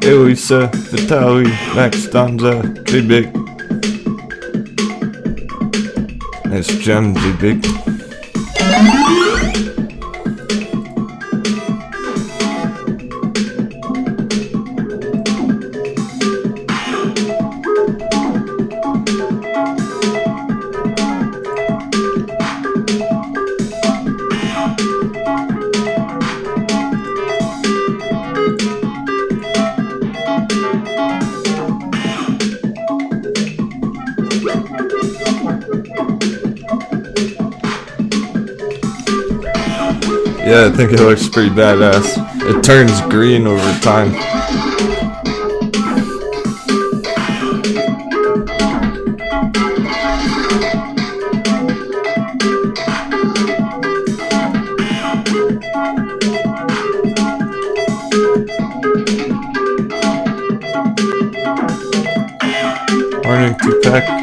Elisa, Vitaly, Max, Danza, J-Big. Nice gem, J-Big. Yeah, I think it looks pretty badass. It turns green over time. Morning, Tupac.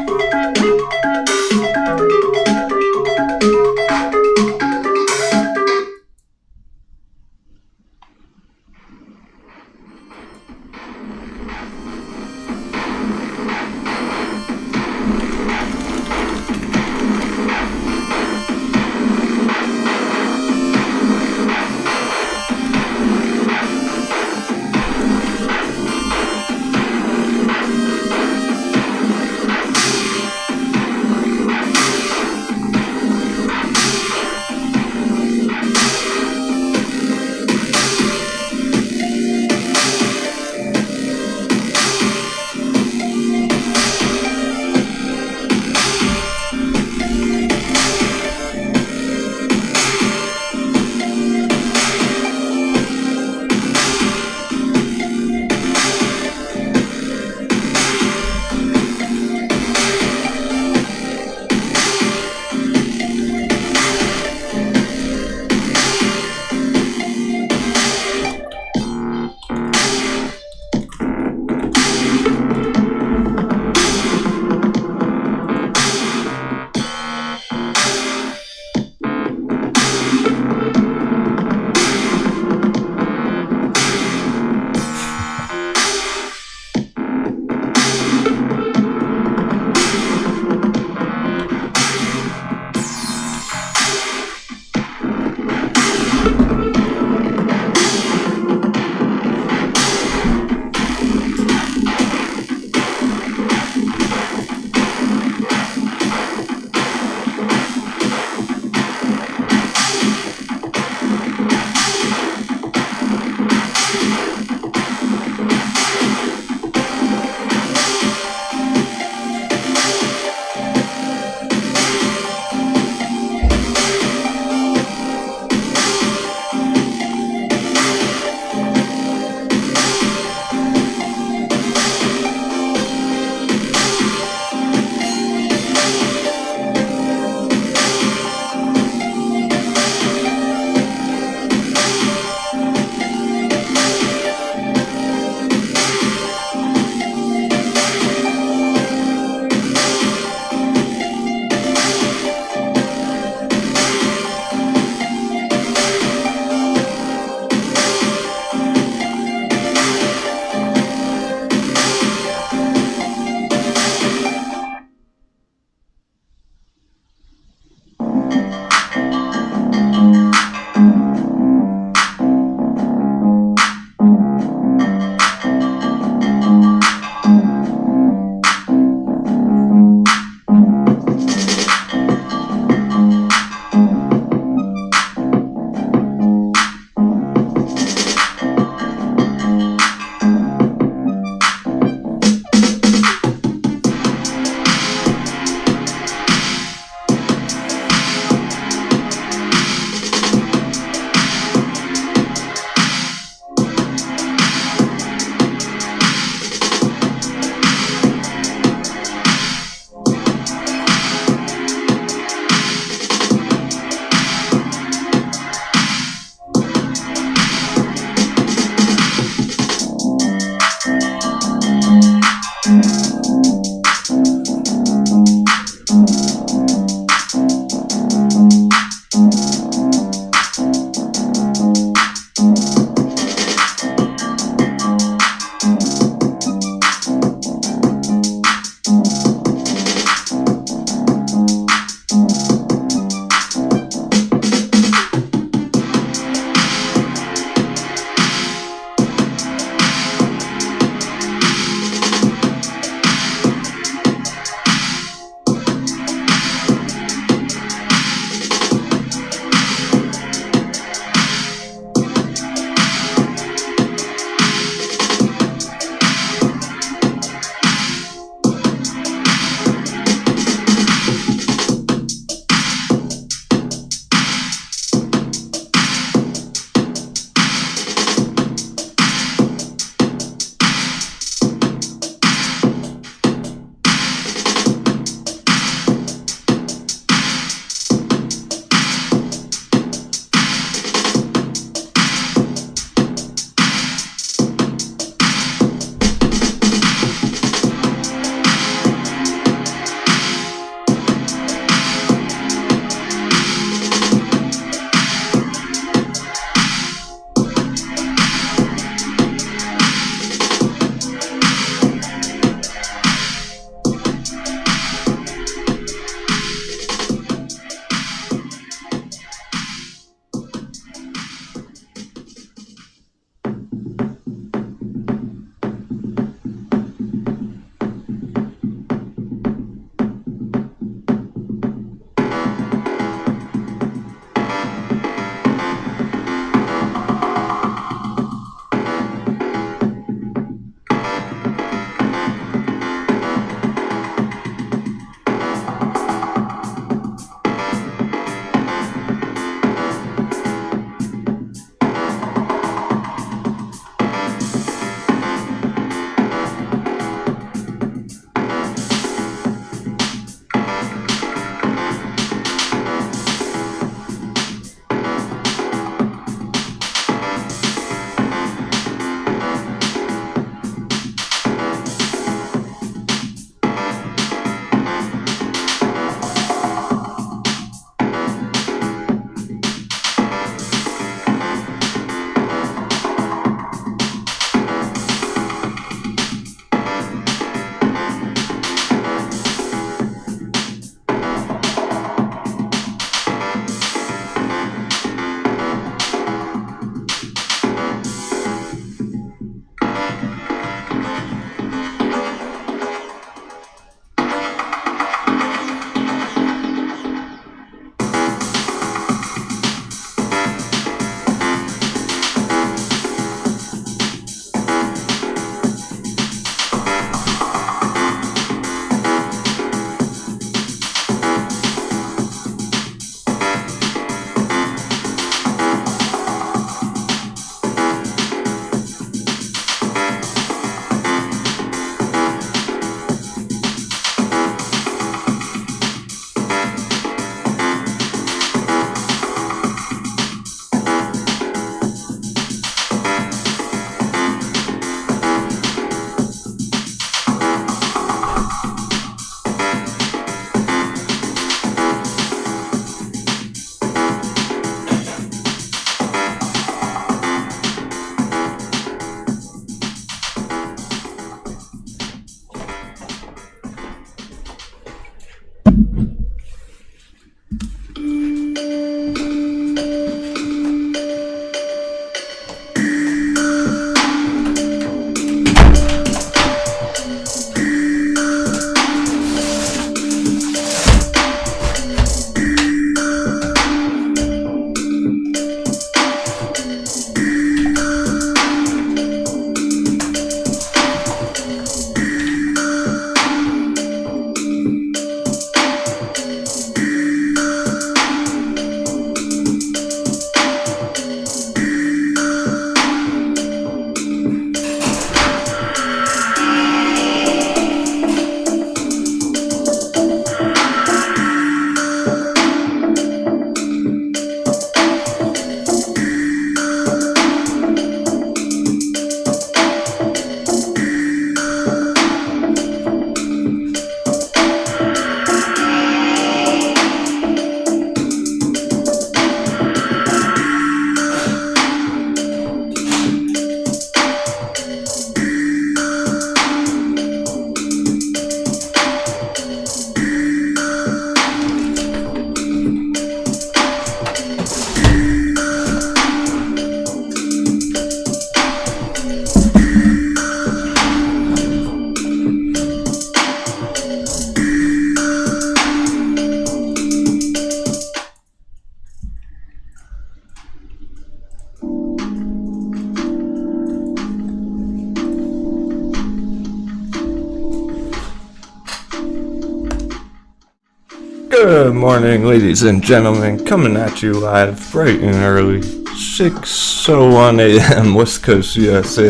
Good morning, ladies and gentlemen, coming at you live bright and early, 6:01 a.m. West Coast, USA.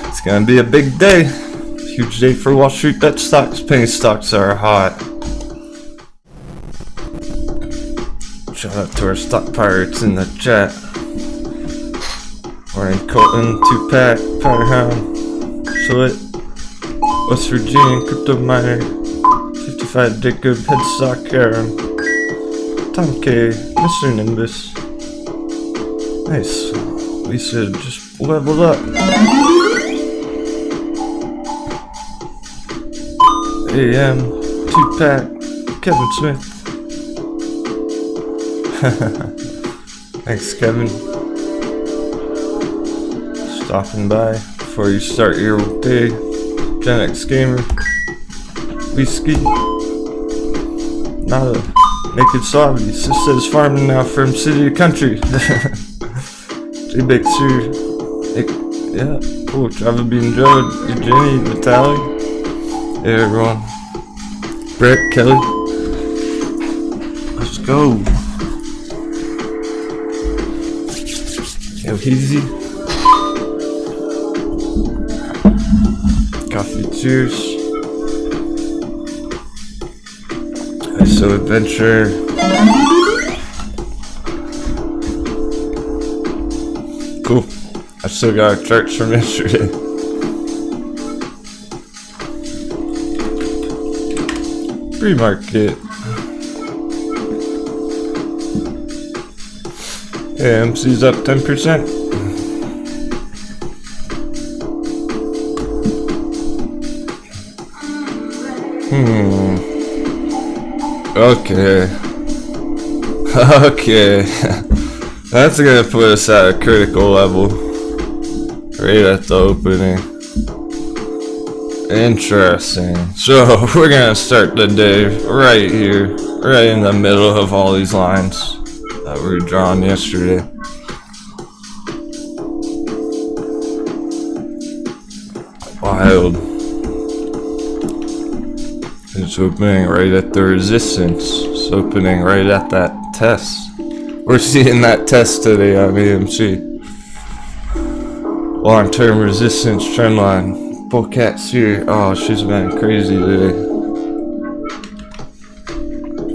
It's gonna be a big day, huge day for Wall Street. Bet stocks, penny stocks are hot. Shout out to our stock pirates in the chat. Warren Colton, 2-pack, Powderhound, Slit, West Virginia, Crypto Miner, 55 Dick Good, Headstock, Aaron, Tom K, Mr. Nimbus. Nice. Lisa just leveled up. AM, 2-pack, Kevin Smith. Thanks, Kevin. Stopping by before you start your day. Gen X Gamer. Whiskey. Not a naked Saudi. Sis says farming now from city to country. J-Bakes here. Yeah, cool. Java Bean Joe, Jenny, Vitaly. Hey everyone. Brett, Kelly. Let's go. Yo, easy. Coffee, cheers. ISO Adventure. Cool. I still got our charts from yesterday. Pre-market. AMC's up 10%. Okay. That's gonna put us at a critical level. Right at the opening. Interesting. So, we're gonna start the day right here. Right in the middle of all these lines that were drawn yesterday. Wild. It's opening right at the resistance. It's opening right at that test. We're seeing that test today on AMC. Long-term resistance trendline. Bullcat's here. Oh, she's been crazy today.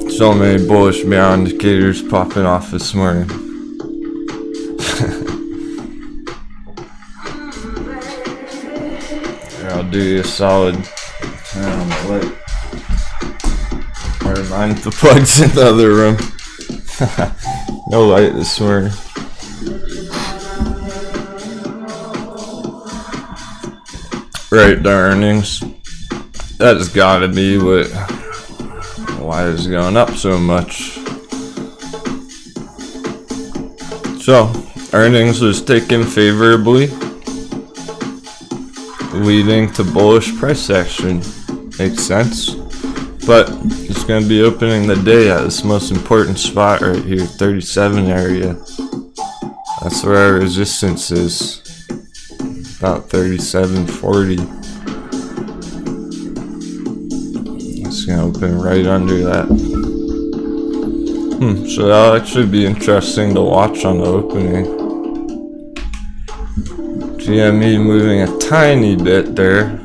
So many bullish beyond indicators popping off this morning. Here, I'll do you a solid. Turn on the light. Never mind, the plug's in the other room. No light this morning. Right, the earnings. That has gotta be why is it going up so much? So, earnings was taken favorably, leading to bullish price action. Makes sense. But it's going to be opening the day at this most important spot right here, 37 area. That's where our resistance is. About 37.40. It's going to open right under that. So that'll actually be interesting to watch on the opening. GME moving a tiny bit there.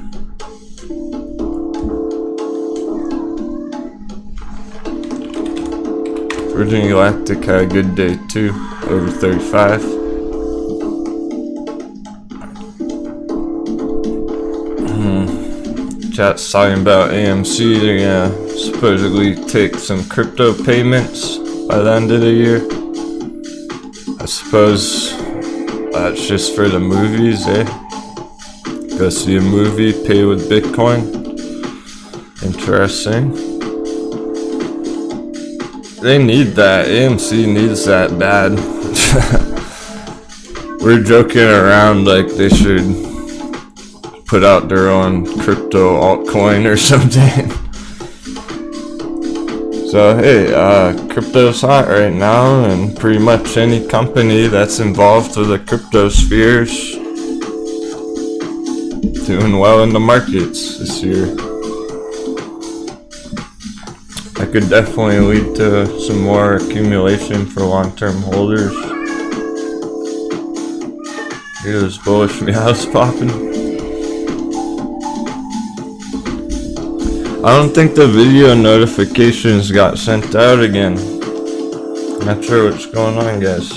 Virgin Galactic had a good day too, over 35. Chat's talking about AMC. They're gonna supposedly take some crypto payments by the end of the year. I suppose that's just for the movies, eh? Go see a movie, pay with Bitcoin. Interesting. They need that. AMC needs that bad. We're joking around like they should put out their own crypto altcoin or something. So hey, crypto's hot right now, and pretty much any company that's involved with the crypto spheres doing well in the markets this year. That could definitely lead to some more accumulation for long-term holders. Hear those bullish meows popping. I don't think the video notifications got sent out again. Not sure what's going on, guys.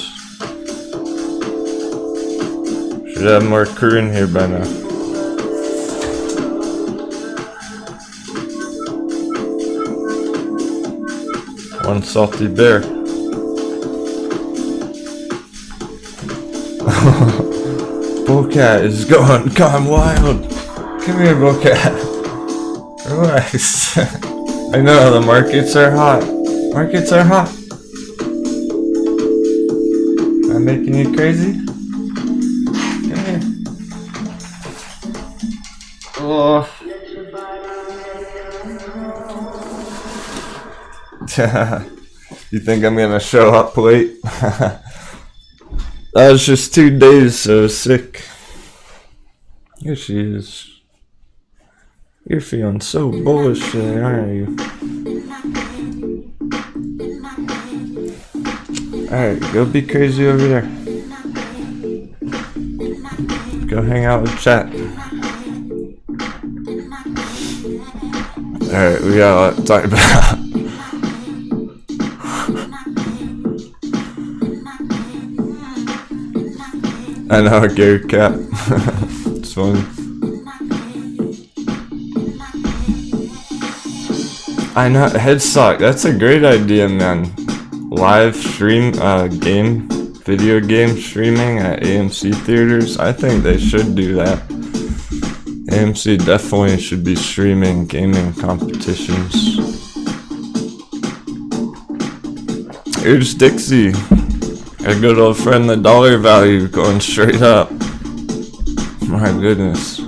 Should have more crew in here by now. One salty bear. Bullcat is gone wild. Come here, Bullcat. Relax. I know the markets are hot. Markets are hot. I'm making you crazy? Come here. Oh. You think I'm gonna show up late? That was just 2 days, so sick. Here she is. You're feeling so bullish today, aren't you? Alright, go be crazy over there. Go hang out with chat. Alright, we got a lot to talk about. I know, Gary Cat. It's funny. I know, Headstock, that's a great idea, man. Live stream, video game streaming at AMC theaters. I think they should do that. AMC definitely should be streaming gaming competitions. Here's Dixie. A good old friend, the dollar value going straight up. My goodness.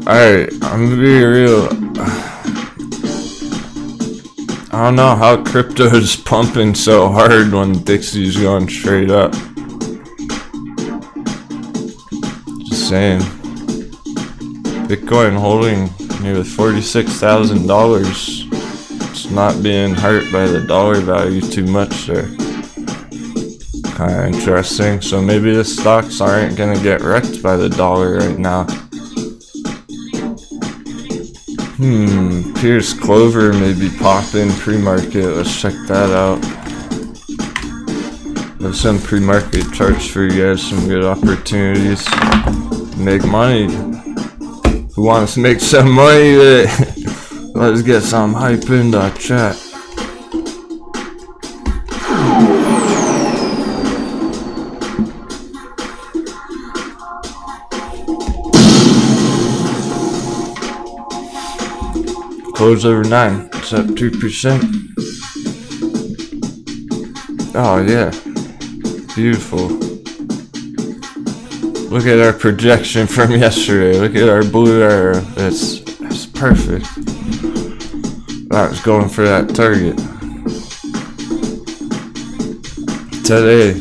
Alright, I'm gonna be real. I don't know how crypto is pumping so hard when Dixie's going straight up. Just saying. Bitcoin holding nearly $46,000. It's not being hurt by the dollar value too much there. Kinda interesting. So maybe the stocks aren't gonna get wrecked by the dollar right now. Pierce Clover may be popping pre-market. Let's check that out. There's some pre-market charts for you guys, some good opportunities to make money. Who wants to make some money today? Let's get some hype in the chat. Close over 9. It's up 2%. Oh yeah, beautiful. Look at our projection from yesterday. Look at our blue arrow. It's perfect. I was going for that target today.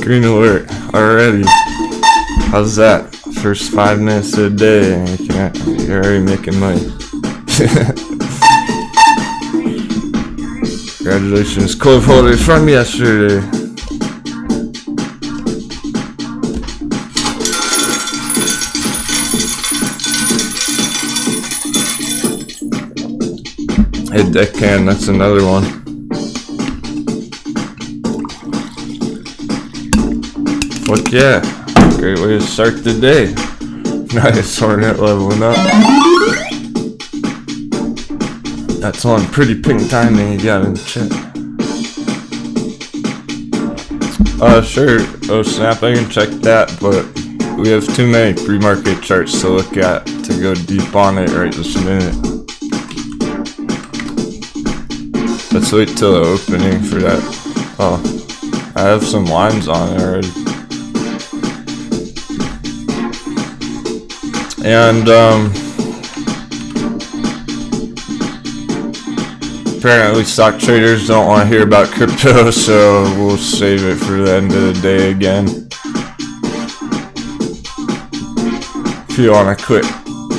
Green alert already. How's that? First 5 minutes of the day and you're already making money. Congratulations, CLOV holders from yesterday. Hey, Deccan, that's another one. Fuck yeah. Great way to start the day. Nice, Hornet leveling up. That's one pretty pink timing you got in the chat. Sure. Oh snap, I can check that, but we have too many pre-market charts to look at to go deep on it right this minute. Let's wait till the opening for that. Oh, I have some lines on it already. And apparently stock traders don't want to hear about crypto, so we'll save it for the end of the day again. If you want a quick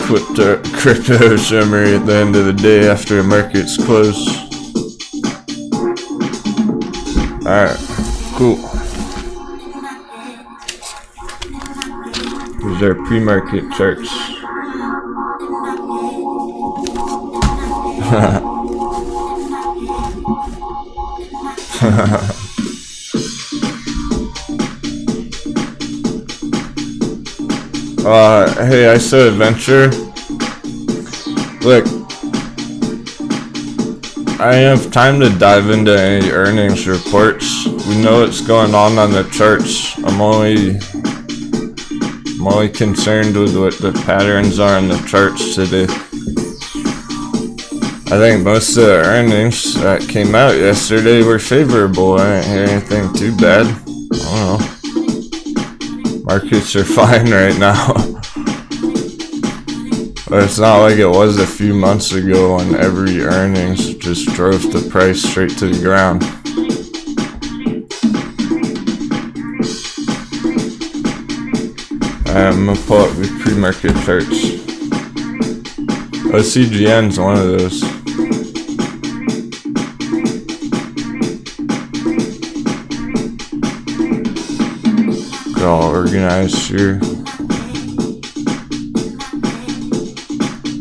crypto summary at the end of the day after the markets close. Alright, cool. These are pre-market charts. Hey, I said adventure. Look, I have time to dive into any earnings reports. We know what's going on the charts. I'm only concerned with what the patterns are in the charts today. I think most of the earnings that came out yesterday were favorable. I didn't hear anything too bad. I don't know. Markets are fine right now. But it's not like it was a few months ago when every earnings just drove the price straight to the ground. I'm gonna pull up the pre-market charts. OCGN's one of those. Get all organized here.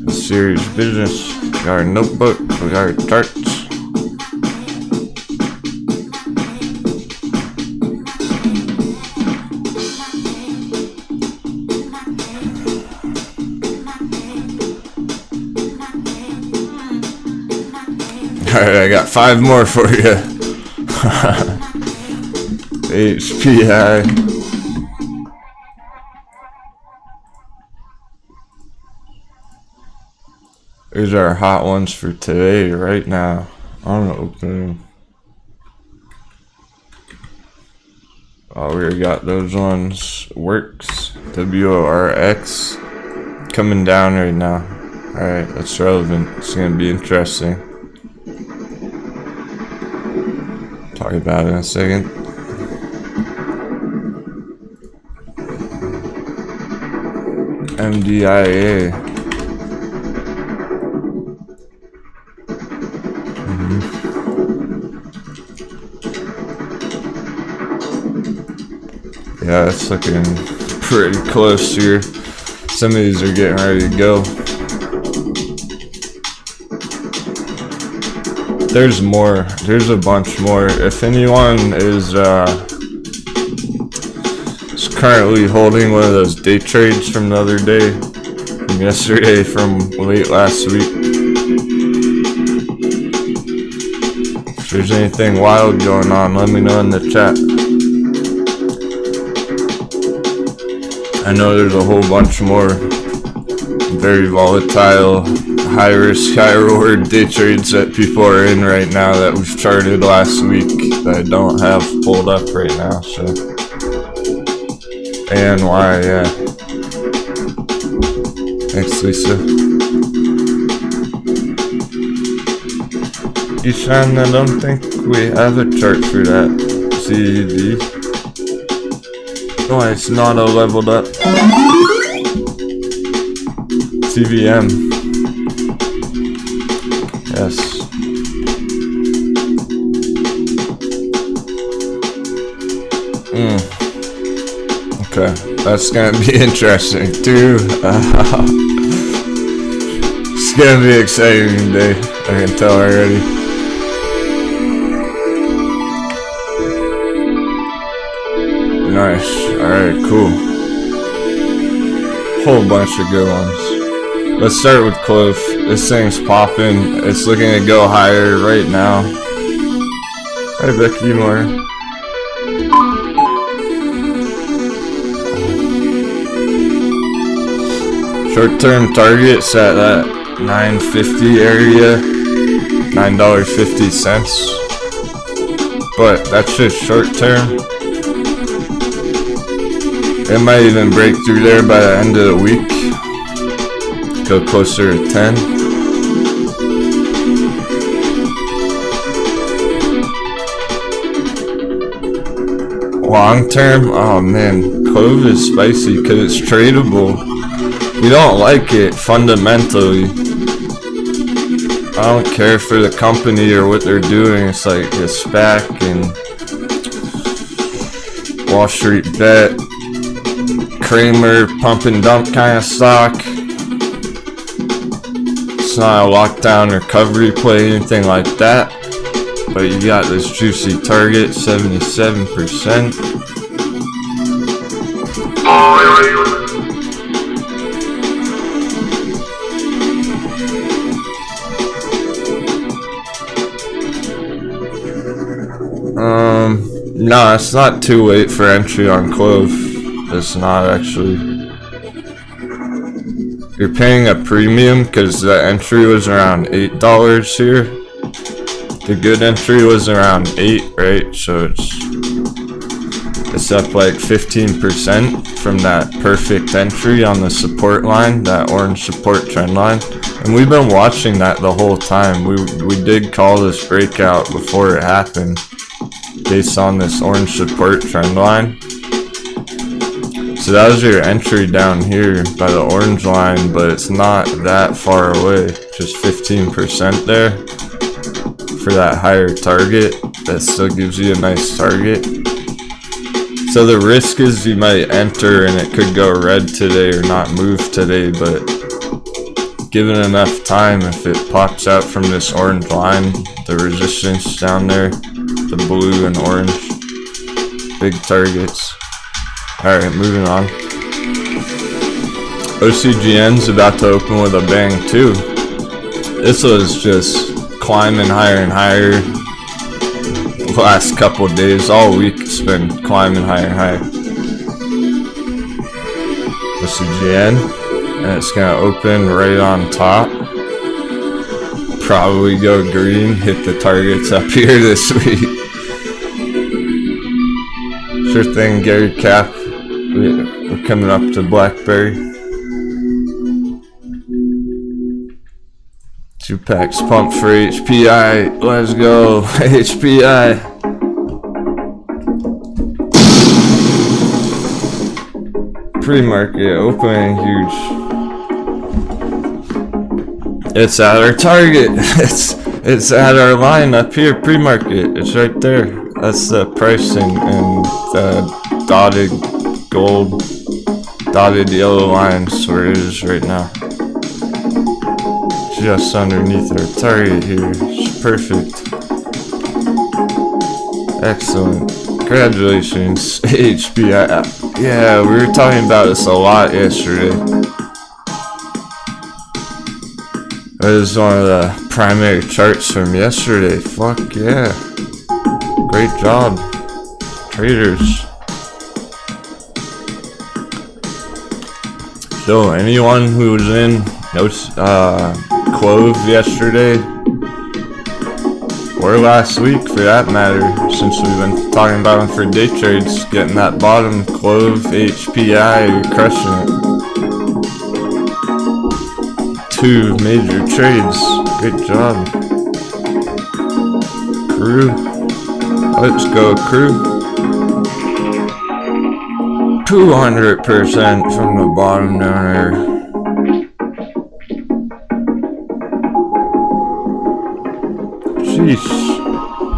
Serious business. We got our notebook. We got our charts. Alright, I got 5 more for you. AHPI. These are hot ones for today, right now. I'm gonna open them. Oh, we already got those ones. WORX, WORX, coming down right now. Alright, that's relevant. It's gonna be interesting. Talk about it in a second. MDIA. Yeah, it's looking pretty close here. Some of these are getting ready to go. There's more. There's a bunch more. If anyone is currently holding one of those day trades from the other day, from yesterday, from late last week, if there's anything wild going on, let me know in the chat. I know there's a whole bunch more very volatile, high risk, high reward day trades that people are in right now that we've charted last week that I don't have pulled up right now. So, and why? Yeah. Thanks, Lisa. Ishan, I don't think we have a chart for that. CED. No, it's not a leveled up. CVM. Yes. Okay, that's gonna be interesting too. It's gonna be an exciting day, I can tell already. Nice. Alright, cool. Whole bunch of good ones. Let's start with CLOV. This thing's popping. It's looking to go higher right now. Hi, Becky Moore. Short-term target's at that $9.50 area. $9.50. But that's just short-term. It might even break through there by the end of the week. Go closer to 10. Long term, oh man, CLOV is spicy because it's tradable. You don't like it fundamentally. I don't care for the company or what they're doing. It's like a SPAC and Wall Street Bet, Kramer pump and dump kind of stock. It's not a lockdown recovery play, anything like that. But you got this juicy target, 77%. No, it's not too late for entry on CLOV. It's not actually. You're paying a premium because the entry was around $8 here. The good entry was around 8, right? So it's up like 15% from that perfect entry on the support line, that orange support trend line. And we've been watching that the whole time. We did call this breakout before it happened, based on this orange support trend line. So that was your entry down here by the orange line, but it's not that far away, just 15% there for that higher target. That still gives you a nice target. So the risk is you might enter and it could go red today or not move today, but given enough time, if it pops out from this orange line, the resistance down there, the blue and orange, big targets. Alright, moving on. OCGN's about to open with a bang too. This was just climbing higher and higher. The last couple of days, all week, it's been climbing higher and higher. OCGN, and it's gonna open right on top. Probably go green, hit the targets up here this week. Sure thing, Gary Cap. We're coming up to Blackberry. 2 packs pump for HPI. Let's go, HPI. Pre-market opening huge. It's at our target. It's at our line up here. Pre-market. It's right there. That's the pricing and the dotted gold, dotted yellow lines where it is right now. Just underneath our target here. It's perfect. Excellent. Congratulations, AHPI. Yeah, we were talking about this a lot yesterday. That is one of the primary charts from yesterday. Fuck yeah. Great job, traders. So anyone who was in CLOV yesterday, or last week for that matter, since we've been talking about them for day trades, getting that bottom CLOV, HPI, you're crushing it. 2 major trades. Good job. Crew. Let's go, crew. 200% from the bottom down there. Sheesh.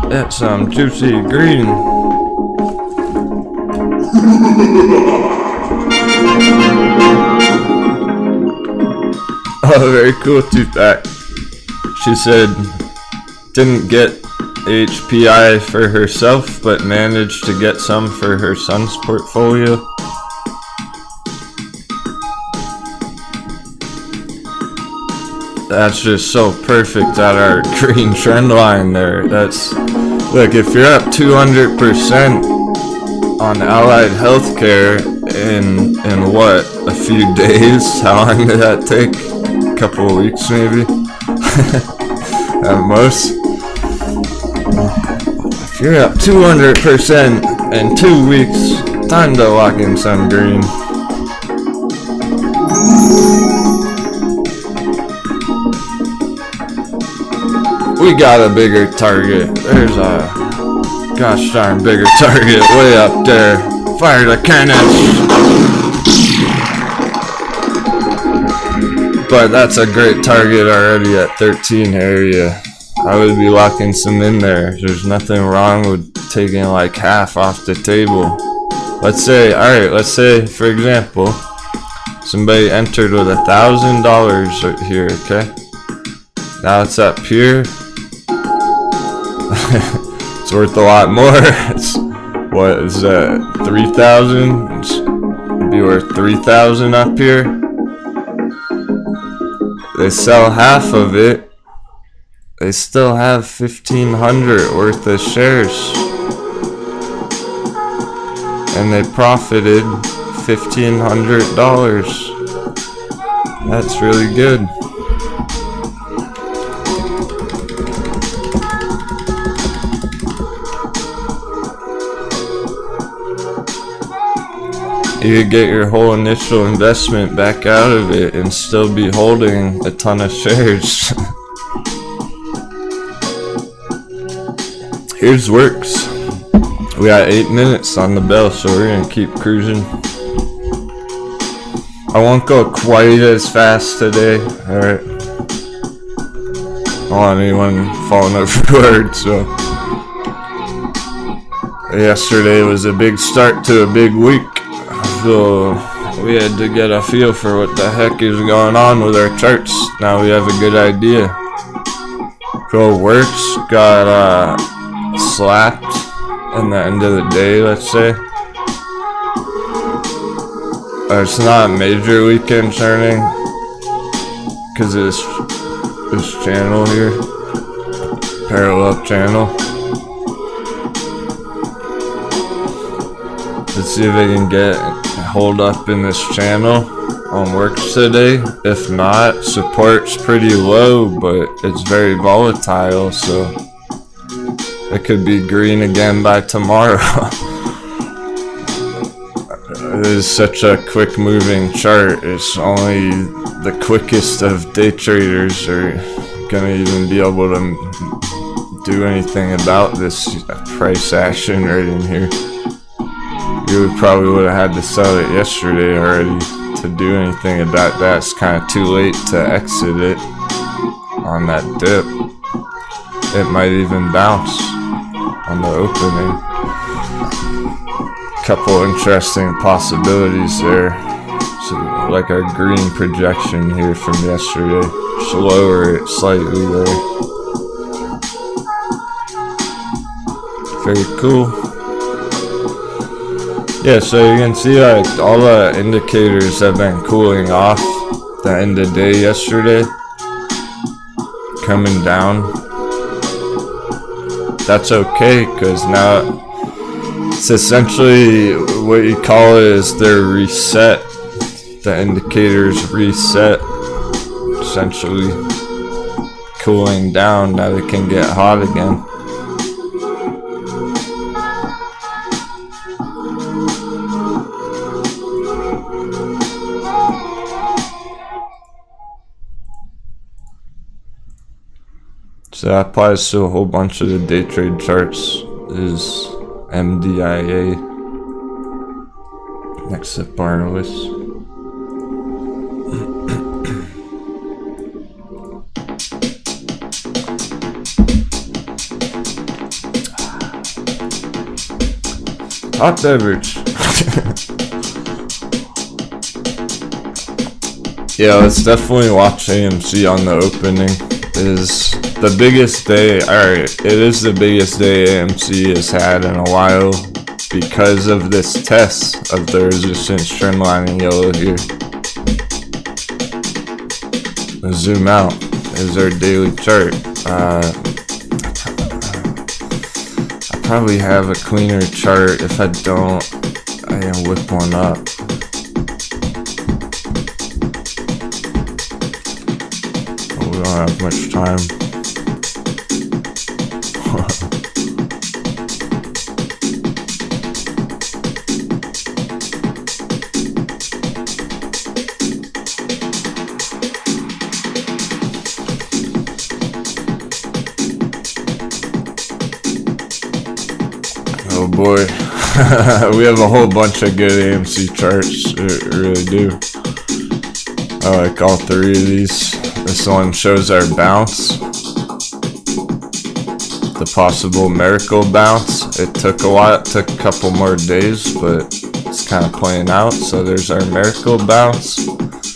That's some juicy green. Oh, very cool, 2-pack. She said didn't get HPI for herself, but managed to get some for her son's portfolio. That's just so perfect at our green trend line there. That's, look, if you're up 200% on allied healthcare in what, a few days? How long did that take? A couple of weeks maybe? At most. If you're up 200% in 2 weeks, time to lock in some green. We got a bigger target. There's a gosh darn bigger target way up there. Fire the cannons. But that's a great target already at 13 area. I would be locking some in there. There's nothing wrong with taking like half off the table. Let's say, alright, let's say for example, somebody entered with $1,000 right here, okay? Now it's up here. It's worth a lot more. It's, what is that, 3,000? It'd be worth 3,000 up here. They sell half of it. They still have 1,500 worth of shares. And they profited $1,500. That's really good. You could get your whole initial investment back out of it and still be holding a ton of shares. Here's WORX. We got 8 minutes on the bell, so we're gonna keep cruising. I won't go quite as fast today, alright? I don't want anyone falling overboard, so. Yesterday was a big start to a big week. So we had to get a feel for what the heck is going on with our charts. Now we have a good idea. So WORX got slapped in the end of the day, let's say. It's not majorly concerning because of this channel here, parallel channel. Let's see if I can hold up in this channel on WORX today. If not, support's pretty low, but it's very volatile, so it could be green again by tomorrow. It is such a quick moving chart. It's only the quickest of day traders are gonna even be able to do anything about this price action right in here. You probably would have had to sell it yesterday already to do anything about that. It's kind of too late to exit it on that dip. It might even bounce on the opening. Couple interesting possibilities there. So like our green projection here from yesterday. Just lower it slightly there. Very cool. Yeah, so you can see like all the indicators have been cooling off the end of day yesterday, coming down. That's okay, because now it's essentially what you call it is they're reset. The indicators reset, essentially cooling down. Now they can get hot again. So that applies to a whole bunch of the day trade charts. Is MDIA next to Barnowitz. Hot beverage. Yeah, let's definitely watch AMC on the opening. Is the biggest day, alright, it is the biggest day AMC has had in a while because of this test of the resistance trend line in yellow here. Let's zoom out. Is our daily chart. I probably have a cleaner chart. If I don't, I can whip one up. We don't have much time. Oh boy. We have a whole bunch of good AMC charts. We really do. I like all three of these. This one shows our bounce, the possible miracle bounce. It took a while, it took a couple more days, but it's kind of playing out. So there's our miracle bounce.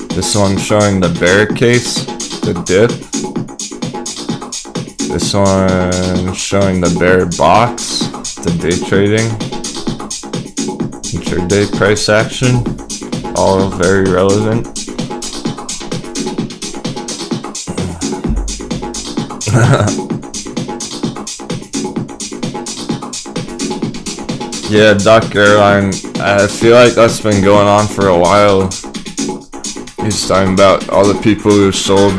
This one showing the bear case, the dip. This one showing the bear box, the day trading, intraday price action, all very relevant. Yeah, Duck Airline, I feel like that's been going on for a while. He's talking about all the people who sold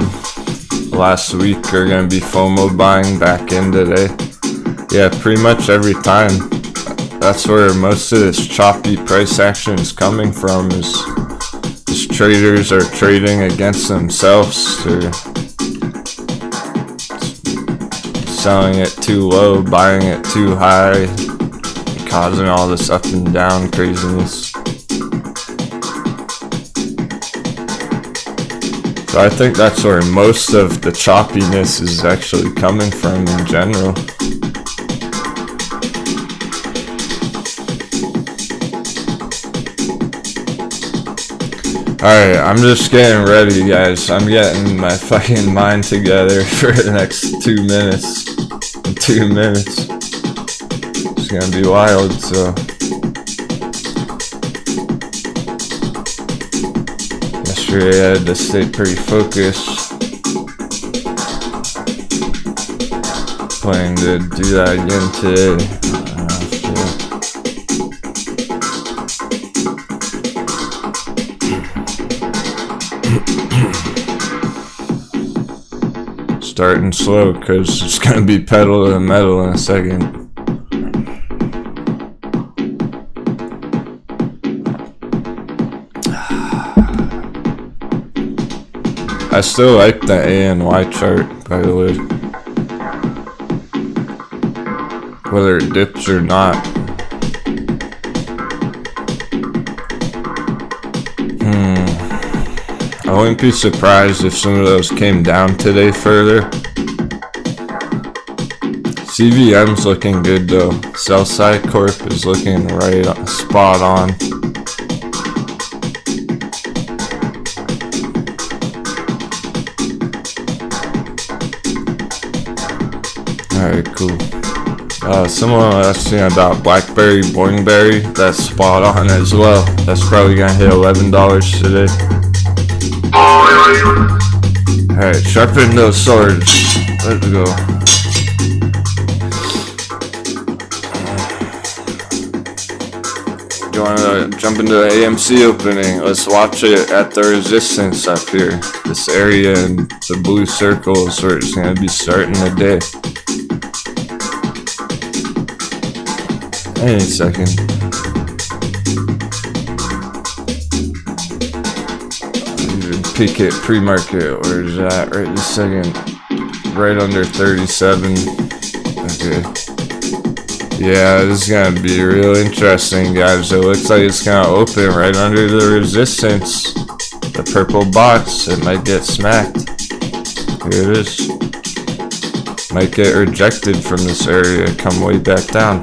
last week are going to be FOMO buying back in today. Yeah, pretty much every time. That's where most of this choppy price action is coming from, is traders are trading against themselves. They're selling it too low, buying it too high, causing all this up and down craziness. So I think that's where most of the choppiness is actually coming from in general. Alright, I'm just getting ready, guys. I'm getting my fucking mind together for the next 2 minutes. 2 minutes. It's gonna be wild, so. Yesterday I had to stay pretty focused. Planning to do that again today. Starting slow because it's gonna be pedal to the metal in a second. I still like the ANY chart, by the way, whether it dips or not. I wouldn't be surprised if some of those came down today further. CVM's looking good though. Southside Corp is looking right spot on. Alright, cool. Someone asking about Blackberry Boingberry. That's spot on as well. That's probably gonna hit $11 today. Alright, sharpen those swords. Let's go. You wanna jump into the AMC opening? Let's watch it at the resistance up here. This area and the blue circles where it's gonna be starting the day. Any second. Peek at pre-market, where is that? Right this second, right under 37. Okay. Yeah, this is gonna be real interesting, guys. It looks like it's gonna open right under the resistance. The purple box, it might get smacked. Here it is. Might get rejected from this area, come way back down.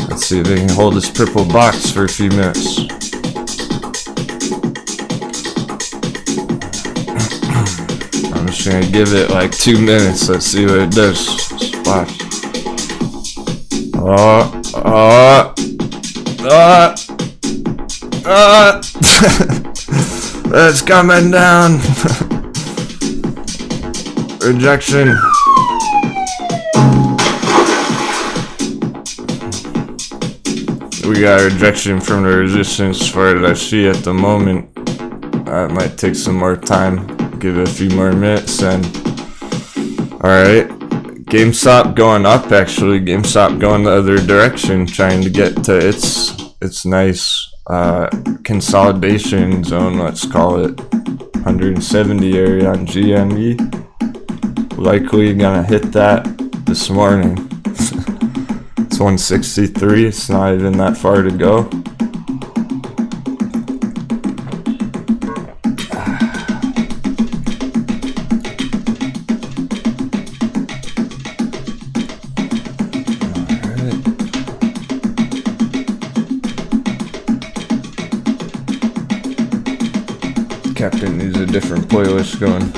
Let's see if they can hold this purple box for a few minutes. I'm just gonna give it like 2 minutes. Let's see what it does. Watch. It's coming down. Rejection. We got a rejection from the resistance as far as I see at the moment. It might take some more time. Give it a few more minutes and alright. GameStop going up actually. GameStop going the other direction, trying to get to its nice consolidation zone, let's call it. 170 area on GME. Likely gonna hit that this morning. It's 163, it's not even that far to go. Captain needs a different playlist going.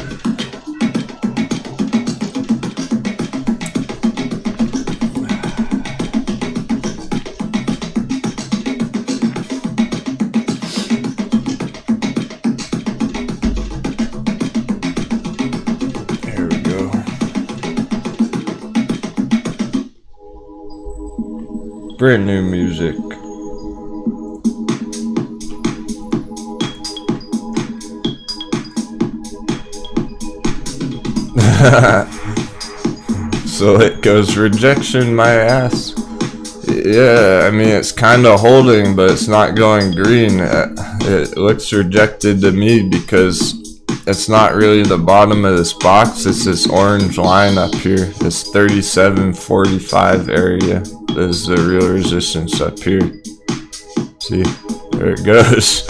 There we go. Brand new music. So it goes rejection my ass. Yeah, I mean it's kind of holding, but it's not going green. It looks rejected to me because it's not really the bottom of this box. It's this orange line up here. This 3745 area is the real resistance up here. See, there it goes.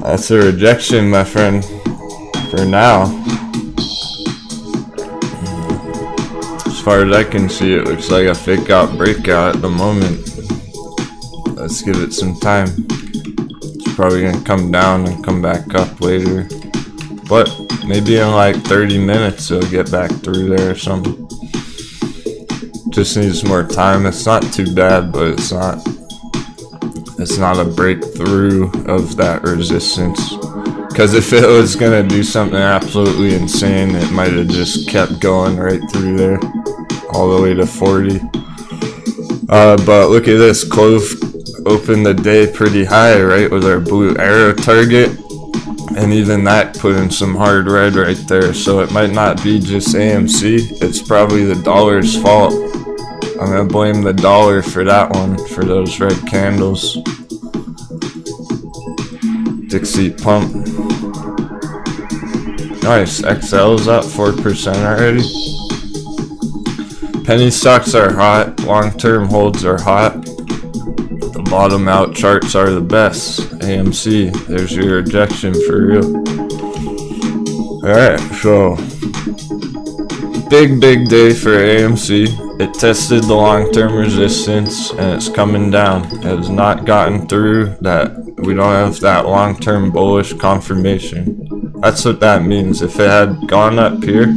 That's a rejection, my friend. For now, as far as I can see, it looks like a fake out breakout at the moment. Let's give it some time. It's probably gonna come down and come back up later, but maybe in like 30 minutes it'll get back through there or something. Just needs more time. It's not too bad, but it's not a breakthrough of that resistance. Because if it was gonna do something absolutely insane, it might have just kept going right through there, all the way to 40. But look at this, CLOV opened the day pretty high, right, with our blue arrow target, and even that put in some hard red right there. So it might not be just AMC, it's probably the dollar's fault. I'm gonna blame the dollar for that one, for those red candles. Dixie pump. Nice, XL's up 4% already. Penny stocks are hot, long-term holds are hot. The bottom out charts are the best. AMC, there's your rejection for real. Alright, so big day for AMC. It tested the long-term resistance and it's coming down. It has not gotten through that. We don't have that long-term bullish confirmation. That's what that means. If it had gone up here,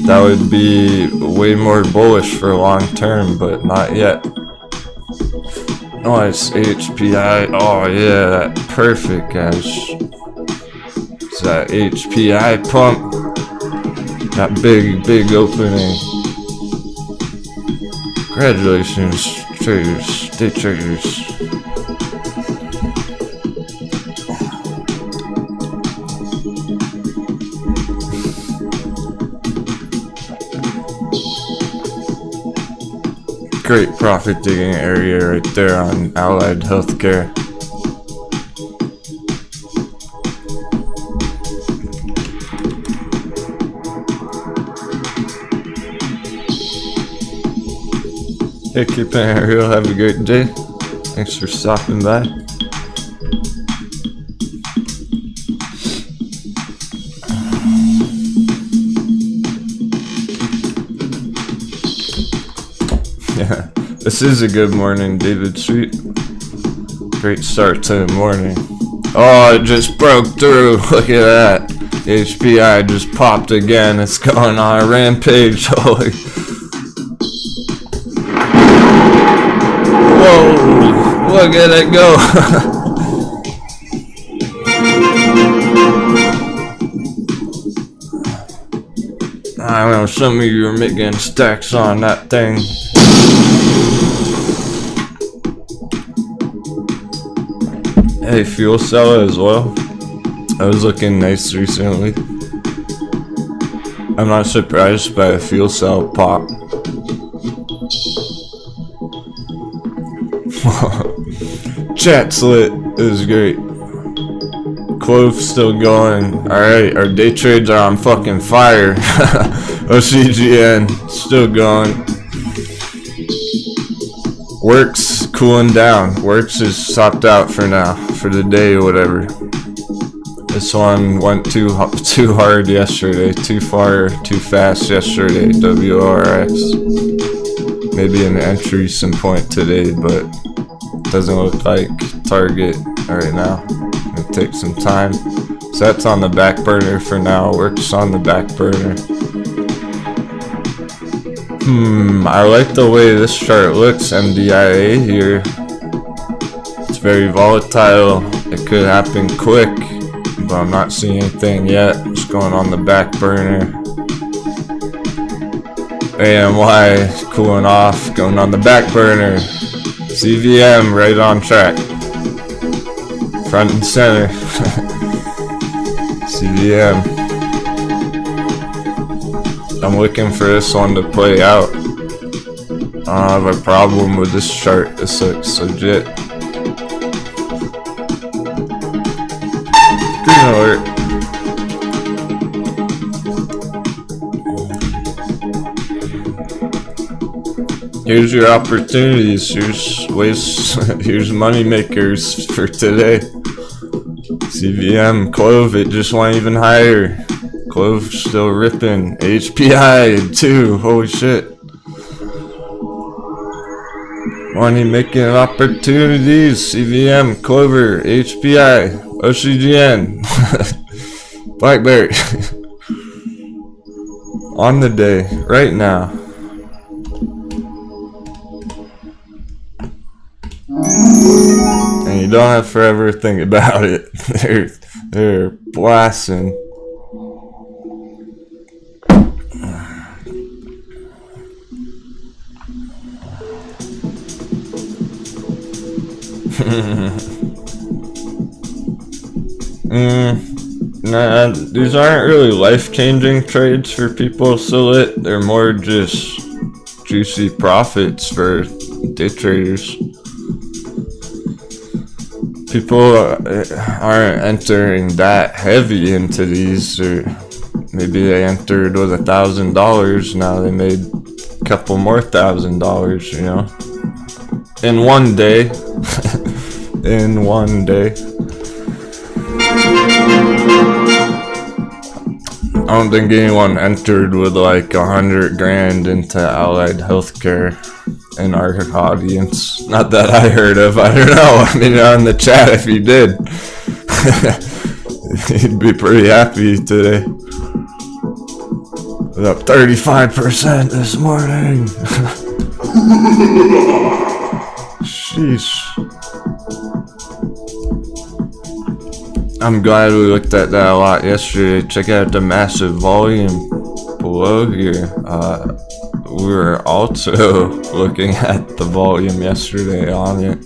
that would be way more bullish for long-term, but not yet. Nice, AHPI. Oh yeah, that perfect, guys. It's that AHPI pump. That big opening. Congratulations, traders, day traders. Great profit digging area right there on Allied Healthcare. Hey, keep it real. Have a great day. Thanks for stopping by. Yeah, this is a good morning, David Sweet. Great start to the morning. Oh, it just broke through. Look at that. HPI just popped again. It's going on a rampage. Holy. Whoa, look at it go. I know some of you are making stacks on that thing. Hey, fuel cell as well. I was looking nice recently. I'm not surprised by a fuel cell pop. Chat's lit. It was great. CLOV still going. Alright, our day trades are on fucking fire. OCGN still going. WORX cooling down. WORX is stopped out for now, for the day or whatever. This one went too hard yesterday, too far, too fast yesterday. WORX. Maybe an entry some point today, but Doesn't look like target right now. It'll take some time. So that's on the back burner for now. WORX on the back burner. I like the way this chart looks. MDIA here. It's very volatile. It could happen quick, but I'm not seeing anything yet. It's going on the back burner. AMY cooling off, going on the back burner. CVM right on track. Front and center. CVM. I'm looking for this one to play out. I don't have a problem with this chart. This looks legit. Green alert. Here's your opportunities. Here's ways. Here's money makers for today. CVM, CLOV, it just went even higher. CLOV still ripping. AHPI too. Holy shit. Money making opportunities. CVM, Clover, HPI, OCGN, Blackberry. On the day, right now. And you don't have to forever think about it. They're blasting. Nah, these aren't really life-changing trades for people, so they're more just juicy profits for day traders. People aren't entering that heavy into these, or maybe they entered with $1,000, now they made a couple more $1,000, you know, in one day. In one day. I don't think anyone entered with like 100 grand into allied healthcare in our audience. Not that I heard of. I don't know. I mean, on the chat if you did. You'd be pretty happy today. It was up 35% this morning. Sheesh. I'm glad we looked at that a lot yesterday. Check out the massive volume below here. We were also looking at the volume yesterday on it.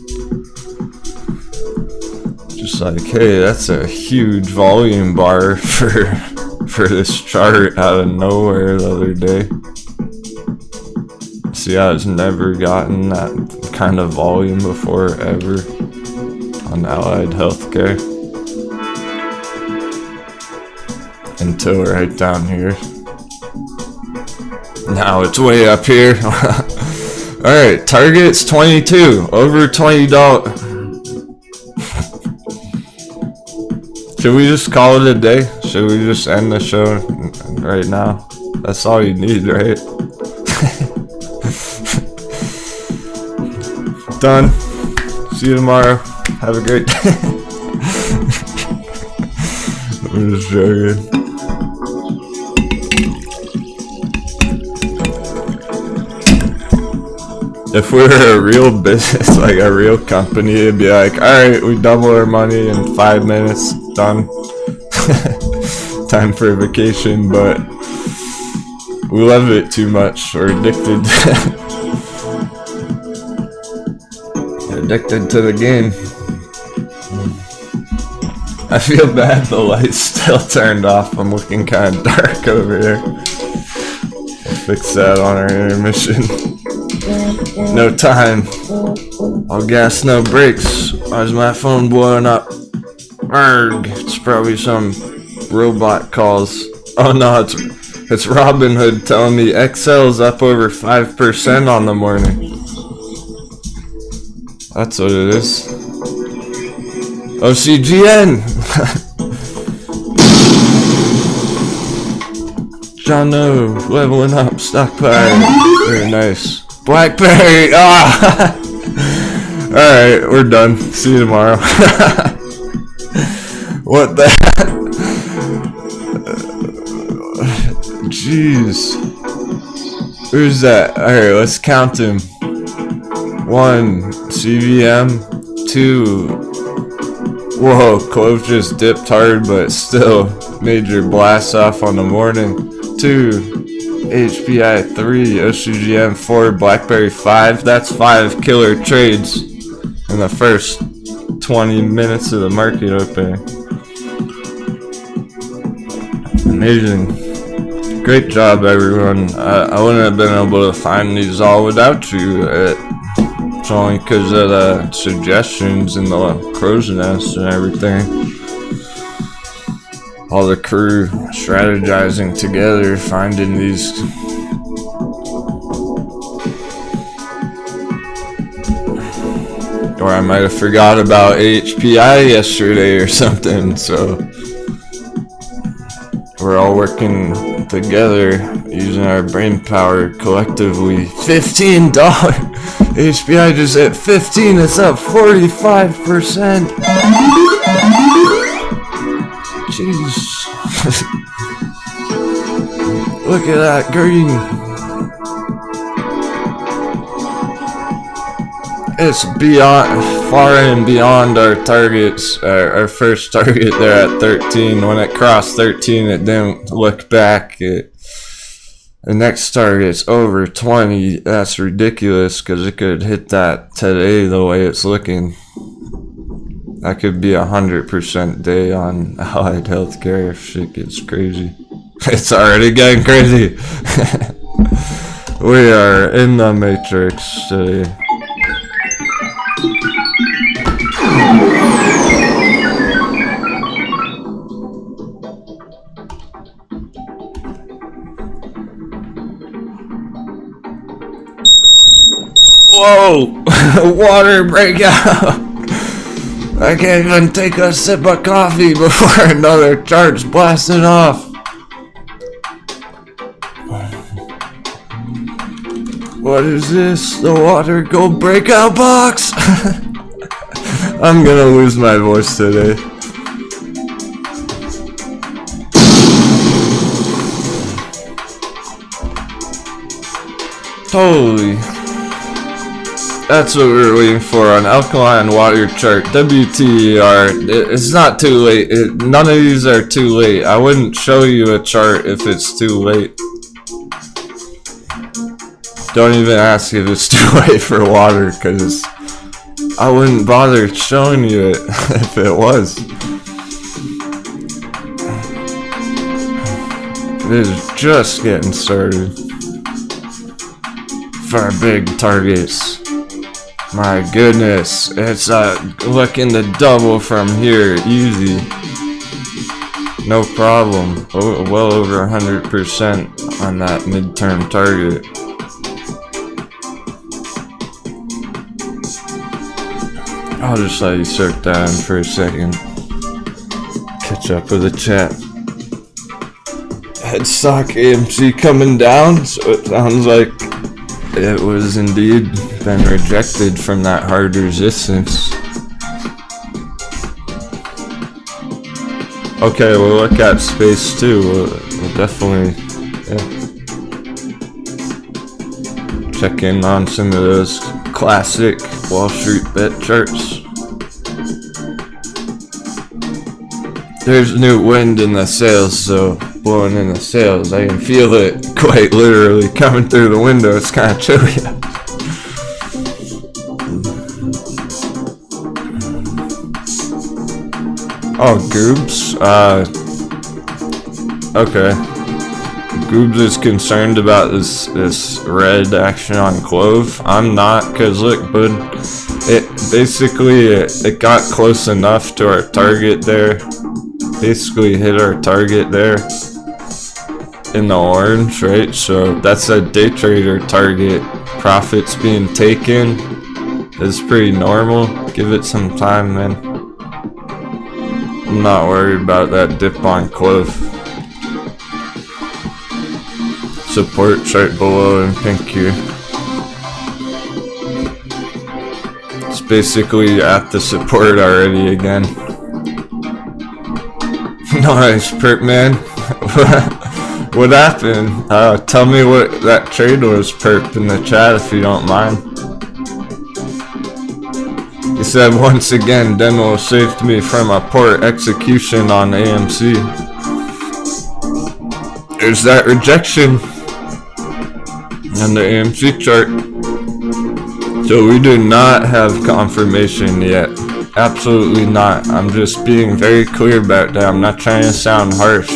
Just like, hey, that's a huge volume bar for this chart out of nowhere the other day. See how it's never gotten that kind of volume before ever on allied healthcare. Until right down here. Now it's way up here. Alright, target's 22. Over $20. Should we just call it a day? Should we just end the show right now? That's all you need, right? Done. See you tomorrow. Have a great day. I'm just joking. If we were a real business, like a real company, it'd be like, alright, we double our money in 5 minutes, done. Time for a vacation, but we love it too much. We're addicted. Addicted to the game. I feel bad the light's still turned off. I'm looking kind of dark over here. We'll fix that on our intermission. No time. All gas, no brakes. Why is my phone blowing up? Arrgh. It's probably some robot calls. Oh no, it's Robin Hood telling me XL's up over 5% on the morning. That's what it is. OCGN! Jono, leveling up, stockpile. Very nice. Blackberry! Ah! Alright, we're done. See you tomorrow. What the heck? Jeez. Who's that? Alright, let's count him. 1, CVM. 2. Whoa, CLOV just dipped hard, but still major blast off on the morning. 2. AHPI 3, OCGN 4, BlackBerry 5. That's 5 killer trades in the first 20 minutes of the market opening. Amazing. Great job, everyone. I wouldn't have been able to find these all without you. It's only because of the suggestions and the crow's nest and everything. All the crew strategizing together, finding these. Or I might have forgot about AHPI yesterday or something, so we're all working together, using our brain power collectively. $15! AHPI just hit 15, it's up 45%! Jeez. Look at that green. It's beyond, far and beyond our targets. Our first target there at 13. When it crossed 13, it didn't look back. The next target's over 20. That's ridiculous because it could hit that today the way it's looking. That could be 100% day on Allied Healthcare if shit gets crazy. It's already getting crazy. We are in the Matrix today. Whoa! Water breakout! I can't even take a sip of coffee before another chart's blasting off. What is this? The water gold breakout box? I'm gonna lose my voice today. Holy. That's what we were waiting for on alkaline water chart. WTER. It's not too late. None of these are too late. I wouldn't show you a chart if it's too late. Don't even ask if it's too late for water, because I wouldn't bother showing you it if it was. It is just getting started for big targets. My goodness, it's looking to double from here, easy. No problem. Well over 100% on that midterm target. I'll just let you soak that in for a second. Catch up with the chat. Head stock AMC coming down, so it sounds like it was indeed been rejected from that hard resistance. Okay, we'll look at space too. We'll definitely check in on some of those classic Wall Street bet charts. There's new wind in the sails, so blowing in the sails. I can feel it quite literally coming through the window. It's kind of chilly. Oh, Goobs? Okay. Goobs is concerned about this red action on CLOV. I'm not, because look, bud, it got close enough to our target there. Basically hit our target there in the orange, right? So that's a day trader target. Profits being taken is pretty normal. Give it some time, man. I'm not worried about that dip on CLOV. Support chart below in pink here. It's basically at the support already again. Nice, Perp Man. What happened? Tell me what that trade was, Perp, in the chat if you don't mind. He said, once again, Denwo saved me from a poor execution on AMC. There's that rejection on the AMC chart. So we do not have confirmation yet. Absolutely not. I'm just being very clear about that. I'm not trying to sound harsh.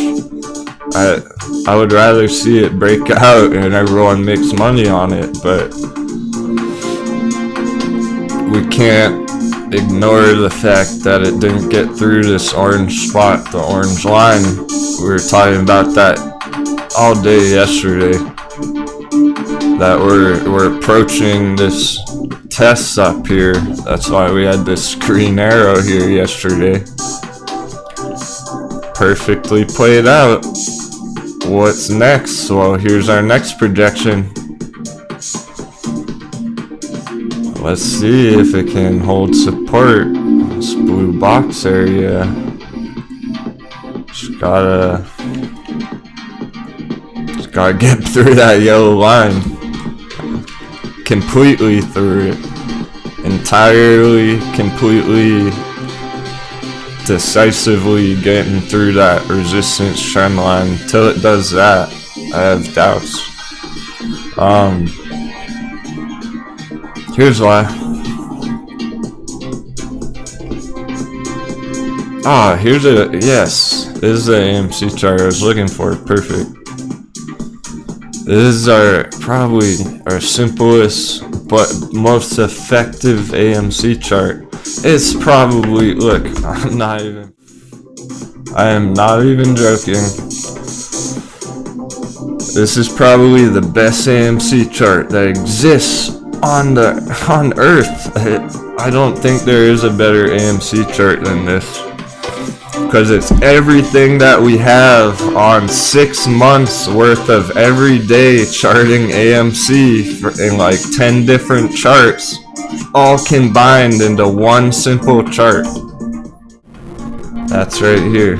I would rather see it break out and everyone makes money on it, but we can't ignore the fact that it didn't get through this orange spot, the orange line. We were talking about that all day yesterday, that we're approaching this test up here. That's why we had this green arrow here yesterday. Perfectly played out. What's next? Well, here's our next projection. Let's see if it can hold support. This blue box area. Just gotta get through that yellow line. Completely through it. Entirely, completely, decisively getting through that resistance trend line. Until it does that, I have doubts. Here's why. Here's a, yes, this is the AMC chart I was looking for. Perfect. This is probably our simplest but most effective AMC chart. It's probably, look, I am not even joking. This is probably the best AMC chart that exists on Earth. I don't think there is a better AMC chart than this, because it's everything that we have on 6 months worth of everyday charting AMC in like 10 different charts, all combined into one simple chart. That's right here.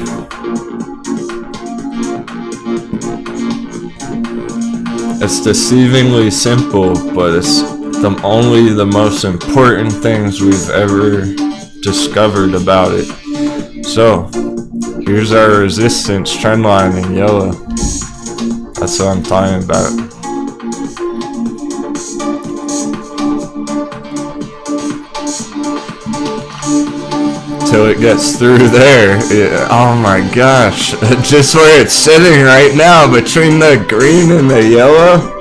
It's deceivingly simple, but it's only the most important things we've ever discovered about it. So, here's our resistance trend line in yellow. That's what I'm talking about. Till it gets through there. Oh my gosh. Just where it's sitting right now, between the green and the yellow.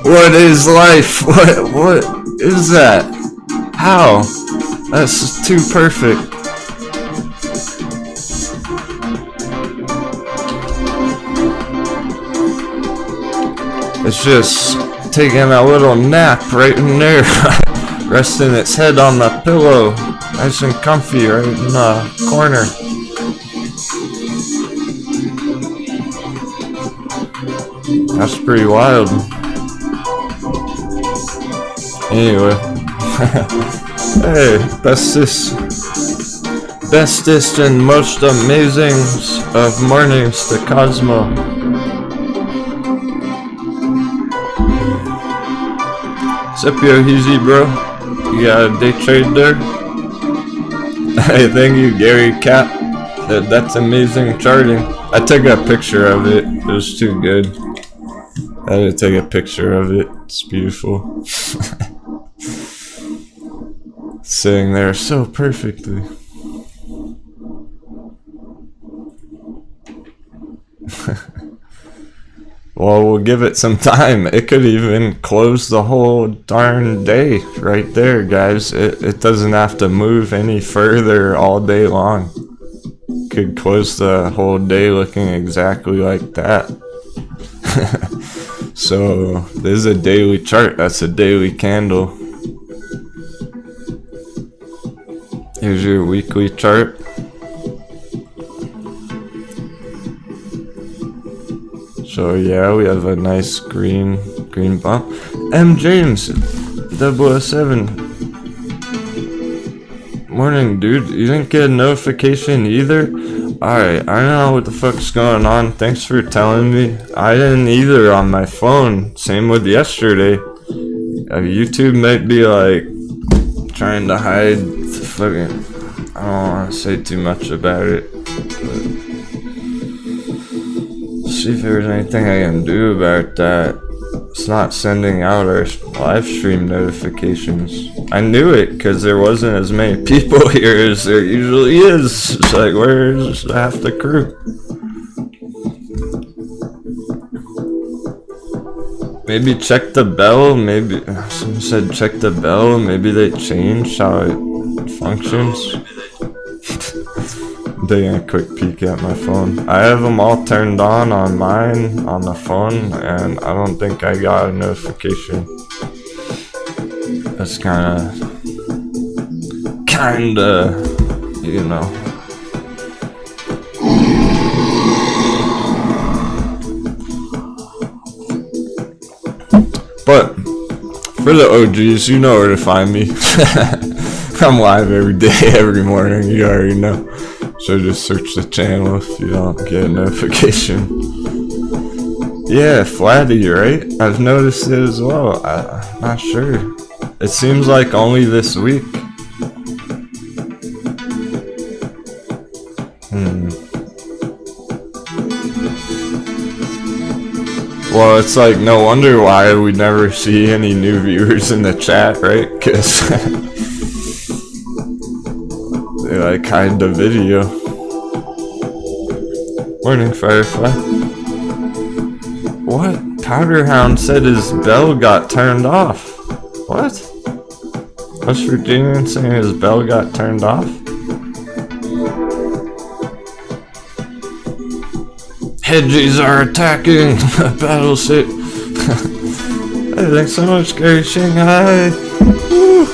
What is life? What is that? How? That's too perfect. It's just taking a little nap right in there, resting its head on the pillow, nice and comfy right in the corner. That's pretty wild. Anyway, hey, bestest and most amazing of mornings to Cosmo. What's up, yo, easy, bro? You got a day trade there? Hey, thank you, Gary Cap. That's amazing charting. I took a picture of it. It was too good. I had to take a picture of it. It's beautiful. Sitting there so perfectly. Well, we'll give it some time. It could even close the whole darn day right there, guys. It doesn't have to move any further all day long. Could close the whole day looking exactly like that. So, this is a daily chart. That's a daily candle. Here's your weekly chart. So yeah, we have a nice green bump. M. James 007. Morning, dude. You didn't get a notification either? Alright, I don't know what the fuck's going on. Thanks for telling me. I didn't either on my phone. Same with yesterday. YouTube might be like trying to hide the fucking... I don't want to say too much about it. But see if there's anything I can do about that. It's not sending out our live stream notifications. I knew it because there wasn't as many people here as there usually is. It's like, where's half the crew? Maybe check the bell. Maybe someone said check the bell. Maybe they changed how it functions. Taking a quick peek at my phone. I have them all turned on mine on the phone, and I don't think I got a notification. That's kinda, you know. But for the OGs, you know where to find me. I'm live every day, every morning. You already know. So just search the channel if you don't get a notification. Yeah, Flatty, right? I've noticed it as well. I'm not sure. It seems like only this week. Well, it's like no wonder why we never see any new viewers in the chat, right? Because they like hide the video. Morning, Firefly. What? Powderhound said his bell got turned off. What? West Virginian saying his bell got turned off? Hedgies are attacking! Battle shit. Hey, thanks so much, Gary Shanghai! Woo.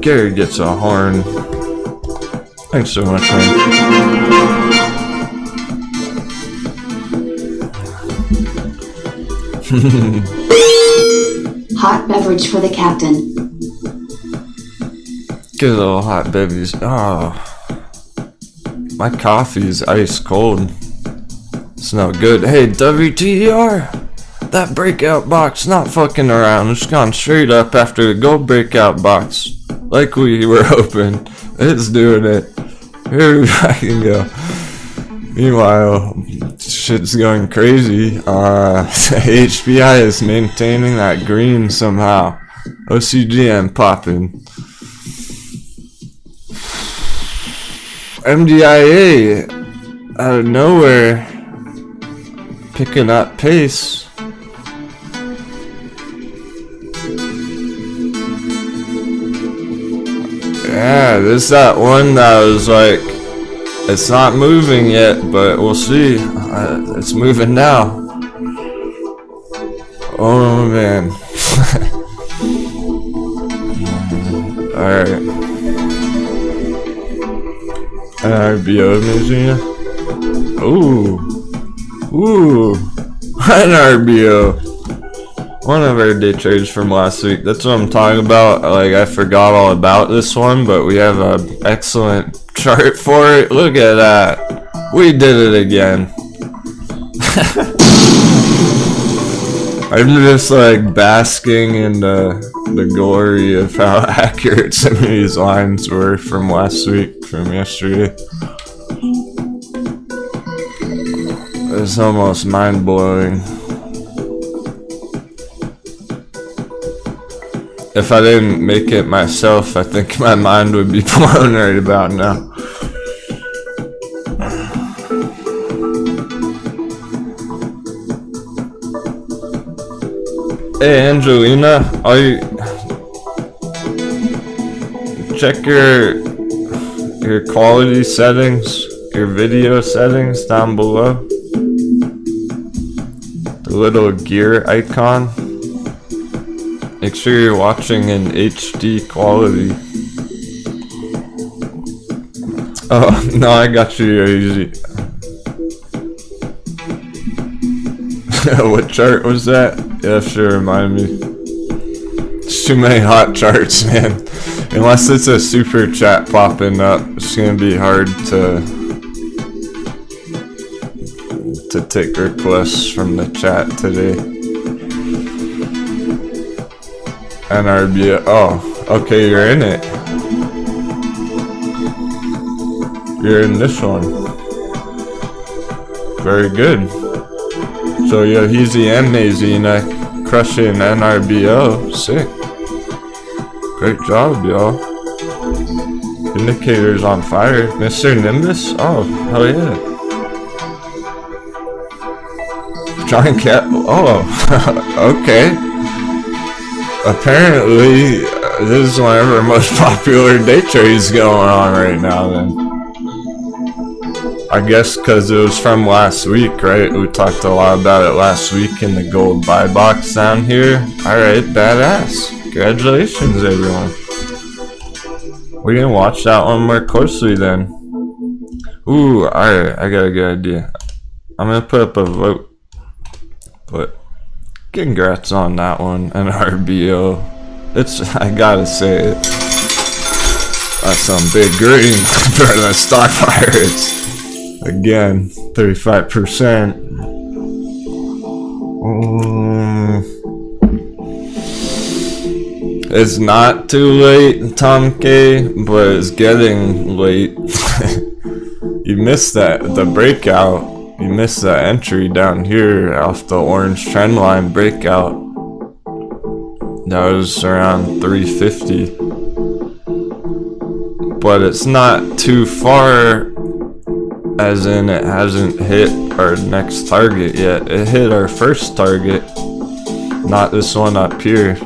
Gary gets a horn. Thanks so much, man. Hot beverage for the captain. Get a little hot bevies. Oh, my coffee is ice cold. It's not good. Hey, WTER! That breakout box not fucking around. It's gone straight up after the gold breakout box. Like we were hoping. It's doing it. Here I can go. Meanwhile, shit's going crazy. AHPI is maintaining that green somehow. OCGN popping. MDIA out of nowhere picking up pace. Yeah, this is that one that was like, it's not moving yet, but we'll see. It's moving now. Oh man. Alright. NRBO Museum. Ooh. NRBO. One of our day trades from last week. That's what I'm talking about. Like, I forgot all about this one, but we have an excellent chart for it. Look at that. We did it again. I'm just like basking in the glory of how accurate some of these lines were from last week, from yesterday. It's almost mind-blowing. If I didn't make it myself, I think my mind would be blown right about now. Hey Angelina, check your quality settings, your video settings down below. The little gear icon. Make sure you're watching in HD quality. Oh, no, I got you easy. What chart was that? Yeah, sure, remind me. too many hot charts, man. Unless it's a super chat popping up, it's gonna be hard to take requests from the chat today. NRBO. Oh, okay, you're in it. You're in this one. Very good. So Yohizi and Nazina crushing NRBO. Sick. Great job, y'all. Indicator's on fire. Mr. Nimbus? Oh, hell yeah. John Cat. Oh, okay. Apparently, this is one of our most popular day trades going on right now, then. I guess because it was from last week, right? We talked a lot about it last week in the gold buy box down here. Alright, badass. Congratulations, everyone. We're gonna watch that one more closely then. Ooh, alright, I got a good idea. I'm gonna put up a vote. But congrats on that one, NRBO. It's, I gotta say it. That's some big green for the stock pirates. Again, 35%. It's not too late, Tom K, but it's getting late. You missed the breakout. You missed the entry down here off the orange trend line breakout. That was around 350. But it's not too far, as in it hasn't hit our next target yet. It hit our first target, not this one up here.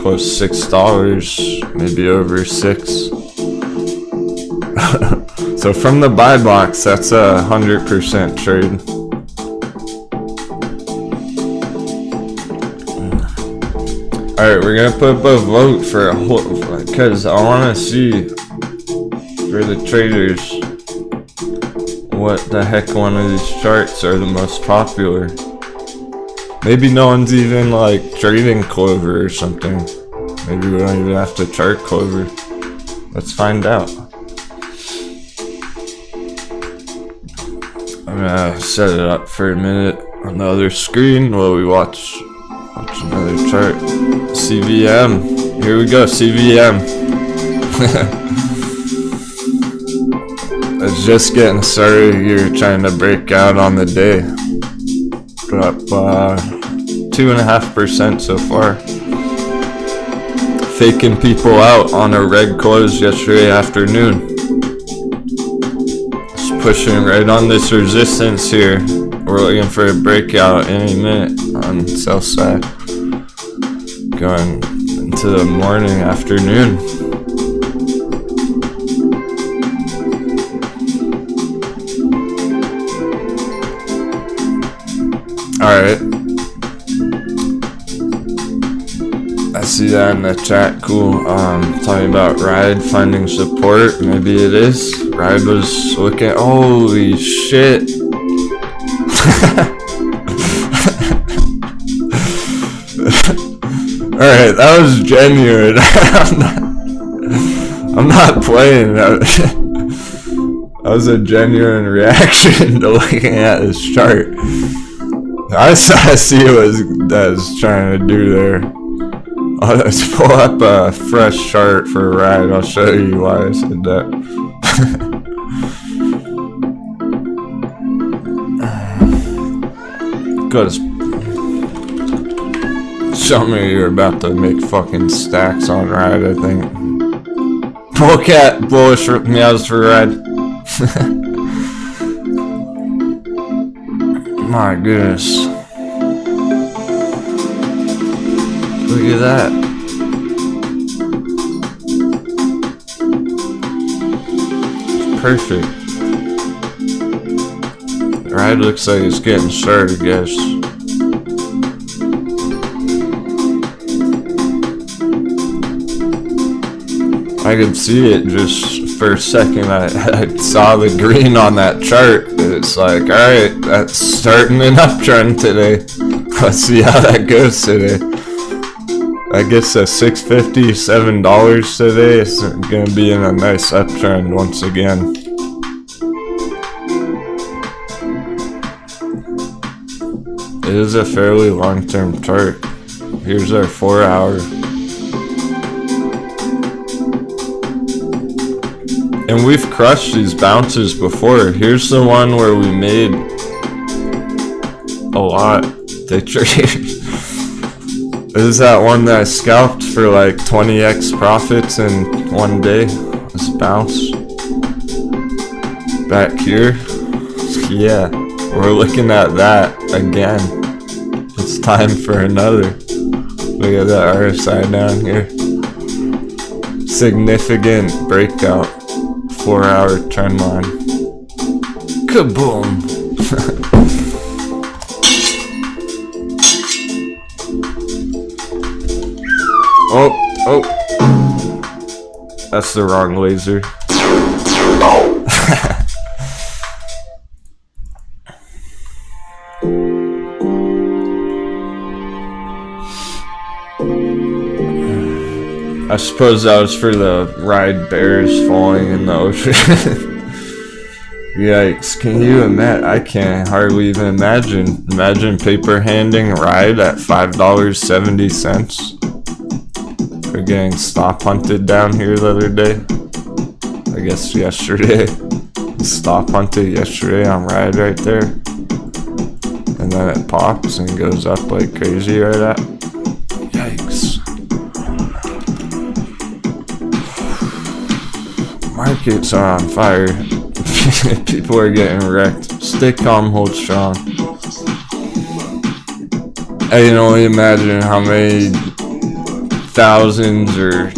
Close $6, maybe over $6. So from the buy box, that's a 100% trade. Alright, we're gonna put up a vote for a whole, because I wanna see for the traders what the heck one of these charts are the most popular. Maybe no one's even like trading Clover or something. Maybe we don't even have to chart Clover. Let's find out. I'm gonna set it up for a minute on the other screen while we watch another chart. CVM. Here we go, CVM. It's just getting started here, trying to break out on the day. Up 2.5% so far. Faking people out on a red close yesterday afternoon. Just pushing right on this resistance here. We're looking for a breakout any minute on sell side. Going into the morning, afternoon. Alright. I see that in the chat, cool. Talking about Ride finding support, maybe it is. Ride was looking, holy shit. Alright, that was genuine. I'm not playing. That was a genuine reaction to looking at this chart. I see what that's trying to do there. Let's pull up a fresh chart for a ride. I'll show you why I said that. Go to show me you're about to make fucking stacks on ride, I think. Bullcat bullish meows for ride. My goodness. Look at that. It's perfect. The ride looks like it's getting started, guys. I could see it just for a second. I saw the green on that chart. It's like, alright, that's starting an uptrend today. Let's see how that goes today. I guess at $6.50, $7 today. It's gonna be in a nice uptrend once again. It is a fairly long-term chart. Here's our 4-hour. And we've crushed these bounces before. Here's the one where we made a lot. They traded. This is that one that I scalped for like 20x profits in one day. This bounce. Back here. Yeah, we're looking at that again. It's time for another. Look at that RSI down here. Significant breakout. 4-hour trend line. Kaboom! Oh, that's the wrong laser. I suppose that was for the ride bears falling in the ocean. Yikes, can you imagine? I can't hardly even imagine. Imagine paper handing ride at $5.70. We're getting stop hunted down here the other day. I guess yesterday. Stop hunted yesterday on ride right there. And then it pops and goes up like crazy right at. Yikes. Markets are on fire. People are getting wrecked. Stay calm, hold strong. I can only imagine how many thousands or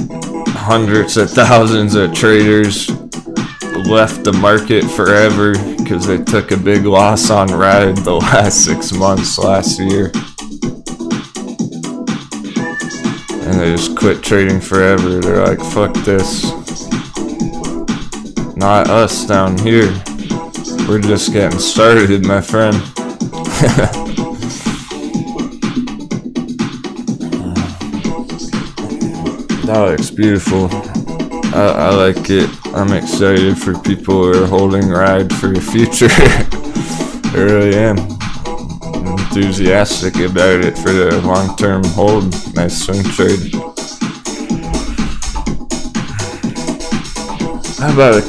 hundreds of thousands of traders left the market forever because they took a big loss on ride the last 6 months last year. And they just quit trading forever. They're like, fuck this. Not us down here. We're just getting started, my friend. That looks beautiful. I like it. I'm excited for people who are holding ride for the future. I really am. I'm enthusiastic about it for the long-term hold. Nice swing trade. How about a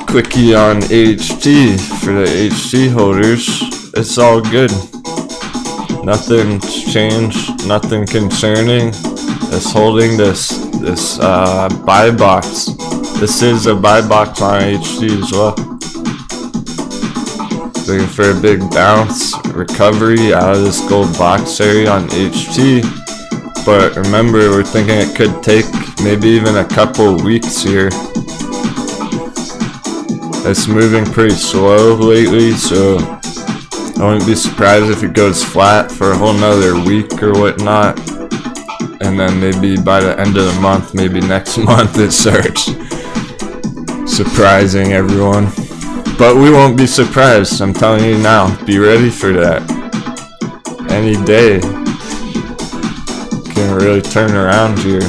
quickie on HT for the HT holders? It's all good. Nothing's changed. Nothing concerning. It's holding this buy box. This is a buy box on HT as well. Looking for a big bounce, recovery out of this gold box area on HT. But remember, we're thinking it could take maybe even a couple weeks here. It's moving pretty slow lately, so I wouldn't be surprised if it goes flat for a whole nother week or whatnot. And then maybe by the end of the month, maybe next month, it starts surprising everyone. But we won't be surprised, I'm telling you now. Be ready for that. Any day can really turn around here.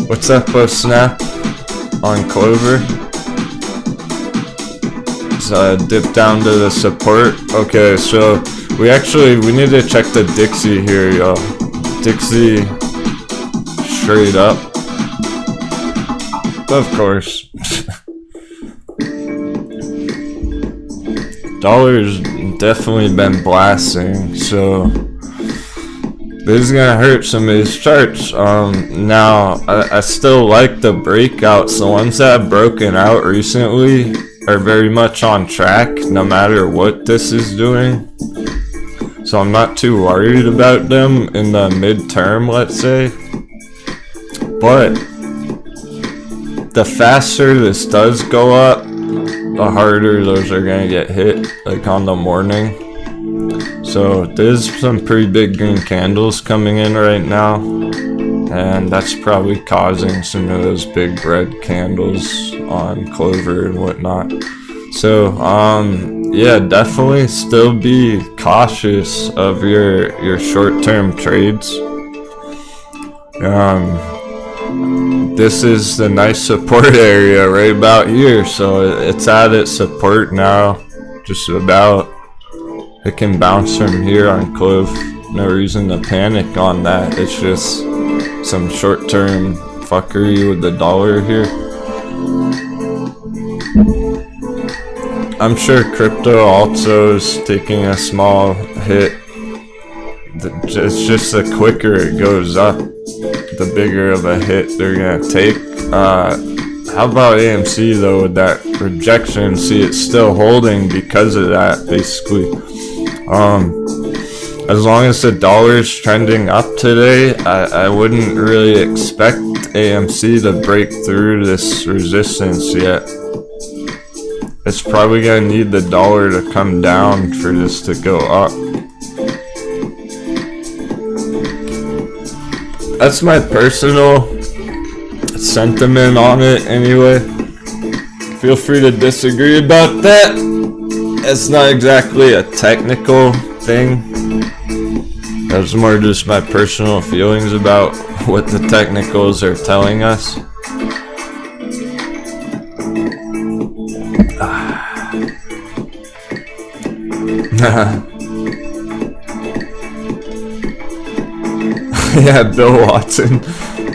What's up, Snap on Clover? Dip down to the support. Okay, so we need to check the Dixie here, y'all. Dixie straight up. Of course. Dollar's definitely been blasting, so this is gonna hurt some of these charts. Now I still like the breakouts. The ones that have broken out recently are very much on track no matter what this is doing, so I'm not too worried about them in the midterm, let's say. But the faster this does go up, the harder those are gonna get hit, like on the morning. So there's some pretty big green candles coming in right now, and that's probably causing some of those big red candles on Clover and whatnot. So yeah, definitely still be cautious of your short-term trades. This is the nice support area right about here, so it's at its support now, just about. It can bounce from here on CLOV. No reason to panic on that. It's just some short-term fuckery with the dollar here. I'm sure crypto also is taking a small hit. It's just the quicker it goes up, the bigger of a hit they're gonna take. How about AMC though, with that rejection? See, it's still holding because of that, basically. As long as the dollar's trending up today, I wouldn't really expect AMC to break through this resistance yet. It's probably gonna need the dollar to come down for this to go up. That's my personal sentiment on it anyway. Feel free to disagree about that. It's not exactly a technical thing. That's more just my personal feelings about what the technicals are telling us. Yeah, Bill Watson.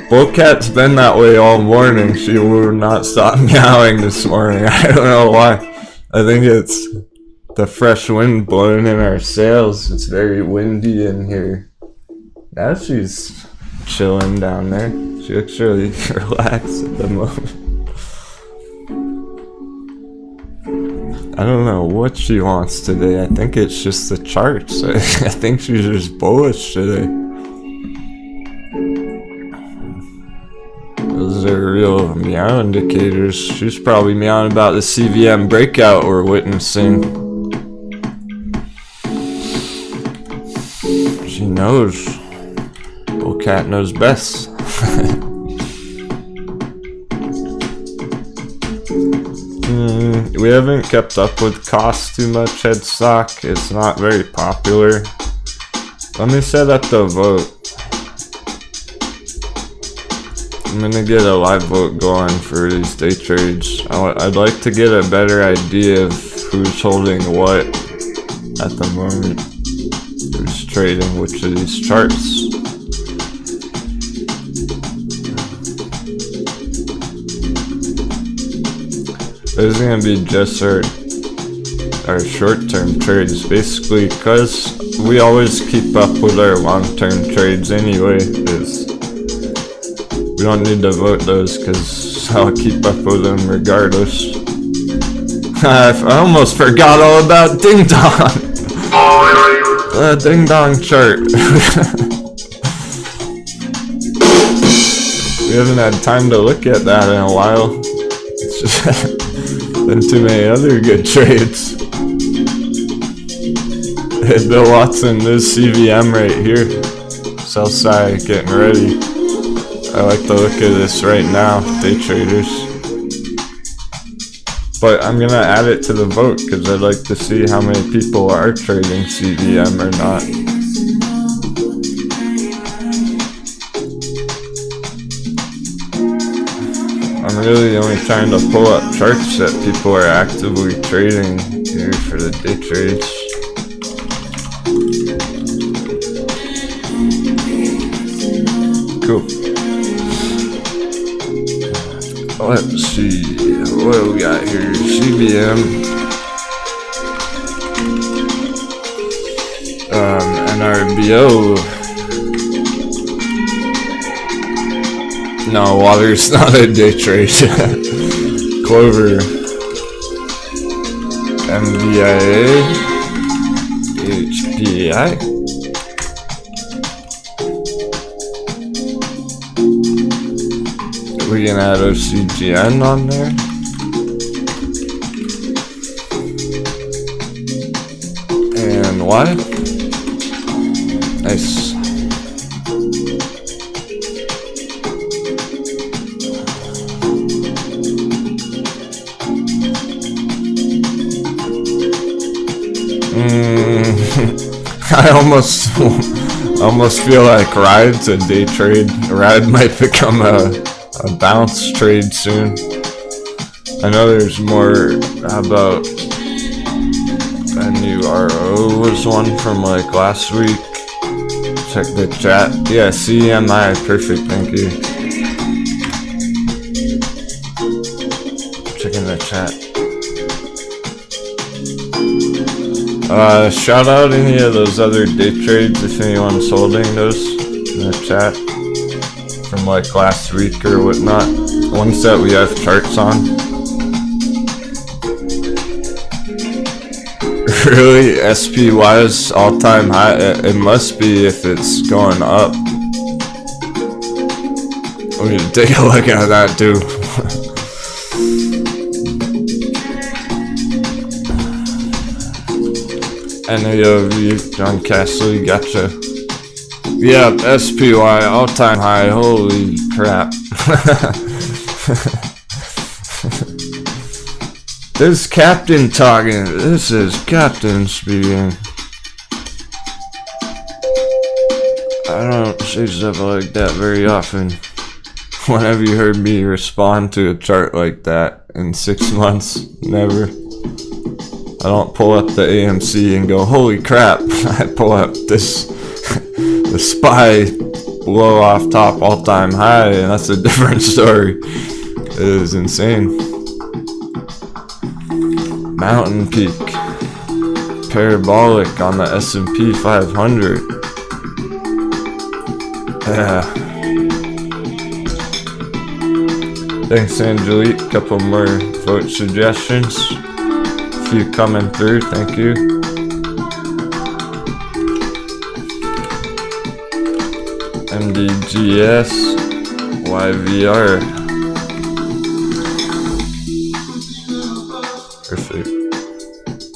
Bullcat's been that way all morning. She will not stop meowing this morning. I don't know why. I think it's the fresh wind blowing in our sails. It's very windy in here. Now she's chilling down there. She looks really relaxed at the moment. I don't know what she wants today. I think it's just the charts. I think she's just bullish today. Those are real meow indicators. She's probably meowing about the CVM breakout we're witnessing. She knows. Bullcat knows best. We haven't kept up with cost too much, headstock. It's not very popular. Let me set up the vote. I'm gonna get a live vote going for these day trades. I'd like to get a better idea of who's holding what at the moment. Who's trading which of these charts. This is gonna be just our short-term trades, basically, because we always keep up with our long-term trades anyway. We don't need to vote those because I'll keep up with them regardless. I almost forgot all about Ding Dong. Ding Dong chart. We haven't had time to look at that in a while. It's just been too many other good trades. Hey, Bill Watson, this CVM right here. Sell side getting ready. I like the look of this right now, day traders. But I'm gonna add it to the vote because I'd like to see how many people are trading CVM or not. I'm really only trying to pull up charts that people are actively trading here for the day trades. Cool. Let's see, what do we got here? CVM, NRBO. No, water's not a day trade. Clover, MDIA, AHPI. We can add OCGN on there. And why? Nice. I almost feel like Ride's a day trade. Ride might become a bounce trade soon. I know there's more. How about NRBO was one from like last week. Check the chat. Yeah, CMI, perfect, thank you. Checking the chat. Shout out any of those other day trades if anyone's holding those in the chat from like last week or whatnot. Ones that we have charts on. Really? SPY's all-time high? It must be if it's going up. We need to take a look at that too. NAOV, John Castley, gotcha. Yeah, SPY, all-time high, holy crap. This is Captain talking, this is Captain speaking. I don't say stuff like that very often. When have you heard me respond to a chart like that in 6 months? Never. I don't pull up the AMC and go, holy crap. I pull up this, the SPY blow off top all-time high, and that's a different story. It is insane. Mountain peak. Parabolic on the S&P 500. Yeah. Thanks, Angelique. Couple more vote suggestions. Few coming through, thank you. MDGS, YVR. Perfect.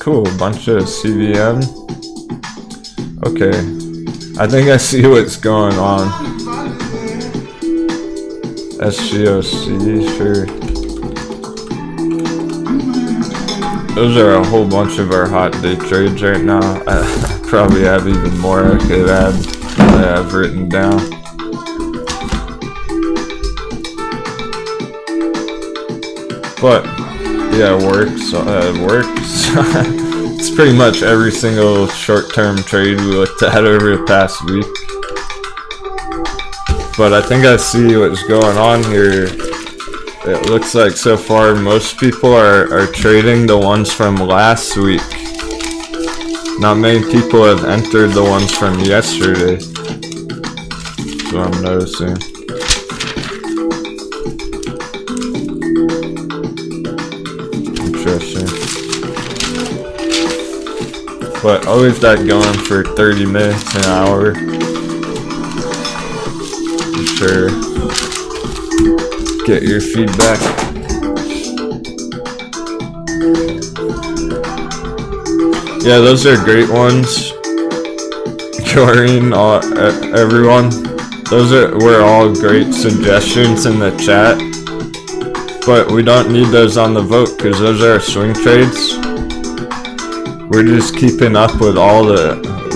Cool, bunch of CVM. Okay, I think I see what's going on. SGOC, sure. Those are a whole bunch of our hot day trades right now. I probably have even more I could add that I have written down. But yeah, WORX. It's pretty much every single short-term trade we looked at over the past week. But I think I see what's going on here. It looks like so far most people are trading the ones from last week. Not many people have entered the ones from yesterday. That's what I'm noticing. Interesting. But I'll leave that going for 30 minutes, an hour. For sure. Get your feedback. Yeah, those are great ones. Joreen, everyone. Those were all great suggestions in the chat. But we don't need those on the vote because those are swing trades. We're just keeping up with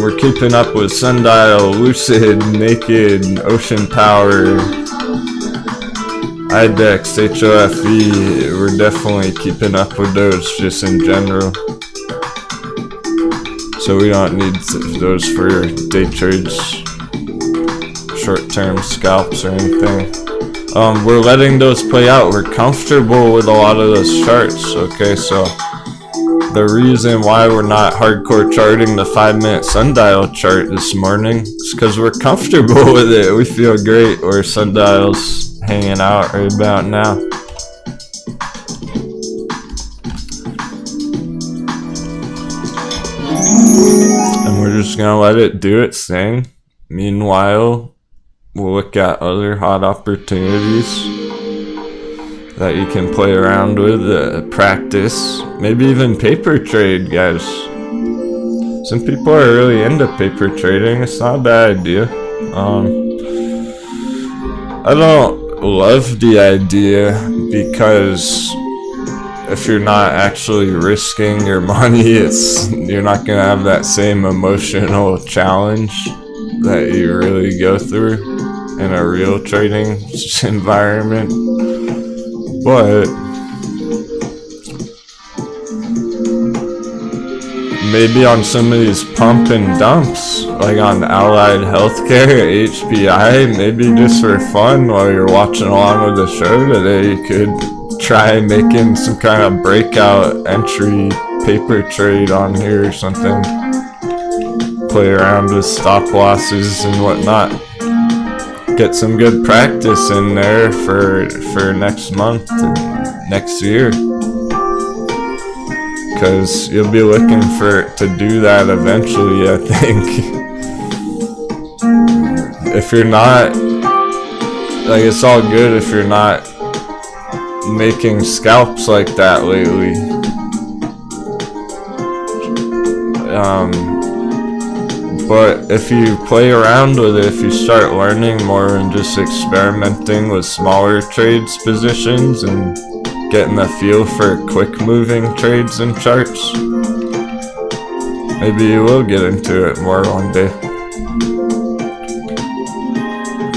we're keeping up with Sundial, Lucid, Naked, Ocean Power, IDEX, HOFE. We're definitely keeping up with those just in general. So we don't need those for day trades, short-term scalps or anything. We're letting those play out. We're comfortable with a lot of those charts, okay? So the reason why we're not hardcore charting the 5-minute sundial chart this morning is because we're comfortable with it. We feel great where sundial's hanging out right about now. And we're just gonna let it do its thing. Meanwhile, we'll look at other hot opportunities that you can play around with, practice, maybe even paper trade, guys. Some people are really into paper trading. It's not a bad idea. I don't love the idea because if you're not actually risking your money, you're not gonna have that same emotional challenge that you really go through in a real trading environment. But maybe on some of these pump and dumps, like on Allied Healthcare, AHPI, maybe just for fun while you're watching along with the show today, you could try making some kind of breakout entry paper trade on here or something. Play around with stop losses and whatnot. Get some good practice in there for next month and next year. Because you'll be looking to do that eventually, I think. If you're not, like, it's all good if you're not making scalps like that lately. But if you play around with it, if you start learning more and just experimenting with smaller trades positions and getting a feel for quick moving trades and charts, maybe you will get into it more one day.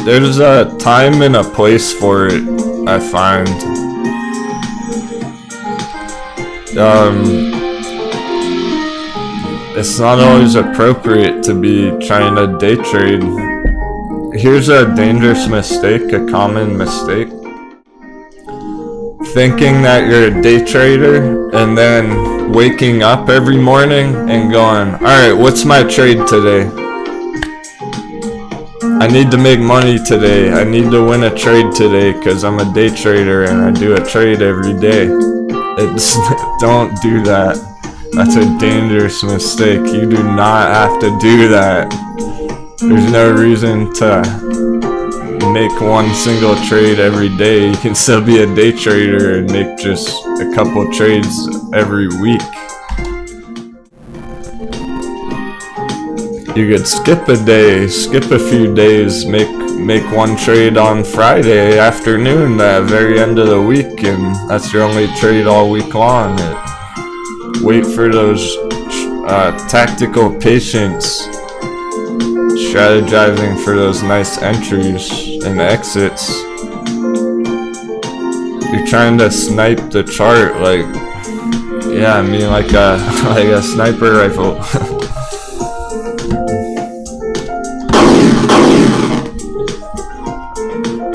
There's a time and a place for it, I find. It's not always appropriate to be trying to day trade. Here's a dangerous mistake, a common mistake. Thinking that you're a day trader and then waking up every morning and going, alright, what's my trade today? I need to make money today. I need to win a trade today because I'm a day trader and I do a trade every day. Don't do that. That's a dangerous mistake. You do not have to do that. There's no reason to make one single trade every day. You can still be a day trader and make just a couple trades every week. You could skip a day, skip a few days, make one trade on Friday afternoon, the very end of the week, and that's your only trade all week long. Wait for those tactical patience, strategizing for those nice entries and exits. You're trying to snipe the chart, like, yeah, I mean like a sniper rifle.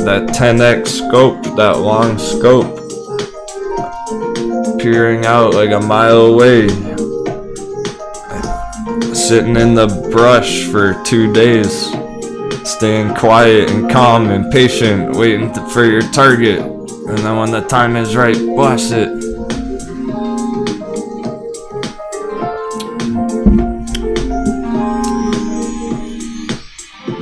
That 10x scope, that long scope, peering out like a mile away, sitting in the brush for 2 days, staying quiet and calm and patient, waiting for your target, and then when the time is right, blast it.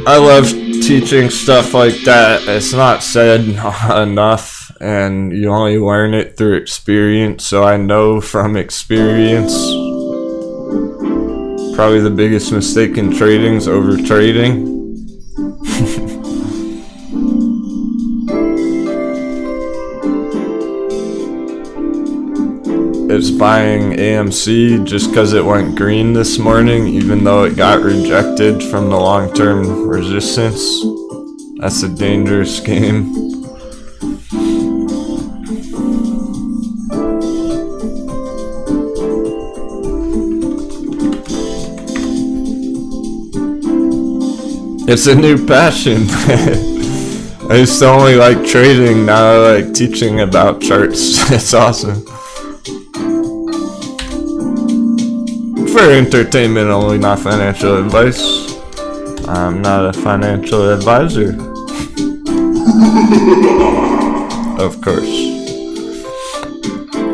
I love teaching stuff like that. It's not said enough. And you only learn it through experience, so I know from experience probably the biggest mistake in trading is over trading. It's buying AMC just because it went green this morning, even though it got rejected from the long-term resistance. That's a dangerous game. It's a new passion. I used to only like trading, now I like teaching about charts. It's awesome. For entertainment only, not financial advice. I'm not a financial advisor. Of course.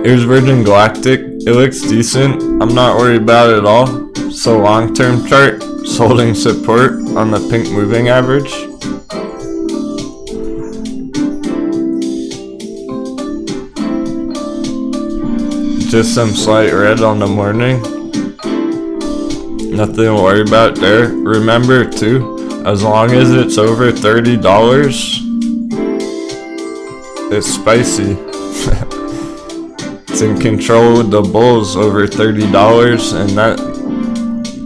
Here's Virgin Galactic. It looks decent. I'm not worried about it at all. So long-term chart. It's holding support on the pink moving average. Just some slight red on the morning. Nothing to worry about there. Remember too, as long as it's over $30, it's spicy. it's in control with the bulls over $30, and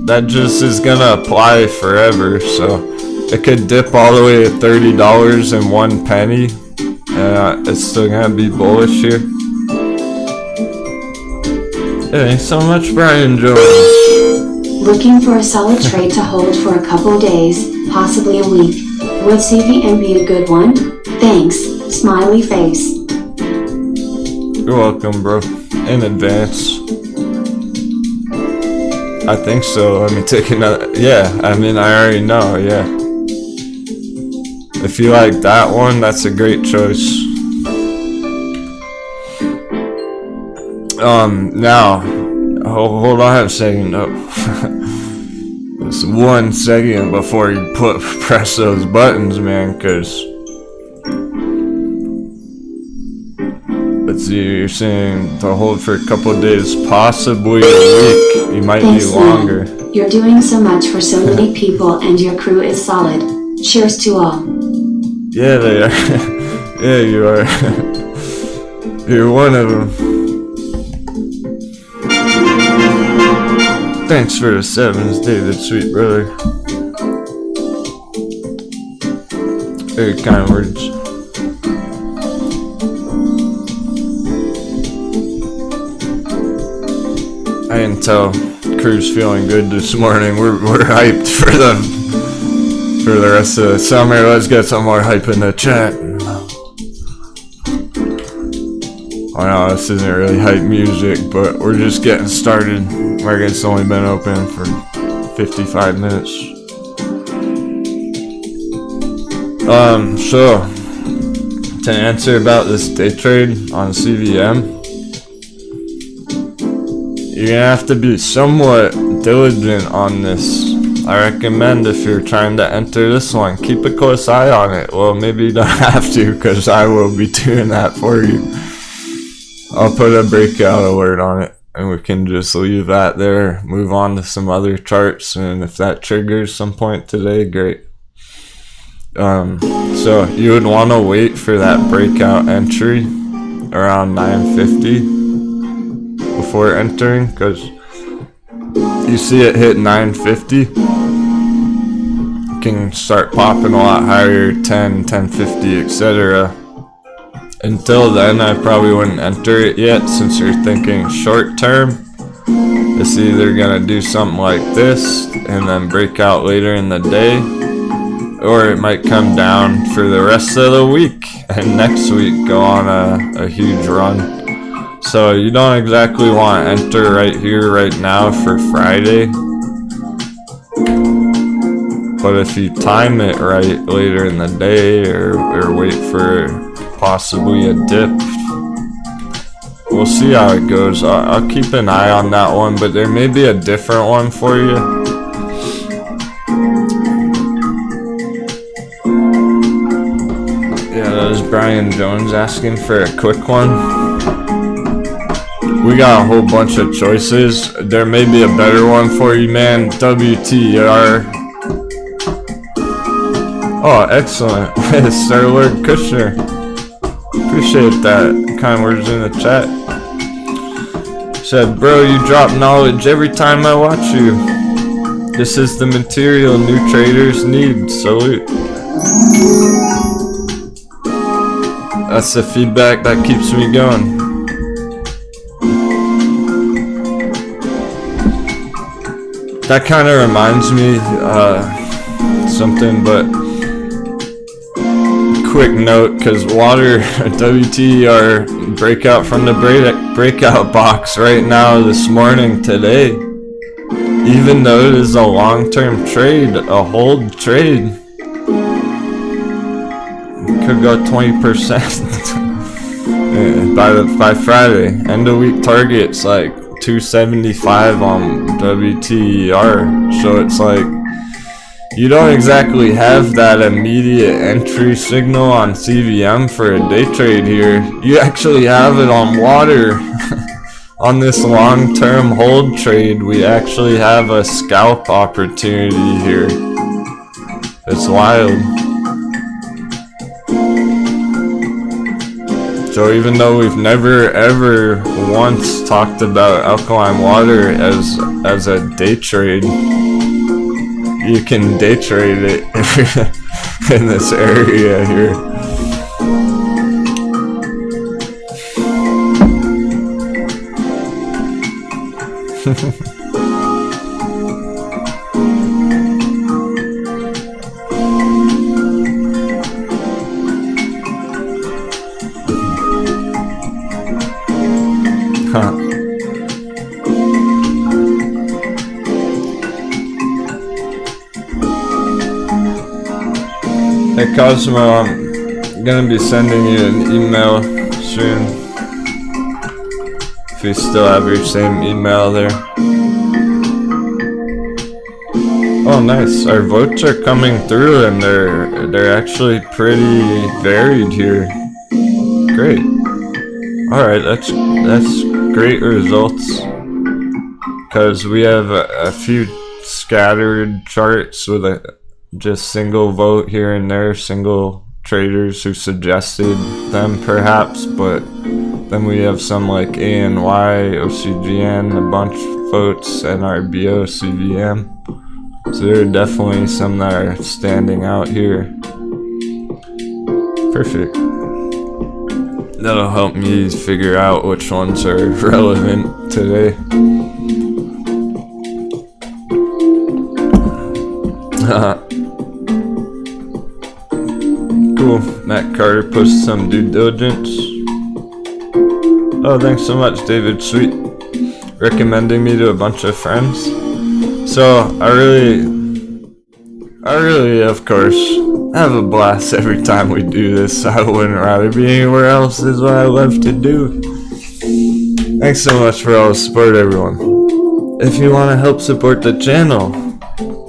that just is gonna apply forever. So it could dip all the way to $30 and 1 penny, and it's still gonna be bullish here. Yeah, thanks so much, Brian Jones. Looking for a solid trade to hold for a couple days, possibly a week. Would CVM be a good one? Thanks, smiley face. You're welcome, bro. In advance. I think so. Let me take another. Yeah, I mean, I already know, yeah. If you like that one, that's a great choice. Now, hold on a second. Oh. Just 1 second before you press those buttons, man, because let's see, you're saying to hold for a couple of days, possibly a week. You might Thanks, be longer. man. You're doing so much for so many people, and your crew is solid. Cheers to all. Yeah, they are. Yeah, you are. You're one of them. Thanks for the 7s, David, sweet brother. Very kind words. I can tell crew's feeling good this morning. We're hyped for the rest of the summer. Let's get some more hype in the chat. I know this isn't really hype music, but we're just getting started. Market's only been open for 55 minutes. So to answer about this day trade on CVM, you're gonna have to be somewhat diligent on this. I recommend if you're trying to enter this one, keep a close eye on it. Well, maybe you don't have to, because I will be doing that for you. I'll put a breakout alert on it, and we can just leave that there, move on to some other charts, and if that triggers some point today, great. So you would want to wait for that breakout entry around 950 before entering, because you see it hit 950, it can start popping a lot higher, 10, 1050, etc. Until then, I probably wouldn't enter it yet, since you're thinking short term. It's either gonna do something like this and then break out later in the day, or it might come down for the rest of the week and next week go on a huge run. So you don't exactly want to enter right here, right now for Friday. But if you time it right later in the day, or wait for possibly a dip, we'll see how it goes. I'll keep an eye on that one, but there may be a different one for you. Yeah, that was Brian Jones asking for a quick one. We got a whole bunch of choices. There may be a better one for you, man. WTER. Oh, excellent. Sir Lord Kushner. Appreciate that. Kind words in the chat. Said, bro, you drop knowledge every time I watch you. This is the material new traders need. Salute. That's the feedback that keeps me going. That kind of reminds me something, but quick note, because water WTER breakout from the breakout box right now this morning today, even though it is a long-term trade, a hold trade, it could go 20% by Friday. End of week target's like 275 on WTER, so it's like you don't exactly have that immediate entry signal on CVM for a day trade here. You actually have it on water. On this long-term hold trade, we actually have a scalp opportunity here. It's wild. So even though we've never ever once talked about alkaline water as a day trade, you can day trade it in this area here. Huh. Hey Cosmo, I'm gonna be sending you an email soon. If you still have your same email there. Oh nice, our votes are coming through and they're actually pretty varied here. Great. Alright, that's great results. Because we have a few scattered charts with a just single vote here and there, single traders who suggested them perhaps, but then we have some like ANY, OCGN, a bunch of votes, NRBO, CVM. So there are definitely some that are standing out here. Perfect. That'll help me figure out which ones are relevant today. Cool. Matt Carter posted some due diligence. Oh, thanks so much, David. Sweet. Recommending me to a bunch of friends. So, I really, of course, have a blast every time we do this. I wouldn't rather be anywhere else. This is what I love to do. Thanks so much for all the support, everyone. If you want to help support the channel,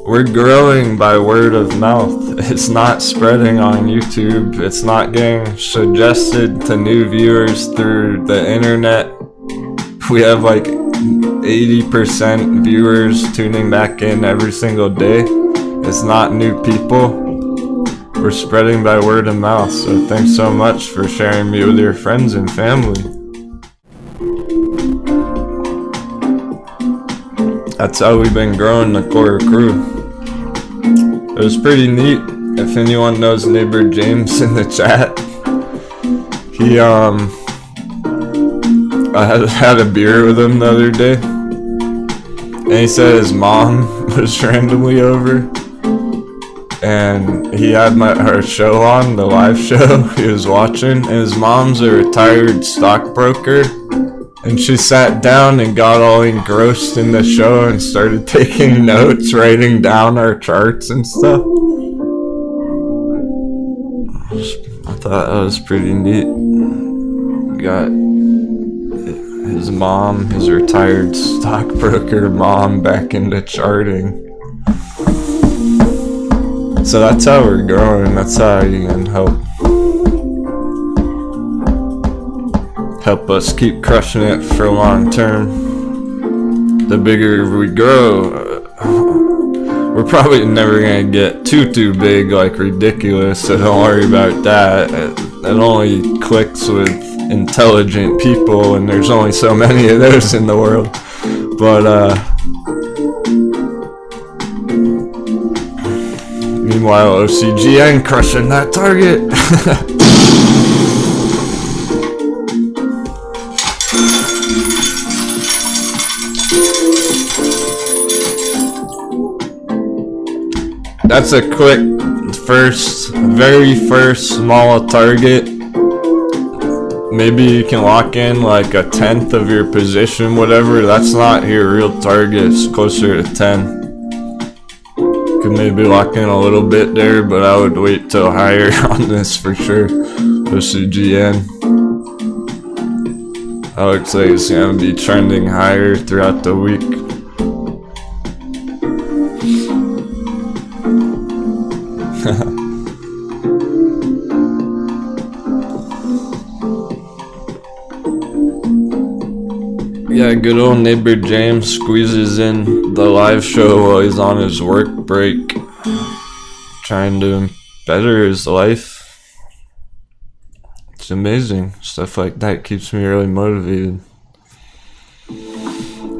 we're growing by word of mouth. It's not spreading on YouTube. It's not getting suggested to new viewers through the internet. We have like 80% viewers tuning back in every single day. It's not new people. We're spreading by word of mouth, so thanks so much for sharing me with your friends and family. That's how we've been growing the core crew. It was pretty neat. If anyone knows neighbor James in the chat, he I had a beer with him the other day, and he said his mom was randomly over, and he had our show on, the live show he was watching, and his mom's a retired stockbroker, and she sat down and got all engrossed in the show and started taking notes, writing down our charts and stuff. I thought that was pretty neat. We got his mom, his retired stockbroker mom, back into charting. So that's how we're growing. That's how you can help us keep crushing it for long term. The bigger we grow, we're probably never gonna get too big, like ridiculous, so don't worry about that. It only clicks with intelligent people, and there's only so many of those in the world. But meanwhile, OCGN crushing that target. That's a quick very first small target. Maybe you can lock in like a tenth of your position, whatever. That's not your real target. It's closer to 10. Could maybe lock in a little bit there, but I would wait till higher on this for sure. OCGN. I looks like it's gonna be trending higher throughout the week. Yeah, good old neighbor James squeezes in the live show while he's on his work break, trying to better his life. It's just amazing. Stuff like that keeps me really motivated.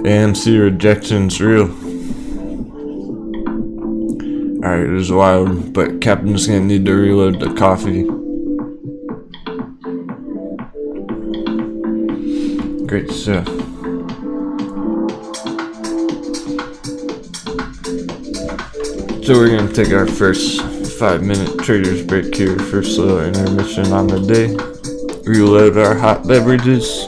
AMC rejection's real. Alright, it was wild, but Captain's gonna need to reload the coffee. Great stuff. So we're gonna take our first 5-minute trader's break here, first little intermission on the day. Reload our hot beverages.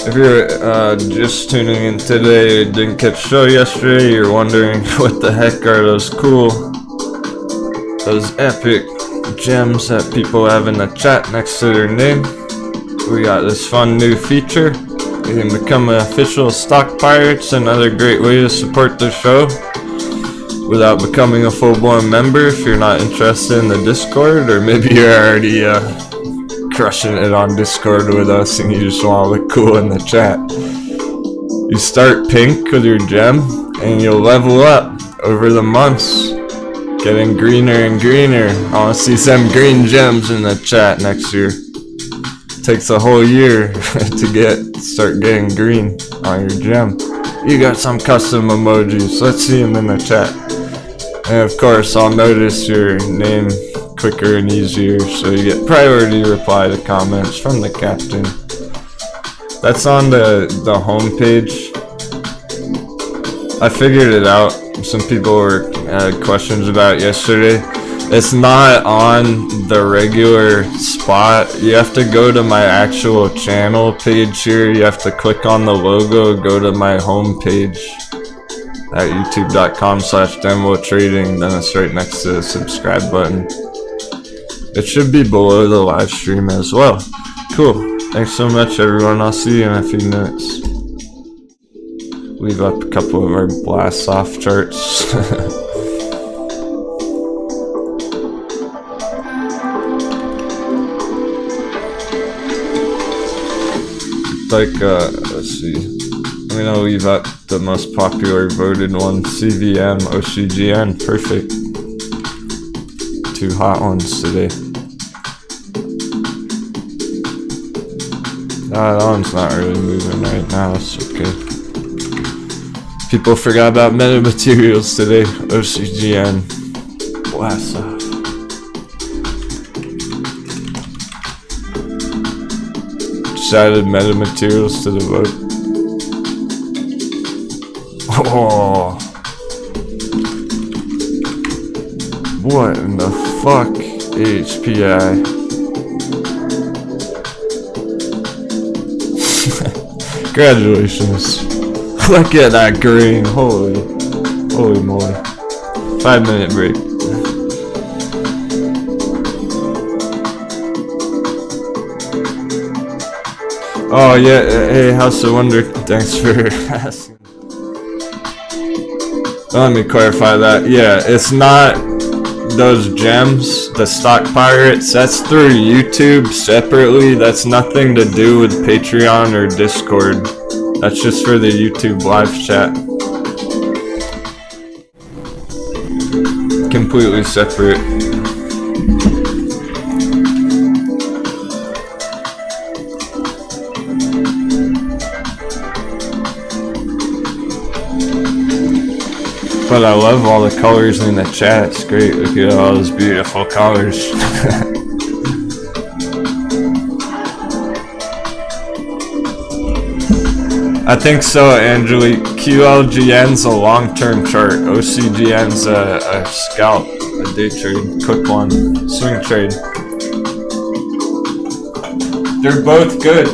If you're just tuning in today, didn't catch the show yesterday, you're wondering what the heck are those cool, those epic gems that people have in the chat next to their name. We got this fun new feature. You can become an official stock pirate. It's another great way to support the show without becoming a full-blown member if you're not interested in the Discord, or maybe you're already crushing it on Discord with us and you just want to look cool in the chat. You start pink with your gem and you'll level up over the months, getting greener and greener. I want to see some green gems in the chat next year. Takes a whole year to start getting green on your gem. You got some custom emojis, let's see them in the chat. And of course I'll notice your name quicker and easier, so you get priority reply to comments from the captain. That's on the home page. I figured it out. Some people had questions about it yesterday. It's not on the regular spot. You have to go to my actual channel page here. You have to click on the logo, go to my home page at youtube.com/Denwo trading. Then it's right next to the subscribe button. It should be below the live stream as well. Cool. Thanks so much, everyone. I'll see you in a few minutes. Leave up a couple of our blast off charts. Let's see. I'm gonna leave up the most popular voted one, CVM, OCGN. Perfect. 2 hot ones today. That one's not really moving right now, it's okay. People forgot about metamaterials today. OCGN. Blast off. Just added metamaterials to the vote. Oh. What in the fuck? AHPI. Congratulations. Look at that green. Holy moly. 5-minute break. Oh yeah, hey House of Wonder, thanks for asking. Let me clarify that. Yeah, it's not those gems, the stock pirates, that's through YouTube separately. That's nothing to do with Patreon or Discord. That's just for the YouTube live chat. Completely separate. But I love all the colors in the chat. It's great. Look at all those beautiful colors. I think so, Angelique. QLGN's a long-term chart. OCGN's a scalp, a day trade, quick one, swing trade. They're both good.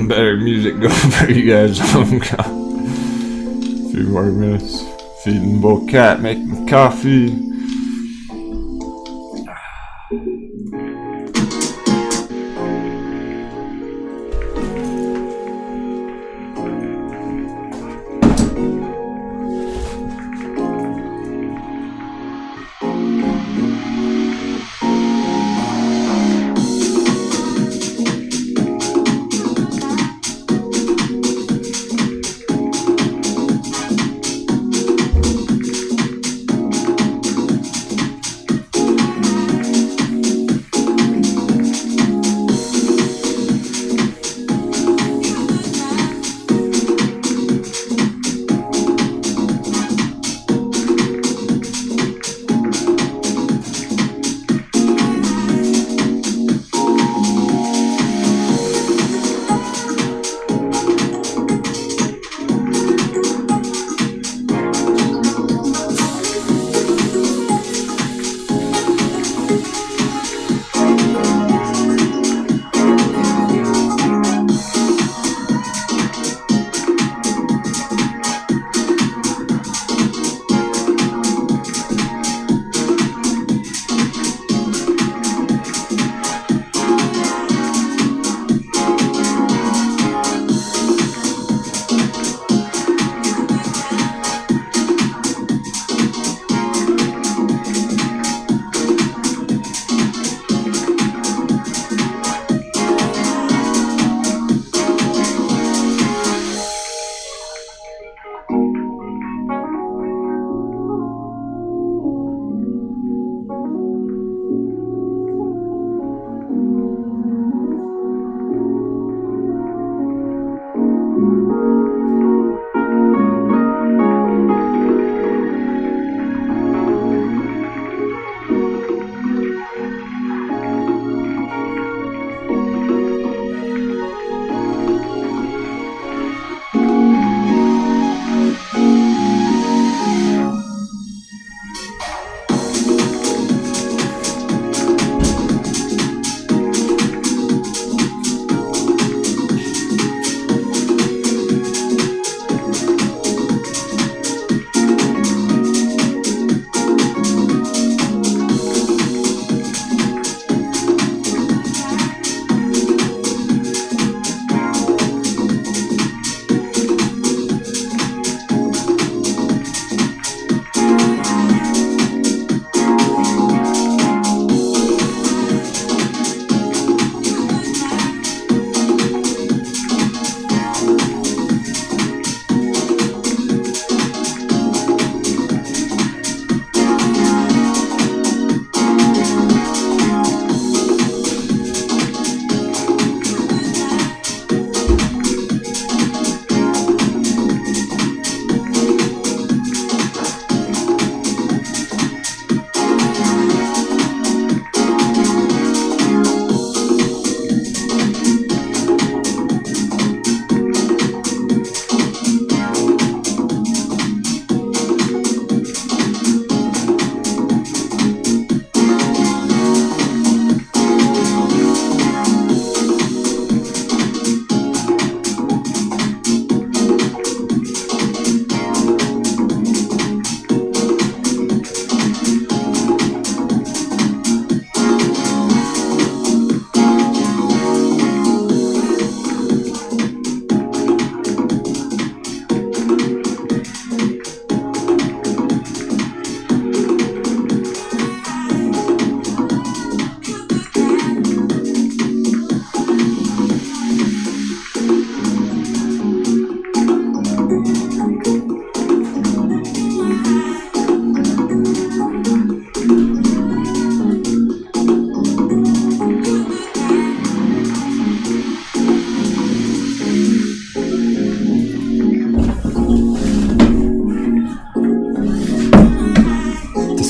some better music going for you guys. A few more minutes. Feeding both cat, making coffee.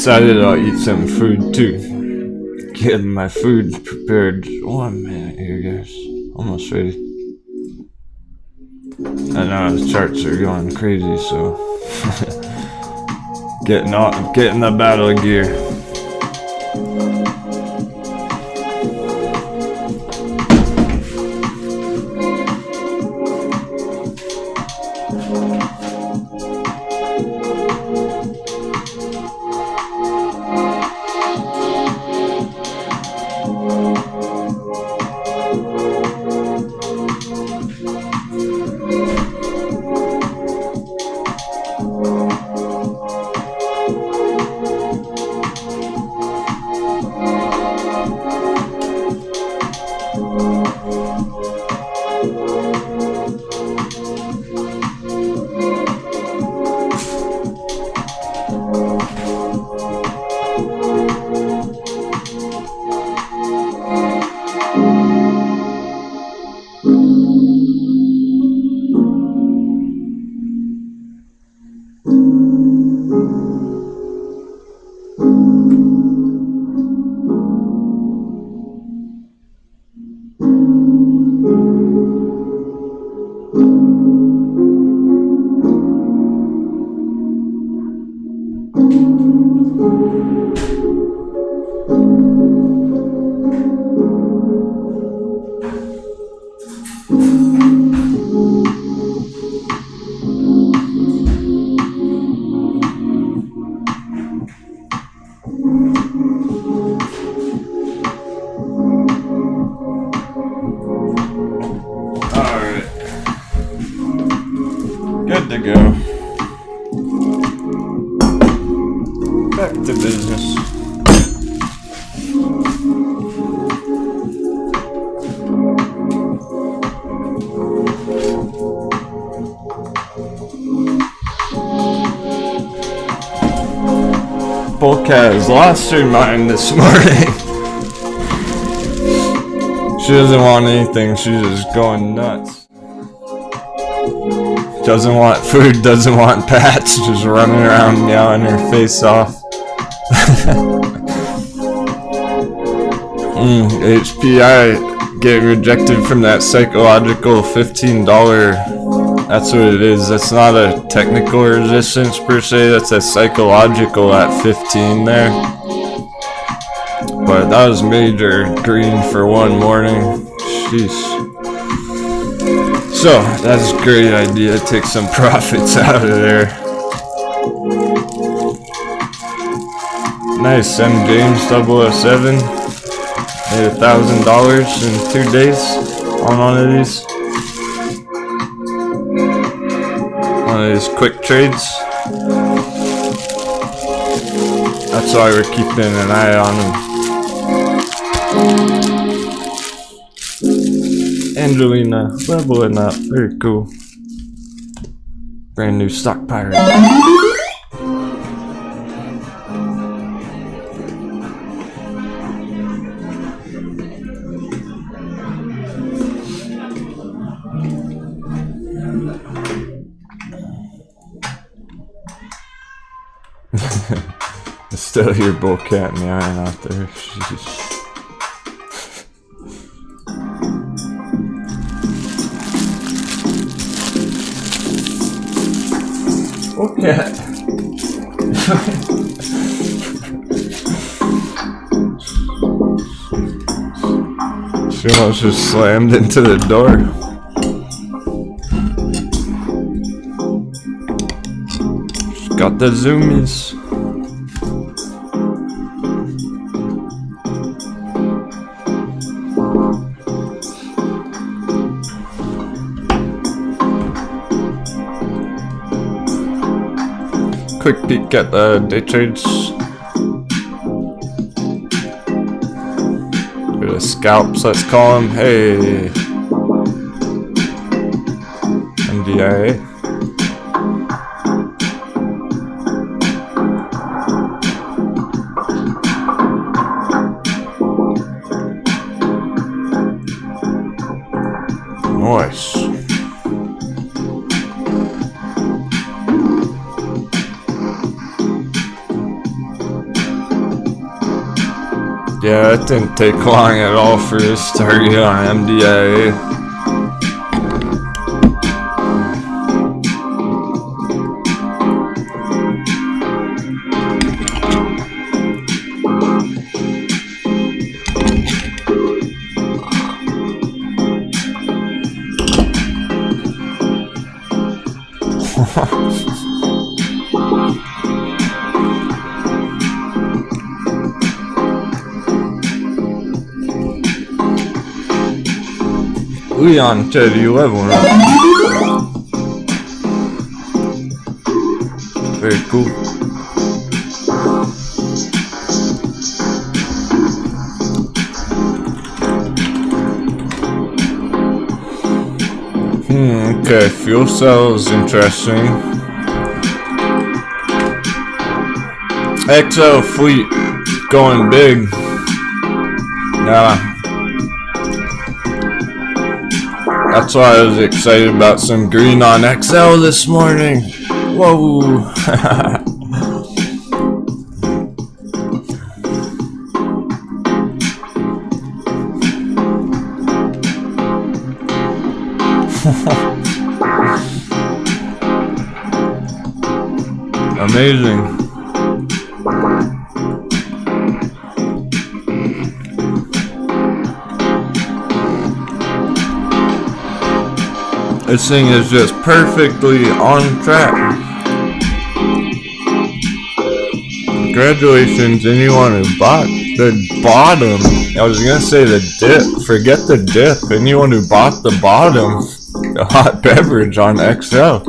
decided I'll eat some food too. Getting my food prepared. 1 minute here, guys. Almost ready. I know the charts are going crazy, so getting the battle gear. Alright. Good to go. Back to business. Bullcat has lost her mind this morning. She doesn't want anything, she's just going nuts. Doesn't want food, doesn't want pats, just running around meowing her face off. HPI getting rejected from that psychological $15. That's what it is. That's not a technical resistance per se, that's a psychological at 15 there. But that was major green for one morning. Sheesh. So, that's a great idea. Take some profits out of there. Nice. M. James 007. Made $1,000 in 2 days on one of these. One of these quick trades. That's why we're keeping an eye on them. Angelina, leveling up, very cool. Brand new stock pirate. I still hear Bullcat meowing out there. Sheesh. Bullcat. She almost just slammed into the door. She's got the zoomies. Quick peek at the day trades. Or the scalps, let's call them. Hey, MDIA. Nice. Yeah, it didn't take long at all for this target on MDIA. Leon Teddy level up. Very cool. Okay, fuel cell is interesting. XO fleet going big. That's why I was excited about some green on XL this morning. Whoa. Amazing. This thing is just perfectly on track. Congratulations, anyone who bought the bottom. I was gonna say the dip. Forget the dip. Anyone who bought the bottom, the hot beverage on XL.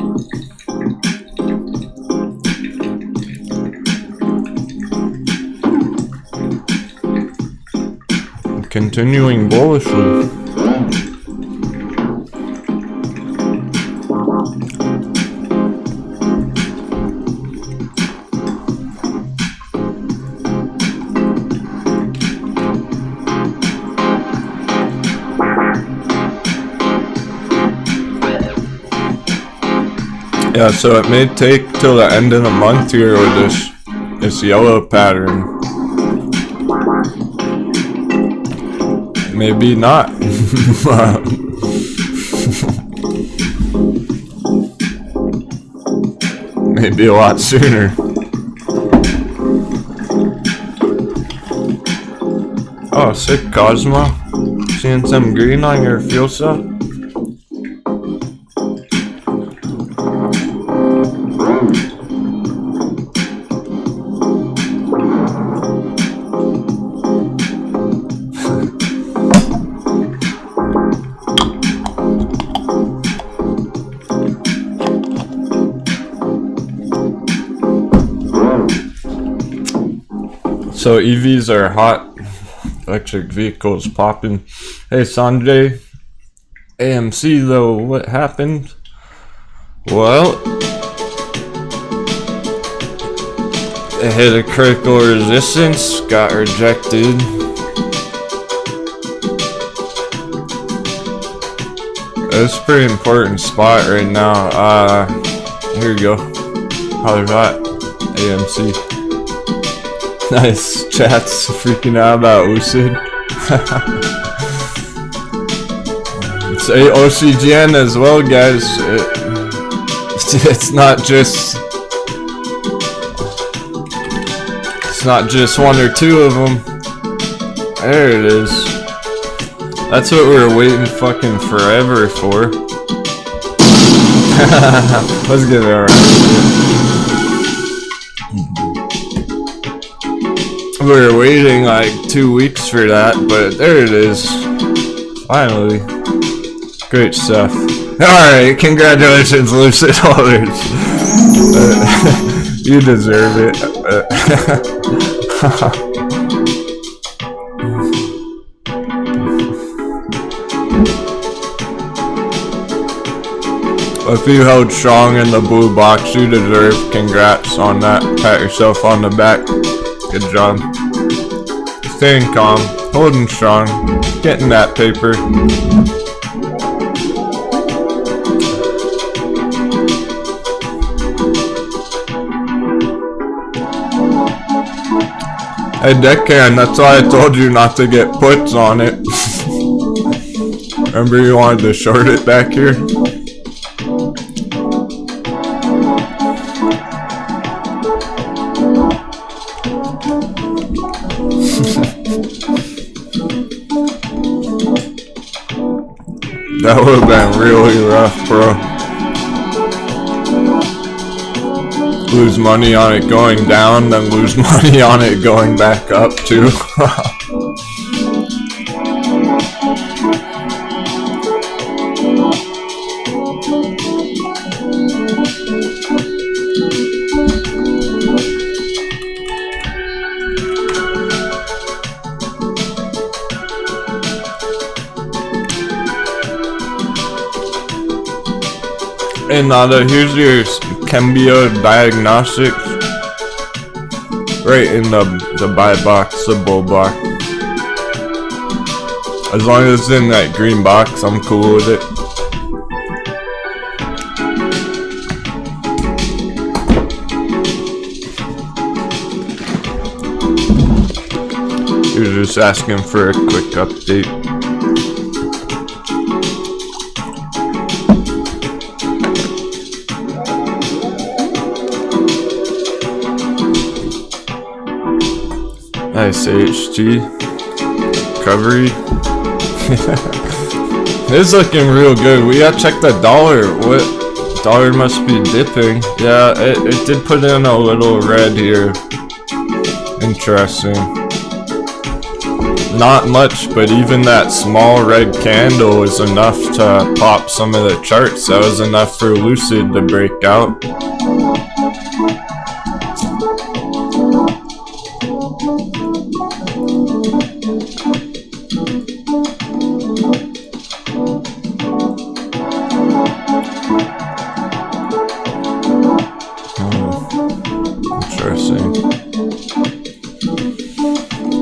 Continuing bullishly. Yeah, so it may take till the end of the month here with this yellow pattern. Maybe not. Maybe a lot sooner. Oh, sick, Cosmo. Seeing some green on your fuel cell? So EVs are hot, electric vehicles popping. Hey Sanjay, AMC though, what happened? Well, it hit a critical resistance, got rejected. It's a pretty important spot right now. Here we go. How's that? AMC. Nice. Chat's freaking out about Lucid. It's OCGN as well, guys. It's not just one or two of them. There it is. That's what we were waiting fucking forever for. Let's get it alright. We were waiting like 2 weeks for that, but there it is. Finally. Great stuff. Alright, congratulations, Lucid holders. You deserve it. If you held strong in the blue box, you deserve congrats on that. Pat yourself on the back. Good job. Staying calm, holding strong, getting that paper. Hey Deccan, that's why I told you not to get puts on it. Remember you wanted to short it back here? That would have been really rough, bro. Lose money on it going down, then lose money on it going back up, too. Hey Nada, here's your Cambio diagnostics. Right in the buy box, the bull box. As long as it's in that green box, I'm cool with it. You're just asking for a quick update. Nice HT recovery. It's looking real good. We gotta check the dollar. What dollar must be dipping? Yeah, it did put in a little red here. Interesting. Not much, but even that small red candle was enough to pop some of the charts. That was enough for Lucid to break out.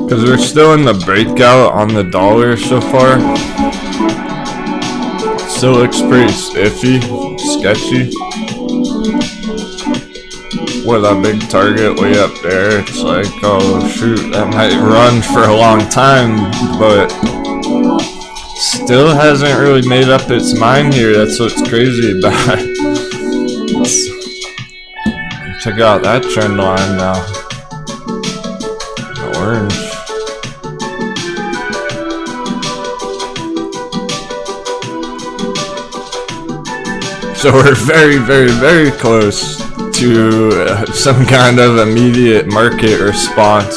Because we're still in the breakout on the dollar so far. Still looks pretty iffy, sketchy. With a big target way up there, it's like, oh shoot, that might run for a long time, but still hasn't really made up its mind here. That's what's crazy about it. Check out that trend line now. Orange. So we're very, very, very close to some kind of immediate market response.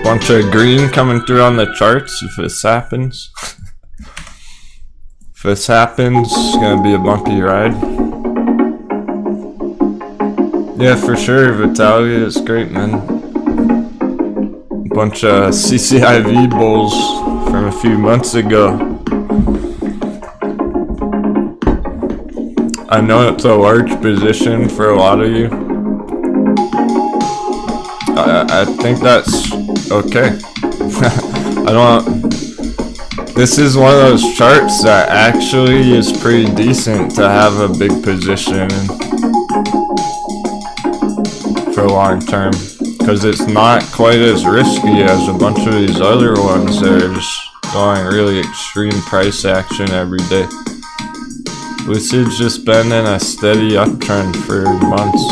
Bunch of green coming through on the charts if this happens. If this happens, it's gonna be a bumpy ride. Yeah, for sure, Vitaly, it's great, man. Bunch of CCIV bulls from a few months ago. I know it's a large position for a lot of you. I think that's okay. This is one of those charts that actually is pretty decent to have a big position in for long term. Because it's not quite as risky as a bunch of these other ones that are just going really extreme price action every day. Lucid's just been in a steady uptrend for months.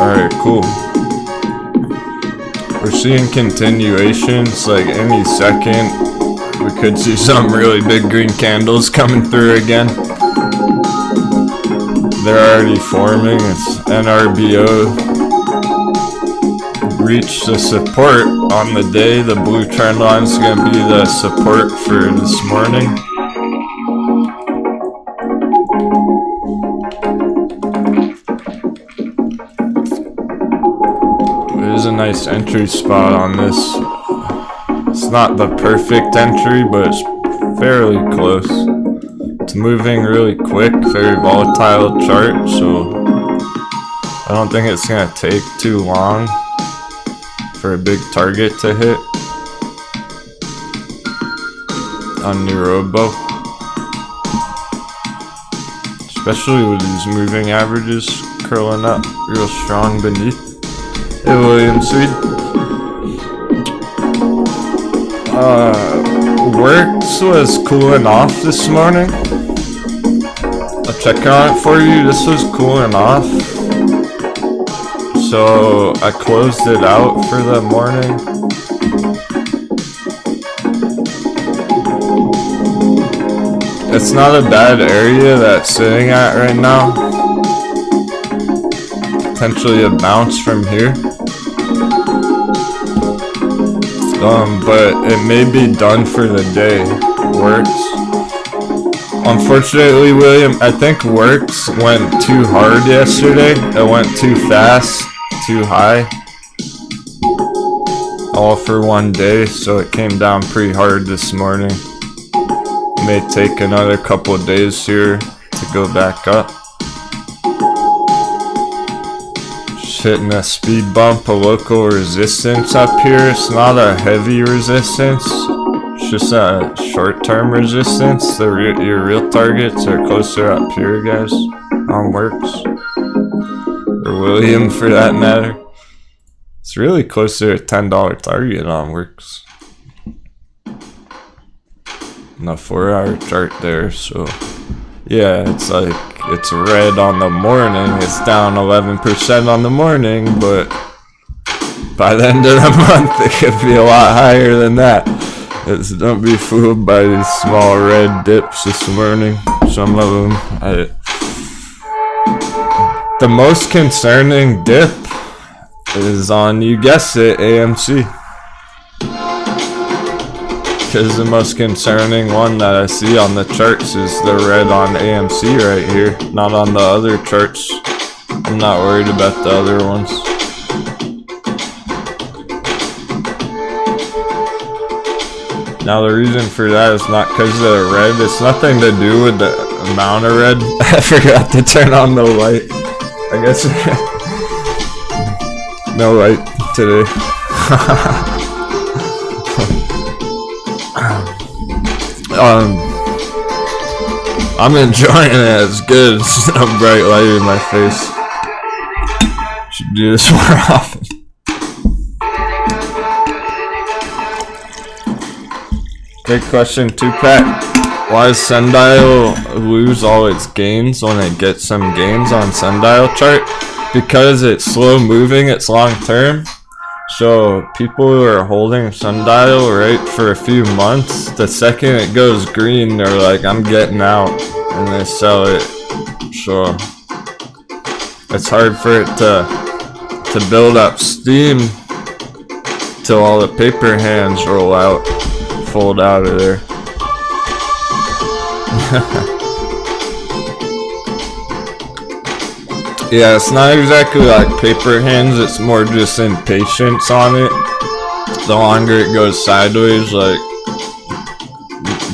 Alright, cool. We're seeing continuations, like any second we could see some really big green candles coming through again. They're already forming. It's NRBO reached the support on the day. The blue trend line is going to be the support for this morning. There's a nice entry spot on this. It's not the perfect entry, but it's fairly close. It's moving really quick, very volatile chart, so I don't think it's gonna take too long for a big target to hit on NRBO. Especially with these moving averages curling up real strong beneath. Hey William Swede. WORX was cooling off this morning. I'll check on it for you. This was cooling off. So I closed it out for the morning. It's not a bad area that's sitting at right now. Potentially a bounce from here. But it may be done for the day. WORX. Unfortunately, William, I think WORX went too hard yesterday. It went too fast, too high. All for one day, so it came down pretty hard this morning. It may take another couple of days here to go back up. Hitting a speed bump, a local resistance up here. It's not a heavy resistance, it's just a short-term resistance. Your real targets are closer up here, guys, on WORX, or William for that matter. It's really closer to $10 target on WORX. in the 4-hour chart there. So yeah, it's like it's red on the morning, it's down 11% on the morning, but by the end of the month it could be a lot higher than that. Don't be fooled by these small red dips this morning. Some of them. The most concerning dip is on, you guessed it, AMC. Because the most concerning one that I see on the charts is the red on AMC right here, not on the other charts. I'm not worried about the other ones. Now the reason for that is not because of the red, it's nothing to do with the amount of red. I forgot to turn on the light. I guess no light today. I'm enjoying it. It's good. It's no bright light in my face. Should do this more often. Great question, Tupac. Why does Sundial lose all its gains when it gets some gains on Sundial chart? Because it's slow moving, it's long term. So people who are holding Sundial, right, for a few months, the second it goes green, they're like, I'm getting out, and they sell it. So it's hard for it to build up steam till all the paper hands roll out, fold out of there. Yeah, it's not exactly like paper hands, it's more just impatience on it. The longer it goes sideways, like,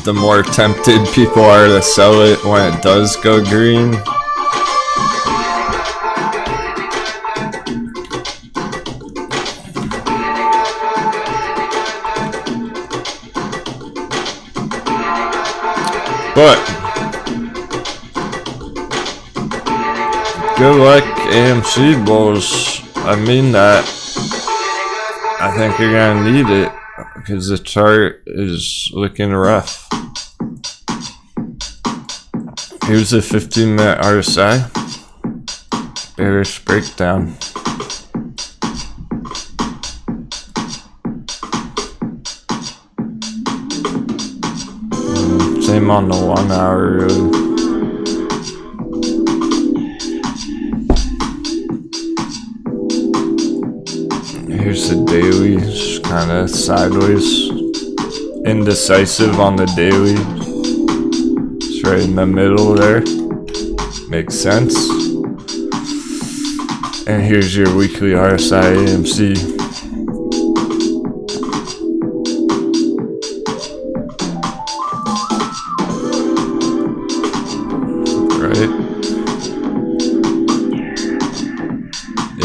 the more tempted people are to sell it when it does go green. But good luck, AMC bulls. I mean that. I think you're gonna need it because the chart is looking rough. Here's the 15-minute RSI. Bearish breakdown. Same on the 1 hour really. Here's the daily, just kind of sideways. Indecisive on the daily. It's right in the middle there. Makes sense. And here's your weekly RSI AMC.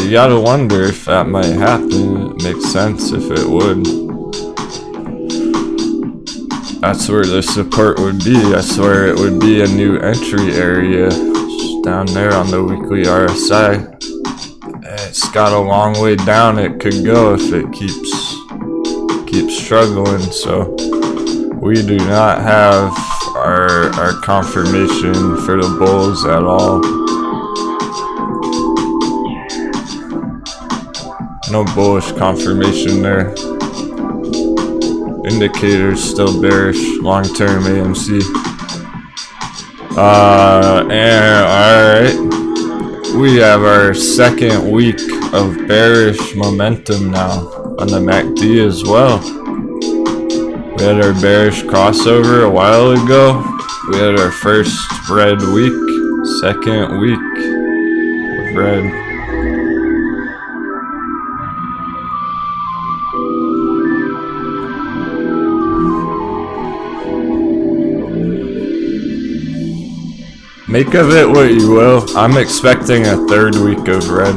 You gotta wonder if that might happen. It makes sense if it would. That's where the support would be. That's where it would be a new entry area. Just down there on the weekly RSI. It's got a long way down it could go if it keeps struggling. So we do not have our confirmation for the bulls at all. No bullish confirmation there. Indicators still bearish. Long-term AMC. And alright. We have our second week of bearish momentum now on the MACD as well. We had our bearish crossover a while ago. We had our first red week. Second week of red. Make of it what you will. I'm expecting a third week of red.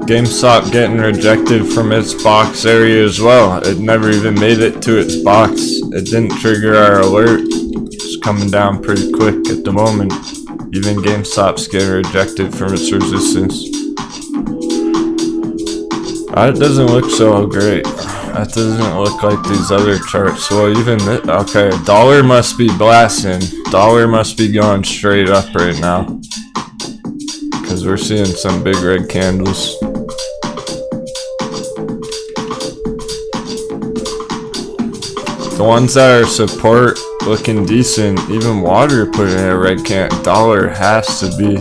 GameStop getting rejected from its box area as well. It never even made it to its box. It didn't trigger our alert. It's coming down pretty quick at the moment. Even GameStop's getting rejected from its resistance. It doesn't look so great. That doesn't look like these other charts. Well, even okay, dollar must be blasting. Dollar must be going straight up right now, because we're seeing some big red candles. The ones that are support looking decent, even water putting in a red can. Dollar has to be.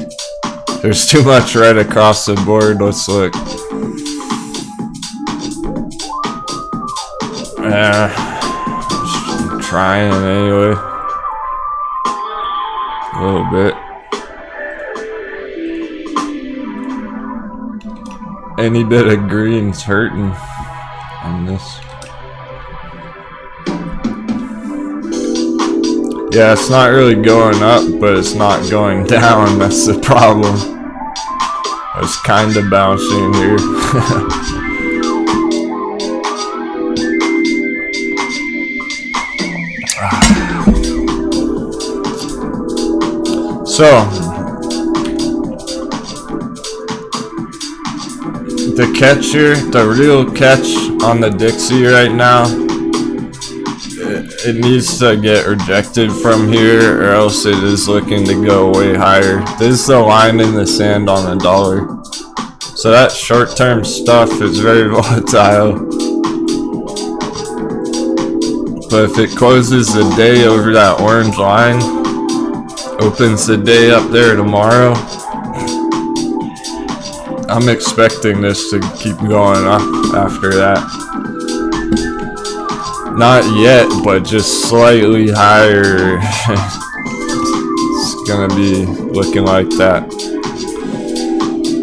There's too much red across the board. Let's look. Just trying anyway. A little bit. Any bit of green's hurting on this. Yeah, it's not really going up, but it's not going down. That's the problem. It's kind of bouncing here. So, the catch here, the real catch on the Dixie right now, it needs to get rejected from here, or else it is looking to go way higher. This is the line in the sand on the dollar. So that short-term stuff is very volatile. But if it closes the day over that orange line, opens the day up there tomorrow, I'm expecting this to keep going up after that. Not yet, but just slightly higher. It's gonna be looking like that.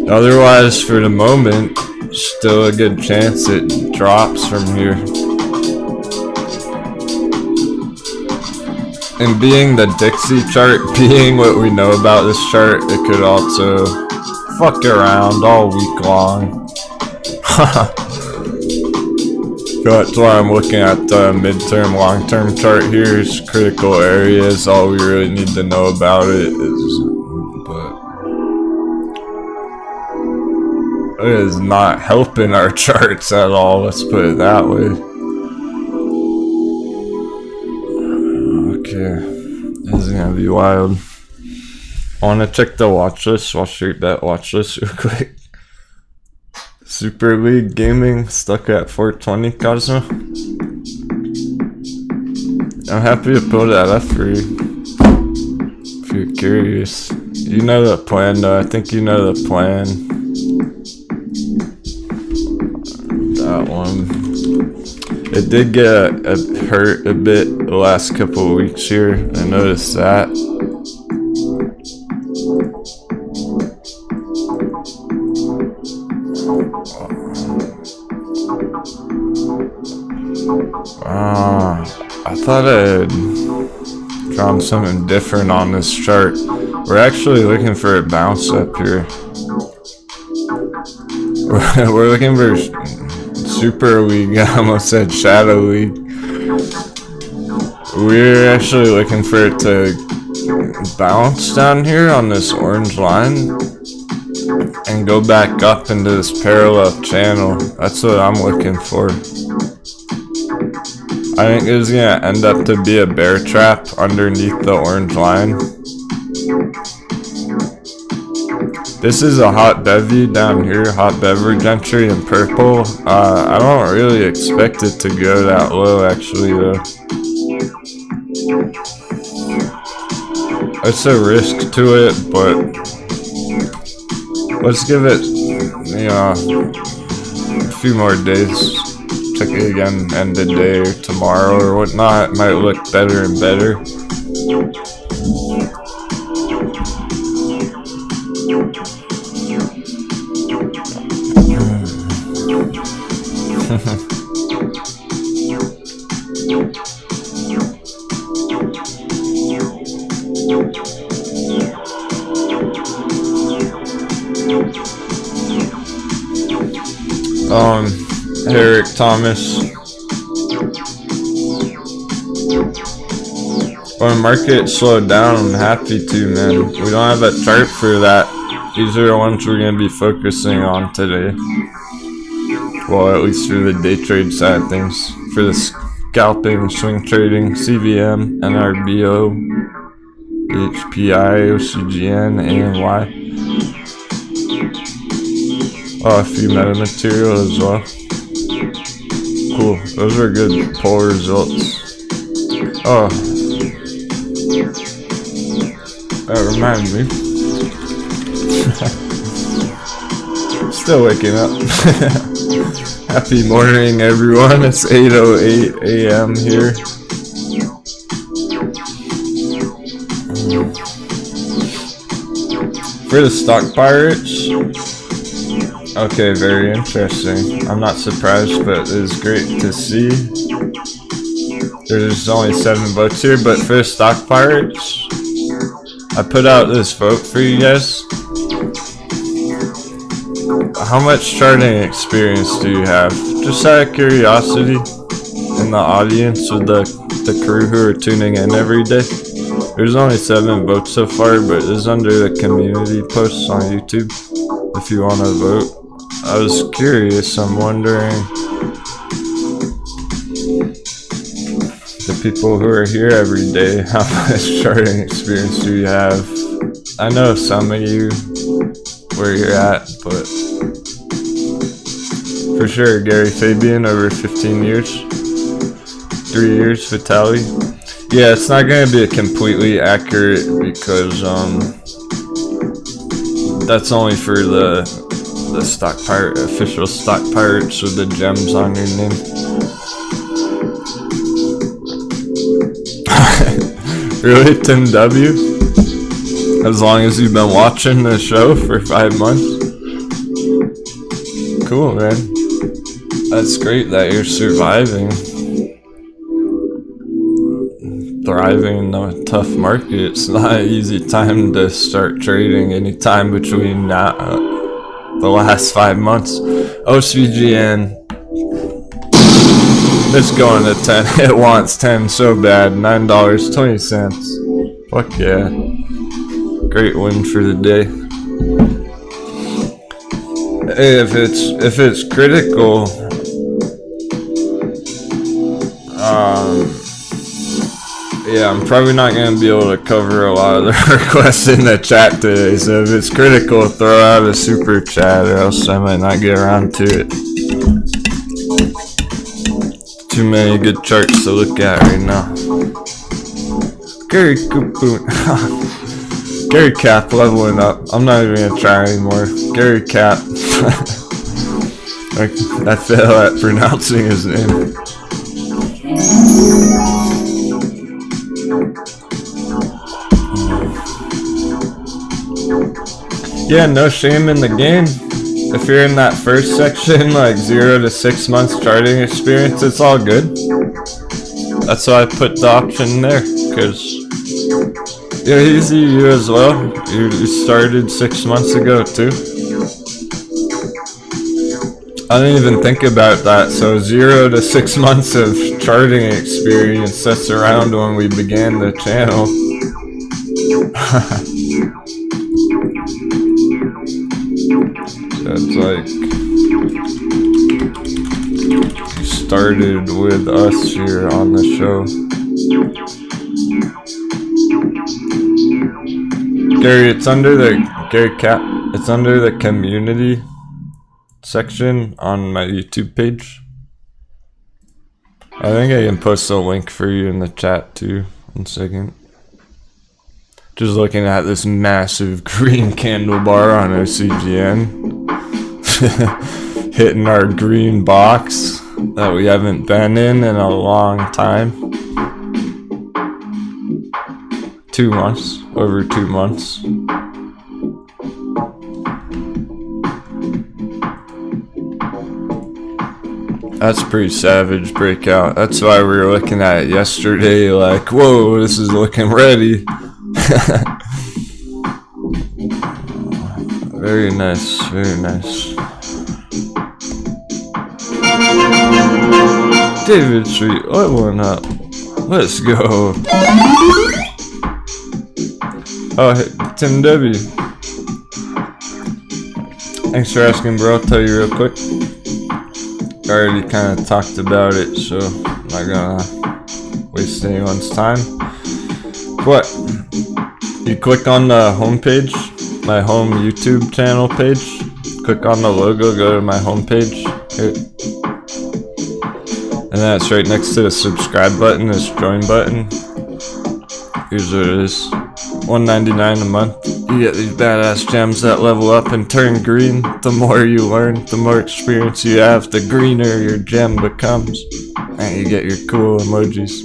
Otherwise, for the moment, still a good chance it drops from here. And being the Dixie chart, being what we know about this chart, it could also fuck around all week long. That's why I'm looking at the midterm, long-term chart here. It's critical areas. All we really need to know about it is, but it is not helping our charts at all. Let's put it that way. Okay, this is gonna be wild. I want to check the watch list. Wall Street Bet watch list real quick. Super League Gaming stuck at 420, Cosmo. I'm happy to pull that up for you if you're curious. You know the plan though. I think you know the plan. That one. It did get hurt a bit the last couple of weeks here. I noticed that. I thought I had drawn something different on this chart. We're actually looking for a bounce up here. We're looking for Super League. I almost said Shadow League. We're actually looking for it to bounce down here on this orange line and go back up into this parallel channel. That's what I'm looking for. I think it's gonna end up to be a bear trap underneath the orange line. This is a hot bevy down here, hot beverage entry in purple. I don't really expect it to go that low actually though. It's a risk to it, but let's give it, you know, a few more days. Check it again end of day or tomorrow or whatnot. It might look better and better. Eric Thomas. When the market slowed down, I'm happy to, man. We don't have a chart for that. These are the ones we're going to be focusing on today. Well, at least for the day trade side of things. For the scalping, swing trading, CVM, NRBO, AHPI, OCGN, ANY. Oh, a few metamaterial as well. Cool. Those are good poll results. Oh. That reminds me. Still waking up. Happy morning, everyone. It's 8:08 a.m. here. For the stock pirates. Okay, very interesting. I'm not surprised, but it's great to see. There's only 7 votes here, but for the stock pirates, I put out this vote for you guys. How much charting experience do you have? Just out of curiosity in the audience with the crew who are tuning in every day. There's only 7 votes so far, but it's under the community posts on YouTube if you want to vote. I was curious, I'm wondering, the people who are here every day, how much charting experience do you have? I know some of you where you're at, but for sure, Gary Fabian, over 15 years, 3 years, Vitaly. Yeah, it's not going to be completely accurate because that's only for the stock pirate, official stock pirates with the gems on your name. Really, Tim W? As long as you've been watching the show for 5 months? Cool, man. That's great that you're surviving. Thriving in a tough market. It's not an easy time to start trading anytime between the last 5 months. OCGN. It's going to 10. It wants 10 so bad. $9.20. Fuck yeah. Great win for the day. Hey, if it's critical, yeah, I'm probably not gonna be able to cover a lot of the requests in the chat today. So if it's critical, throw out a super chat, or else I might not get around to it. Too many good charts to look at right now. Gary Kupoon. Gary Cap leveling up. I'm not even gonna try anymore. Gary Cap. I fail at pronouncing his name. Yeah, no shame in the game. If you're in that first section, like 0 to 6 months charting experience, it's all good. That's why I put the option there, because yeah, easy, you as well. You started 6 months ago too. I didn't even think about that. So 0 to 6 months of charting experience. That's around when we began the channel. That's like you started with us here on the show. Gary, it's under the Gary Cap. It's under the community section on my YouTube page. I think I can post a link for you in the chat too. 1 second. Just looking at this massive green candle bar on OCGN. Hitting our green box that we haven't been in a long time. 2 months, over 2 months. That's pretty savage breakout. That's why we were looking at it yesterday like, whoa, this is looking ready. Very nice, very nice. David Street, leveling up. Let's go. Oh, hey, Tim W. Thanks for asking, bro. I'll tell you real quick. I already kind of talked about it, so I'm not gonna waste anyone's time. But you click on the home page, my home YouTube channel page. Click on the logo, go to my home page. Here. And that's right next to the subscribe button, this join button. Here's what it is. $1.99 a month. You get these badass gems that level up and turn green. The more you learn, the more experience you have, the greener your gem becomes. And you get your cool emojis.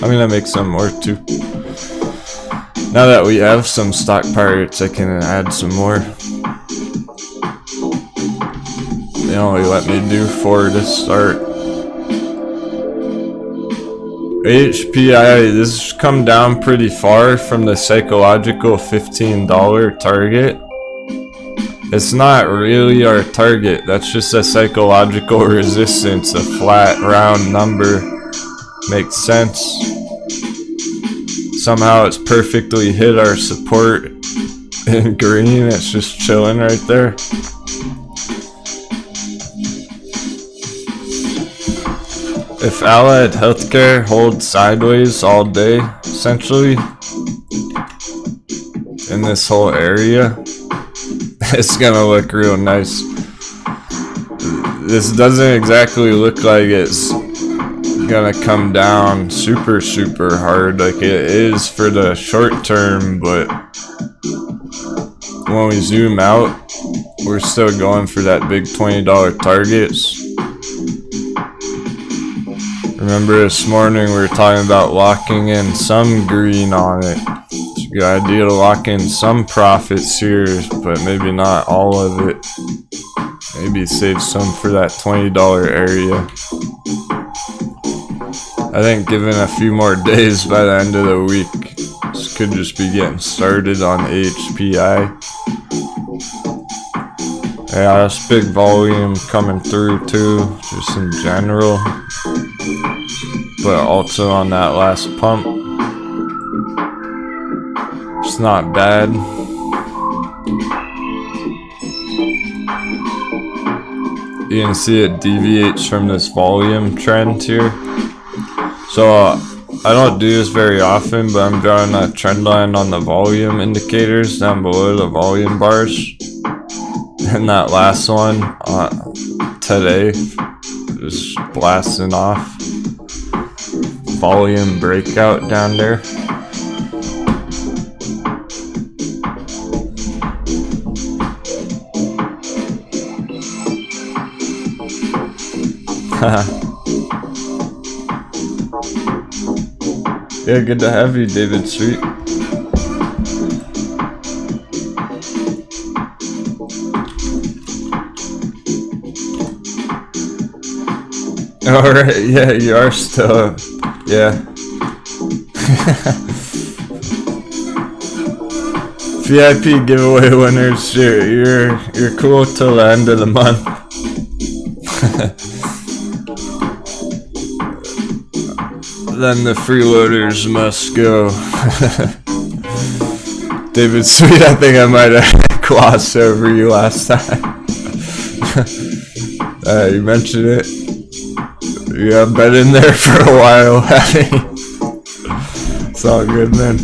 I'm gonna make some more too. Now that we have some stock pirates, I can add some more. They only let me do 4 to start. AHPI, this has come down pretty far from the psychological $15 target. It's not really our target, that's just a psychological resistance, a flat round number. Makes sense. Somehow it's perfectly hit our support in green, it's just chilling right there. If Allied Healthcare holds sideways all day, essentially, in this whole area, it's gonna look real nice. This doesn't exactly look like it's gonna come down super hard like it is for the short term, but when we zoom out, we're still going for that big $20 targets. Remember this morning we were talking about locking in some green on it. It's a good idea to lock in some profits here, but maybe not all of it. Maybe save some for that $20 area. I think given a few more days by the end of the week, this could just be getting started on AHPI. Yeah, that's big volume coming through too, just in general. But also on that last pump. It's not bad. You can see it deviates from this volume trend here. So I don't do this very often, but I'm drawing a trend line on the volume indicators down below the volume bars. And that last one today is blasting off. Volume breakout down there. Yeah, good to have you, David Street. Alright, yeah, you are still, yeah. VIP giveaway winners, you're cool till the end of the month. Then the freeloaders must go. David Sweet, I think I might have glossed over you last time. You mentioned it. Yeah, I've been in there for a while. It's all good, man.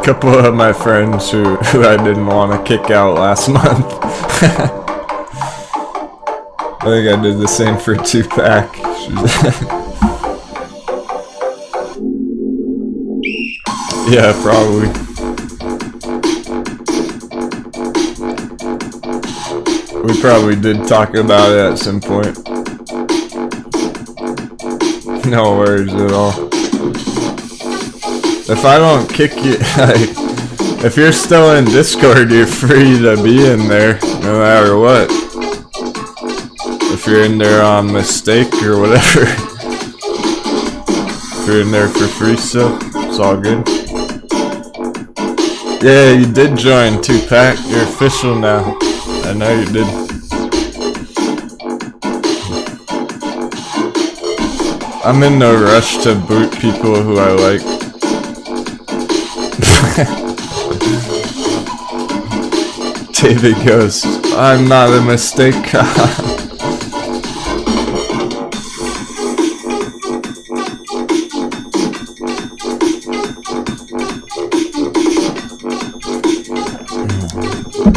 Couple of my friends who I didn't want to kick out last month. I think I did the same for Tupac. Yeah, probably. We probably did talk about it at some point. No worries at all. If I don't kick you, like, if you're still in Discord, you're free to be in there, no matter what. If you're in there on mistake or whatever. If you're in there for free still, it's all good. Yeah, you did join Tupac, you're official now. I know you did. I'm in no rush to boot people who I like. David goes, I'm not a mistake.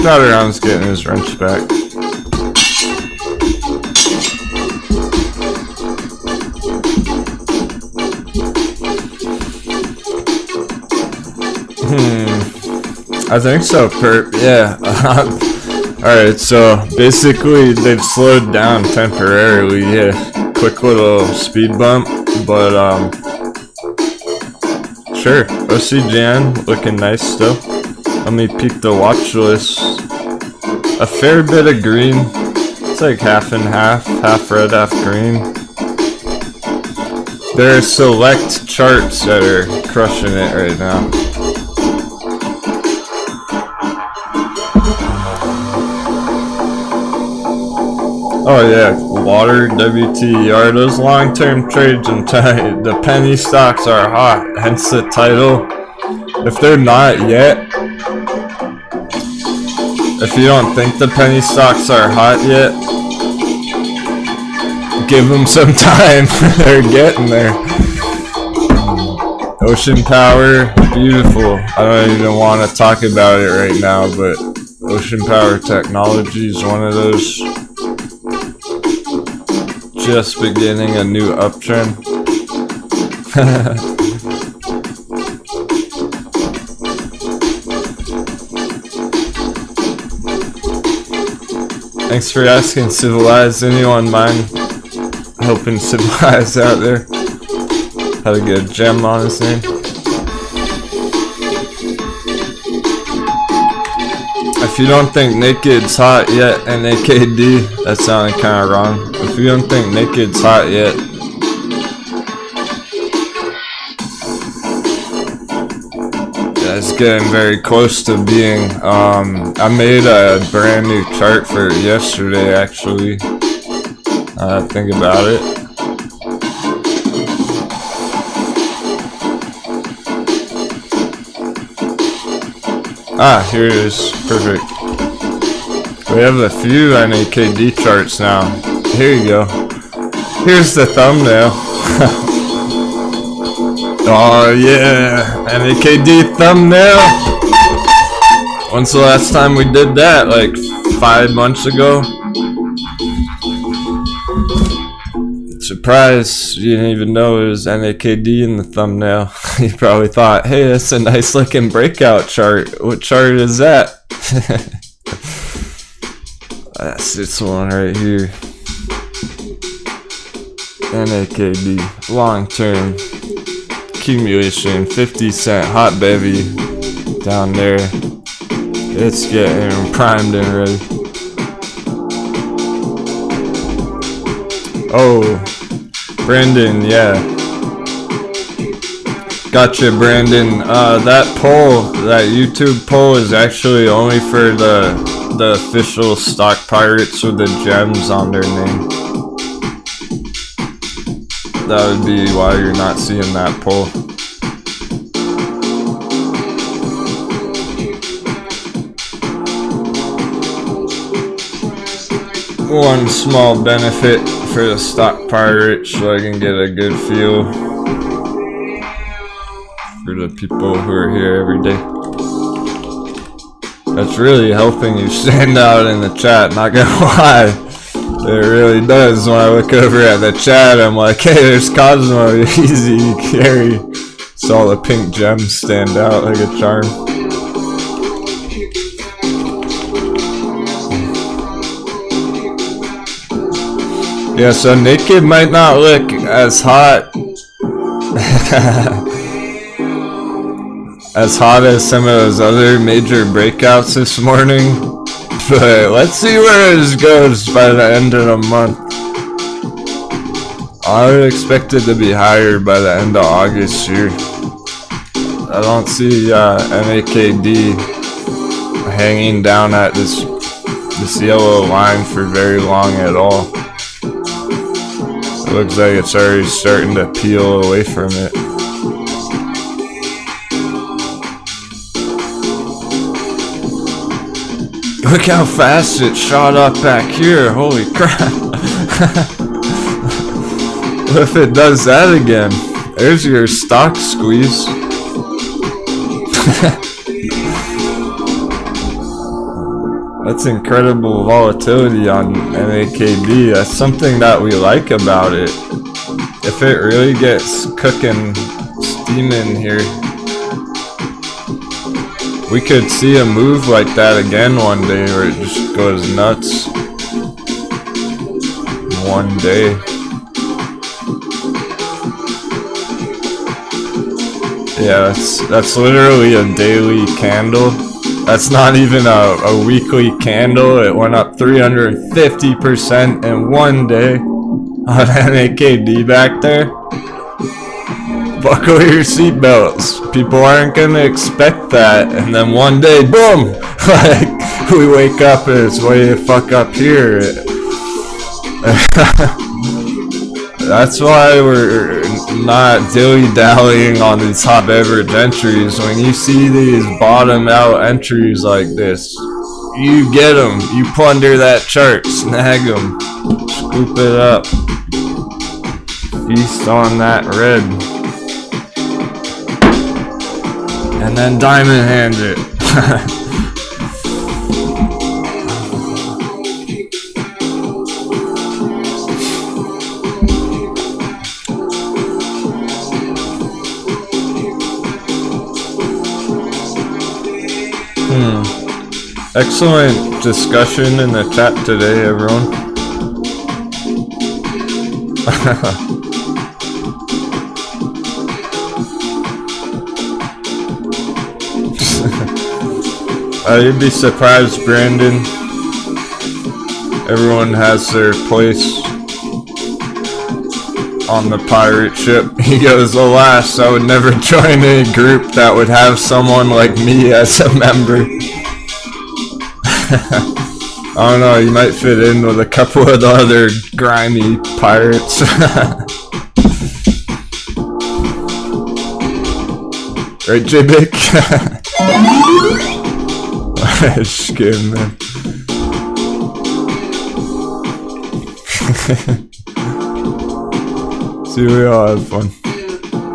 Around's getting his wrench back. I think so, Perp. Yeah. Alright, so basically they've slowed down temporarily. Yeah, quick little speed bump, but sure. OCGN looking nice still. Let me peek the watch list. A fair bit of green. It's like half and half, half red, half green. There are select charts that are crushing it right now. Oh yeah, water, WTER, those long-term trades and the penny stocks are hot, hence the title. If they're not yet, if you don't think the penny stocks are hot yet, give them some time. They're getting there. Ocean Power, beautiful. I don't even want to talk about it right now, but Ocean Power Technology is one of those just beginning a new uptrend. Thanks for asking, Civilized. Anyone mind helping Civilized out there? Had to get a gem on his name. If you don't think Naked's hot yet, NAKD, that sounded kind of wrong. If you don't think Naked's hot yet, yeah, it's getting very close to being. I made a brand new chart for yesterday, actually. Think about it. Ah, here it is. Perfect. We have a few NAKD charts now. Here you go. Here's the thumbnail. Oh yeah, NAKD thumbnail. When's the last time we did that? Like 5 months ago? Surprised you didn't even know it was NAKD in the thumbnail. You probably thought, hey, that's a nice looking breakout chart. What chart is that? That's this one right here. NAKD, long term accumulation, 50-cent hot baby down there. It's getting primed and ready. Oh, Brandon, yeah. Gotcha, Brandon. That poll, that YouTube poll is actually only for the official stock pirates with the gems on their name. That would be why you're not seeing that poll. One small benefit for the stock pirates, so I can get a good feel for the people who are here every day. That's really helping you stand out in the chat, not gonna lie. It really does. When I look over at the chat, I'm like, hey, there's Cosmo, easy carry. Saw the pink gems stand out like a charm. Yeah, so Naked might not look as hot as some of those other major breakouts this morning, but let's see where this goes by the end of the month. I would expect it to be higher by the end of August here. I don't see NAKD hanging down at this yellow line for very long at all. It looks like it's already starting to peel away from it. Look how fast it shot up back here. Holy crap. What if it does that again? There's your stock squeeze. That's incredible volatility on NAKD. That's something that we like about it. If it really gets cooking, steaming here, we could see a move like that again one day where it just goes nuts. One day. Yeah, that's literally a daily candle. That's not even a weekly candle. It went up 350% in one day on NAKD back there. Buckle your seatbelts. People aren't gonna expect that, and then one day, boom! Like, we wake up and it's way the fuck up here. That's why we're not dilly-dallying on these hot beverage entries. When you see these bottom-out entries like this, you get them. You plunder that chart. Snag them. Scoop it up. Feast on that red. And then diamond hand it. Excellent discussion in the chat today, everyone. You'd be surprised, Brandon. Everyone has their place on the pirate ship. He goes, alas, I would never join a group that would have someone like me as a member. I don't know, you might fit in with a couple of the other grimy pirates. Right, J-Bic? Just kidding, man. See, we all have fun.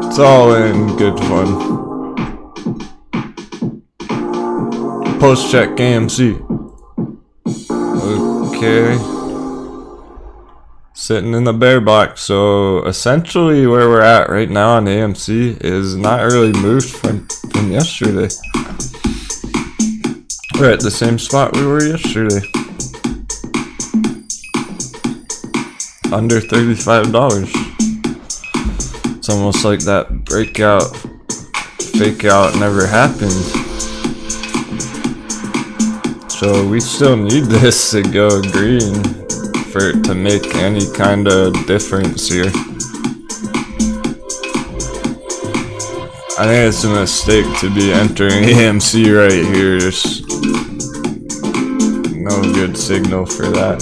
It's all in good fun. Post-check AMC. Okay. Sitting in the bear box. So essentially where we're at right now on AMC is not really moved from yesterday. We're at the same spot we were yesterday. Under $35. It's almost like that breakout, fake out never happened. So we still need this to go green for it to make any kind of difference here. I think it's a mistake to be entering AMC right here. There's no good signal for that.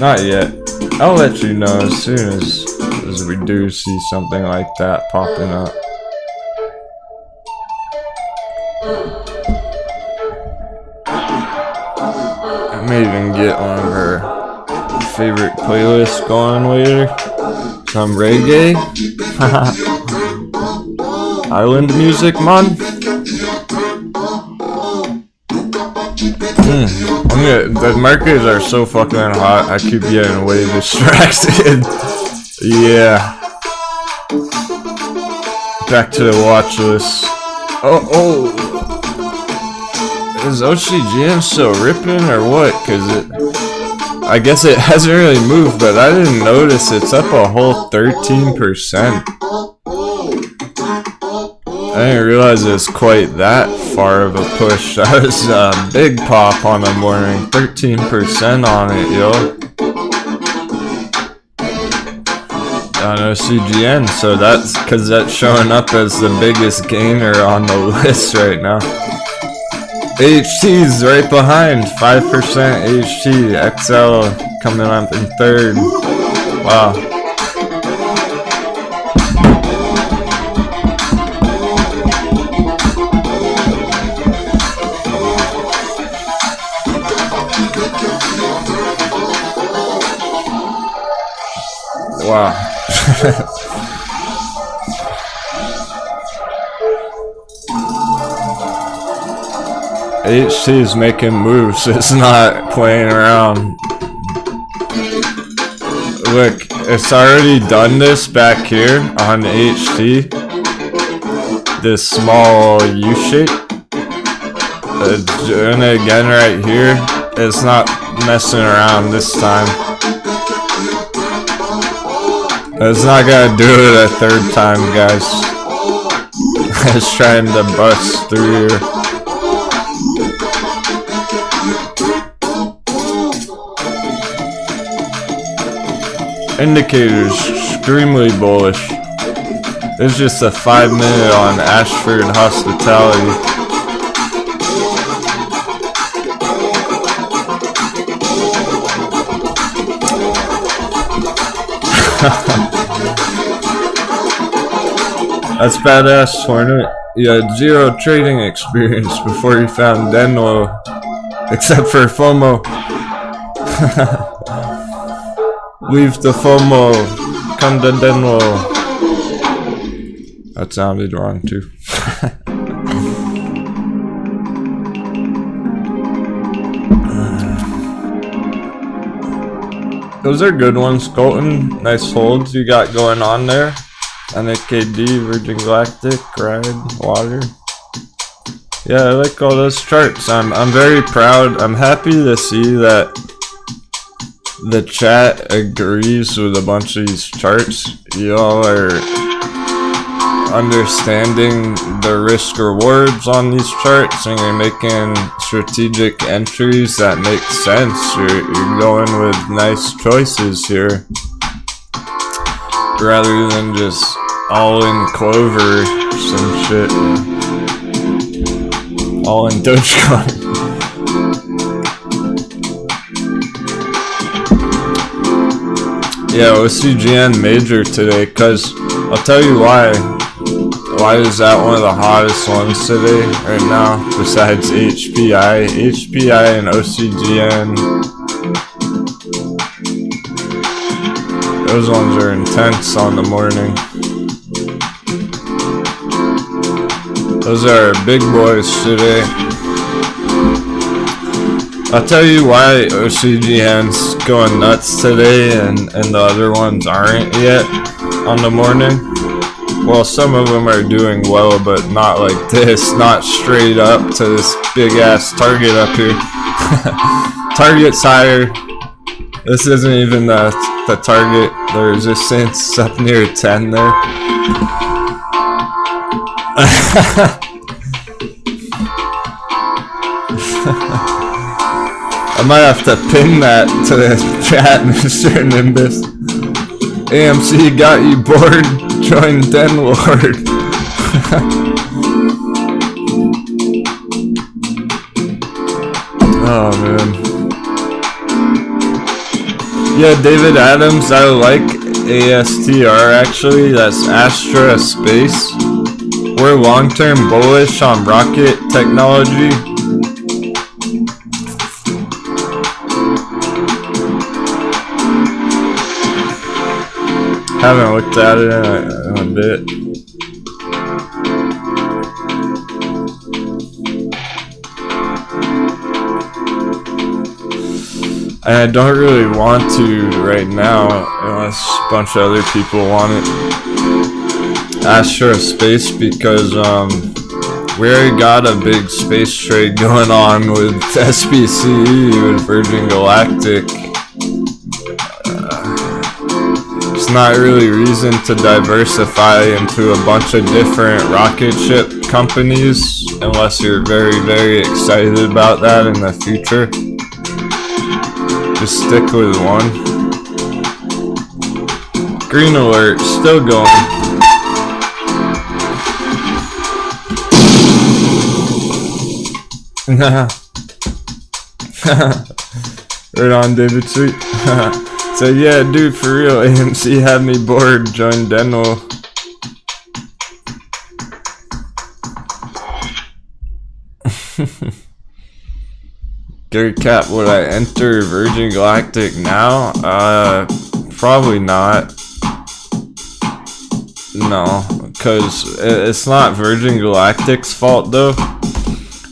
Not yet. I'll let you know as soon as we do see something like that popping up. I may even get one of her favorite playlists going later. Some reggae. Island music, man. The markets are so fucking hot, I keep getting way distracted. Yeah. Back to the watch list. Oh. Is OCGN still ripping or what? I guess it hasn't really moved, but I didn't notice it's up a whole 13%. I didn't realize it was quite that far of a push. That was a big pop on the morning. 13% on it, yo. On OCGN, so that's because that's showing up as the biggest gainer on the list right now. AHT's right behind, 5% AHT. XELA coming up in third. Wow. Wow. HT is making moves, it's not playing around. Look, it's already done this back here on HT. This small U shape. Doing it again right here. It's not messing around this time. It's not gonna do it a third time, guys. It's trying to bust through here. Indicators extremely bullish. It's just a 5-minute on Ashford Hospitality. That's badass, Hornet. You had 0 trading experience before you found Denwo, except for FOMO. Leave the FOMO, come to Denwo. That sounded wrong too. Those are good ones, Colton. Nice holds you got going on there. NAKD, Virgin Galactic, Ride, Water. Yeah, I like all those charts. I'm very proud. I'm happy to see that the chat agrees with a bunch of these charts. Y'all are understanding the risk rewards on these charts, and you're making strategic entries that make sense. You're going with nice choices here rather than just all in Clover some shit, all in Dogecoin. Yeah, OCGN major today, cause I'll tell you why. Why is that one of the hottest ones today right now besides HPI? HPI and OCGN, those ones are intense on the morning. Those are big boys today. I'll tell you why OCGN's going nuts today and the other ones aren't yet on the morning. Well, some of them are doing well, but not like this, not straight up to this big ass target up here. Target's higher. This isn't even the target. The resistance up near 10 there. I might have to pin that to the chat, Mr. Nimbus. AMC got you bored. Join Denwo. Oh man. Yeah, David Adams, I like ASTR actually. That's Astra Space. We're long-term bullish on rocket technology. Haven't looked at it in a bit. And I don't really want to right now, unless a bunch of other people want it. Astra Space, because we already got a big space trade going on with SPCE with Virgin Galactic. Not really reason to diversify into a bunch of different rocket ship companies unless you're very, very excited about that in the future. Just stick with one. Green alert, still going. Right on, David Sweet. So yeah, dude, for real, AMC had me bored. Join Denwo. Gary Cap, would I enter Virgin Galactic now? Probably not. No, because it's not Virgin Galactic's fault though.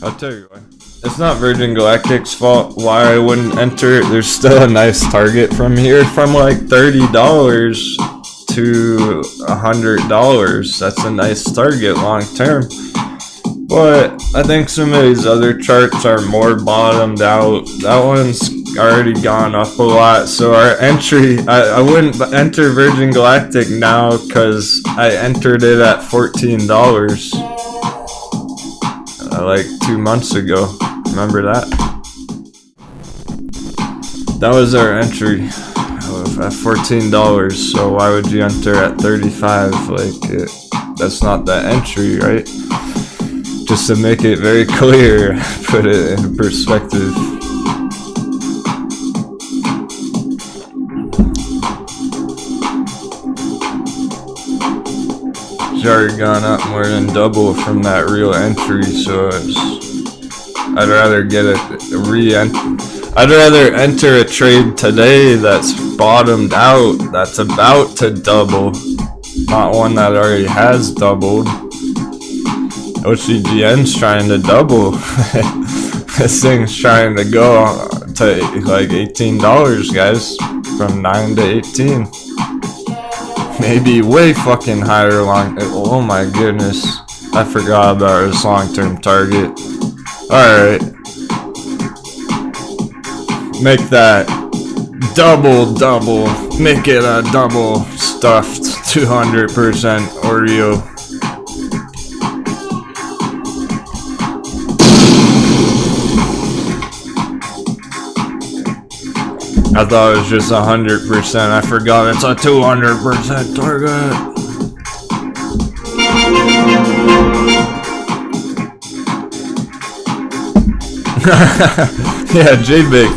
I'll tell you why. It's not Virgin Galactic's fault why I wouldn't enter it. There's still a nice target from here, from like $30 to $100. That's a nice target long term. But I think some of these other charts are more bottomed out. That one's already gone up a lot. So our entry, I wouldn't enter Virgin Galactic now because I entered it at $14 like 2 months ago. Remember that? That was our entry at $14. So why would you enter at $35? Like that's not the entry, right? Just to make it very clear, put it in perspective. It's already gone up more than double from that real entry, so I'd rather get I'd rather enter a trade today that's bottomed out, that's about to double, not one that already has doubled. OCGN's trying to double. This thing's trying to go to like $18, guys, from 9 to 18. Maybe way fucking higher long. Oh my goodness, I forgot about his long-term target. Alright, make that double, make it a double stuffed 200% Oreo. I thought it was just 100%. I forgot it's a 200% target. Yeah, J-Big.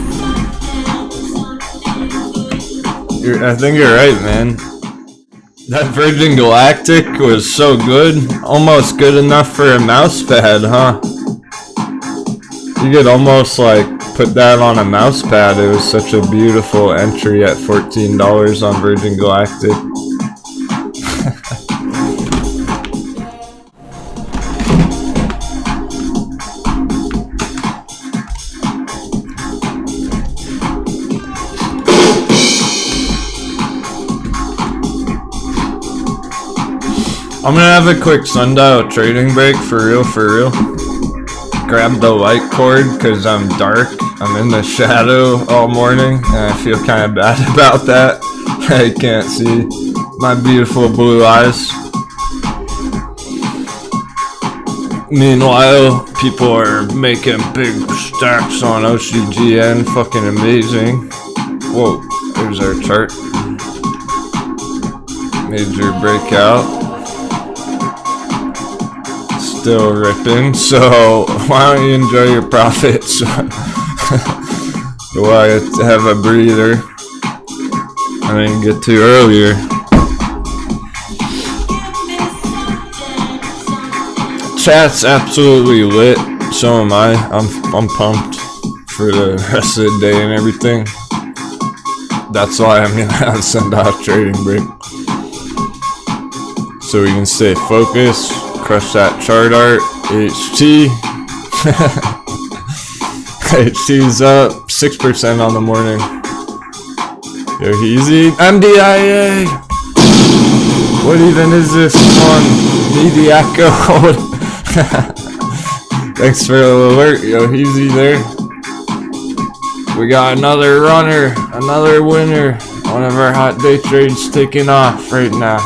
I think you're right, man. That Virgin Galactic was so good. Almost good enough for a mouse pad, huh? You could almost like put that on a mouse pad. It was such a beautiful entry at $14 on Virgin Galactic. I'm gonna have a quick sundial trading break for real. Grab the light cord because I'm dark. I'm in the shadow all morning and I feel kind of bad about that. I can't see my beautiful blue eyes. Meanwhile, people are making big stacks on OCGN. Fucking amazing. Whoa, there's our chart. Major breakout. Still ripping, so why don't you enjoy your profits while I have a breather. I didn't get to earlier. Chat's absolutely lit, so am I. I'm pumped for the rest of the day and everything. That's why I'm gonna send out a trading break, so we can stay focused. Crush that chart art. HT. HT's up 6% on the morning. Yo, easy. MDIA. What even is this one? Mediaco. Thanks for the alert. Yo, easy there. We got another runner, another winner. One of our hot day trades taking off right now.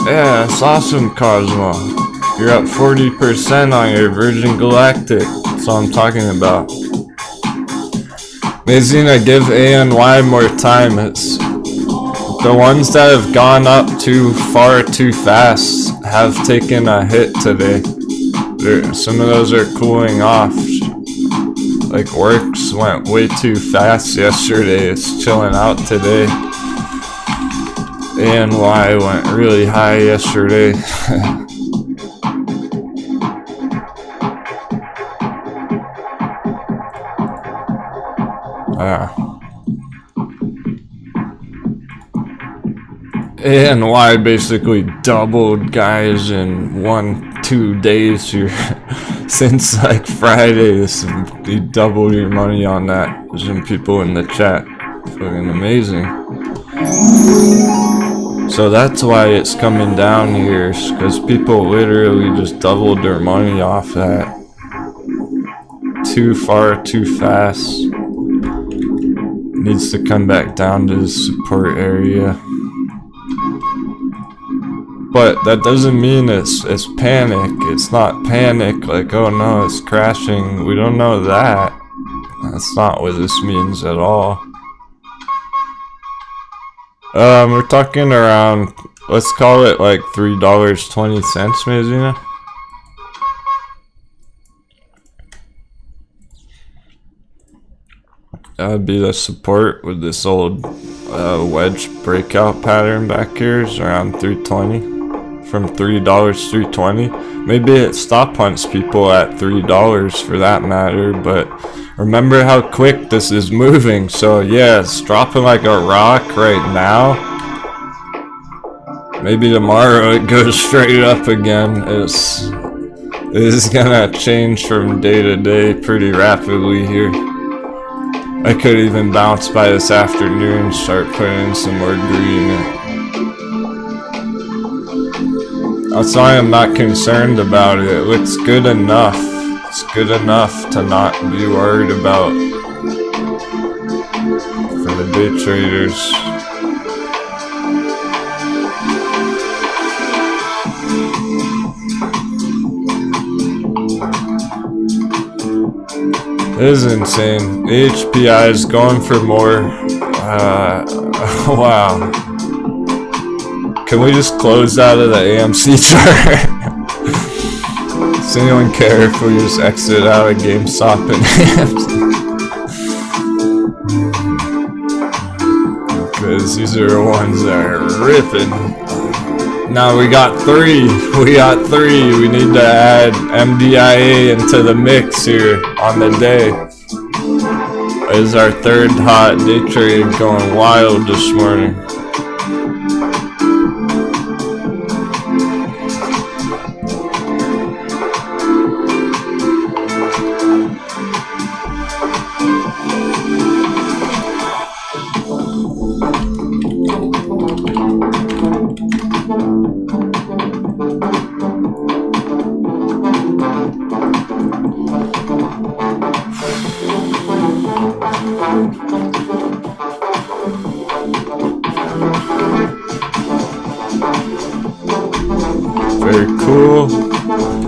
Yeah, it's awesome, Cosmo. You're up 40% on your Virgin Galactic. That's what I'm talking about. Amazing, I give ANY more time. It's the ones that have gone up too far too fast have taken a hit today. Some of those are cooling off. Like WORX went way too fast yesterday. It's chilling out today. ANY went really high yesterday. ANY basically doubled, guys, in 1-2 days here. Since like Friday, you double your money on that. There's some people in the chat. Fucking amazing. So that's why it's coming down here, because people literally just doubled their money off that. Too far, too fast. Needs to come back down to the support area. But that doesn't mean it's panic. It's not panic, like, oh no, it's crashing. We don't know that. That's not what this means at all. We're talking around, let's call it like $3.20 maybe. That would be the support with this old wedge breakout pattern back here is around 320. From $3 320. Maybe it stop hunts people at $3 for that matter, but remember how quick this is moving. So yeah, it's dropping like a rock right now. Maybe tomorrow it goes straight up again. It's gonna change from day to day pretty rapidly here. I could even bounce by this afternoon and start putting in some more green. That's why I'm not concerned about it. It looks good enough. It's good enough to not be worried about for the day traders. It is insane. The AHPI is going for more. Wow. Can we just close out of the AMC chart? Does anyone care if we just exit out of GameStop and AMC? Because these are the ones that are ripping. Now we got three. We need to add MDIA into the mix here on the day. This is our third hot day trade going wild this morning. Very cool.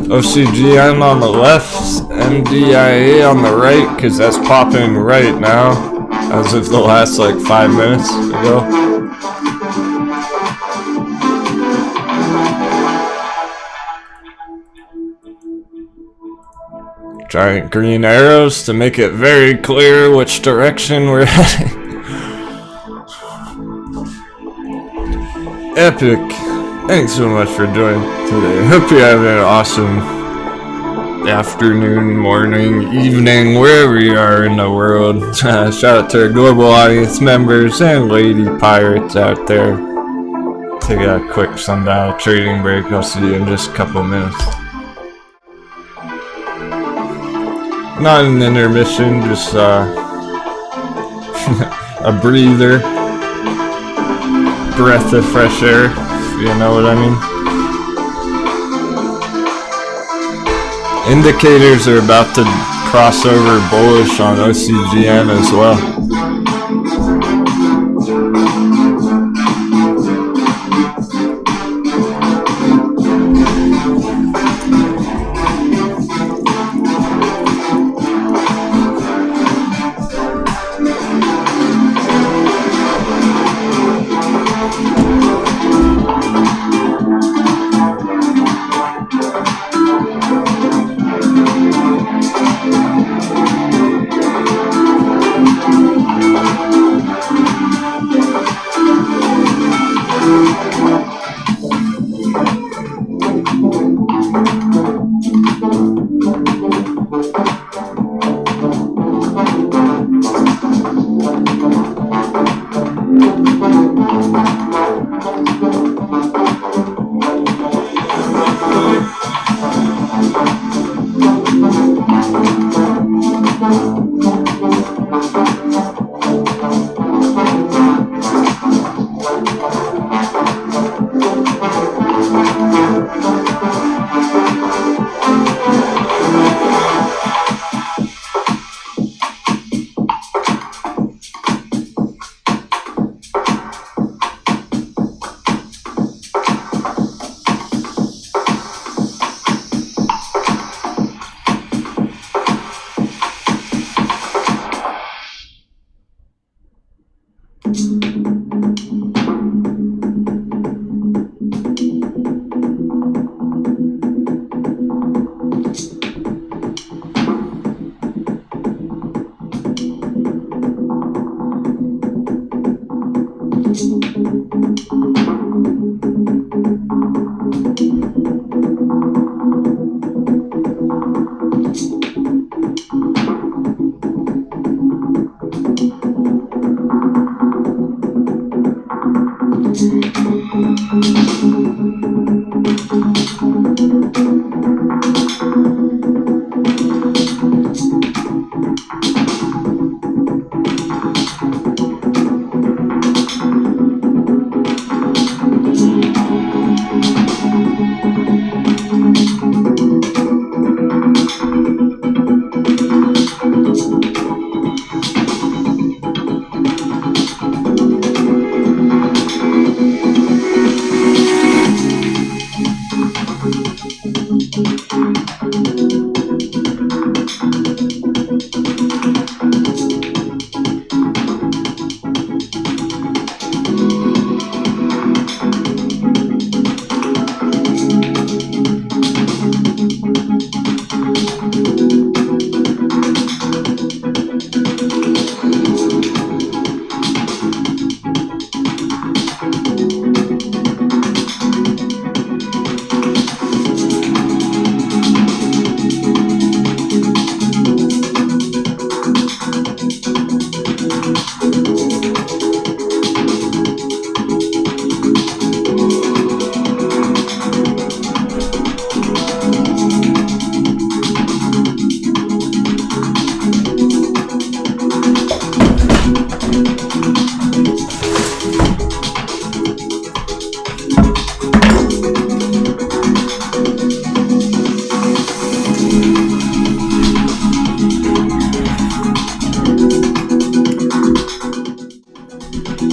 OCGN on the left, MDIA on the right, because that's popping right now, as of the last like 5 minutes ago. Giant green arrows to make it very clear which direction we're heading. Epic. Thanks so much for joining today. Hope you're having an awesome afternoon, morning, evening, wherever you are in the world. Shout out to our global audience members and lady pirates out there. Take a quick sundial trading break. I'll see you in just a couple minutes. Not an intermission, just a breather, breath of fresh air. You know what I mean? Indicators are about to cross over bullish on OCGN as well.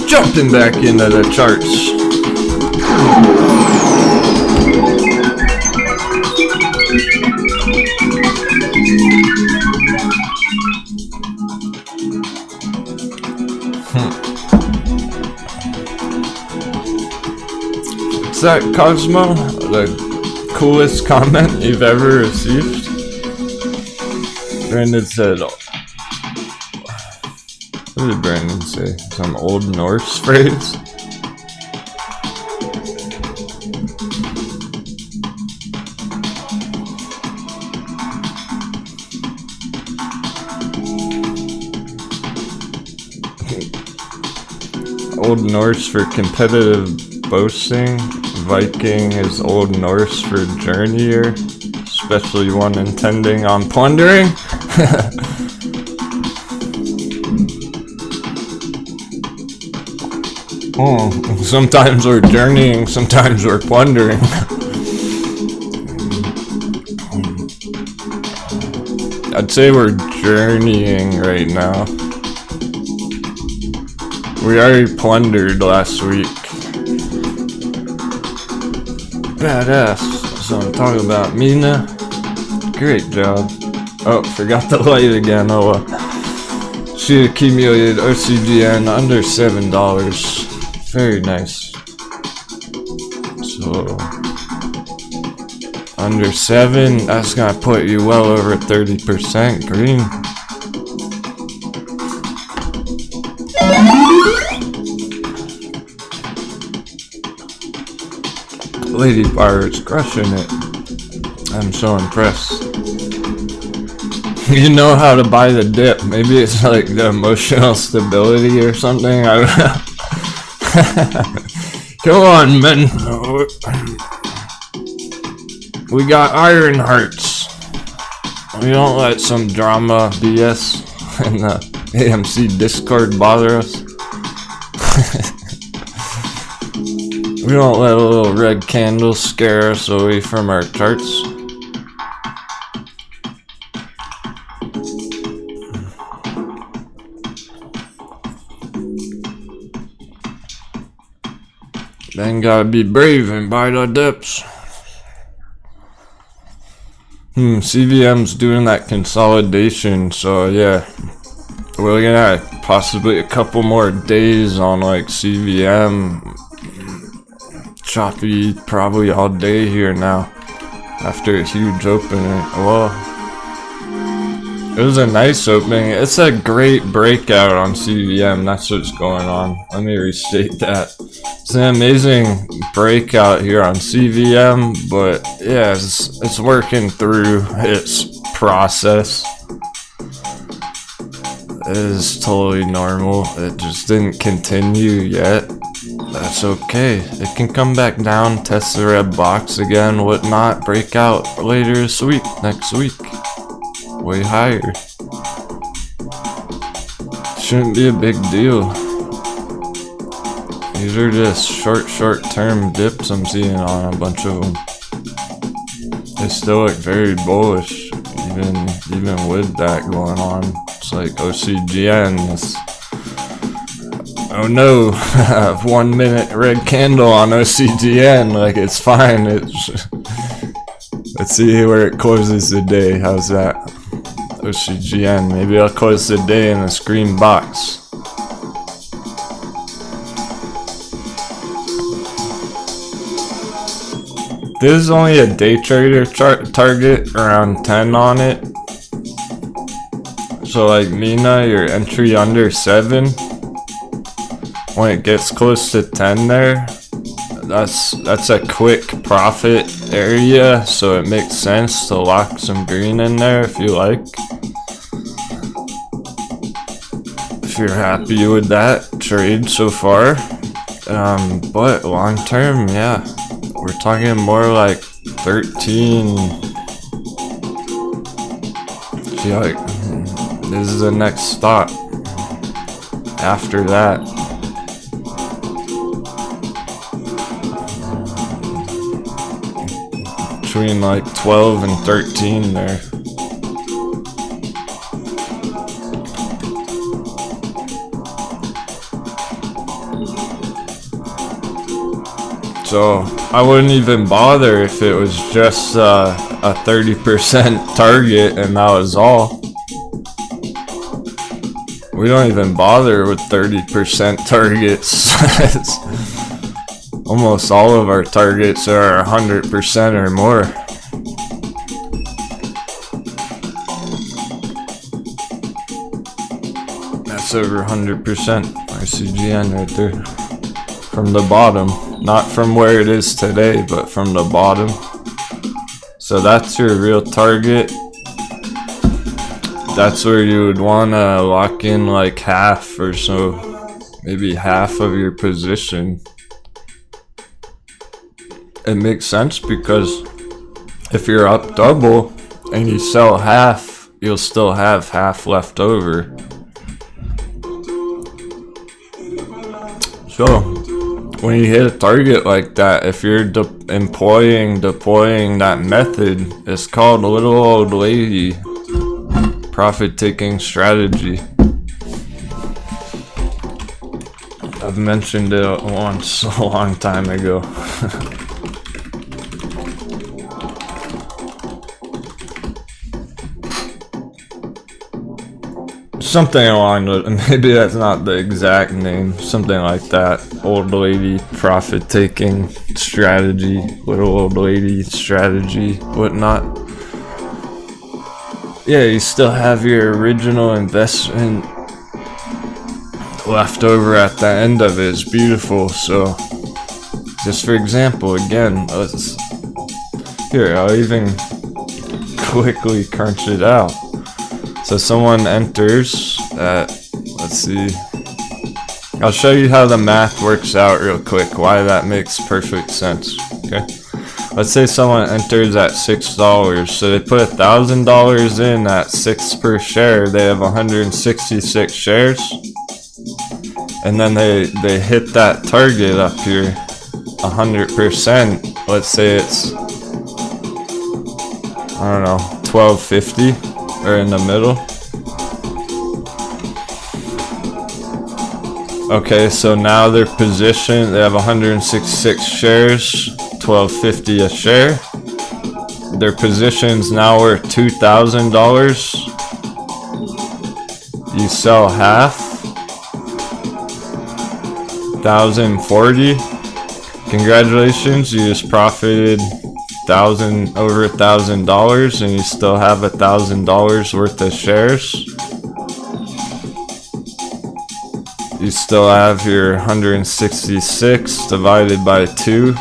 Jumping back into the charts. Is that Cosmo the coolest comment you've ever received? Brandon said, what did Brandon say? Some old Norse phrase? Old Norse for competitive boasting. Viking is Old Norse for journeyer, especially one intending on plundering. Sometimes we're journeying, sometimes we're plundering. I'd say we're journeying right now. We already plundered last week. Badass. So I'm talking about Mina. Great job. Oh, forgot the light again. Oh well. She accumulated OCGN under $7. Very nice. So under 7, that's gonna put you well over 30% green. Lady Pirate's crushing it. I'm so impressed. You know how to buy the dip. Maybe it's like the emotional stability or something. I don't know. Come on, men. We got iron hearts. We don't let some drama BS in the AMC Discord bother us. We don't let a little red candle scare us away from our charts. Then gotta be brave and buy the dips. CVM's doing that consolidation, so yeah. We're looking at possibly a couple more days on like CVM. Choppy probably all day here now. After a huge opening. Well, it was a nice opening. It's a great breakout on CVM. That's what's going on. Let me restate that. It's an amazing breakout here on CVM, but yeah, it's working through its process. It is totally normal. It just didn't continue yet. That's okay. It can come back down, test the red box again, whatnot, break out later this week, next week. Way higher. Shouldn't be a big deal. These are just short-term dips I'm seeing on a bunch of them. They still look very bullish, even with that going on. It's like OCGN. Oh no, 1 minute red candle on OCGN. Like it's fine. Let's see where it closes the day. How's that? OCGN. Maybe I'll close the day in a screen box. This is only a day trader target around 10 on it. So like Mina, your entry under 7. When it gets close to 10 there, that's a quick profit area, so it makes sense to lock some green in there if you like. If you're happy with that trade so far. But long term, yeah. We're talking more like 13. See, like, this is the next stop. After that. Between like 12 and 13 there. So I wouldn't even bother if it was just a 30% target and that was all. We don't even bother with 30% targets. Almost all of our targets are 100% or more. That's over 100% ICGN right there. From the bottom. Not from where it is today, but from the bottom. So that's your real target. That's where you would want to lock in like half or so. Maybe half of your position. It makes sense because if you're up double and you sell half, you'll still have half left over. So when you hit a target like that, if you're deploying that method, it's called little old lady profit taking strategy. I've mentioned it once a long time ago. Something along the, maybe that's not the exact name, something like that. Old lady profit taking strategy, little old lady strategy, whatnot. Yeah, you still have your original investment left over at the end of it. It's beautiful. So just for example, again, here, I'll even quickly crunch it out. So someone enters at, let's see, I'll show you how the math works out real quick, why that makes perfect sense, okay? let's say someone enters at $6, so they put $1,000 in at 6 per share. They have 166 shares, and then they hit that target up here 100%. Let's say it's, I don't know, 1250 or in the middle. Okay, so now their position, they have 166 shares, 1250 a share. Their position's now worth $2,000. You sell half, 1,040. Congratulations, you just profited over $1,000, and you still have $1,000 worth of shares. You still have your 166 divided by 2.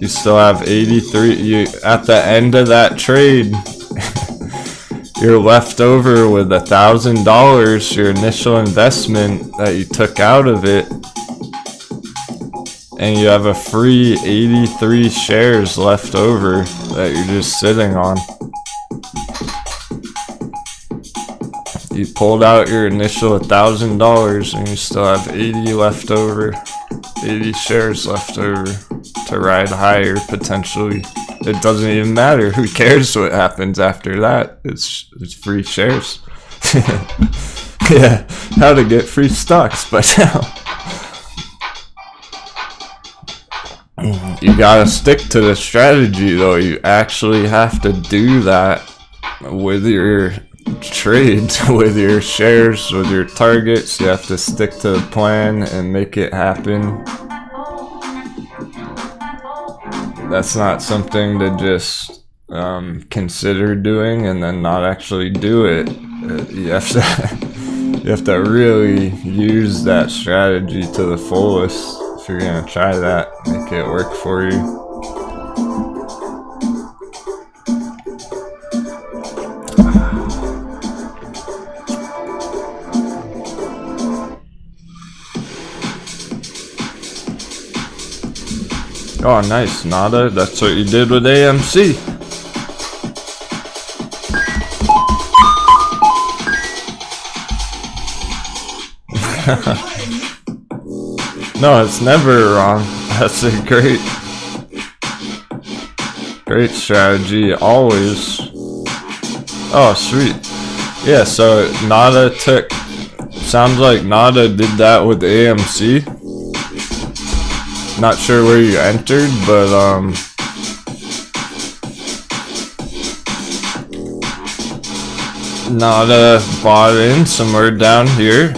You still have 83. At the end of that trade, you're left over with $1,000, your initial investment that you took out of it, and you have a free 83 shares left over that you're just sitting on. You pulled out your initial $1,000 and you still have 80 left over, 80 shares left over to ride higher potentially. It doesn't even matter. Who cares what happens after that? It's free shares. Yeah, how to get free stocks by now. You gotta stick to the strategy though. You actually have to do that with your trade, with your shares, with your targets. You have to stick to the plan and make it happen. That's not something to just consider doing and then not actually do it. You have to really use that strategy to the fullest if you're gonna try that, make it work for you. Oh, nice, Nada. That's what you did with AMC. No, it's never wrong. That's a great strategy, always. Oh, sweet. Yeah, so Nada sounds like Nada did that with AMC. Not sure where you entered, but Nada bought in somewhere down here,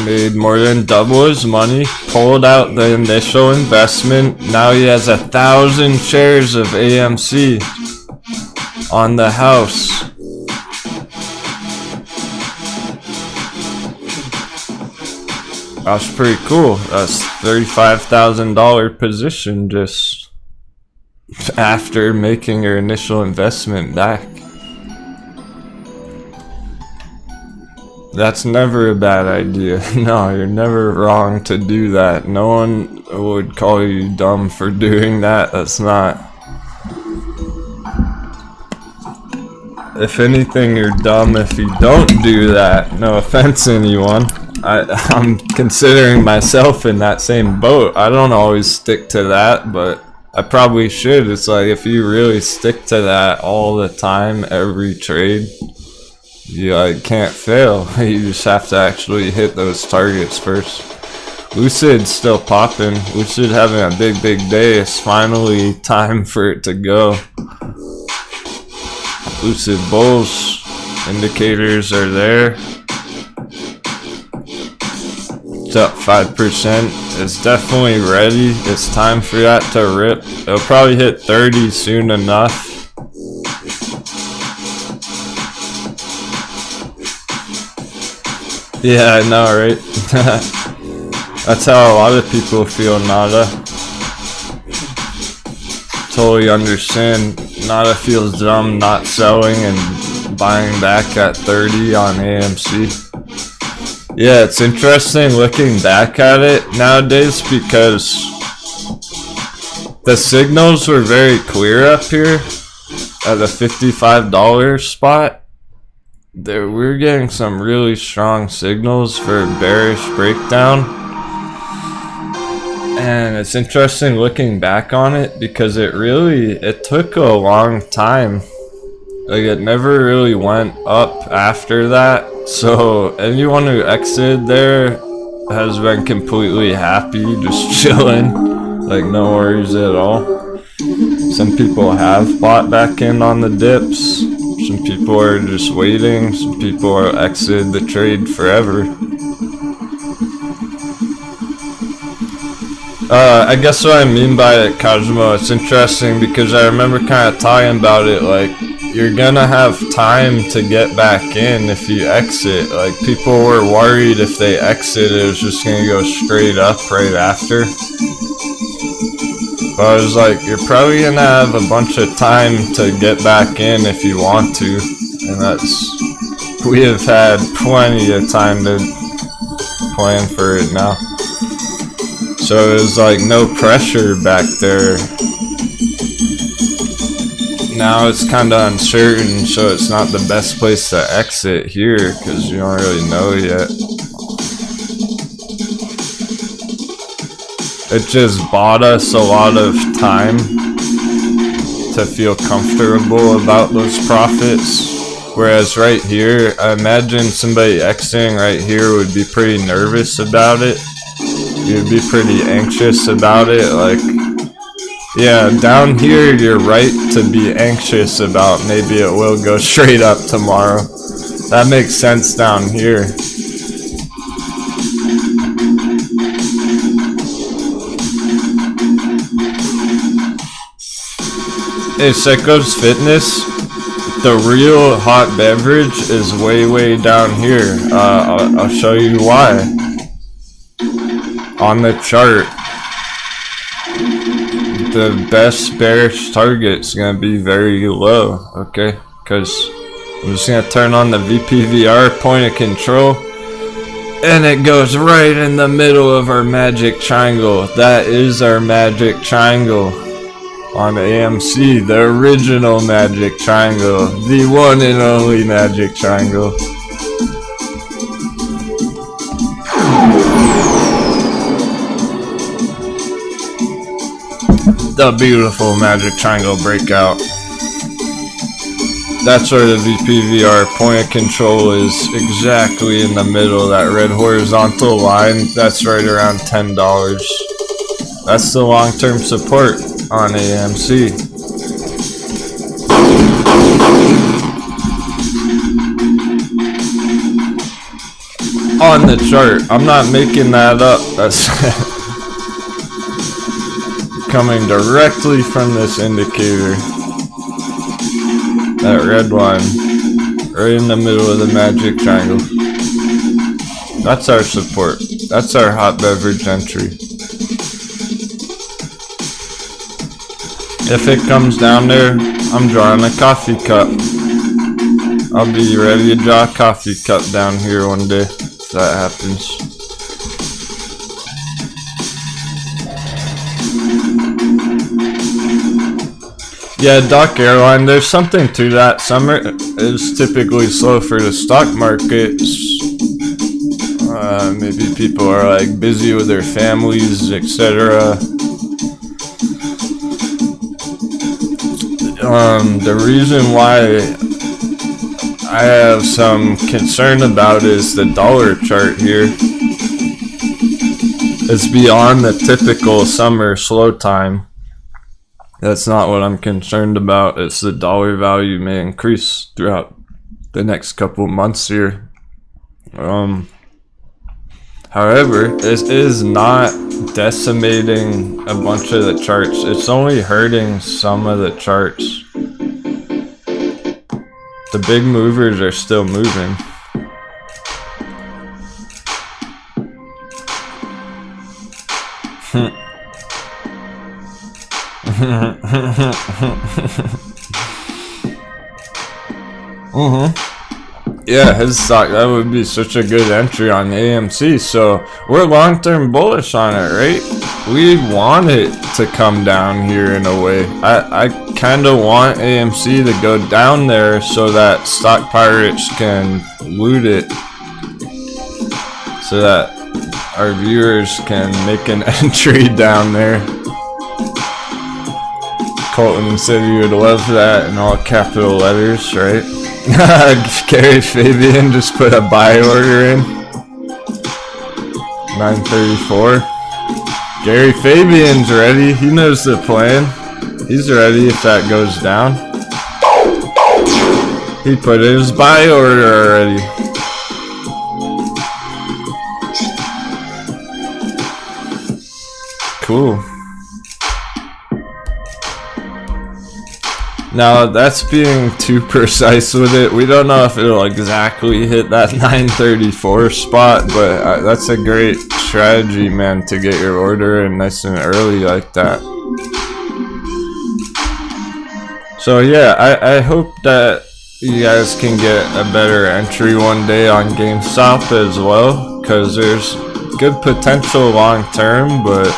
made more than double his money, pulled out the initial investment. Now he has 1,000 shares of AMC on the house. That's pretty cool. That's $35,000 position just after making your initial investment back. That's never a bad idea. No, you're never wrong to do that. No one would call you dumb for doing that. That's not. If anything, you're dumb if you don't do that. No offense, anyone. I'm considering myself in that same boat. I don't always stick to that, but I probably should. It's like if you really stick to that all the time, every trade, you can't fail. You just have to actually hit those targets first. Lucid's still popping. Lucid having a big day. It's finally time for it to go. Lucid bulls indicators are there. It's up 5%. It's definitely ready. It's time for that to rip. It'll probably hit 30 soon enough. Yeah, I know, right? That's how a lot of people feel, Nada. Totally understand. Nada feels dumb not selling and buying back at 30 on AMC. Yeah, it's interesting looking back at it nowadays because The signals were very clear up here at the $55 spot. We're getting some really strong signals for bearish breakdown. And it's interesting looking back on it because it took a long time. Like, it never really went up after that. So anyone who exited there has been completely happy, just chilling. Like, no worries at all. Some people have bought back in on the dips. Some people are just waiting. Some people are exited the trade forever. I guess what I mean by it, Cosmo, it's interesting because I remember kind of talking about it, like, you're gonna have time to get back in if you exit. Like, people were worried if they exit, it was just gonna go straight up right after. But I was like, you're probably gonna have a bunch of time to get back in if you want to. And we have had plenty of time to plan for it now. So it was like no pressure back there. Now it's kind of uncertain, so it's not the best place to exit here because you don't really know yet. It just bought us a lot of time to feel comfortable about those profits. Whereas right here, I imagine somebody exiting right here would be pretty nervous about it. You'd be pretty anxious about it. Like, yeah, down here you're right to be anxious about maybe it will go straight up tomorrow. That makes sense down here. Hey, Seco's Fitness, the real hot beverage is way down here. I'll show you why. On the chart, the best bearish target's gonna be very low, okay? Because I'm just gonna turn on the VPVR point of control, and it goes right in the middle of our magic triangle. That is our magic triangle on AMC, the original magic triangle, the one and only magic triangle. The beautiful magic triangle breakout. That's where the VPVR point of control is, exactly in the middle of that red horizontal line. That's right around $10. That's the long-term support on AMC. On the chart. I'm not making that up. That's coming directly from this indicator. That red line, right in the middle of the magic triangle. That's our support. That's our hot beverage entry. If it comes down there, I'm drawing a coffee cup. I'll be ready to draw a coffee cup down here one day if that happens. Yeah, Doc Airline, there's something to that. Summer is typically slow for the stock markets. Maybe people are like busy with their families, etc. The reason why I have some concern about is the dollar chart here. It's beyond the typical summer slow time. That's not what I'm concerned about. It's the dollar value may increase throughout the next couple months here. However, it is not decimating a bunch of the charts. It's only hurting some of the charts. The big movers are still moving. Yeah, his stock, that would be such a good entry on AMC. So we're long-term bullish on it, right? We want it to come down here in a way. I kind of want AMC to go down there so that stock pirates can loot it, so that our viewers can make an entry down there. Colton said he would love that in all capital letters, right? Gary Fabian just put a buy order in. 934. Gary Fabian's ready. He knows the plan. He's ready if that goes down. He put in his buy order already. Cool. Now that's being too precise with it. We don't know if it'll exactly hit that 934 spot, but that's a great strategy, man, to get your order in nice and early like that. So yeah, I hope that you guys can get a better entry one day on GameStop as well, because there's good potential long term, but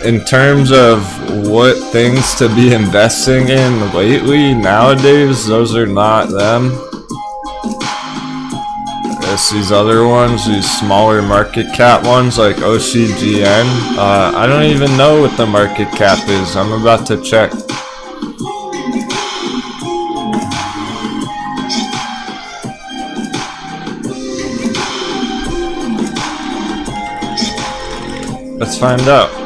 in terms of what things to be investing in lately, nowadays, those are not them. It's these other ones, these smaller market cap ones like OCGN. I don't even know what the market cap is. I'm about to check. Let's find out.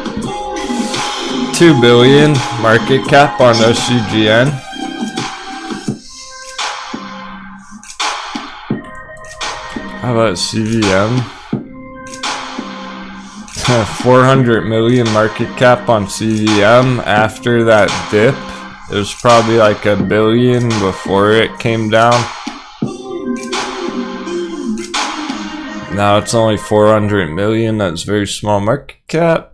2 billion market cap on OCGN. How about CVM? 400 million market cap on CVM after that dip. It was probably like $1 billion before it came down. Now it's only 400 million. That's very small market cap.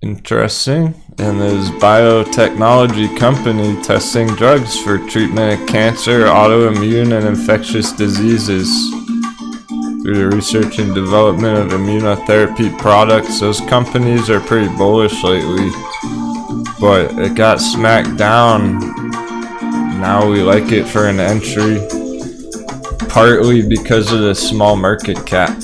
Interesting. And this biotechnology company testing drugs for treatment of cancer, autoimmune, and infectious diseases through the research and development of immunotherapy products. Those companies are pretty bullish lately, but it got smacked down. Now we like it for an entry, partly because of the small market cap.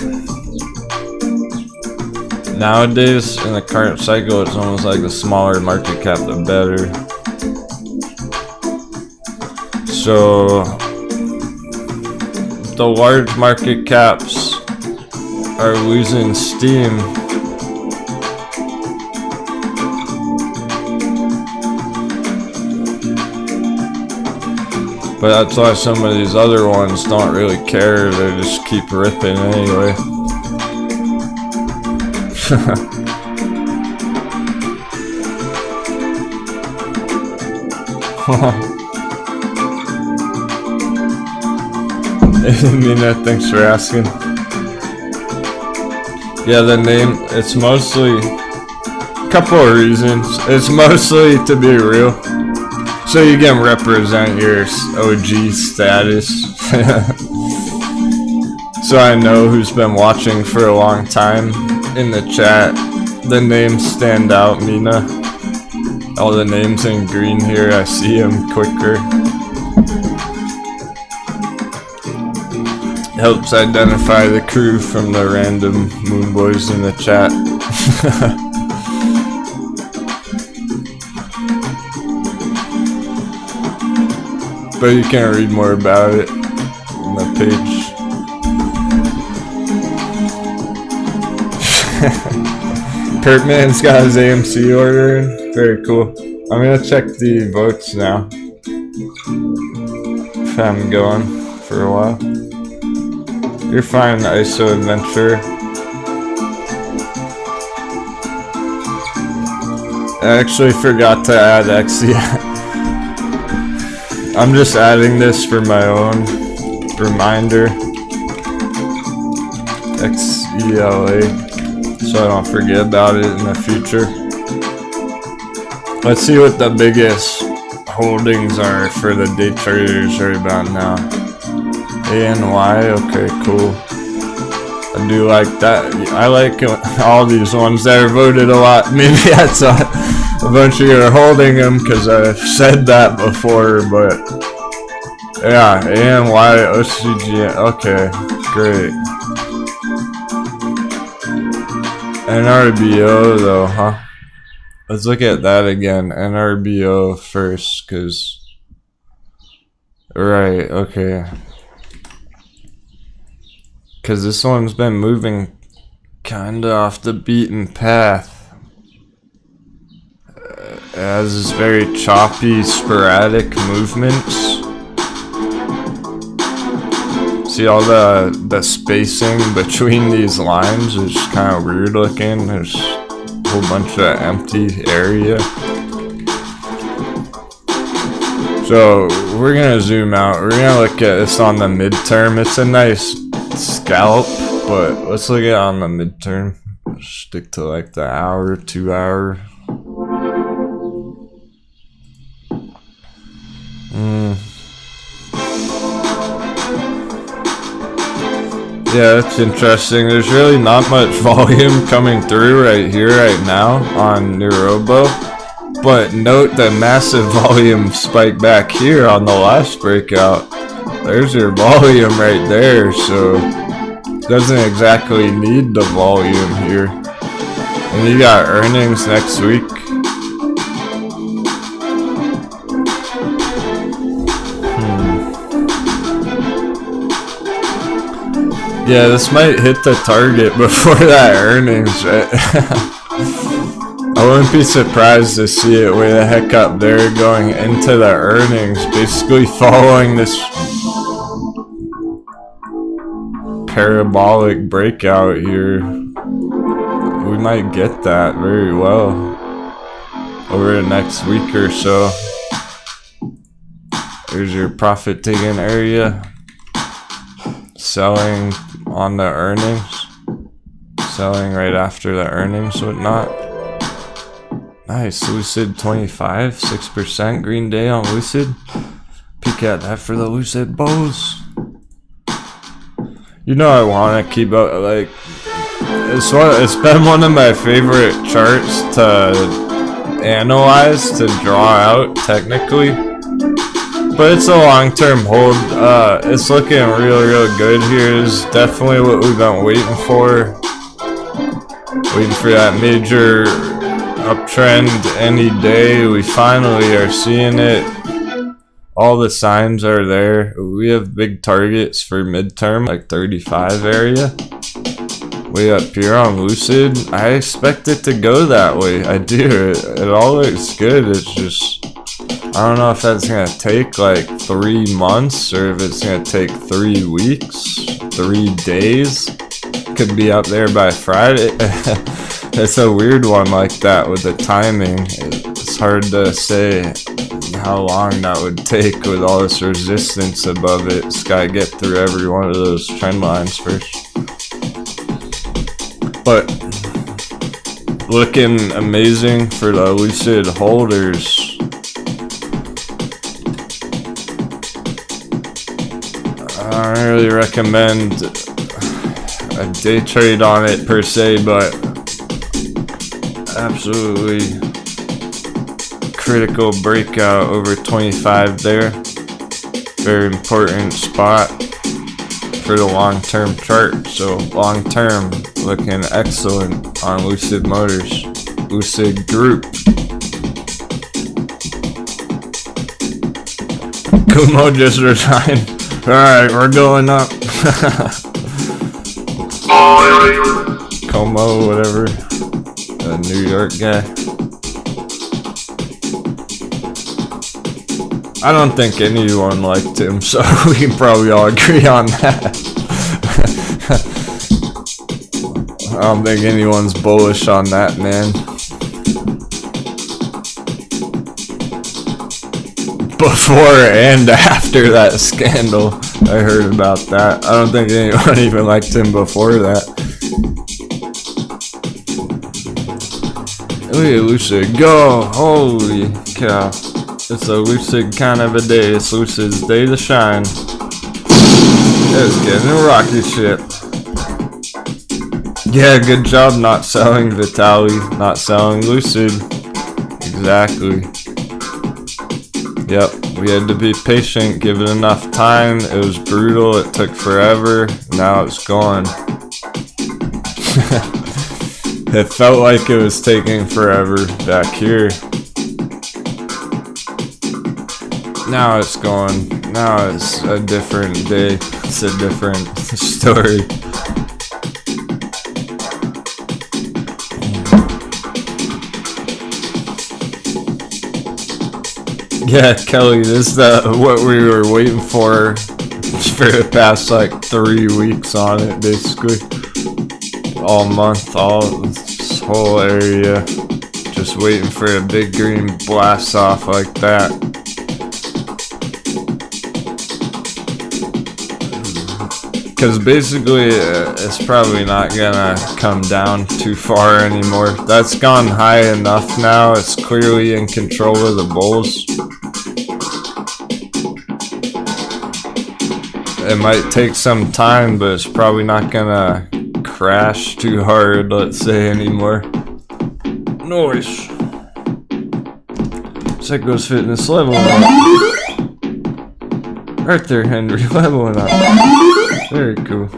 Nowadays, in the current cycle, it's almost like the smaller market cap, the better. So, the large market caps are losing steam. But that's why some of these other ones don't really care. They just keep ripping anyway. Mina, thanks for asking. Yeah, the name, it's mostly a couple of reasons. It's mostly to be real, so you can represent your OG status. So I know who's been watching for a long time. In the chat, the names stand out, Mina. All the names in green here, I see them quicker. Helps identify the crew from the random moon boys in the chat. But you can read more about it on the page. Kurtman's got his AMC order in. Very cool. I'm gonna check the votes now. If I'm going for a while. You're fine, ISO Adventure. I actually forgot to add XELA. I'm just adding this for my own reminder. XELA. So I don't forget about it in the future. Let's see what the biggest holdings are for the day traders right about now. ANY, okay, cool. I do like that. I like all these ones that are voted a lot. Maybe that's a bunch of you are holding them because I've said that before, but yeah, ANY, OCGN, okay, great. NRBO though, huh? Let's look at that again. NRBO first, cause right, okay. Cause this one's been moving kinda off the beaten path. It has this very choppy, sporadic movements. See all the spacing between these lines is kind of weird looking. There's a whole bunch of empty area. So we're gonna zoom out. We're gonna look at this on the midterm. It's a nice scalp, but let's look at it on the midterm. Stick to like the hour, 2 hour. Yeah, that's interesting. There's really not much volume coming through right here, right now on NRBO. But note the massive volume spike back here on the last breakout. There's your volume right there, so doesn't exactly need the volume here. And you got earnings next week. Yeah, this might hit the target before that earnings, right? I wouldn't be surprised to see it way the heck up there going into the earnings, basically following this parabolic breakout here. We might get that very well over the next week or so. There's your profit taking area. Selling on the earnings, selling right after the earnings, whatnot. Nice, Lucid 25, 6% green day on Lucid. Peek at that for the Lucid Bows. You know I want to keep up, like, it's been one of my favorite charts to analyze, to draw out technically. But it's a long-term hold. It's looking real good here. It's definitely what we've been waiting for. Waiting for that major uptrend any day. We finally are seeing it. All the signs are there. We have big targets for midterm, like 35 area. Way up here on Lucid. I expect it to go that way. I do. It all looks good. It's just, I don't know if that's gonna take like 3 months or if it's gonna take 3 weeks, 3 days. Could be up there by Friday. It's a weird one like that with the timing. It's hard to say how long that would take with all this resistance above it. Just gotta get through every one of those trend lines first. But looking amazing for the Lucid holders. I don't really recommend a day trade on it per se, but absolutely critical breakout over 25 there. Very important spot for the long-term chart. So long-term looking excellent on Lucid Motors, Lucid Group. Kumo just resigned. Alright, we're going up. Como, whatever. A New York guy. I don't think anyone liked him, so we can probably all agree on that. I don't think anyone's bullish on that man. Before and after that scandal, I heard about that. I don't think anyone even liked him before that. Look at Lucid go! Holy cow! It's a lucid kind of a day. It's Lucid's day to shine. It's getting a rocket ship. Yeah, good job not selling Vitali, not selling Lucid. Exactly. Yep, we had to be patient, give it enough time. It was brutal, it took forever. Now it's gone. It felt like it was taking forever back here. Now it's gone. Now it's a different day. It's a different story. Yeah, Kelly, this is what we were waiting for the past like 3 weeks on it, basically. All month, all this whole area. Just waiting for a big green blast off like that. Because basically, it's probably not gonna come down too far anymore. That's gone high enough now. It's clearly in control of the bulls. It might take some time, but it's probably not gonna crash too hard, let's say, anymore. Noise. Psycho's fitness leveling up. Right there, Henry, leveling up. Very cool.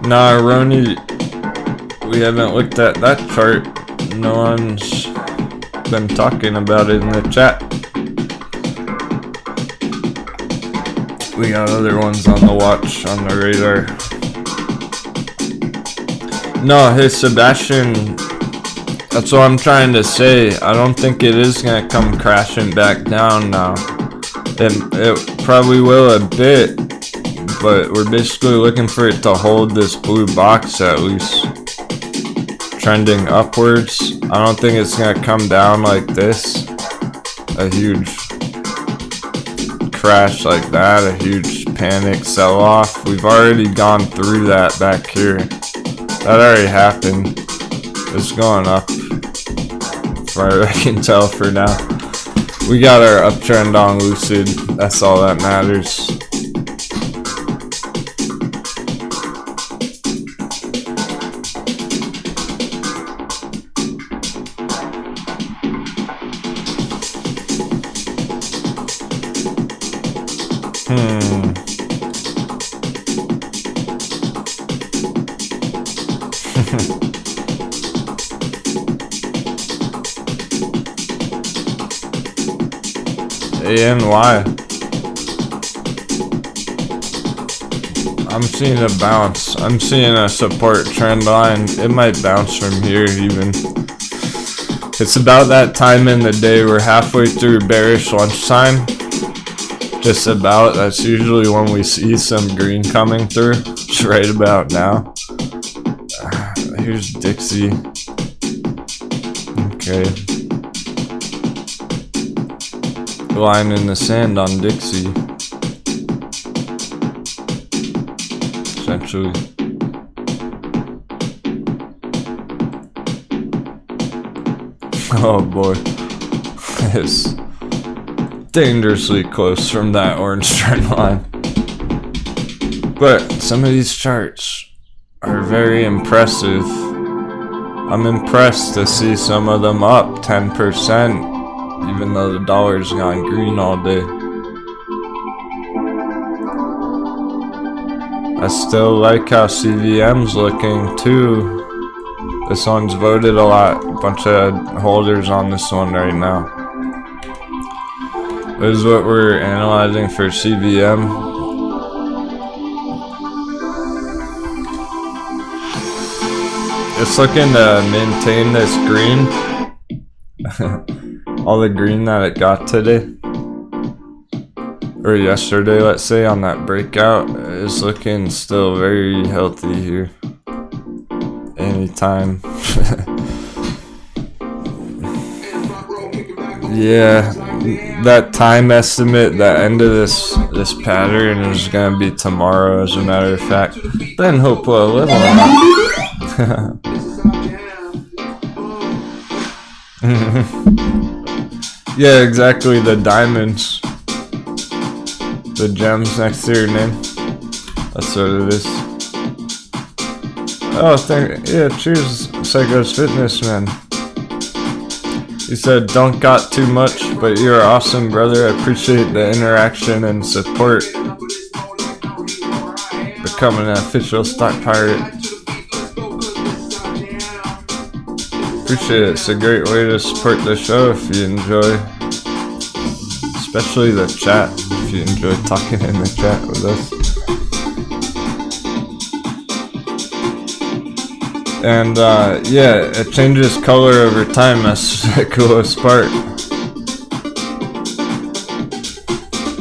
Nah, Roni, we haven't looked at that chart. No one's been talking about it in the chat. We got other ones on the watch, on the radar. No, hey Sebastian, that's what I'm trying to say. I don't think it is gonna come crashing back down now. It probably will a bit, but we're basically looking for it to hold this blue box at least. Trending upwards. I don't think it's gonna come down like this. A huge crash like that, a huge panic sell-off. We've already gone through that back here. That already happened. It's going up, as far as I can tell for now. We got our uptrend on Lucid. That's all that matters. ANY. I'm seeing a bounce. I'm seeing a support trend line. It might bounce from here even. It's about that time in the day. We're halfway through bearish lunchtime. Just about. That's usually when we see some green coming through. It's right about now. Here's Dixie. Okay. Line in the sand on Dixie. Essentially. Oh boy. It's dangerously close from that orange trend line. But some of these charts are very impressive. I'm impressed to see some of them up 10%. Even though the dollar's gone green all day. I still like how CVM's looking too. This one's voted a lot. A bunch of holders on this one right now. This is what we're analyzing for CVM. It's looking to maintain this green. All the green that it got today, or yesterday, let's say, on that breakout, is looking still very healthy here. Anytime. Yeah, that time estimate, the end of this pattern is gonna be tomorrow, as a matter of fact. Then hopefully leveling up. Yeah, exactly, the diamonds. The gems next to your name. That's what it is. Oh, yeah, cheers, Psycho's Fitness, man. He said, don't got too much, but you're awesome, brother. I appreciate the interaction and support. Becoming an official stock pirate. Appreciate it. It's a great way to support the show if you enjoy. Especially the chat, if you enjoy talking in the chat with us. And yeah, it changes color over time. That's the coolest part.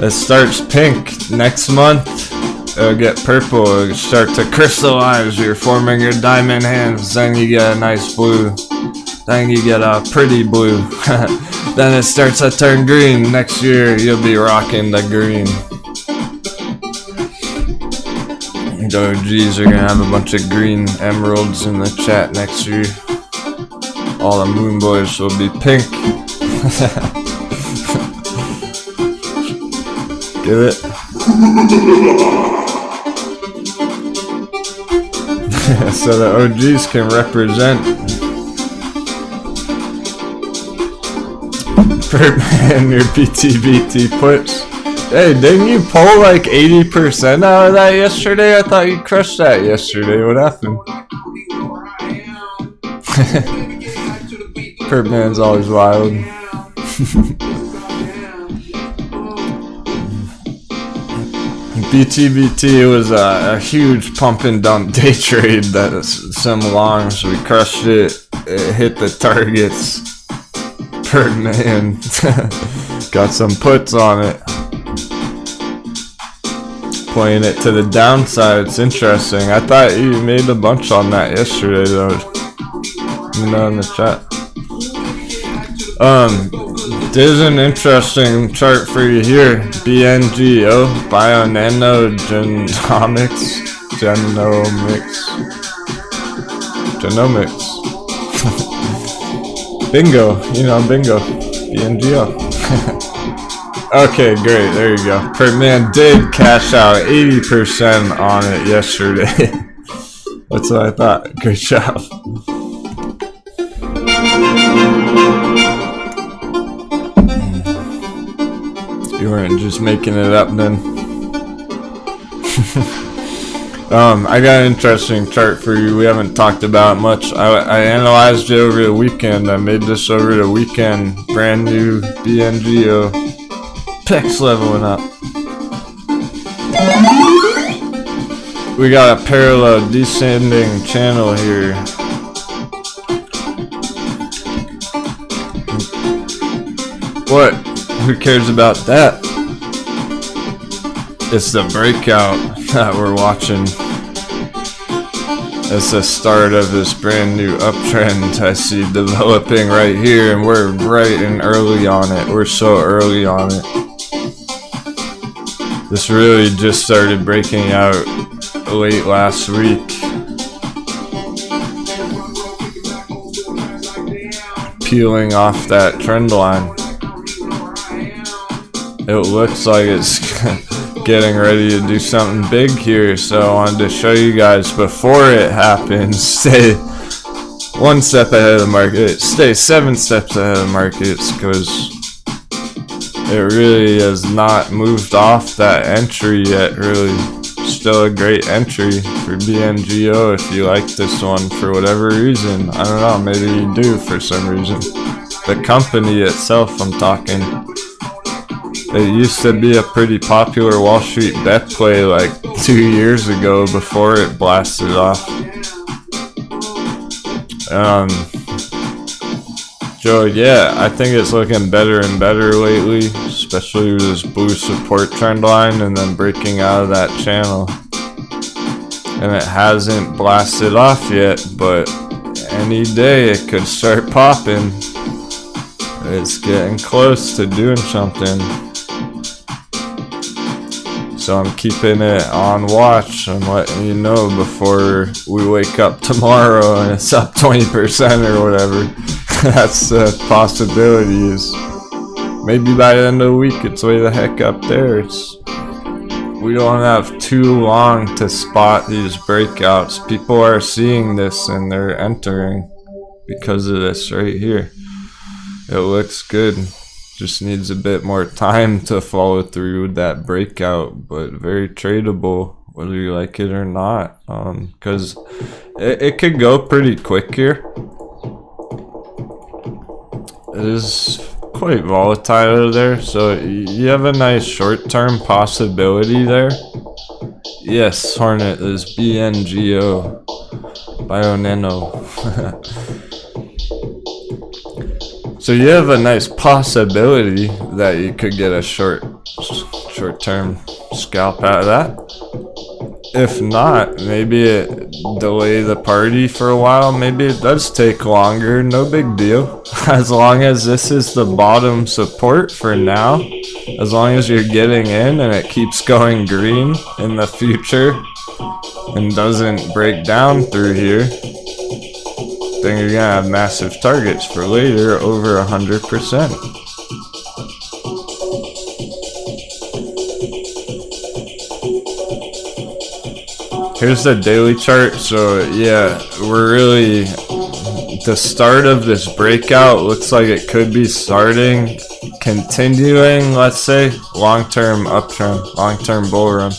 It starts pink. Next month, it'll get purple. It'll start to crystallize. You're forming your diamond hands. Then you get a nice blue. Then you get a pretty blue. Then it starts to turn green. Next year, you'll be rocking the green. The OGs are gonna have a bunch of green emeralds in the chat next year. All the moon boys will be pink. Get it? So the OGs can represent. And your BT puts. Hey, didn't you pull like 80% out of that yesterday? I thought you crushed that yesterday. What happened? Perpman's always wild. BT was a huge pump and dump day trade that some longs. We crushed it. It hit the targets. Perpman got some puts on it. Playing it to the downside. It's interesting. I thought you made a bunch on that yesterday though. You know, in the chat. There's an interesting chart for you here. BNGO, Genomics. Bingo, you know, bingo. BNGO. Okay, great, there you go. Perpman did cash out 80% on it yesterday. That's what I thought. Great job. You weren't just making it up then. I got an interesting chart for you. We haven't talked about much. I analyzed it over the weekend. I made this over the weekend. Brand new BNGO. PEX leveling up. We got a parallel descending channel here. What? Who cares about that? It's the breakout that we're watching. It's the start of this brand new uptrend I see developing right here, and we're right and early on it. We're so early on it. This really just started breaking out late last week. Peeling off that trend line. It looks like it's getting ready to do something big here, so I wanted to show you guys before it happens. Stay one step ahead of the market. Stay 7 steps ahead of the markets, because it really has not moved off that entry yet, really. Still a great entry for BNGO if you like this one for whatever reason. I don't know, maybe you do for some reason. The company itself, I'm talking. It used to be a pretty popular Wall Street bet play like 2 years ago before it blasted off. So yeah, I think it's looking better and better lately, especially with this blue support trend line and then breaking out of that channel. And it hasn't blasted off yet, but any day it could start popping. It's getting close to doing something. so I'm keeping it on watch and letting you know before we wake up tomorrow and it's up 20% or whatever. That's a possibility. Is maybe by the end of the week it's way the heck up there. We don't have too long to spot these breakouts. People are seeing this and they're entering because of this right here. It looks good. Just needs a bit more time to follow through with that breakout, but very tradable whether you like it or not, because it could go pretty quick here. It is quite volatile there, so you have a nice short-term possibility there. Yes, Hornet is BNGO, Bionano. So you have a nice possibility that you could get a short-term scalp out of that. If not, maybe it delay the party for a while. Maybe it does take longer. No big deal. As long as this is the bottom support for now, as long as you're getting in and it keeps going green in the future and doesn't break down through here, then you're gonna have massive targets for later over 100%. Here's the daily chart. So yeah, we're really, the start of this breakout looks like it could be starting, continuing, let's say, long-term uptrend, long-term bull run.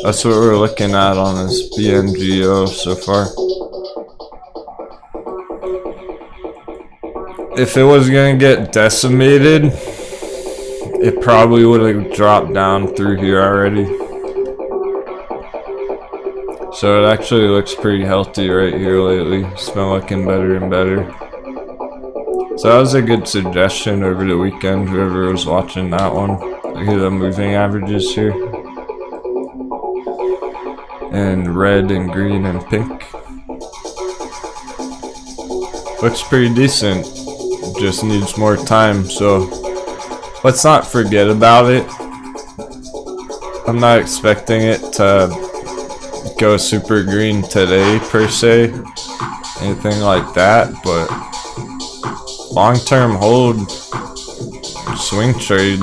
That's what we're looking at on this BNGO so far. If it was gonna get decimated, it probably would have dropped down through here already. So it actually looks pretty healthy right here lately. It's been looking better and better. So that was a good suggestion over the weekend, whoever was watching that one. Look at the moving averages here. And red and green and pink. Looks pretty decent. Just needs more time, so let's not forget about it. I'm not expecting it to go super green today per se, anything like that, but long-term hold, swing trade,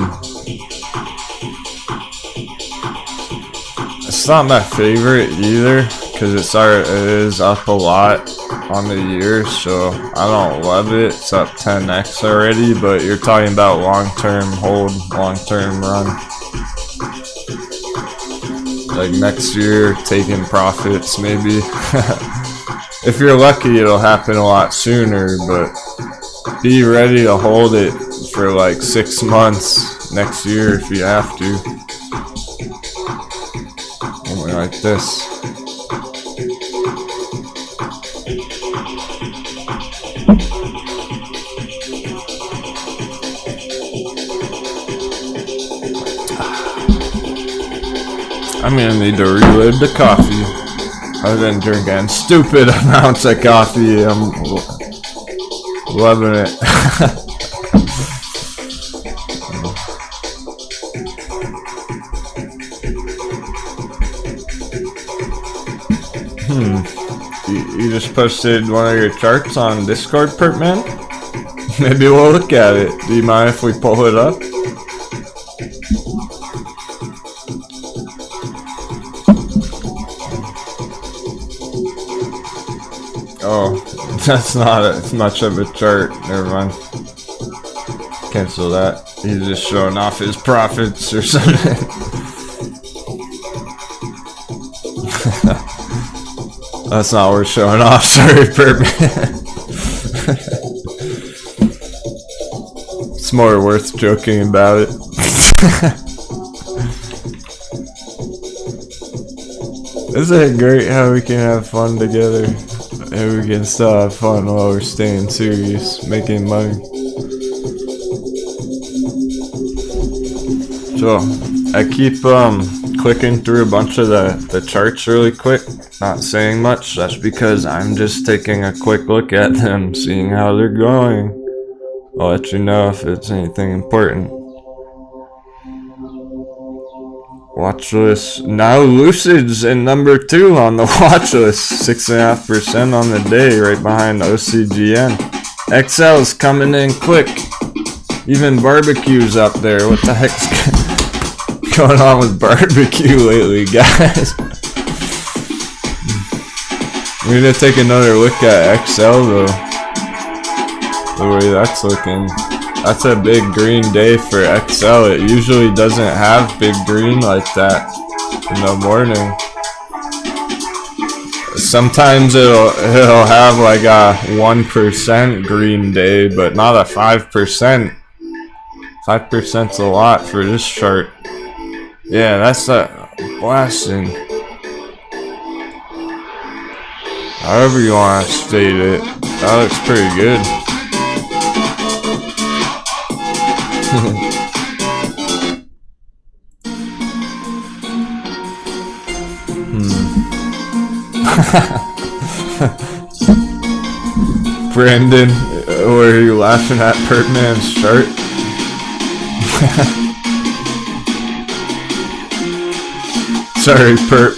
it's not my favorite either because it is up a lot on the year, so I don't love it. It's up 10x already, but you're talking about long-term hold, long-term run. Like next year, taking profits maybe. If you're lucky, it'll happen a lot sooner, but be ready to hold it for like 6 months next year if you have to. Something like this. I'm gonna need to reload the coffee. I've been drinking stupid amounts of coffee. I'm loving it. You just posted one of your charts on Discord, Pertman? Maybe we'll look at it. Do you mind if we pull it up? Oh, that's not much of a chart. Never mind. Cancel that. He's just showing off his profits or something. That's not worth showing off. Sorry, Pertman. It's more worth joking about it. Isn't it great how we can have fun together? And we can still have fun while we're staying serious, making money. So, I keep clicking through a bunch of the charts really quick, not saying much. That's because I'm just taking a quick look at them, seeing how they're going. I'll let you know if it's anything important. Watch list. Now Lucid's in number 2 on the watch list. 6.5% on the day, right behind OCGN. XL's coming in quick. Even barbecue's up there. What the heck's going on with barbecue lately, guys? We're gonna take another look at XL though. The way that's looking. That's a big green day for XL. It usually doesn't have big green like that in the morning. Sometimes it'll have like a 1% green day, but not a 5%. 5%'s a lot for this chart. Yeah, that's a blasting. However you want to state it, that looks pretty good. Brandon, were you laughing at Pertman's chart? Sorry, Pert.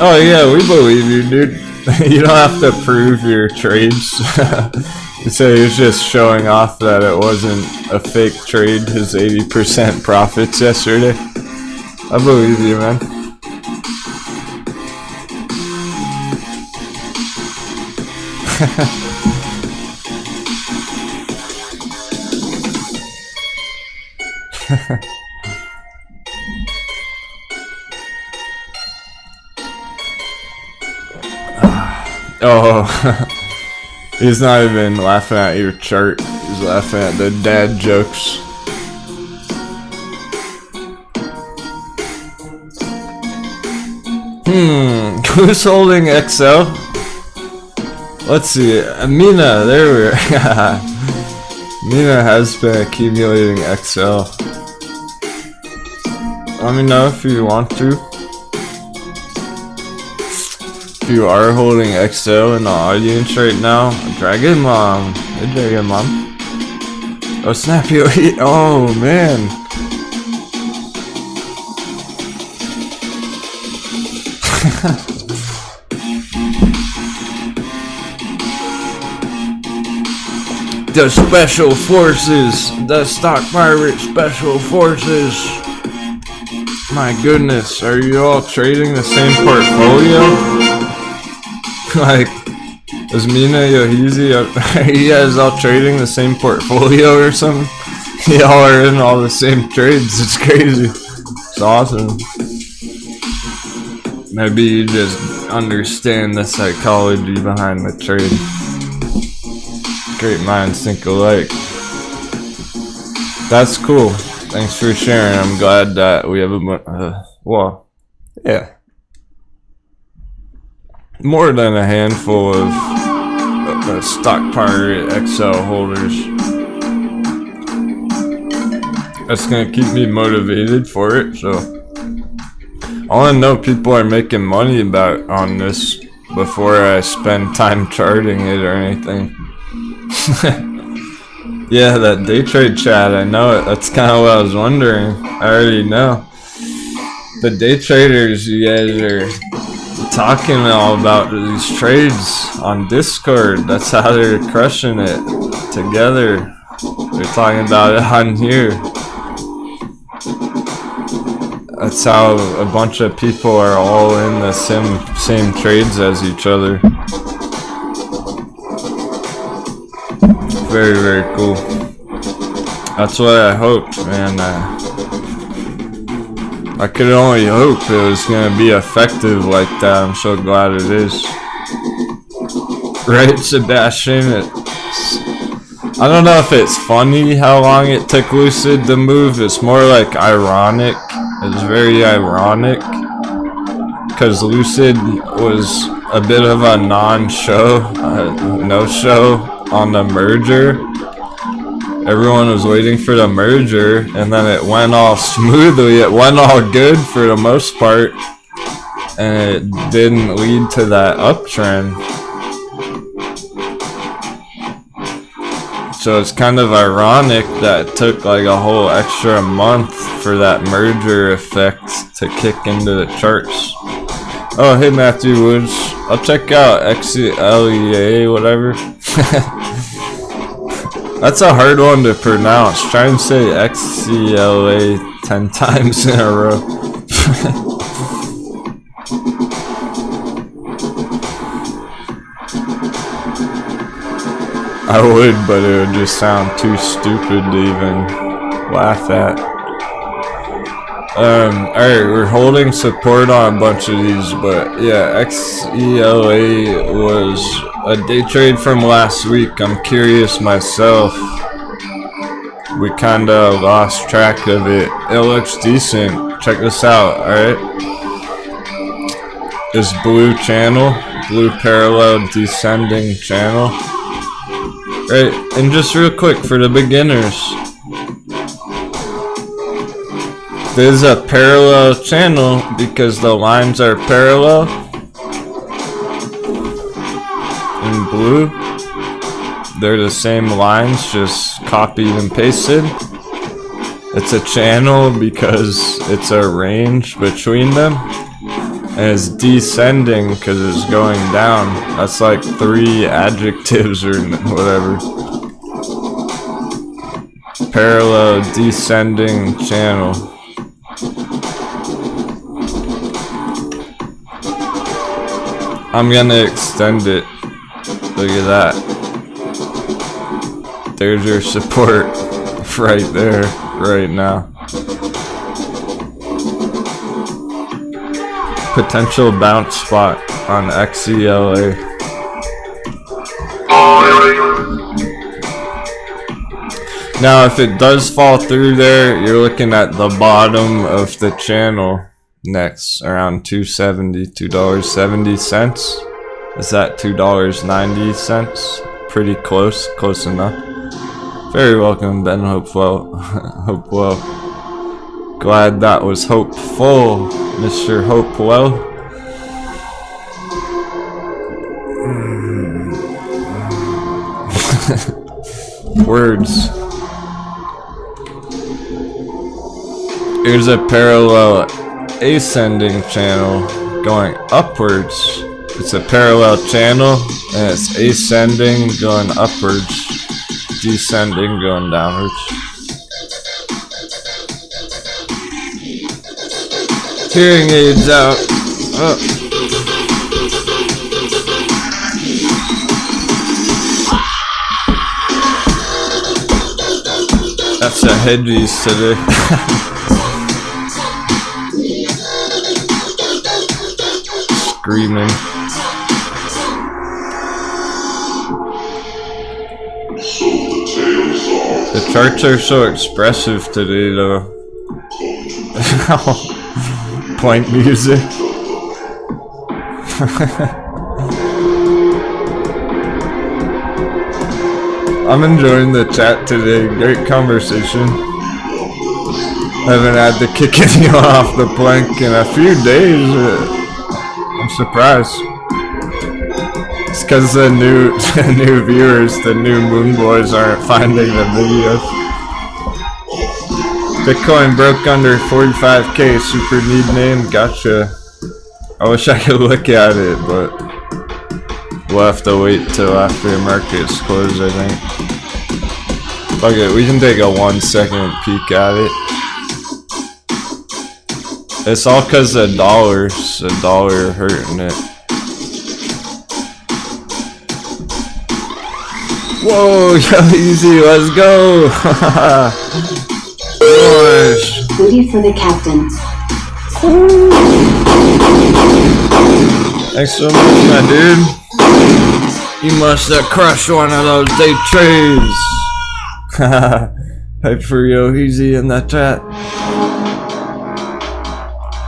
Oh yeah, we believe you, dude. You don't have to prove your trades. So he was just showing off that it wasn't a fake trade, his 80% profits yesterday. I believe you, man. Oh, he's not even laughing at your chart. He's laughing at the dad jokes. Who's holding XL? Let's see. Mina, there we are. Mina has been accumulating XL. Let me know if you want to. If you are holding XL in the audience right now, Dragon Mom. Hey, Dragon Mom. Oh, snap you. Oh, man. The Special Forces. The Stock Pirate Special Forces. My goodness. Are you all trading the same portfolio? Like, is Mina Yohizi, are you guys all trading the same portfolio or something? Y'all are in all the same trades, it's crazy. It's awesome. Maybe you just understand the psychology behind the trade. Great minds think alike. That's cool. Thanks for sharing. I'm glad that we have a, well, yeah. More than a handful of Stock Pirate XL holders. That's gonna keep me motivated for it, so I wanna know people are making money on this before I spend time charting it or anything. Yeah, that day trade chat, I know it. That's kinda what I was wondering. I already know. The day traders, you guys are talking all about these trades on Discord. That's how they're crushing it together. They're talking about it on here. That's how a bunch of people are all in the same trades as each other. Very, very cool. That's what I hoped, man. I could only hope it was gonna be effective like that. I'm so glad it is. Right, Sebastian? I don't know if it's funny how long it took Lucid to move. It's more like ironic. It's very ironic. Because Lucid was a bit of a non-show, no-show on the merger. Everyone was waiting for the merger, and then it went all smoothly. It went all good for the most part, and it didn't lead to that uptrend. So it's kind of ironic that it took like a whole extra month for that merger effect to kick into the charts. Oh, hey Matthew Woods. I'll check out XELA, whatever. That's a hard one to pronounce. Try and say XELA 10 times in a row. I would, but it would just sound too stupid to even laugh at. Alright, we're holding support on a bunch of these, but yeah, XELA was a day trade from last week. I'm curious myself. We kinda lost track of it. It looks decent. Check this out, alright? This blue channel, blue parallel descending channel. Right, and just real quick for the beginners. There's a parallel channel because the lines are parallel in blue. They're the same lines, just copied and pasted. It's a channel because it's a range between them. And it's descending because it's going down. That's like 3 adjectives or whatever. Parallel descending channel. I'm gonna extend it. Look at that. There's your support right there, right now. Potential bounce spot on XELA. Now, if it does fall through there, you're looking at the bottom of the channel next, around $2.70, $2.70. Is that $2.90? Pretty close, close enough. Very welcome, Ben Hopewell. Hopewell. Glad that was hopeful, Mr. Hopewell. Words. Here's a parallel ascending channel going upwards. It's a parallel channel and it's ascending going upwards, descending going downwards. Hearing aids out. Oh. That's a headies today. Screaming. The charts are so expressive today though. Point music. I'm enjoying the chat today. Great conversation. Haven't had to kick anyone off the plank in a few days. I'm surprised. It's because the new viewers, the new Moon Boys aren't finding the videos. Bitcoin broke under 45k, super need name, gotcha. I wish I could look at it, but we'll have to wait till after the markets close, I think. Fuck it, we can take a 1 second peek at it. It's all cause the dollar hurting it. Whoa, yo, easy, let's go! Gosh. Booty for the captain. Thanks so much, my dude. You must have crushed one of those day trades. Hype for yo, easy in that chat.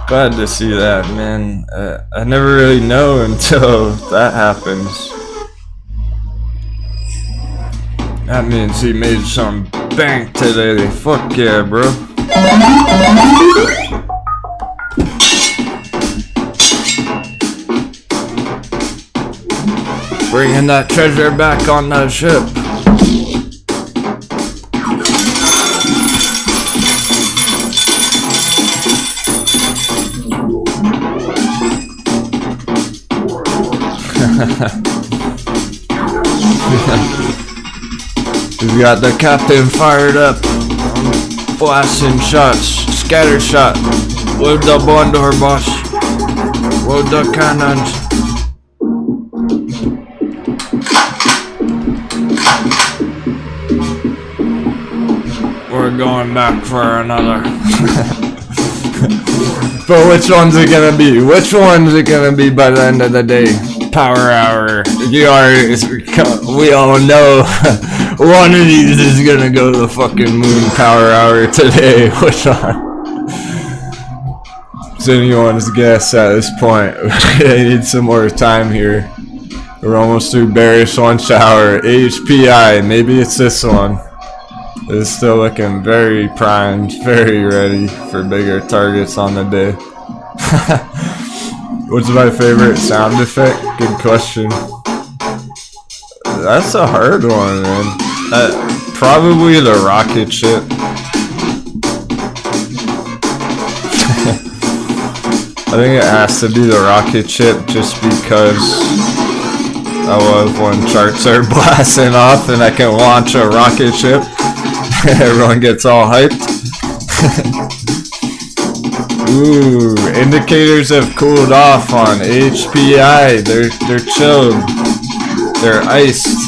Glad to see that, man. I never really know until that happens. That means he made some bank today. Fuck yeah, bro. Bringing that treasure back on the ship. We've got the captain fired up. Blasting shots. Scatter shot. Load the blunderbuss. Load the cannons. We're going back for another. But which one's it gonna be? Which one's it gonna be by the end of the day? Power hour. We all know one of these is gonna go to the fucking moon. Power hour today. Which one? It's anyone's guess at this point. I need some more time here. We're almost through bearish lunch hour. AHPI. Maybe it's this one. It's still looking very primed, very ready for bigger targets on the day. What's my favorite sound effect? Good question. That's a hard one, man. Probably the rocket ship. I think it has to be the rocket ship just because I love when charts are blasting off and I can launch a rocket ship. Everyone gets all hyped. Ooh, indicators have cooled off on AHPI. They're chilled. They're iced.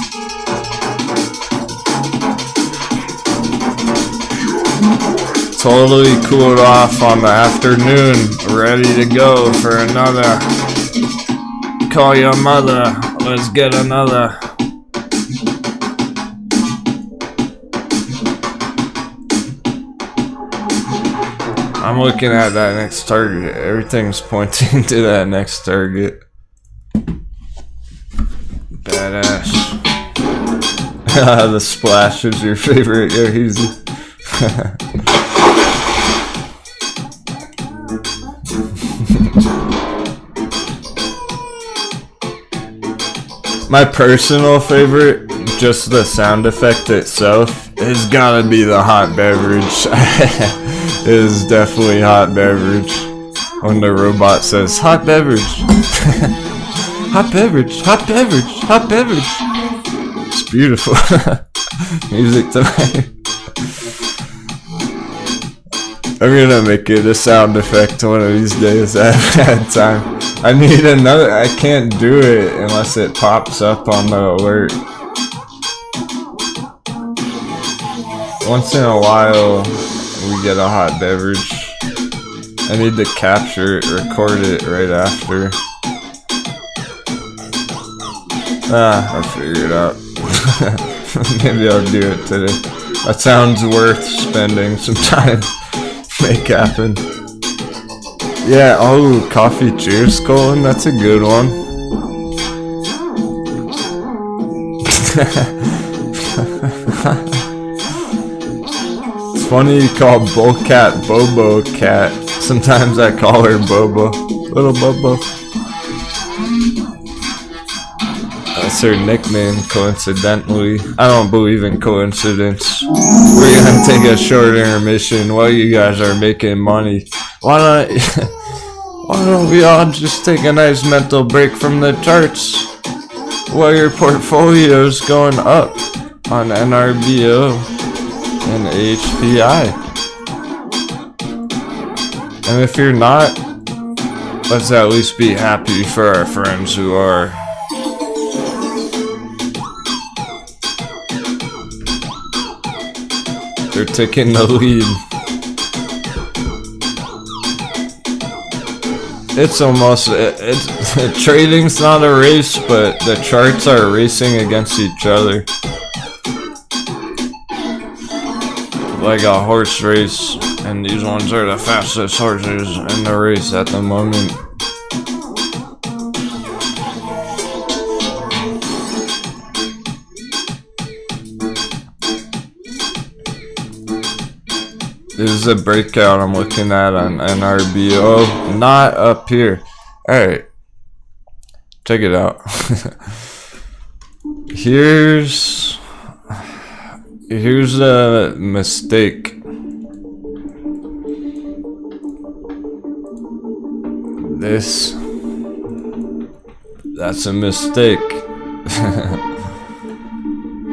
Totally cooled off on the afternoon. Ready to go for another. Call your mother. Let's get another. I'm looking at that next target. Everything's pointing to that next target. Badass. The splash is your favorite. Yeah, easy. My personal favorite, just the sound effect itself, has gotta be the hot beverage. It is definitely hot beverage. When the robot says, hot beverage. Hot beverage, hot beverage, hot beverage. It's beautiful. Music tonight. I'm gonna make it a sound effect one of these days. I haven't had time. I need another. I can't do it unless it pops up on the alert. Once in a while, we get a hot beverage. I need to capture it, record it right after. I'll figure it out. Maybe I'll do it today. That sounds worth spending some time to make happen. Yeah, oh, coffee cheers, Colin. That's a good one. It's funny you call Bullcat Bobo Cat. Sometimes I call her Bobo. Little Bobo. That's her nickname, coincidentally. I don't believe in coincidence. We're gonna take a short intermission while you guys are making money. Why don't we all just take a nice mental break from the charts while your portfolio's going up on NRBO and AHPI? And if you're not, let's at least be happy for our friends who are. They're taking the lead. It's almost, trading's not a race, but the charts are racing against each other. Like a horse race, and these ones are the fastest horses in the race at the moment. This is a breakout I'm looking at on NRBO, not up here. Alright, check it out. Here's a mistake. This That's a mistake.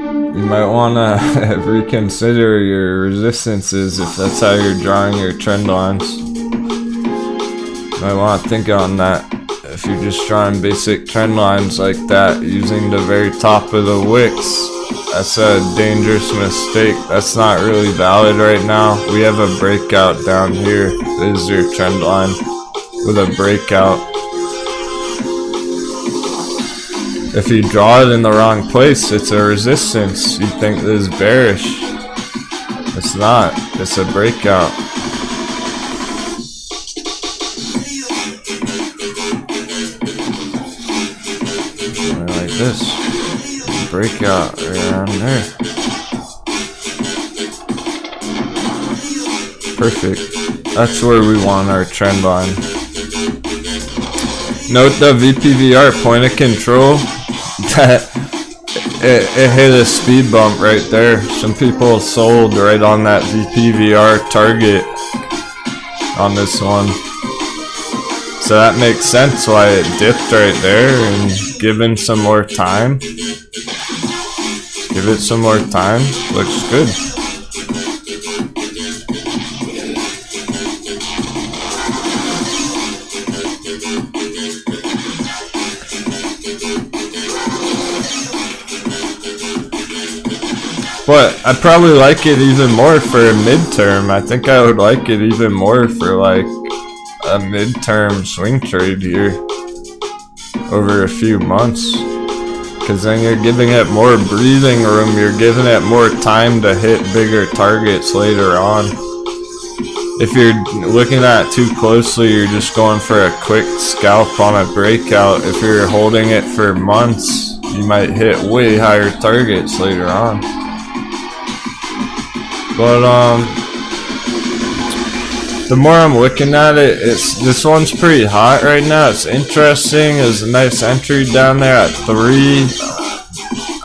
You might want to reconsider your resistances if that's how you're drawing your trend lines. You might want to think on that. If you're just drawing basic trend lines like that using the very top of the wicks, that's a dangerous mistake. That's not really valid right now. We have a breakout down here. This is your trend line with a breakout. If you draw it in the wrong place, it's a resistance. You think this is bearish. It's not. It's a breakout. Like this. Breakout right around there. Perfect. That's where we want our trend line. Note the VPVR point of control. That it hit a speed bump right there. Some people sold right on that VPVR target on this one. So that makes sense why it dipped right there, and given some more time. Give it some more time. Looks good. But I'd probably like it even more for a midterm. I think I would like it even more for like a midterm swing trade here over a few months. Because then you're giving it more breathing room, you're giving it more time to hit bigger targets later on. If you're looking at it too closely, you're just going for a quick scalp on a breakout. If you're holding it for months, you might hit way higher targets later on. But the more I'm looking at it, this one's pretty hot right now. It's interesting. There's a nice entry down there at 3.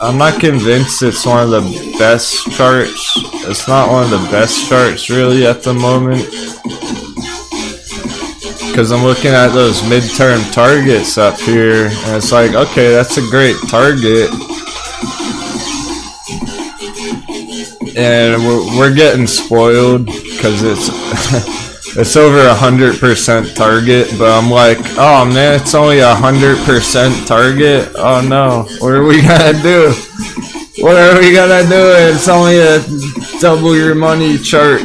I'm not convinced it's one of the best charts. It's not one of the best charts really at the moment. Because I'm looking at those midterm targets up here, and it's like, okay, that's a great target. And we're getting spoiled because it's over 100% target, but I'm like, oh man, it's only 100% target. Oh no, what are we gonna do? What are we gonna do? It's only a double your money chart.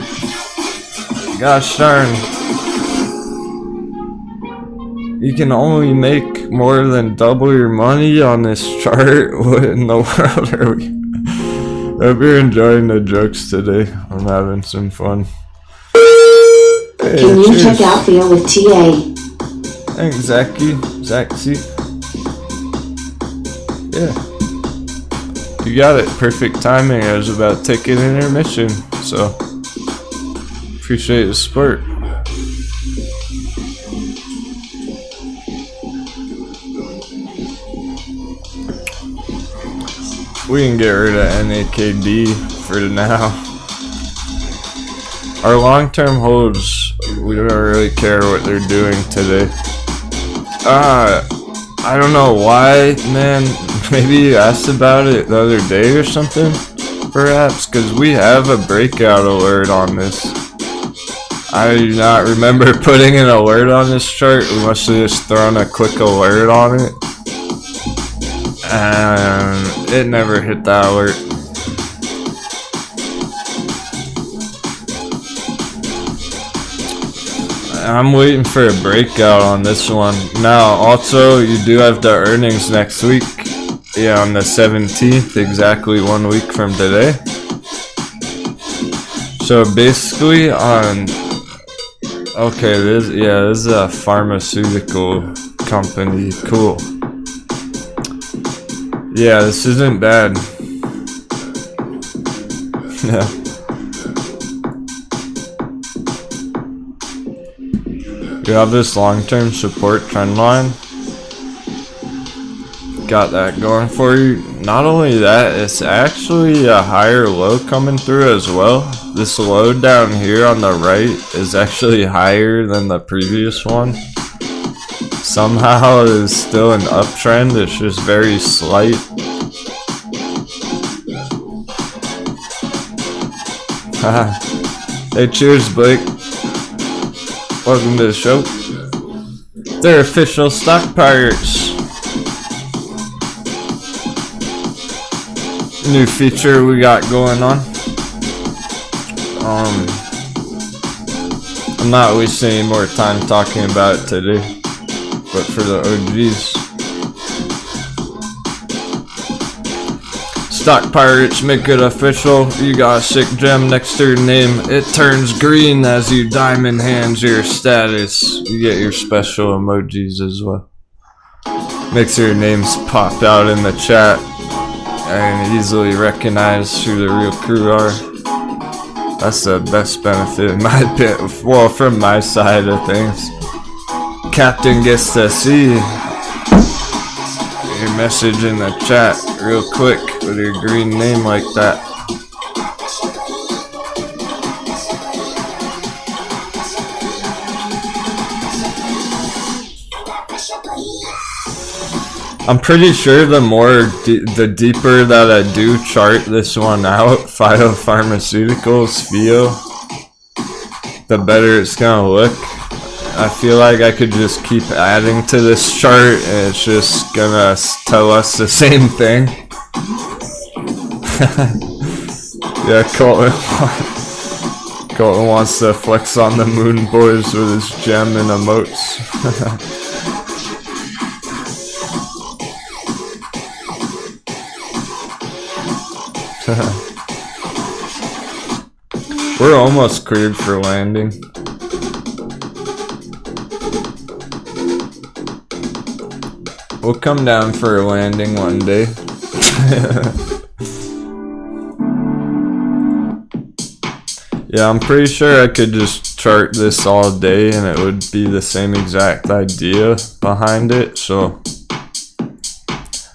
Gosh darn. You can only make more than double your money on this chart. What in the world are we? I hope you're enjoying the jokes today. I'm having some fun. Hey, Can you cheers. check out Theo with TA? Thanks, Zaxy. Yeah. You got it. Perfect timing. I was about to take an intermission, so appreciate the support. We can get rid of NAKD for now. Our long-term holds, we don't really care what they're doing today. I don't know why, man. Maybe you asked about it the other day or something, perhaps, because we have a breakout alert on this. I do not remember putting an alert on this chart. We must have just thrown a quick alert on it. And it never hit that alert. I'm waiting for a breakout on this one. Now, also, you do have the earnings next week. Yeah, on the 17th, exactly 1 week from today. So basically on... Okay, this is a pharmaceutical company. Cool. Yeah, this isn't bad. Yeah. You have this long-term support trend line. Got that going for you. Not only that, it's actually a higher low coming through as well. This low down here on the right is actually higher than the previous one. somehow is still an uptrend. It's just very slight. Hey, cheers, Blake. Welcome to the show. They're official stock pirates. New feature we got going on. I'm not wasting any more time talking about it today, but for the OGs. Stock pirates, make it official. You got a sick gem next to your name. It turns green as you diamond hands your status. You get your special emojis as well. Makes your names pop out in the chat and easily recognize who the real crew are. That's the best benefit in my opinion. Well, from my side of things. Captain gets to see your message in the chat real quick with your green name like that. I'm pretty sure the deeper that I do chart this one out, phytopharmaceuticals, the better it's gonna look. I feel like I could just keep adding to this chart and it's just gonna tell us the same thing. Yeah, Colton wants to flex on the Moon Boys with his gem and emotes. We're almost cleared for landing. We'll come down for a landing one day. Yeah, I'm pretty sure I could just chart this all day and it would be the same exact idea behind it, so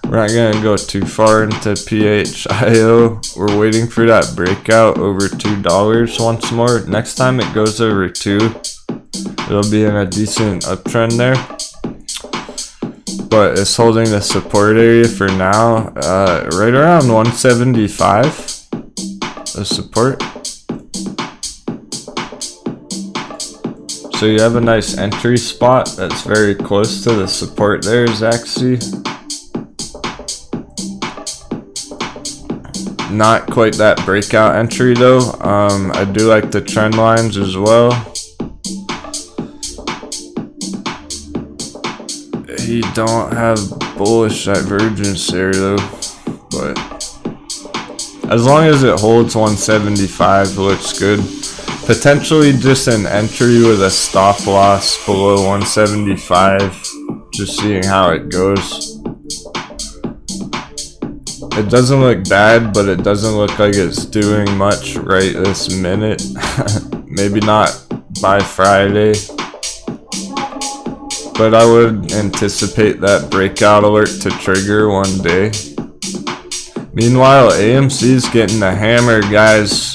we're not gonna go too far into PHIO. We're waiting for that breakout over $2 once more. Next time it goes over 2, it'll be in a decent uptrend there. But it's holding the support area for now, right around 175, the support. So you have a nice entry spot that's very close to the support there, Zaxi. Not quite that breakout entry though. I do like the trend lines as well. You don't have bullish divergence there though, but as long as it holds 175, looks good. Potentially just an entry with a stop loss below 175, just seeing how it goes. It doesn't look bad, but it doesn't look like it's doing much right this minute. Maybe not by Friday. But I would anticipate that breakout alert to trigger one day. Meanwhile, AMC's getting the hammer, guys.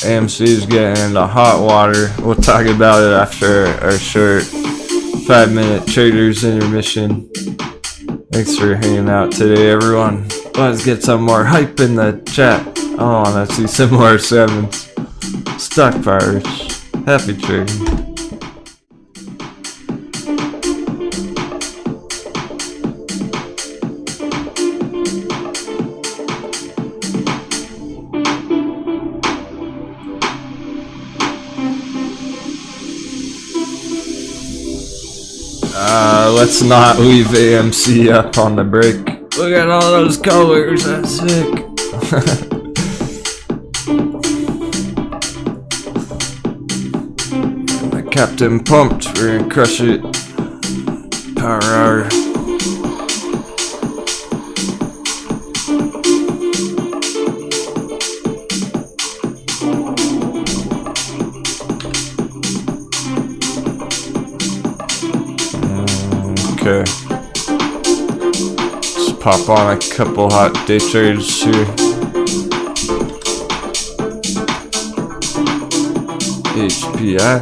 AMC's getting into hot water. We'll talk about it after our short 5-minute traders intermission. Thanks for hanging out today, everyone. Let's get some more hype in the chat. I want to see some more 7s. Stock pirates. Happy trading. Let's not leave AMC up on the break. Look at all those colors, that's sick. My captain pumped, we're gonna crush it. Power hour. Okay. Just pop on a couple hot day trades here. AHPI.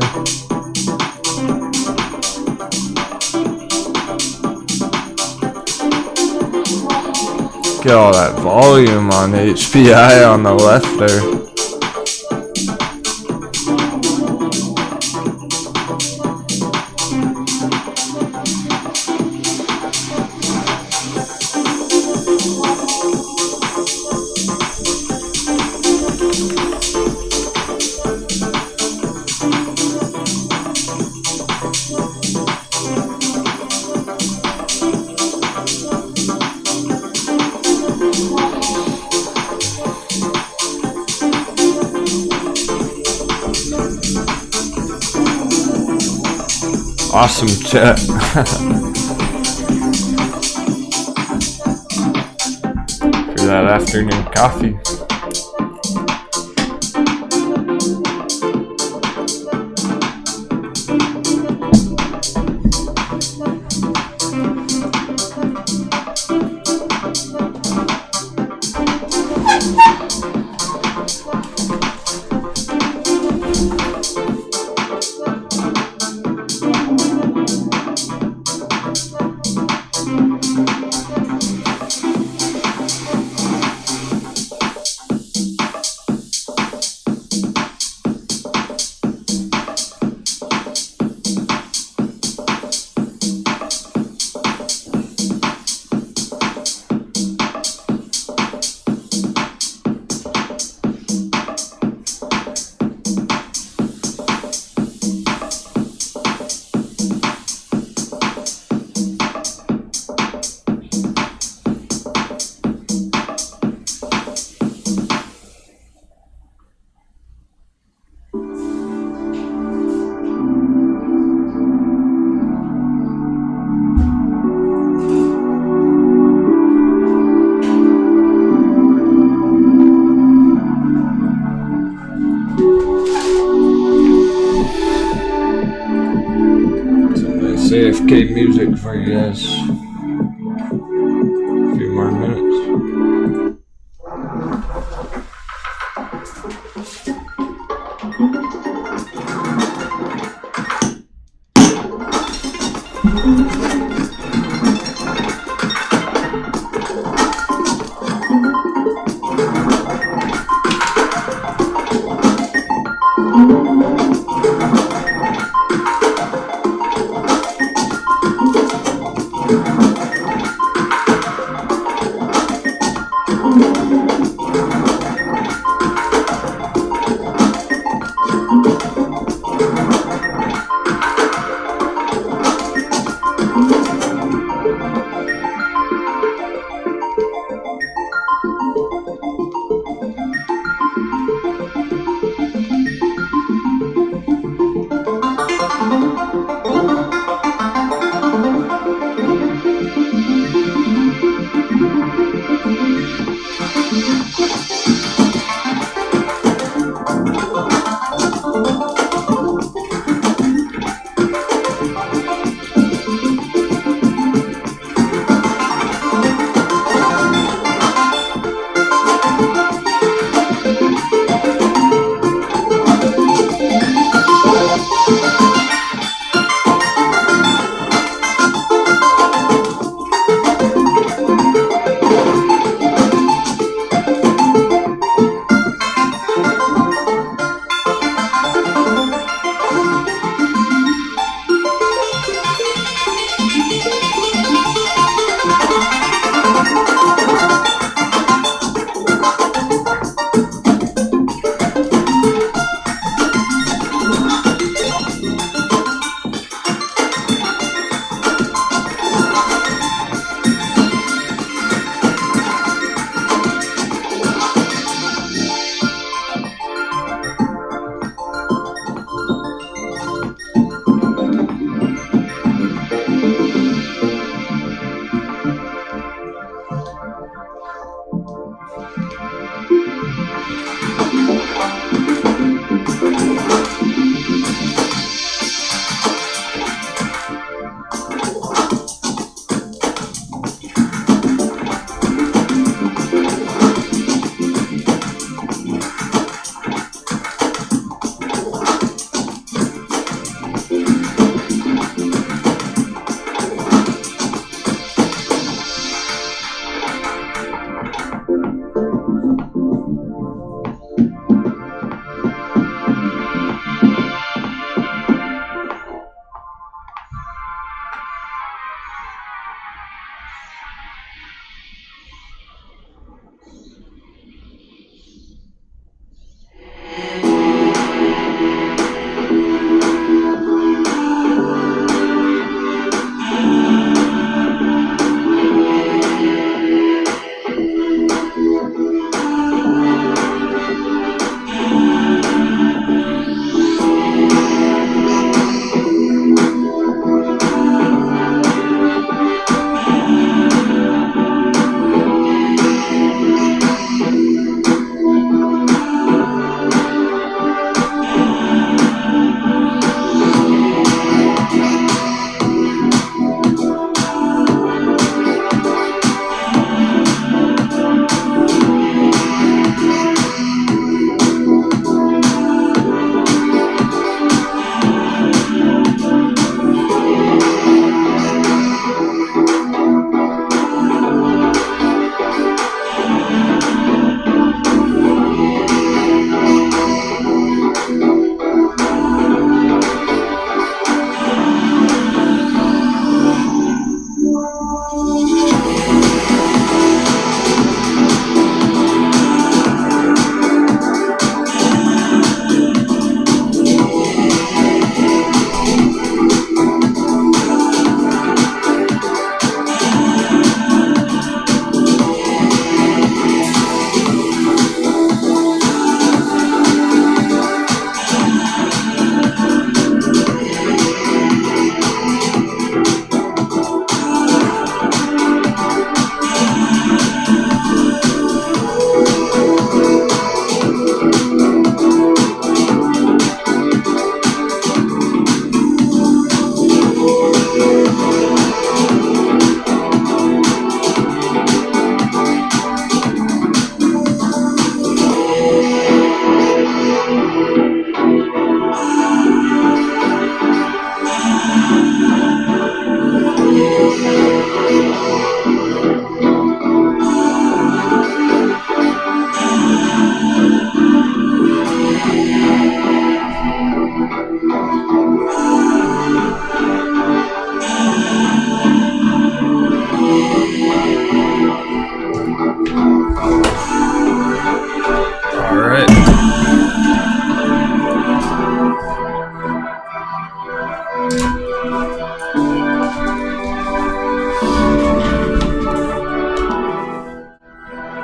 Look at all that volume on HPI on the left there. Awesome chat. For that afternoon coffee. AFK music for you guys. A few more minutes.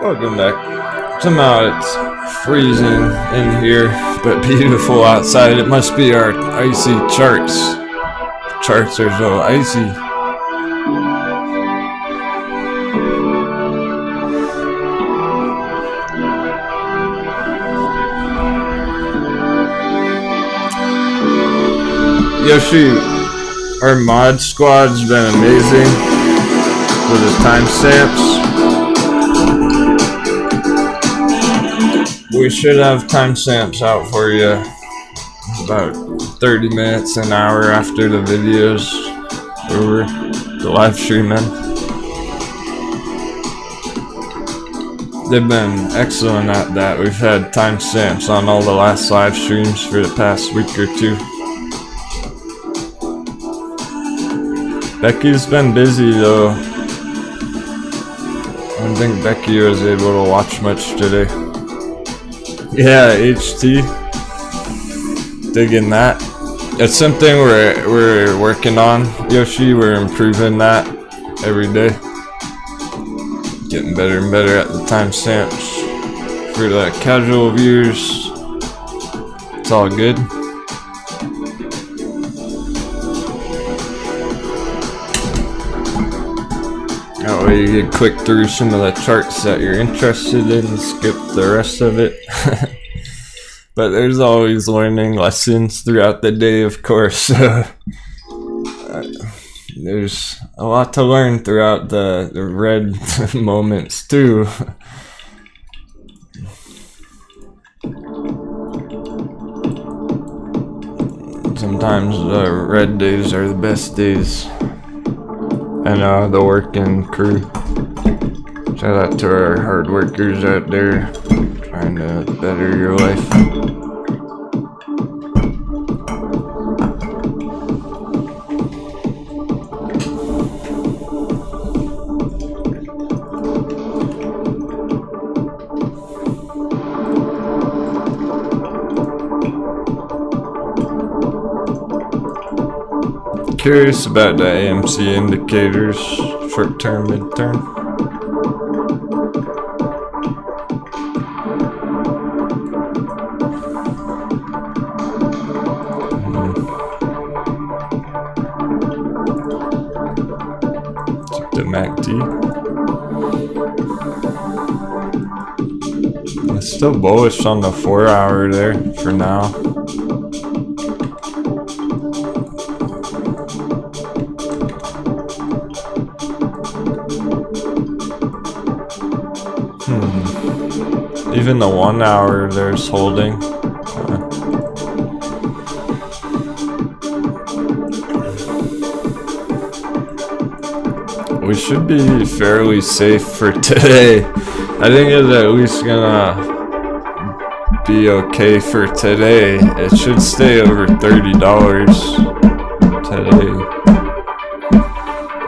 Welcome back. Somehow it's freezing in here, but beautiful outside. It must be our icy charts. Charts are so icy. Yoshi, our mod squad's been amazing with the timestamps. We should have timestamps out for you about 30 minutes, an hour after the video's over, the live streaming. They've been excellent at that. We've had timestamps on all the last live streams for the past week or two. Becky's been busy though. I don't think Becky was able to watch much today. Yeah, HT. Digging that. It's something we're working on, Yoshi. We're improving that every day. Getting better and better at the timestamps. For the casual viewers, it's all good. That way you can click through some of the charts that you're interested in and skip the rest of it. But there's always learning lessons throughout the day, of course. There's a lot to learn throughout the red moments too. Sometimes the red days are the best days. And the working crew. Shout out to our hard workers out there trying to better your life. Curious about the AMC indicators, short term, mid term. Check the MACD. It's still bullish on the 4 hour there for now. Even the 1 hour there's holding. We should be fairly safe for today. I think it's at least gonna be okay for today. It should stay over $30 today.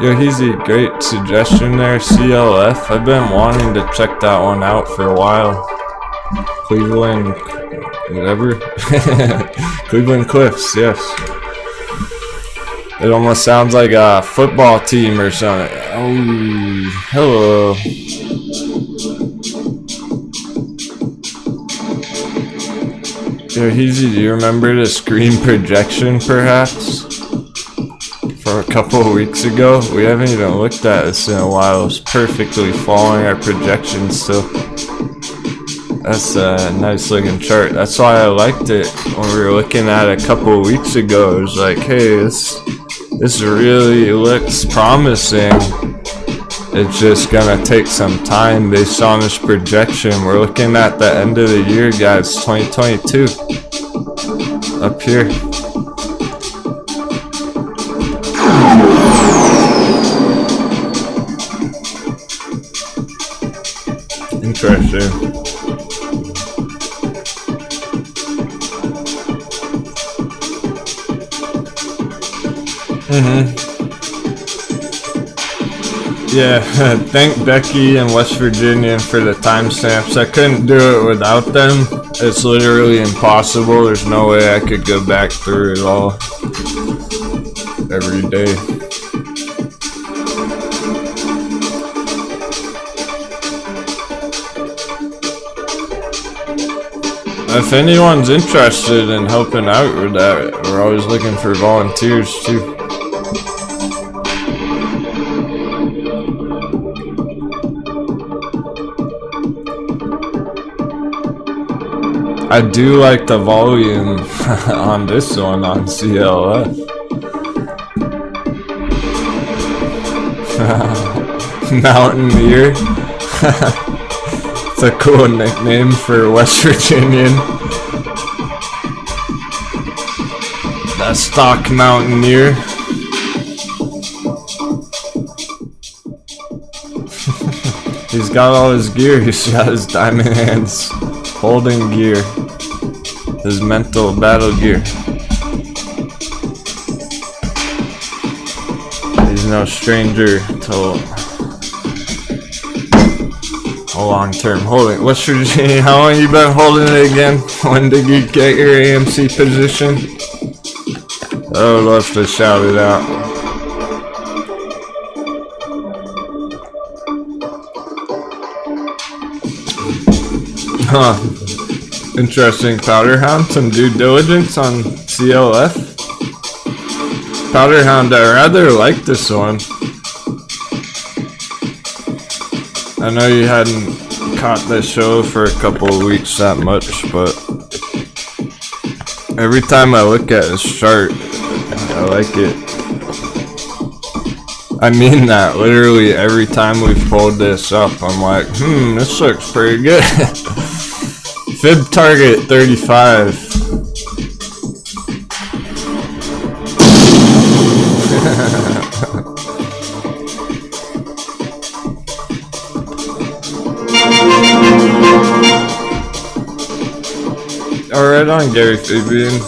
Yo, he's a great suggestion there, CLF. I've been wanting to check that one out for a while. Cleveland, whatever. Cleveland Cliffs, yes. It almost sounds like a football team or something. Oh, hello. Yo, Heezy, do you remember the screen projection, perhaps? For a couple of weeks ago? We haven't even looked at this in a while. It's perfectly following our projections still. That's a nice looking chart. That's why I liked it when we were looking at it a couple of weeks ago. It was like, hey, this really looks promising. It's just gonna take some time based on this projection. We're looking at the end of the year, guys, 2022. Up here. Interesting. Yeah, thank Becky and West Virginia for the timestamps. I couldn't do it without them. It's literally impossible. There's no way I could go back through it all every day. if anyone's interested in helping out with that, we're always looking for volunteers too. I do like the volume on this one on CLF. Mountaineer. It's a cool nickname for West Virginian. That stock Mountaineer. He's got all his gear. He's got his diamond hands holding gear. His mental battle gear. He's no stranger to a long-term holding. West Virginia, how long you been holding it again? When did you get your AMC position? I would love to shout it out. Huh. Interesting. Powderhound, some due diligence on CLF. Powderhound, I rather like this one. I know you hadn't caught the show for a couple of weeks that much, but every time I look at his chart, I like it. I mean that, literally every time we've pulled this up, I'm like, this looks pretty good. Fib target 35. Alright on, Gary Fabian.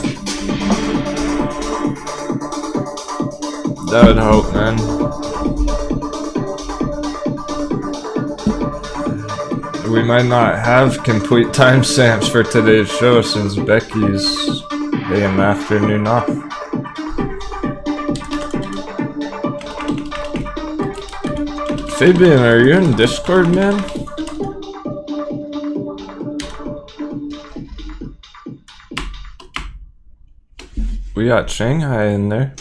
That would help, man. We might not have complete timestamps for today's show since Becky's AM afternoon off. Fabian, are you in Discord, man? We got Shanghai in there.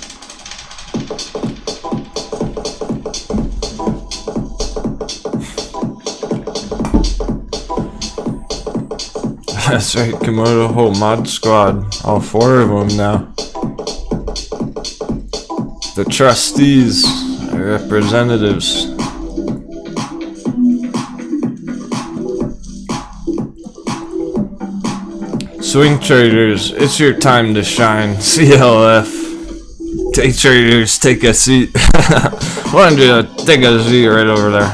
That's right, Komodo whole mod squad. All 4 of them now. The trustees, representatives. Swing traders, it's your time to shine. CLF. Day traders, take a seat. Why don't you take a seat right over there?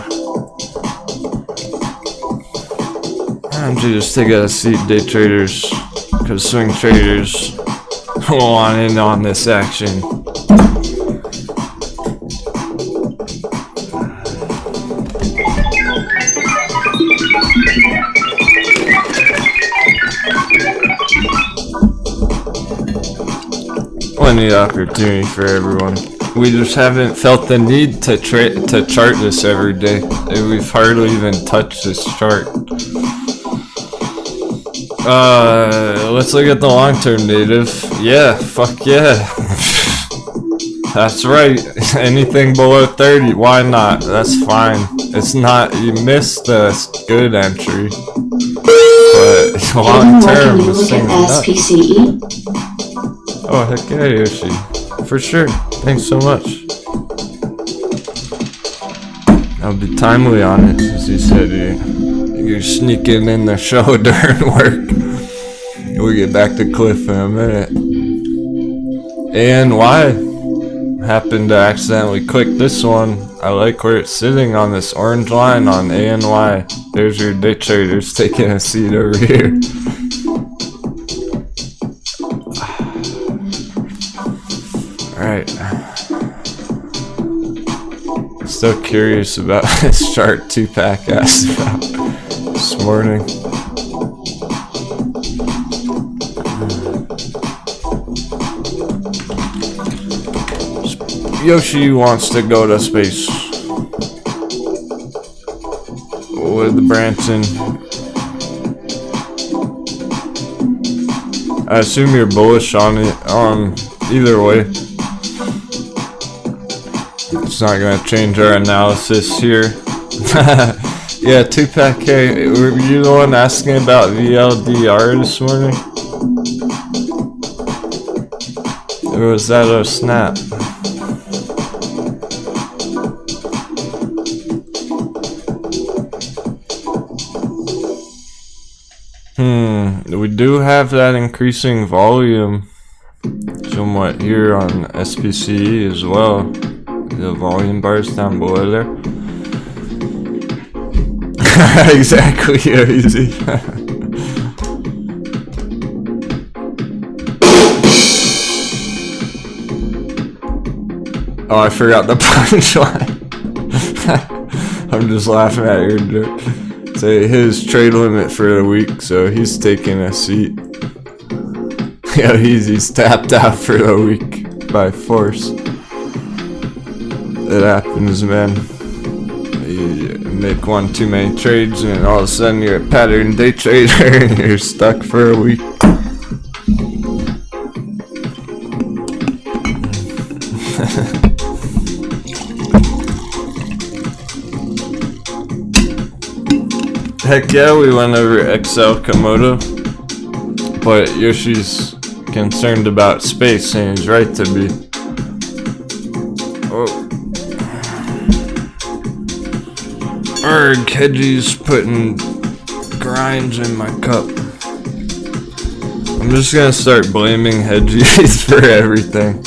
Why don't you just take a seat, day traders? Because swing traders want in on this action. Plenty of opportunity for everyone. We just haven't felt the need to chart this every day. We've hardly even touched this chart. Let's look at the long-term native. Yeah, fuck yeah. That's right. Anything below 30, why not? That's fine. It's not, you missed the good entry. But long-term, this thing's nuts. SPCE? Oh, heck yeah, Yoshi. For sure. Thanks so much. I'll be timely on it, as you said. You're sneaking in the show during work. We'll get back to Cliff in a minute. ANY. Happened to accidentally click this one. I like where it's sitting on this orange line on ANY. There's your day traders taking a seat over here. Alright. Still curious about this chart Tupac asked about this morning. Yoshi wants to go to space with Branson. I assume you're bullish on it. Either way, it's not gonna change our analysis here. Yeah, Tupac, hey, were you the one asking about VLDR this morning? Or was that a snap? We do have that increasing volume somewhat here on SPCE as well. The volume bars down below there. Exactly, yeah, easy. Oh, I forgot the punchline. I'm just laughing at your joke. Say his trade limit for the week, so he's taking a seat. Yeah, he's tapped out for the week by force. It happens, man. You make one too many trades, and all of a sudden you're a pattern day trader, and you're stuck for a week. Heck yeah, we went over XL Komodo, but Yoshi's concerned about space, and he's right to be. Oh. Arg, Hedgie's putting grinds in my cup. I'm just gonna start blaming Hedgies for everything.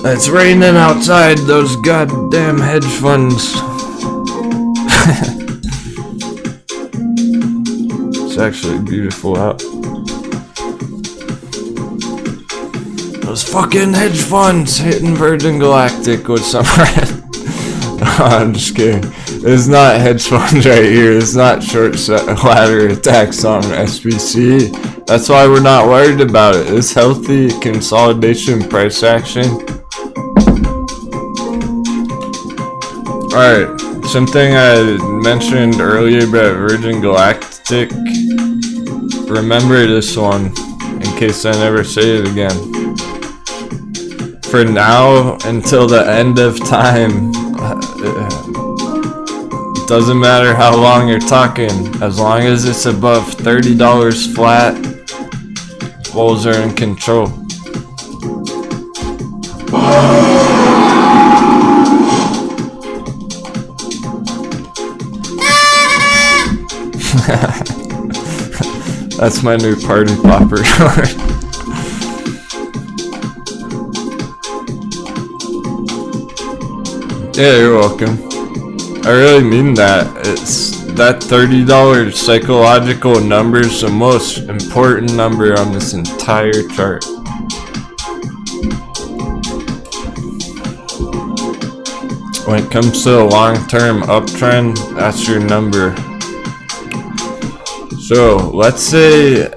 It's raining outside, those goddamn hedge funds. It's actually beautiful out. Those fucking hedge funds hitting Virgin Galactic with some red. I'm just kidding. It's not hedge funds right here. It's not short ladder attacks on SPCE. That's why we're not worried about it. It's healthy consolidation price action. Alright, something I mentioned earlier about Virgin Galactic. Remember this one in case I never say it again. For now, until the end of time, it doesn't matter how long you're talking, as long as it's above $30 flat, bulls are in control. That's my new party popper. Yeah, you're welcome. I really mean that. It's that $30 psychological number is the most important number on this entire chart. When it comes to a long-term uptrend, that's your number. So let's say,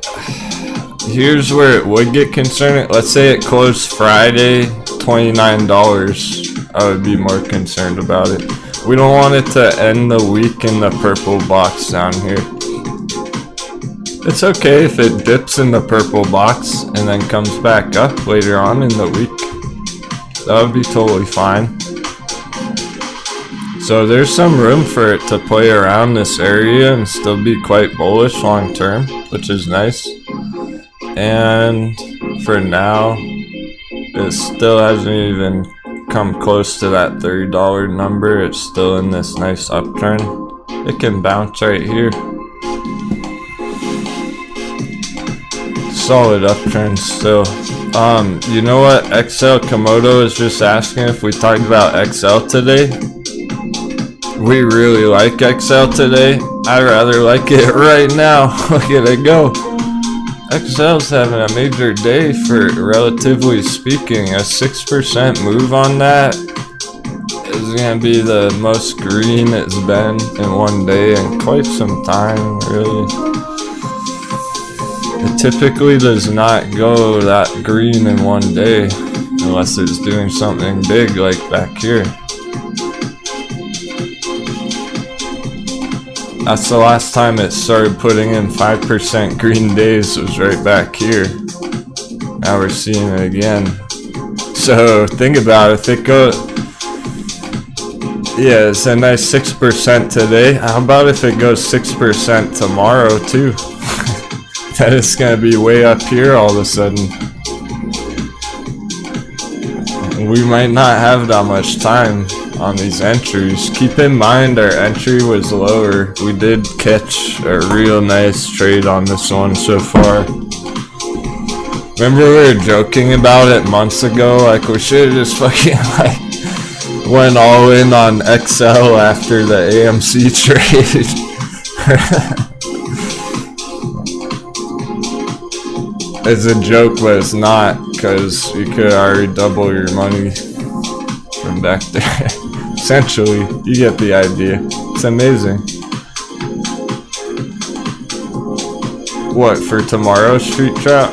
here's where it would get concerning. Let's say it closed Friday, $29. I would be more concerned about it. We don't want it to end the week in the purple box down here. It's okay if it dips in the purple box and then comes back up later on in the week. That would be totally fine. So there's some room for it to play around this area and still be quite bullish long term, which is nice. And for now, it still hasn't even come close to that $30 number. It's still in this nice uptrend. It can bounce right here. Solid uptrend still. You know what? XL Komodo is just asking if we talked about XL today. We really like XL today. I'd rather like it right now. Look at it go. XL's having a major day for, relatively speaking. A 6% move on that is going to be the most green it's been in one day in quite some time, really. It typically does not go that green in one day unless it's doing something big like back here. That's the last time it started putting in 5% green days, was right back here. Now we're seeing it again. So think about it, if it goes, yeah, it's a nice 6% today. How about if it goes 6% tomorrow too? That is gonna be way up here all of a sudden. We might not have that much time on these entries. Keep in mind our entry was lower. We did catch a real nice trade on this one so far. Remember we were joking about it months ago, like we should have just fucking like went all in on XL after the AMC trade. It's a joke, but it's not, because you could already double your money from back there. Essentially, you get the idea. It's amazing. What, for tomorrow's street trap?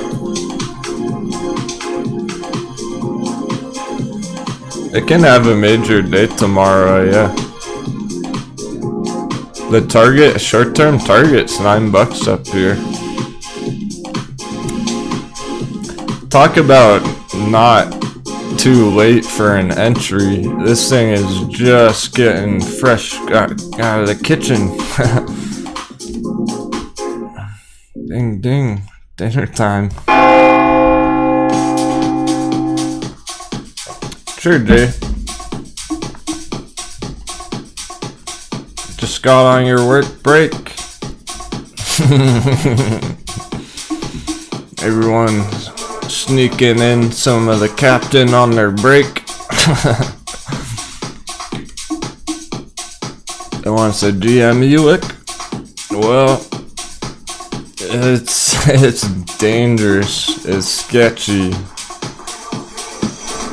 It can have a major day tomorrow, yeah. The target, short-term target's $9 up here. Talk about not too late for an entry. This thing is just getting fresh out of the kitchen. Ding ding, dinner time. Sure, Jay. Just got on your work break. Everyone's sneaking in some of the captain on their break. It wants a GME lick. Well, it's dangerous. It's sketchy.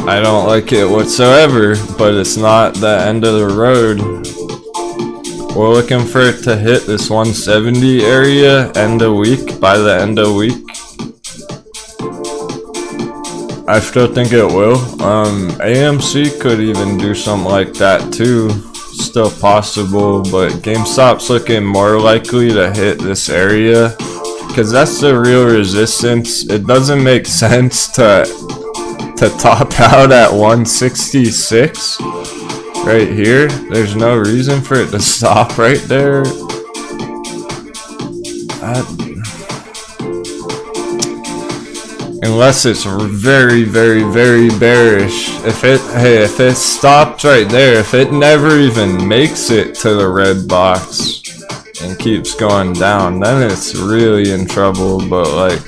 I don't like it whatsoever, but it's not the end of the road. We're looking for it to hit this 170 area end of week, by the end of week. I still think it will. AMC could even do something like that too. Still possible, but GameStop's looking more likely to hit this area, because that's the real resistance. It doesn't make sense to top out at 166 right here. There's no reason for it to stop right there. Unless it's very, very, very bearish. If it stopped right there, if it never even makes it to the red box and keeps going down, then it's really in trouble. But like,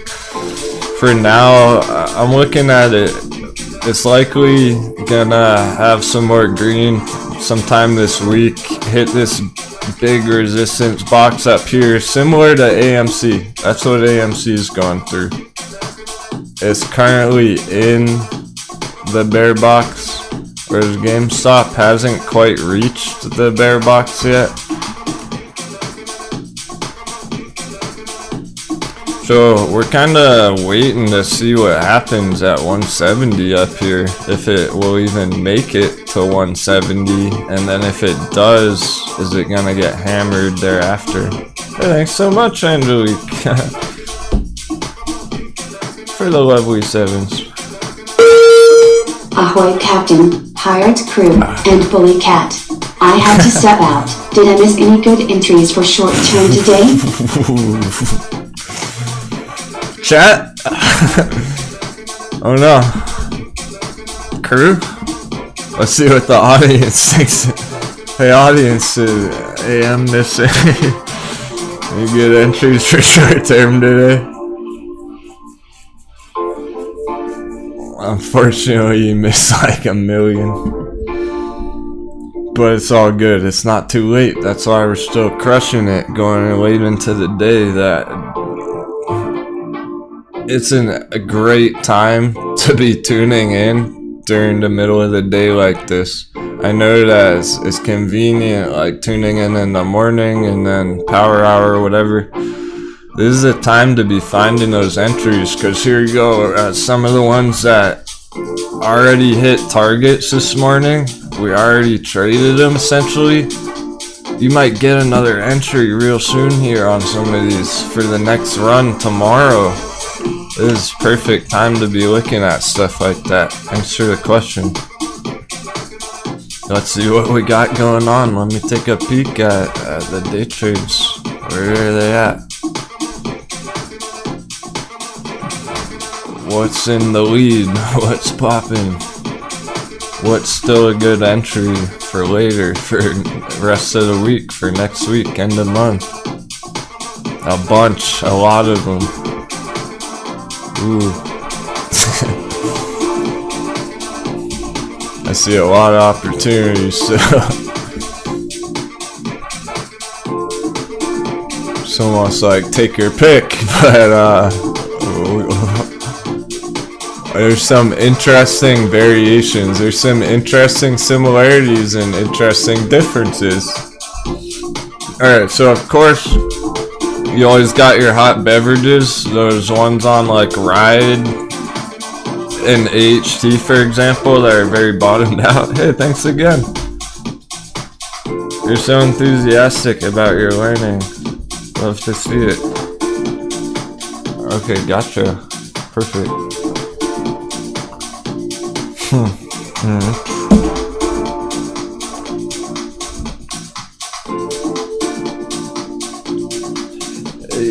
for now, I'm looking at it. It's likely gonna have some more green sometime this week. Hit this big resistance box up here, similar to AMC. That's what AMC is going through. It's currently in the bear box, whereas GameStop hasn't quite reached the bear box yet. So we're kind of waiting to see what happens at 170 up here, if it will even make it to 170, and then if it does, is it gonna get hammered thereafter? Hey, thanks so much, Angelique, for the lovely sevens. Ahoy, Captain, pirate crew, and bully cat. I had to step out. Did I miss any good entries for short term today? Chat? Oh no. Crew? Let's see what the audience thinks. Hey audience, AM this any good entries for short term today? Unfortunately, you missed like 1 million. But it's all good. It's not too late. That's why we're still crushing it, going late into the day. That it's a great time to be tuning in during the middle of the day like this. I know that it's convenient, like tuning in the morning and then power hour or whatever. This is a time to be finding those entries, because here you go, some of the ones that already hit targets this morning, we already traded them essentially. you might get another entry real soon here on some of these for the next run tomorrow. This is perfect time to be looking at stuff like that. Thanks for the question. Let's see what we got going on. Let me take a peek at the day trades. Where are they at? What's in the lead? What's popping? What's still a good entry for later, for the rest of the week, for next week, end of month? A bunch, a lot of them. Ooh. I see a lot of opportunities, so it's almost like take your pick, but there's some interesting variations, there's some interesting similarities and interesting differences. Alright, so of course you always got your hot beverages, those ones on like Ride and AHT, for example, that are very bottomed out. Hey, thanks again. You're so enthusiastic about your learning. Love to see it. Okay, gotcha. Perfect.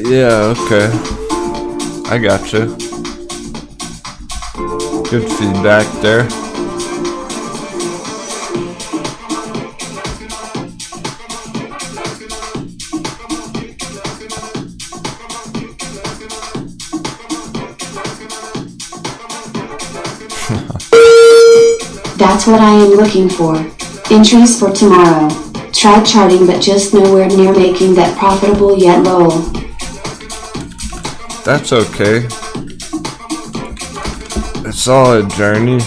Yeah, okay. I gotcha. Good feedback there. That's what I am looking for. Entries for tomorrow. Tried charting but just nowhere near making that profitable yet lol. That's okay. It's all a journey.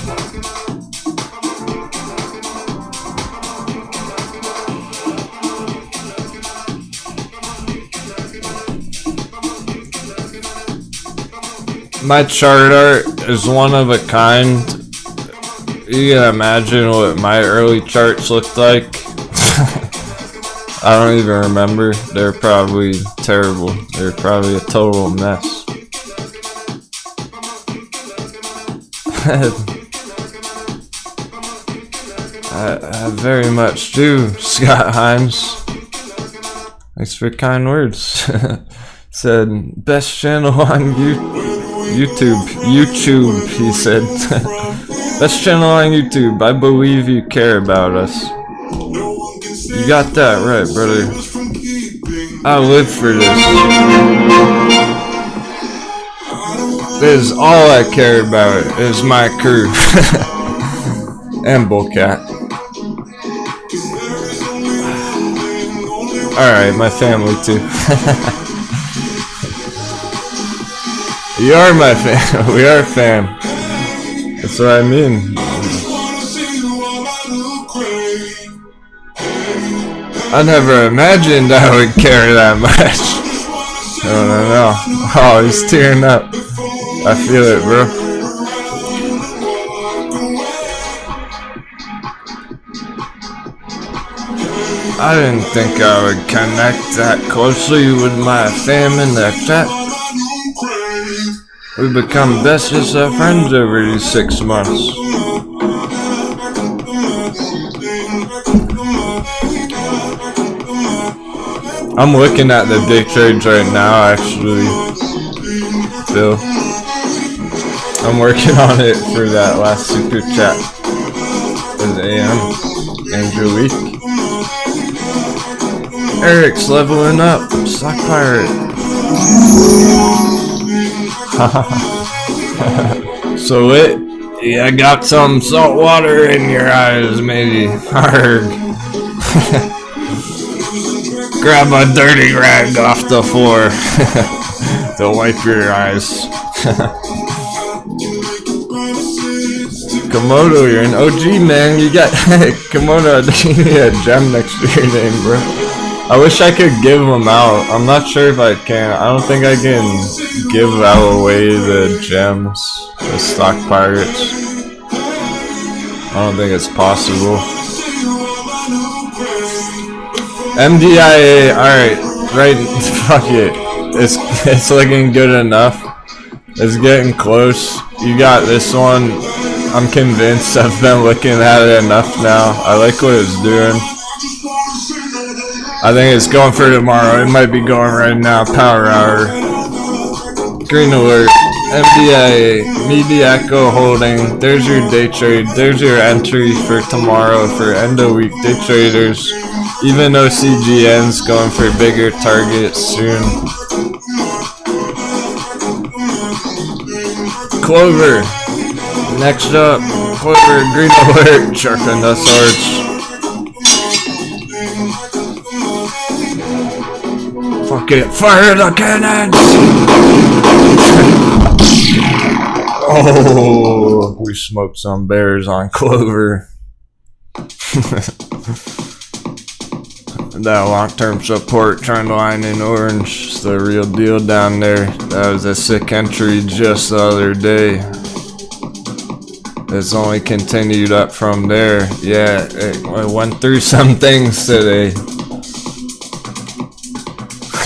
My chart art is one of a kind. You can imagine what my early charts looked like. I don't even remember. They're probably terrible. They're probably a total mess. I very much do, Scott Himes. Thanks for kind words. Said, best channel on YouTube, he said. Best channel on YouTube. I believe you care about us. You got that right, brother. I live for this. This is all I care about. Is my crew. And Bullcat. Alright, my family too. You are my fam. We are fam. That's what I mean. I never imagined I would care that much. No. Oh, he's tearing up. I feel it, bro. I didn't think I would connect that closely with my fam in the chat. We become bestest of friends over these 6 months. I'm looking at the day trades right now, actually. Bill. I'm working on it for that last super chat. With AM. Angelique. Eric's leveling up. Stock pirate. So lit. Yeah, got some salt water in your eyes, maybe. Arg. Grab a dirty rag off the floor to wipe your eyes. Komodo, you're an OG, man. You got Komodo. I think you need a gem next to your name, bro. I wish I could give them out. I'm not sure if I can. I don't think I can give away the gems, the stock pirates. I don't think it's possible. MDIA, alright, right, fuck it. It's looking good enough. It's getting close. You got this one. I'm convinced. I've been looking at it enough now. I like what it's doing. I think it's going for tomorrow. It might be going right now. Power hour. Green alert. MDIA. Mediaco holding. There's your day trade. There's your entry for tomorrow for end of week day traders. Even OCGN's going for bigger targets soon. Clover. Next up. Clover. Green alert. Shark and the swords. Fuck it. Fire the cannons! Oh, we smoked some bears on Clover. That long-term support trend line in orange is the real deal down there. That was a sick entry just the other day. It's only continued up from there. Yeah, it went through some things today.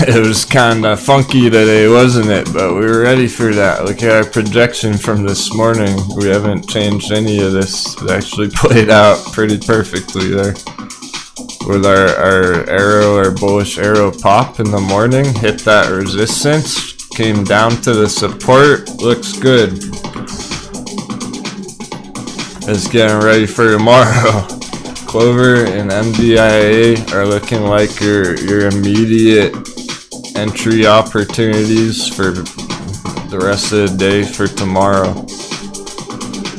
It was kinda funky today, wasn't it? But we were ready for that. Look at our projection from this morning. We haven't changed any of this. It actually played out pretty perfectly there. With our arrow, our bullish arrow pop in the morning, hit that resistance, came down to the support, looks good. It's getting ready for tomorrow. Clover and MDIA are looking like your immediate entry opportunities for the rest of the day for tomorrow.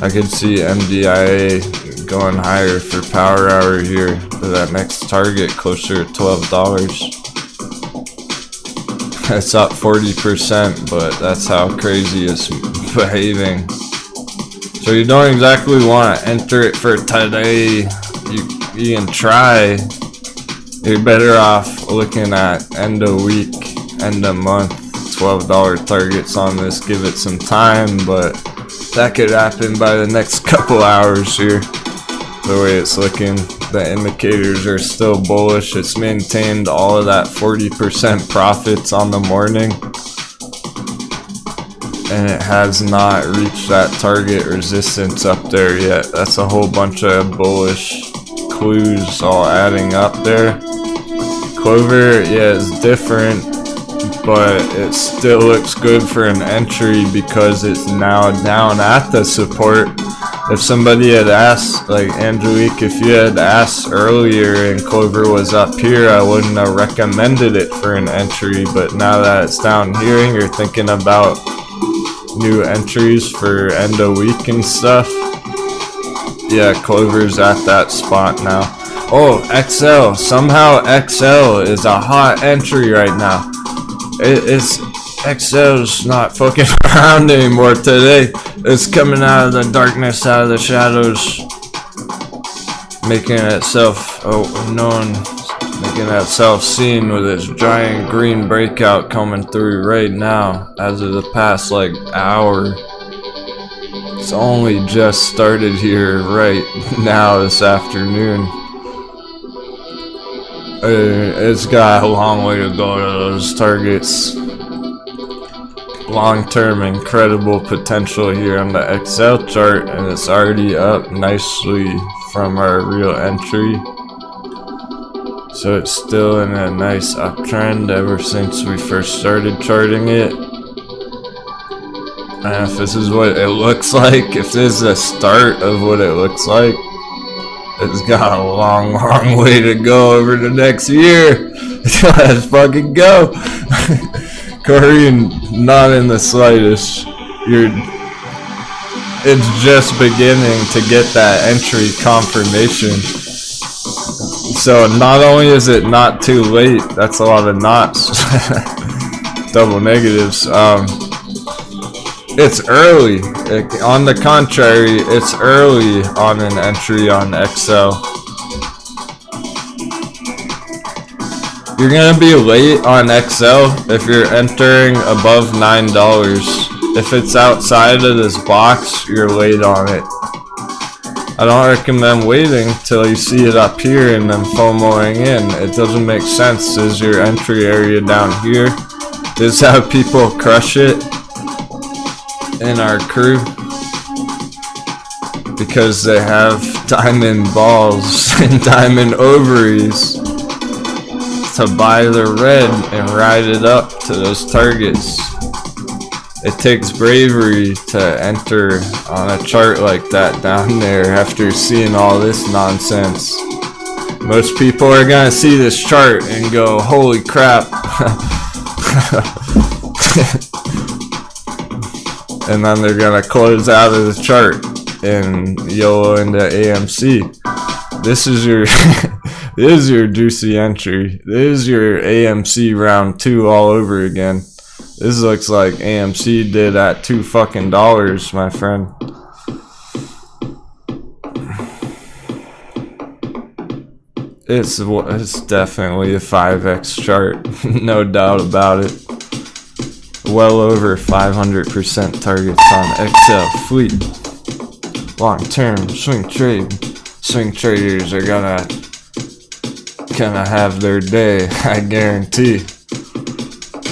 I could see MDIA going higher for power hour here to that next target closer to $12. It's up 40%, but that's how crazy it's behaving. So you don't exactly want to enter it for today. You can try. You're better off looking at end of week, end of month, $12 targets on this. Give it some time, but that could happen by the next couple hours here. The way it's looking, the indicators are still bullish. It's maintained all of that 40% profits on the morning, and it has not reached that target resistance up there yet. That's a whole bunch of bullish clues all adding up there. Clover, yeah, is different, but it still looks good for an entry because it's now down at the support. If somebody had asked, like Angelique, if you had asked earlier and Clover was up here, I wouldn't have recommended it for an entry, but now that it's down here and you're thinking about new entries for end of week and stuff, yeah, Clover's at that spot now. Oh, XL. Somehow XL is a hot entry right now. XL's not fucking around anymore today. It's coming out of the darkness, out of the shadows, making itself known, making itself seen with its giant green breakout coming through right now as of the past like hour. It's only just started here right now this afternoon. It's got a long way to go to those targets. Long-term incredible potential here on the XL chart, and it's already up nicely from our real entry. So it's still in a nice uptrend ever since we first started charting it. And if this is what it looks like, if this is a start of what it looks like, it's got a long, long way to go over the next year. Let's fucking go. Korean, not in the slightest. It's just beginning to get that entry confirmation. So not only is it not too late, that's a lot of knots, double negatives. It's early. On the contrary, it's early on an entry on XL. You're gonna be late on XL if you're entering above $9. If it's outside of this box, you're late on it. I don't recommend waiting till you see it up here and then FOMOing in. It doesn't make sense. This is your entry area down here. This is how people crush it in our crew, because they have diamond balls and diamond ovaries to buy the red and ride it up to those targets. It takes bravery to enter on a chart like that down there after seeing all this nonsense. Most people are gonna see this chart and go, holy crap. And then they're gonna close out of the chart and YOLO into AMC. This is your this is your juicy entry. This is your AMC round 2 all over again. This looks like AMC did at $2 fucking, my friend. It's definitely a 5x chart, no doubt about it. Well over 500% targets on XL fleet. Long-term swing trade. Swing traders are gonna have their day, I guarantee.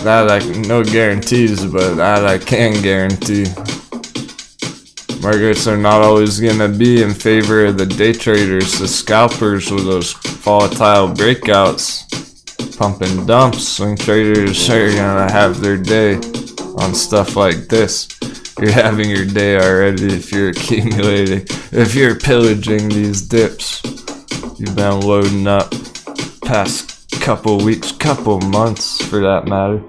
That no guarantees, but that I can guarantee. Markets are not always gonna be in favor of the day traders, the scalpers with those volatile breakouts, pumping dumps. Swing traders are gonna have their day on stuff like this. You're having your day already if you're accumulating, if you're pillaging these dips. You've been loading up past couple weeks, couple months for that matter.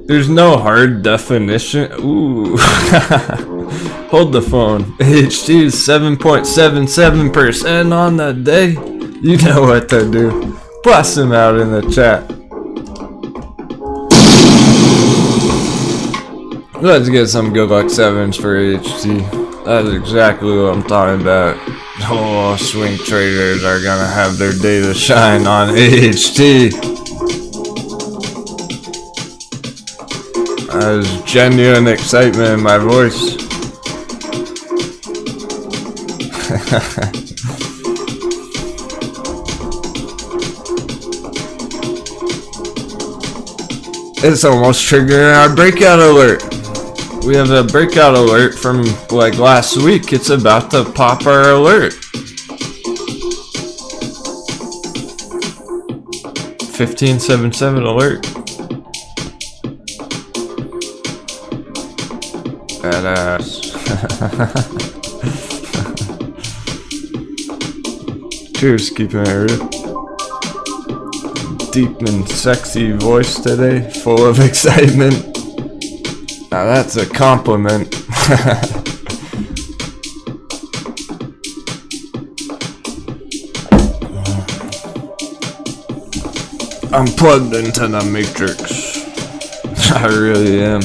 There's no hard definition. Ooh. Hold the phone. HT is 7.77% on the day. You know what to do. Blast him out in the chat. Let's get some good luck 7s for HT. That's exactly what I'm talking about. Oh, swing traders are gonna have their day to shine on AHT. There's genuine excitement in my voice. It's almost triggering our breakout alert. We have a breakout alert from like last week. It's about to pop our alert. 1577 alert. Badass. Cheers, keeping it real. Deep and sexy voice today, full of excitement. Now that's a compliment. I'm plugged into the matrix. I really am.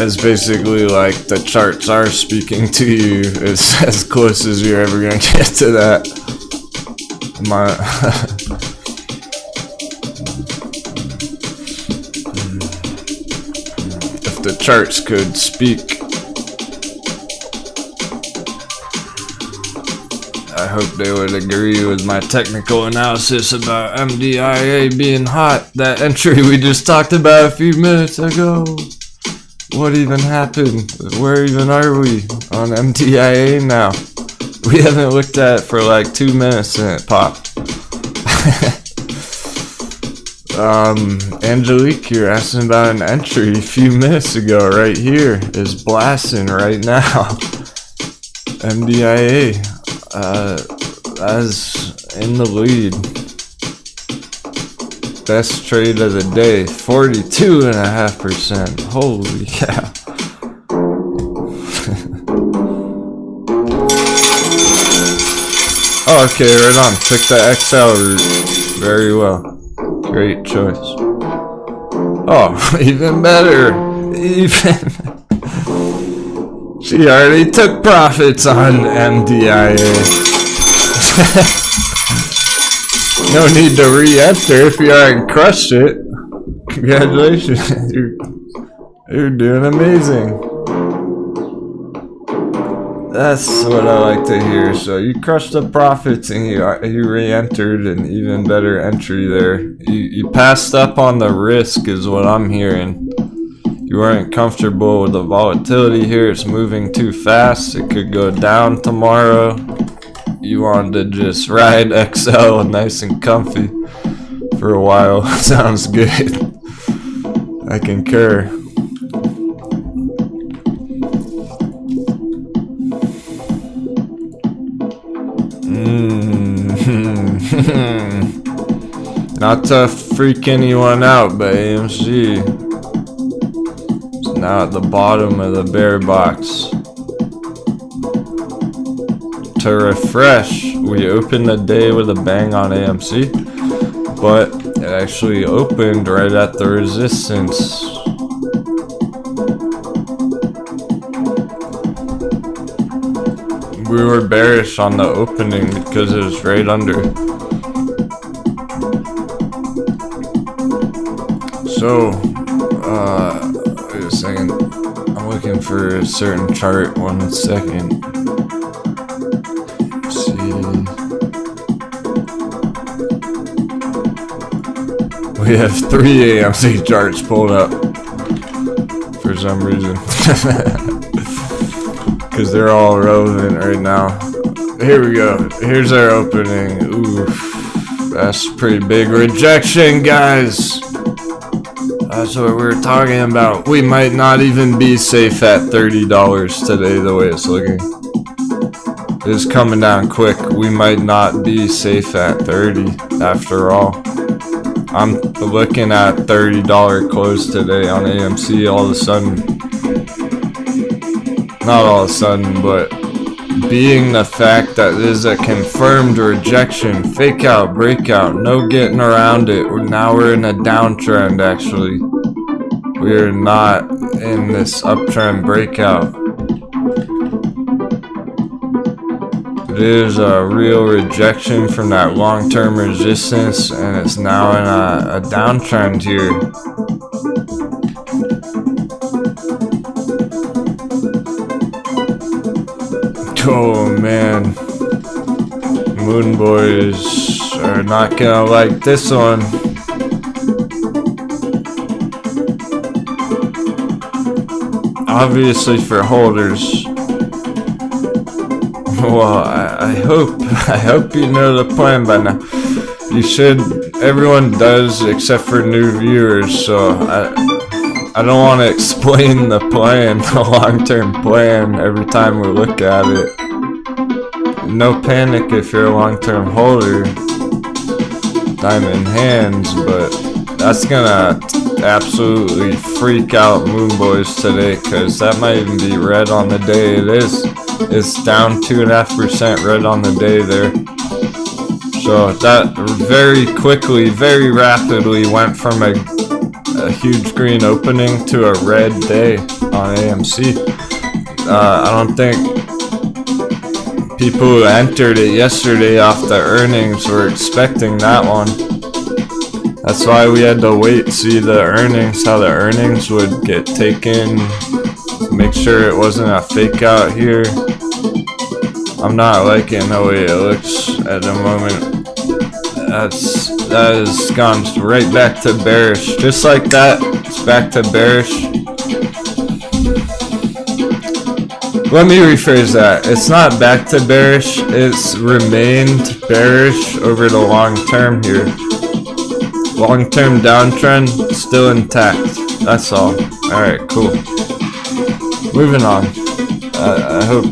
It's basically like the charts are speaking to you. It's as close as you're ever gonna get to that. If the charts could speak, I hope they would agree with my technical analysis about MDIA being hot. That entry we just talked about a few minutes ago. What even happened? Where even are we on MDIA now? We haven't looked at it for like 2 minutes and it popped. Angelique, you're asking about an entry a few minutes ago right here. Is blasting right now. MDIA, as in the lead. Best trade of the day, 42.5%. Holy cow. Oh, okay, right on. Took the XL route. Very well. Great choice. Oh, even better. She already took profits on MDIA. No need to re-enter if you already crushed it. Congratulations. You're doing amazing. That's what I like to hear. So you crushed the profits and you re-entered an even better entry there. You passed up on the risk is what I'm hearing. You weren't comfortable with the volatility here. It's moving too fast. It could go down tomorrow. You wanted to just ride XL nice and comfy for a while. Sounds good. I concur. Not to freak anyone out, but AMC is now at the bottom of the bear box. To refresh, we opened the day with a bang on AMC, but it actually opened right at the resistance. We were bearish on the opening because it was right under. So, wait a second. I'm looking for a certain chart. 1 second. Let's see. We have 3 AMC charts pulled up for some reason. Because they're all relevant right now. Here we go. Here's our opening. Oof. That's pretty big rejection, guys. That's what we were talking about. We might not even be safe at $30 today, the way it's looking. It's coming down quick. We might not be safe at 30 after all. I'm looking at $30 close today on AMC all of a sudden. Not all of a sudden, but being the fact that this is a confirmed rejection, fake out, breakout, no getting around it. Now we're in a downtrend actually. We're not in this uptrend breakout. It is a real rejection from that long-term resistance, and it's now in a downtrend here. Oh man, Moon Boys are not gonna like this one. Obviously for holders. Well, I hope you know the plan by now. You should. Everyone does except for new viewers. So I don't want to explain the plan, the long-term plan, every time we look at it. No panic if you're a long-term holder, diamond hands, but that's gonna absolutely freak out Moon Boys today, because that might even be red on the day it is. It's down 2.5% red on the day there. So that very quickly, very rapidly went from a huge green opening to a red day on AMC. I don't think people who entered it yesterday off the earnings were expecting that one. That's why we had to wait, see the earnings, how the earnings would get taken, make sure it wasn't a fake out here. I'm not liking the way it looks at the moment. That has gone right back to bearish. Just like that, it's back to bearish. Let me rephrase that. It's not back to bearish. It's remained bearish over the long term here. Long term downtrend still intact. That's all. Alright, cool. Moving on. I hope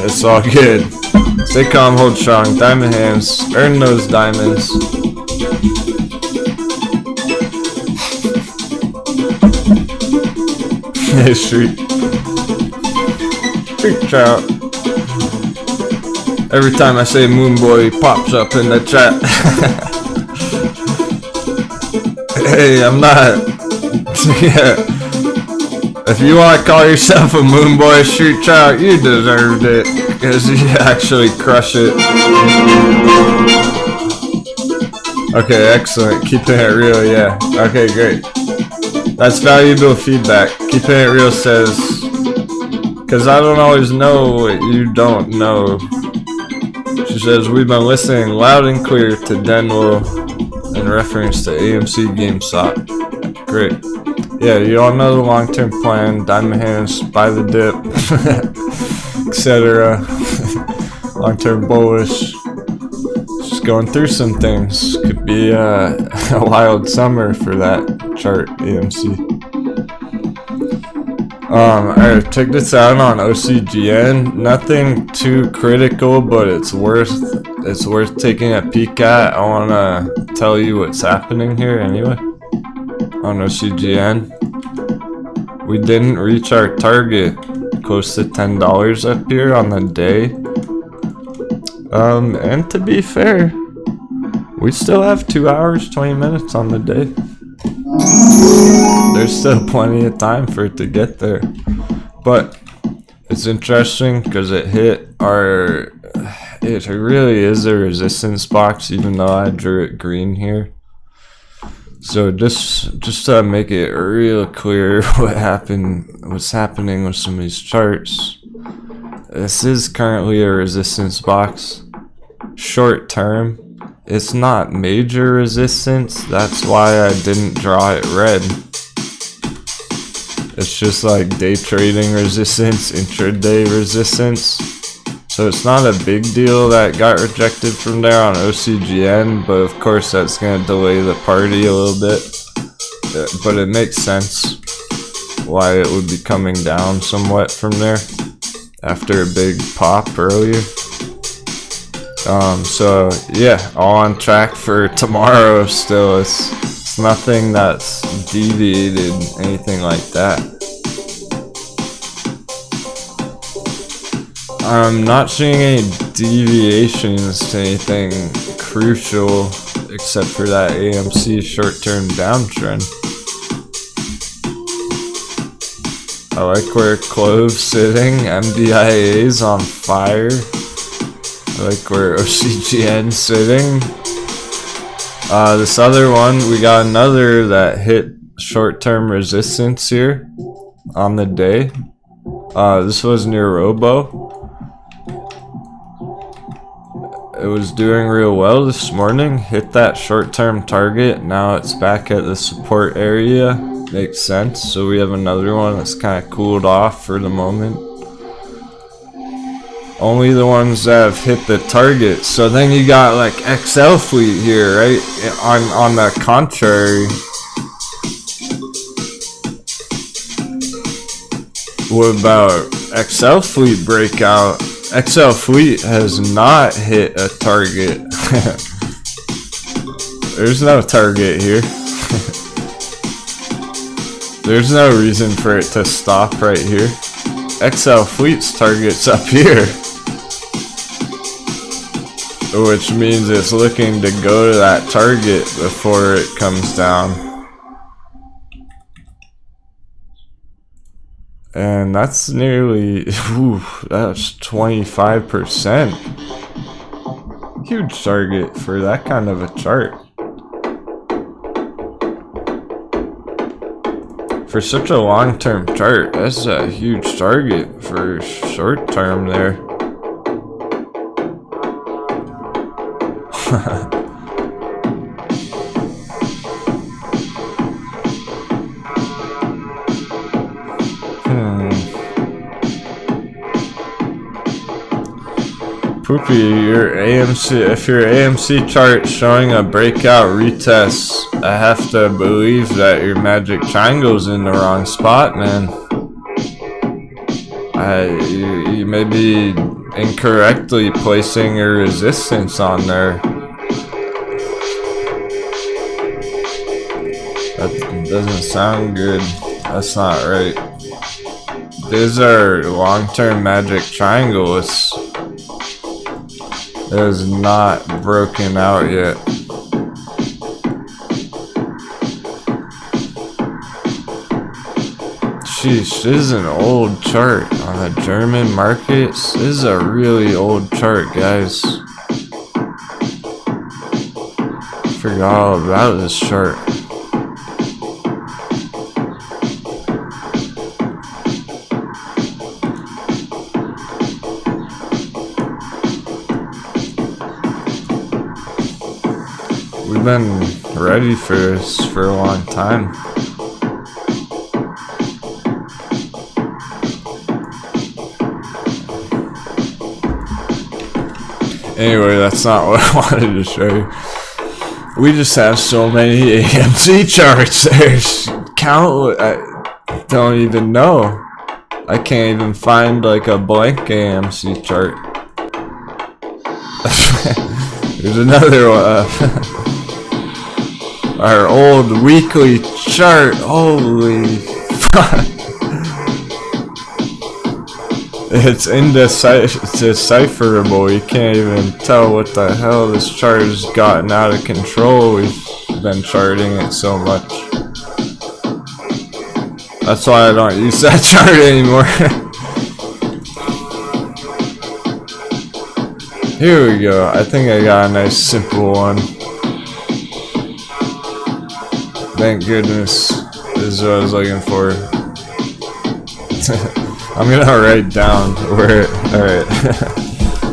it's all good. Stay calm, hold strong, diamond hands, earn those diamonds. Hey, street trout. Every time I say Moon Boy, he pops up in the chat. Hey, I'm not. Yeah. If you want to call yourself a Moon Boy street trout, you deserved it, because you actually crush it. Okay, excellent. Keeping it real, yeah. Okay, great. That's valuable feedback. Keeping it real says, because I don't always know what you don't know. She says, we've been listening loud and clear to Denwo in reference to AMC GameStop. Great. Yeah, you all know the long-term plan, diamond hands, buy the dip, etc. Long-term bullish. Just going through some things. Could be a wild summer for that chart, AMC. Alright, check this out on OCGN. Nothing too critical, but it's worth taking a peek at. I wanna tell you what's happening here anyway. On OCGN, we didn't reach our target, close to $10 up here on the day. And to be fair, we still have 2 hours, 20 minutes on the day. There's still plenty of time for it to get there. But it's interesting because it really is a resistance box, even though I drew it green here. So just to make it real clear what's happening with some of these charts. This is currently a resistance box. Short term, it's not major resistance. That's why I didn't draw it red. It's just like day trading resistance, intraday resistance. So it's not a big deal that got rejected from there on OCGN, but of course that's going to delay the party a little bit. But it makes sense why it would be coming down somewhat from there after a big pop earlier. So yeah, all on track for tomorrow still. It's nothing that's deviated, anything like that. I'm not seeing any deviations to anything crucial except for that AMC short-term downtrend. I like where CLOV's sitting, MDIA's on fire. I like where OCGN's sitting. This other one, we got another that hit short-term resistance here on the day. This was near NRBO. It was doing real well this morning, hit that short-term target. Now it's back at the support area. Makes sense. So we have another one that's kind of cooled off for the moment. Only the ones that have hit the target. So then you got like XL fleet here, right? On the contrary, what about XL fleet breakout? XL fleet has not hit a target. There's no target here. There's no reason for it to stop right here. XL fleet's target's up here, which means it's looking to go to that target before it comes down. And that's nearly, that's 25%. Huge target for that kind of a chart. For such a long-term chart, that's a huge target for short-term there. Poopy, your AMC, if your AMC chart showing a breakout retest, I have to believe that your magic triangle's in the wrong spot, man. You may be incorrectly placing your resistance on there. That doesn't sound good. That's not right. These are long-term magic triangles. It is not broken out yet. Sheesh, this is an old chart on the German markets. This is a really old chart, guys. forgot all about this chart. We've been ready for this for a long time. Anyway, that's not what I wanted to show you. We just have so many AMC charts. There's countless. I don't even know. I can't even find like a blank AMC chart. There's another one. Our old weekly chart. Holy fuck. It's indecipherable. You can't even tell what the hell this chart has gotten out of control. We've been charting it so much. That's why I don't use that chart anymore. Here we go. I think I got a nice simple one. Thank goodness. This is what I was looking for. I'm gonna write down where. Alright.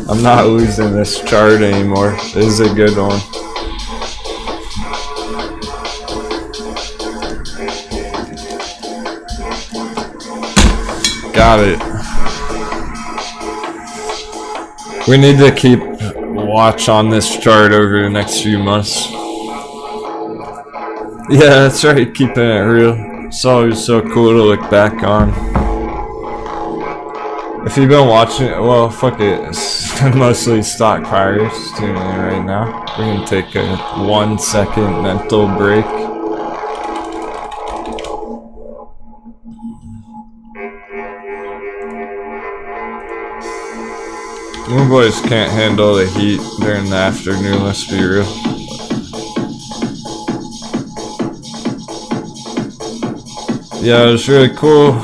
I'm not losing this chart anymore. This is a good one. Got it. We need to keep watch on this chart over the next few months. Yeah, that's right, keeping it real. It's always so cool to look back on. If you've been watching it, well, fuck it. It's mostly stock pirates tuning in right now. We're gonna take a 1 second mental break. You boys can't handle the heat during the afternoon, let's be real. Yeah, it was really cool.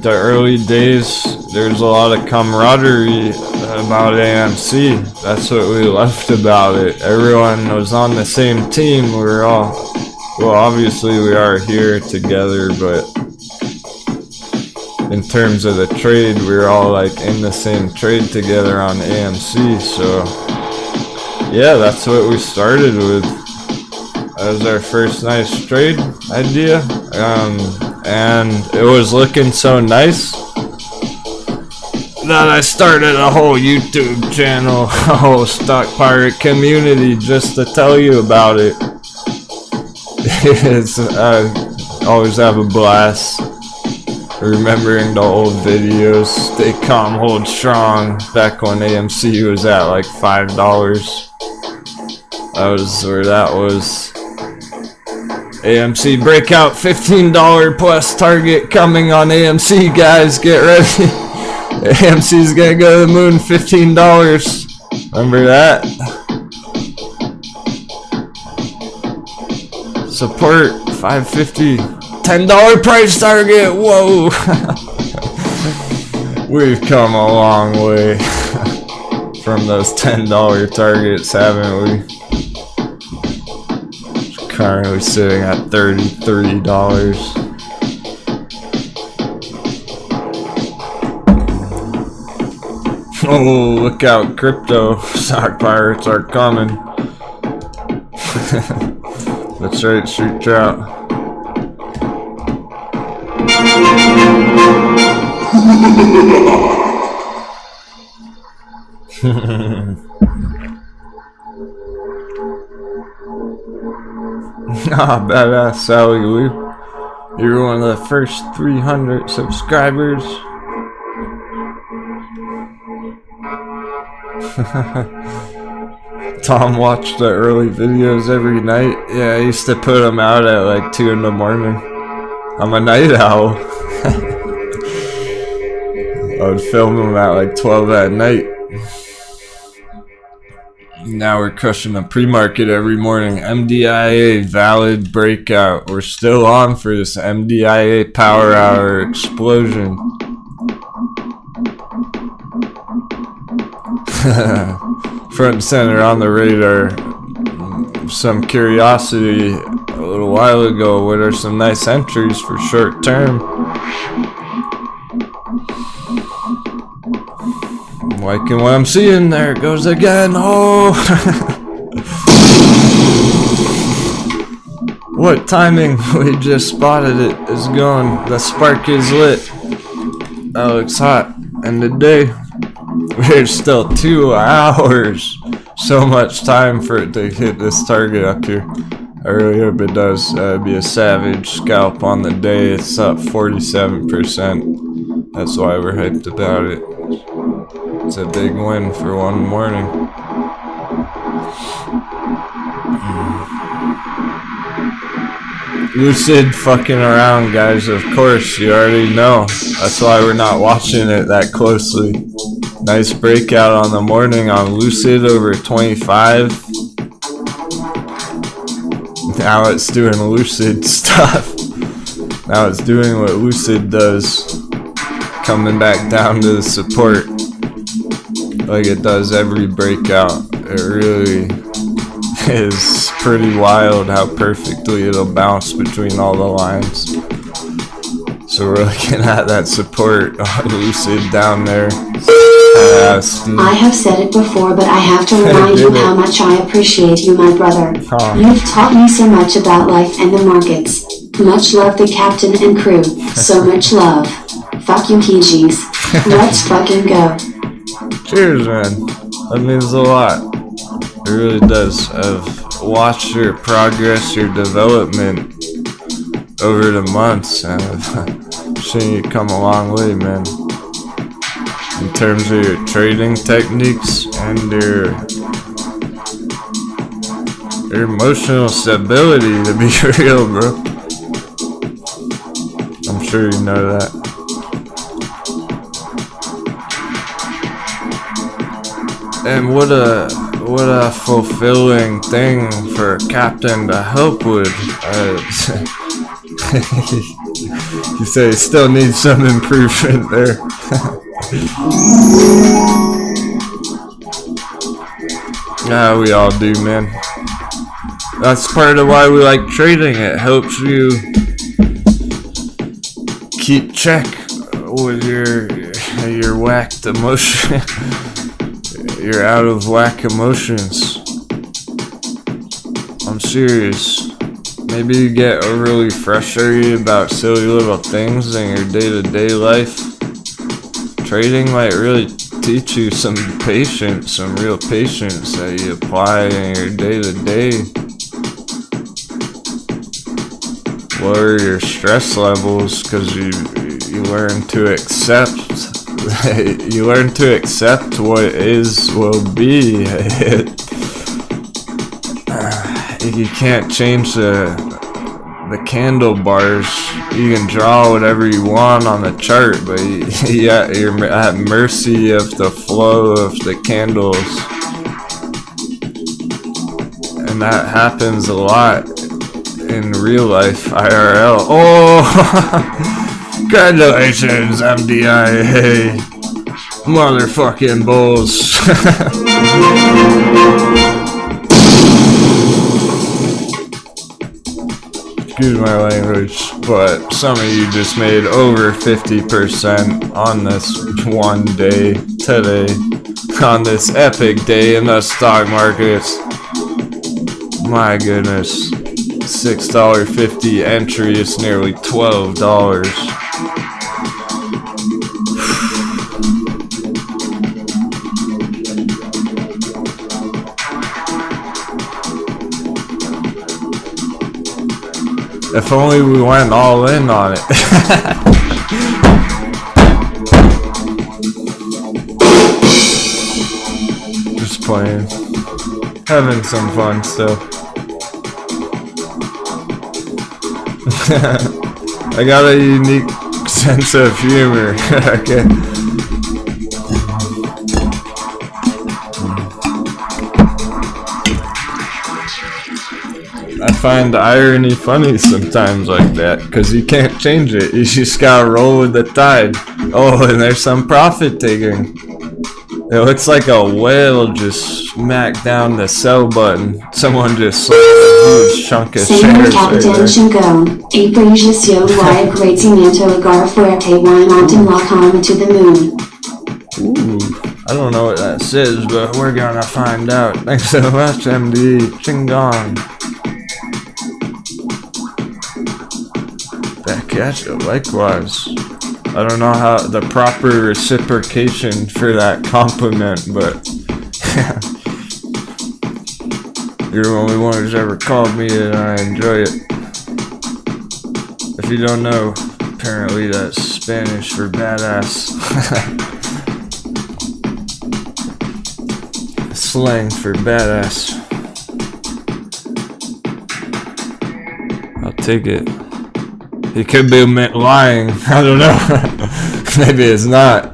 The early days, there's a lot of camaraderie about AMC. That's what we loved about it. Everyone was on the same team. We were all, well, obviously we are here together, but in terms of the trade, we were all like in the same trade together on AMC. So yeah, that's what we started with. That was our first nice trade idea. And it was looking so nice that I started a whole YouTube channel, a whole stock pirate community just to tell you about it. I always have a blast remembering the old videos. Stay calm, hold strong. Back when AMC was at like $5. That was where that was. AMC breakout, $15 plus target coming on AMC, guys. Get ready. AMC's gonna go to the moon, $15. Remember that? Support, $5.50. $10 price target. Whoa. We've come a long way from those $10 targets, haven't we? Currently sitting at $33. Oh, look out, crypto stock pirates are coming. That's right, shoot trout. Ah, badass Sally Lou. You're one of the first 300 subscribers. Tom watched the early videos every night. Yeah, I used to put them out at like 2 in the morning. I'm a night owl. I would film them at like 12 at night. Now we're crushing the pre-market every morning. MDIA valid breakout. We're still on for this MDIA power hour explosion. Front and center on the radar. some curiosity a little while ago. What are some nice entries for short term? I'm liking what I'm seeing. There it goes again. Oh! What timing? We just spotted it. It's going. The spark is lit. That looks hot. And today, we're still 2 hours. So much time for it to hit this target up here. I really hope it does. Be a savage scalp on the day. It's up 47%. That's why we're hyped about it. It's a big win for one morning. Lucid fucking around, guys. Of course, you already know. That's why we're not watching it that closely. Nice breakout on the morning on Lucid over 25. Now it's doing Lucid stuff. Now it's doing what Lucid does. Coming back down to the support. Like it does every breakout. It really is pretty wild how perfectly it'll bounce between all the lines. So we're looking at that support on Lucid down there. I have said it before, but I have to remind you how much I appreciate you, my brother. You've taught me so much about life and the markets. Much love, the captain and crew. So much love. Fuck you, PGs. Let's fucking go. Cheers, man. That means a lot. It really does. I've watched your progress, your development over the months, and I've seen you come a long way, man. In terms of your trading techniques and your emotional stability, to be real, bro. I'm sure you know that. And what a fulfilling thing for a captain to help with. You say it still needs some improvement there. Yeah, we all do, man. That's part of why we like trading. It helps you keep check with your whacked emotion. Your out of whack emotions. I'm serious. Maybe you get overly frustrated about silly little things in your day-to-day life. Trading might really teach you some patience, some real patience that you apply in your day-to-day. Lower your stress levels because you learn to accept. You learn to accept what is will be. You can't change the candlebars. You can draw whatever you want on the chart, but you're at mercy of the flow of the candles. And that happens a lot in real life, IRL. Oh! Congratulations, MDIA. Motherfucking bulls. Excuse my language, but some of you just made over 50% on this one day today. On this epic day in the stock markets. My goodness. $6.50 entry is nearly $12. If only we went all in on it. Just playing. Having some fun still. I got a unique sense of humor. Okay. I find irony funny sometimes like that, because you can't change it. You just gotta roll with the tide. Oh, and there's some profit taking. It looks like a whale just smacked down the sell button. Someone just sold a huge chunk of Senhor shares Capitão right there. chegou. E prejudiciou o agradecimento agora foi que why not unlock home to the moon. Ooh, I don't know what that says, but we're gonna find out. Thanks so much, MD. Chingon. Gotcha, likewise. I don't know how the proper reciprocation for that compliment, but yeah. You're the only one who's ever called me and I enjoy it. If you don't know, apparently that's Spanish for badass. Slang for badass. I'll take it. He could be lying. I don't know. Maybe it's not.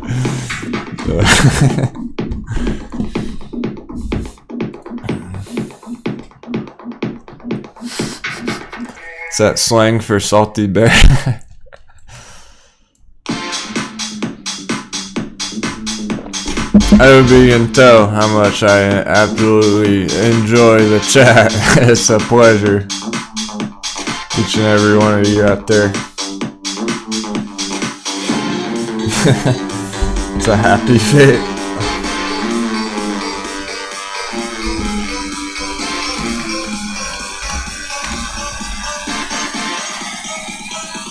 Is that slang for salty bear? I hope you can tell how much I absolutely enjoy the chat. It's a pleasure. Each and every one of you out there. It's a happy fate.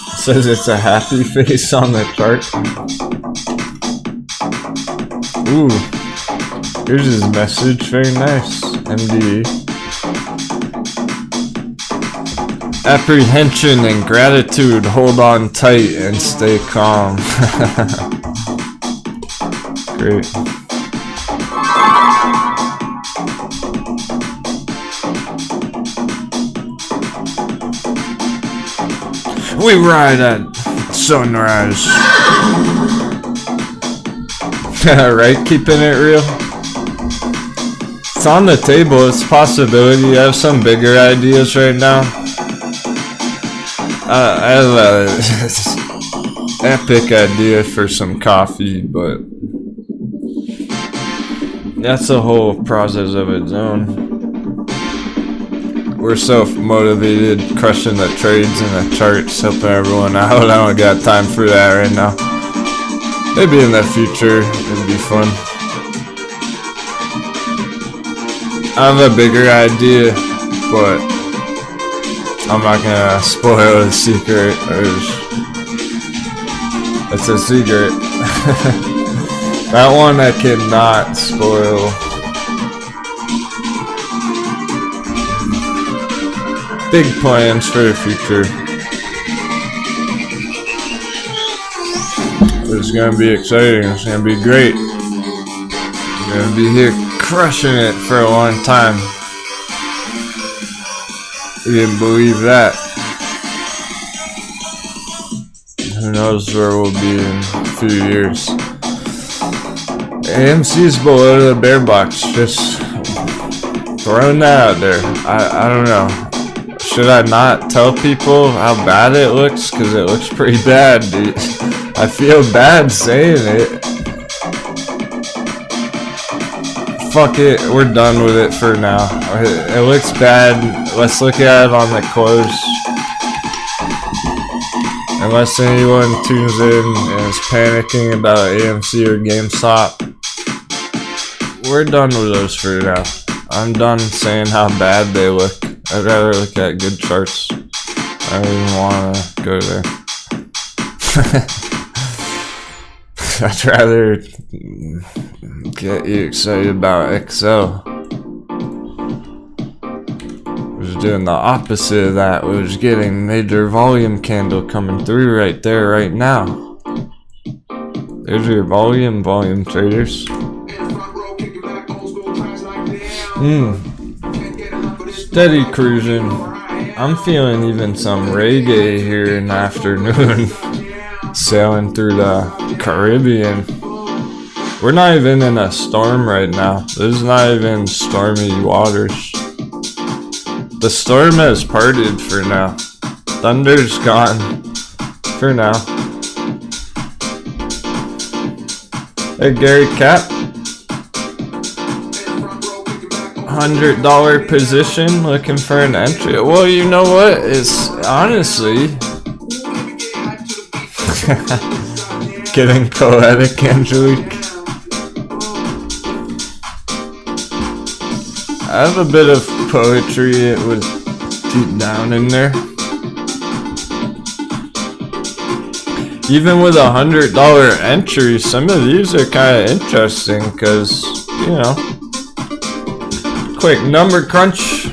It says it's a happy face on the chart. Ooh, here's his message. Very nice, MDE. Apprehension and gratitude, hold on tight and stay calm. Great. We ride at sunrise. Right, keeping it real. It's on the table, it's a possibility. I have some bigger ideas right now. I have an epic idea for some coffee, but that's a whole process of its own. We're so motivated, crushing the trades and the charts, helping everyone out. I don't got time for that right now. Maybe in the future, it'd be fun. I have a bigger idea, but I'm not gonna spoil the secret. It's a secret. That one I cannot spoil. Big plans for the future. It's gonna be exciting. It's gonna be great. We're gonna be here crushing it for a long time. You didn't believe that. Who knows where we'll be in a few years. AMC's below the bear box. Just throwing that out there. I don't know. Should I not tell people how bad it looks? Because it looks pretty bad, dude. I feel bad saying it. Fuck it, we're done with it for now. It looks bad. Let's look at it on the close. Unless anyone tunes in and is panicking about AMC or GameStop, we're done with those for now. I'm done saying how bad they look. I'd rather look at good charts. I don't even want to go there. I'd rather get you excited about XL. It was doing the opposite of that. It was getting major volume candle coming through right there, right now. There's your volume traders. Steady cruising. I'm feeling even some reggae here in the afternoon. Sailing through the Caribbean. We're not even in a storm right now. This is not even stormy waters. The storm has parted for now. Thunder's gone for now. Hey Gary Cap, $100 position looking for an entry. Well, you know what? It's honestly getting poetic, Angelique. I have a bit of poetry. It was deep down in there. Even with $100 entry, some of these are kind of interesting because, you know, quick number crunch.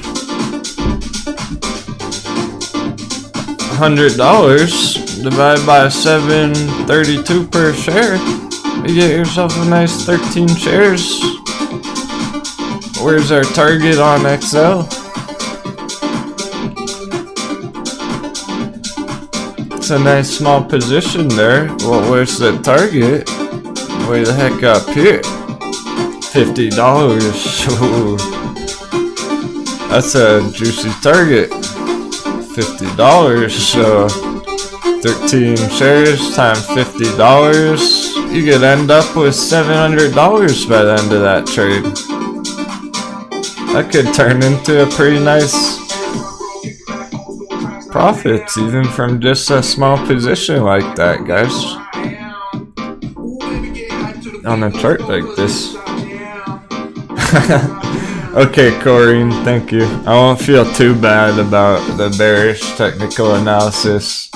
$100 divided by 7.32 per share. You get yourself a nice 13 shares. Where's our target on XL? It's a nice small position there. Well, where's the target? Way the heck up here. $50. Ooh. That's a juicy target. $50. So 13 shares times $50. You could end up with $700 by the end of that trade. That could turn into a pretty nice profits even from just a small position like that, guys. On a chart like this. Okay, Corrine, thank you. I won't feel too bad about the bearish technical analysis.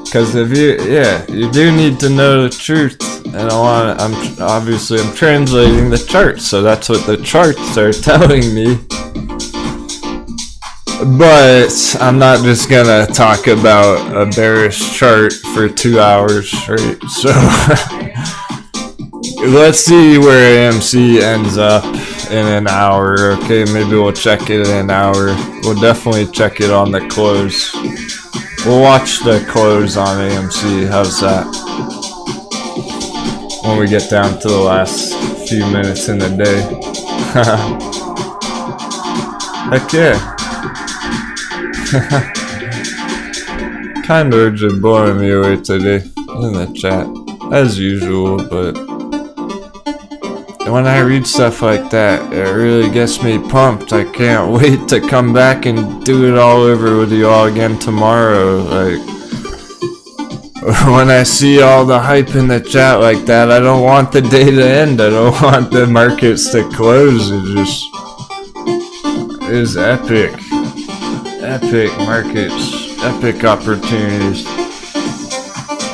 Because if you do need to know the truth. And I'm translating the charts, so that's what the charts are telling me. But I'm not just gonna talk about a bearish chart for 2 hours straight. So let's see where AMC ends up in an hour. Okay, maybe we'll check it in an hour. We'll definitely check it on the close. We'll watch the close on AMC. How's that? When we get down to the last few minutes in the day. Heck yeah. Kinda just blowing me away today in the chat, as usual, but when I read stuff like that, it really gets me pumped. I can't wait to come back and do it all over with you all again tomorrow. Like, when I see all the hype in the chat like that, I don't want the day to end. I don't want the markets to close. It just is epic. Epic markets. Epic opportunities.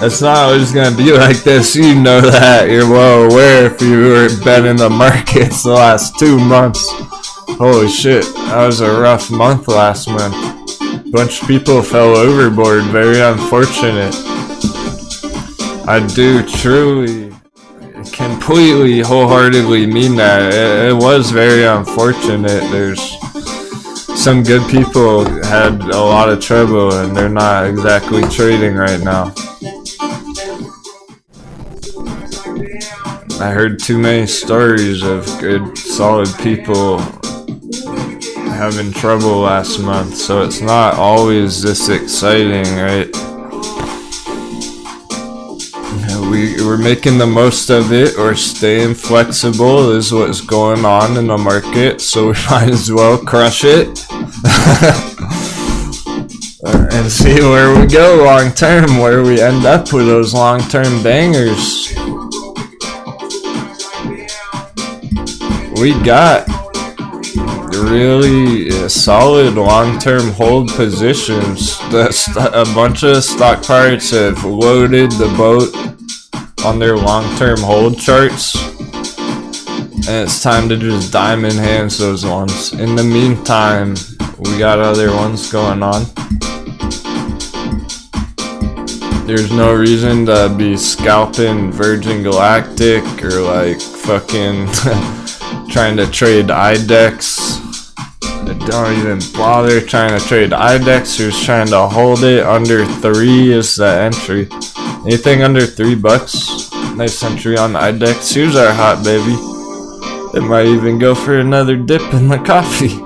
It's not always going to be like this. You know that. You're well aware if you were been in the markets the last 2 months. Holy shit. That was a rough month last month. A bunch of people fell overboard. Very unfortunate. I do truly, completely, wholeheartedly mean that. It was very unfortunate. There's some good people had a lot of trouble and they're not exactly trading right now. I heard too many stories of good, solid people having trouble last month, so it's not always this exciting, right? We're making the most of it, or staying flexible is what's going on in the market, so we might as well crush it and see where we go long term, where we end up with those long term bangers. We got really solid long-term hold positions. A bunch of stock pirates have loaded the boat on their long-term hold charts, and it's time to just diamond hands those ones. In the meantime, we got other ones going on. There's no reason to be scalping Virgin Galactic or like fucking trying to trade IDEX. Don't even bother trying to trade IDEX. Who's trying to hold it under 3 is the entry. Anything under $3, nice entry on IDEX. Here's our hot baby. It might even go for another dip in the coffee.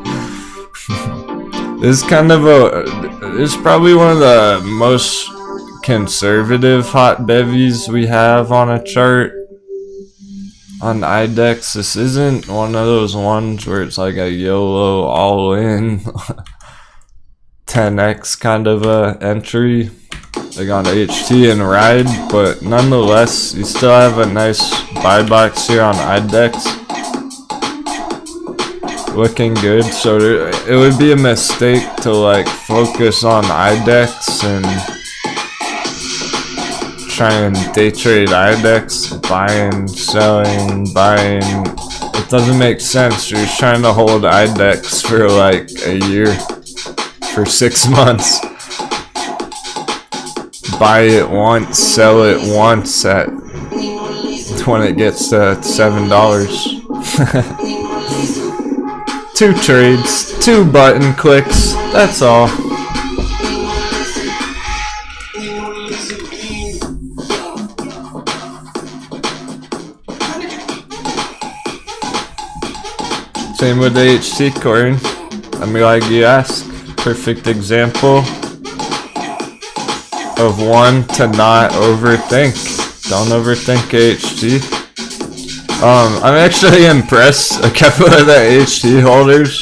This is kind of this is probably one of the most conservative hot bevies we have on a chart. on IDEX, this isn't one of those ones where it's like a YOLO all-in 10x kind of a entry like on HT and ride, but nonetheless you still have a nice buy box here on IDEX, looking good. So it would be a mistake to like focus on IDEX and try and day trade IDEX, buying, selling, buying. It doesn't make sense. You're just trying to hold IDEX for like a year, for 6 months. Buy it once, sell it once at when it gets to $7. 2 trades, 2 button clicks, that's all. Same with the HT coin. I'm glad you asked. Perfect example of one to not overthink. Don't overthink HT. I'm actually impressed. A couple of the HT holders,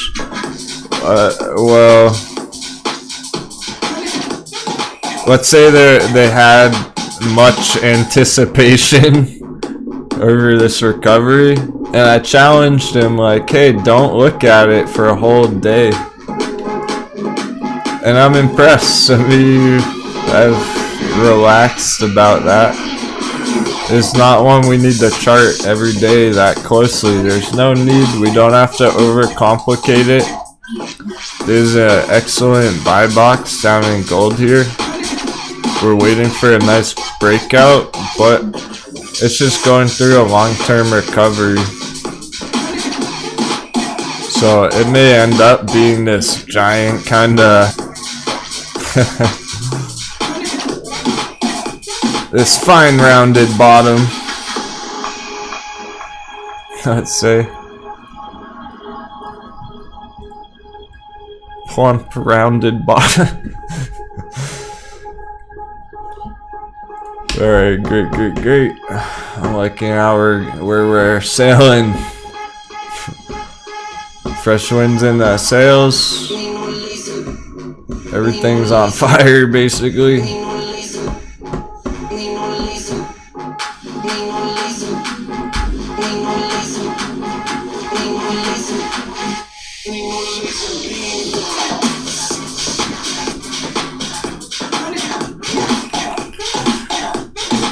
well, let's say they had much anticipation over this recovery, and I challenged him like, hey, don't look at it for a whole day. And I'm impressed. Some of you have relaxed about that. It's not one we need to chart every day that closely. There's no need. We don't have to overcomplicate it. There's an excellent buy box down in gold here. We're waiting for a nice breakout, but it's just going through a long-term recovery. So it may end up being this giant kind of this fine rounded bottom, let's say. Plump rounded bottom. Alright, great. I'm liking where we're sailing. Fresh winds in the sails. Everything's on fire, basically.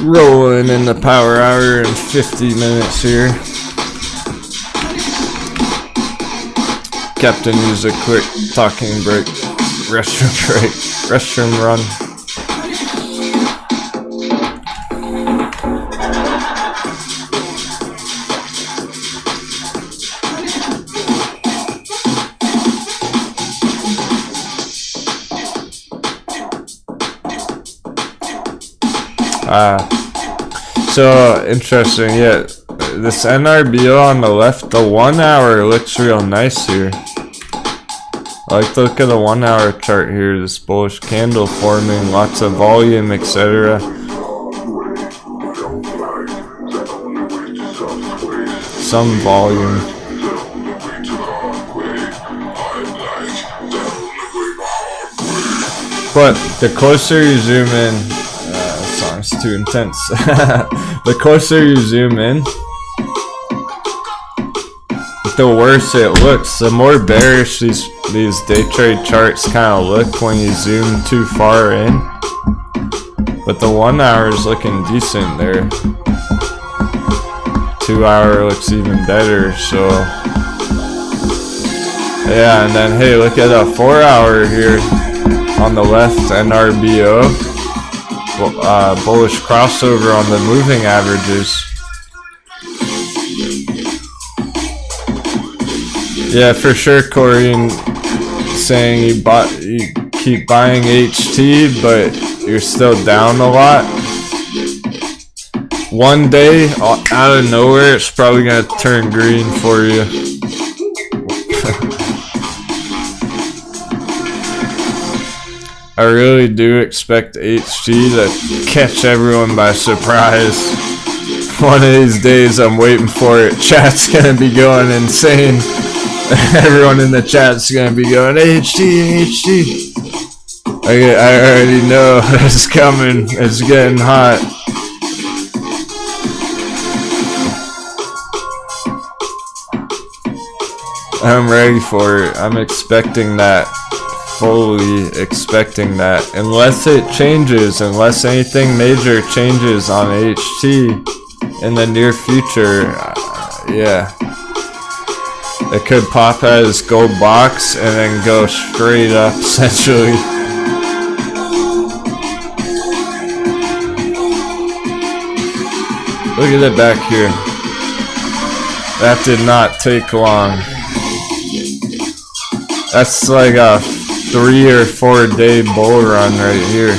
Rolling in the power hour in 50 minutes here. Captain use a quick talking break, restroom run. So interesting, yeah. This NRBO on the left, the 1 hour looks real nice here. I like to look at the 1 hour chart here, this bullish candle forming, lots of volume, etc. Some volume. But the closer you zoom in, that song's too intense. The closer you zoom in, the worse it looks. The more bearish these day trade charts kind of look when you zoom too far in. But the 1 hour is looking decent there. 2 hour looks even better. So yeah, and then hey, look at a 4 hour here on the left, NRBO. Bullish crossover on the moving averages. Yeah, for sure, Corey, saying you keep buying HT, but you're still down a lot. One day, out of nowhere, it's probably gonna turn green for you. I really do expect HT to catch everyone by surprise One of these days I'm waiting for it. Chat's gonna be going insane. Everyone in the chat's gonna be going HD. I already know it's coming. It's getting hot. I'm ready for it. I'm expecting that. Fully expecting that. Unless it changes, unless anything major changes on HT in the near future, yeah. It could pop as gold box and then go straight up, essentially. Look at it back here. That did not take long. That's like a 3 or 4 day bull run right here.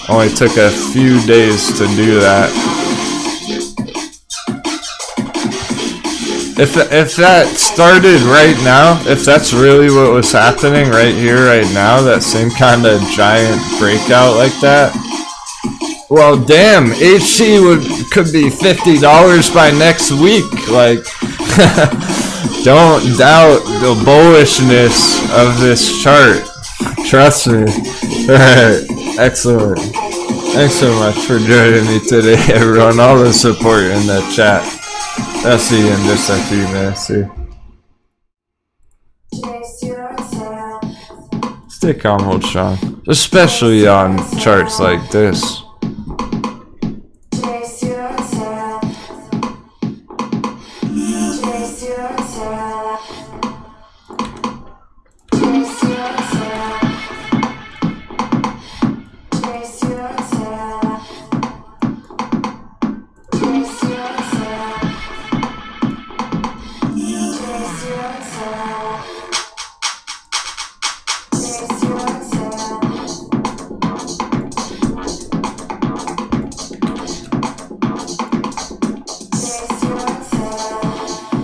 Only took a few days to do that. If that started right now, if that's really what was happening right here, right now, that same kind of giant breakout like that, well, damn, HT could be $50 by next week. Like, don't doubt the bullishness of this chart. Trust me. Alright, excellent. Thanks so much for joining me today, everyone. All the support in the chat. I'll see you in just a few minutes here. Stay calm, hold strong. Especially on charts like this.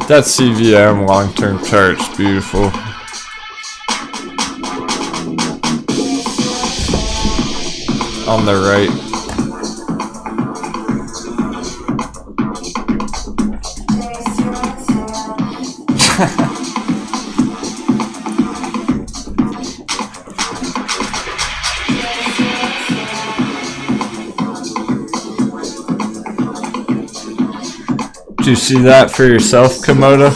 That CVM long-term chart's beautiful. On the right. Did you see that for yourself, Komodo?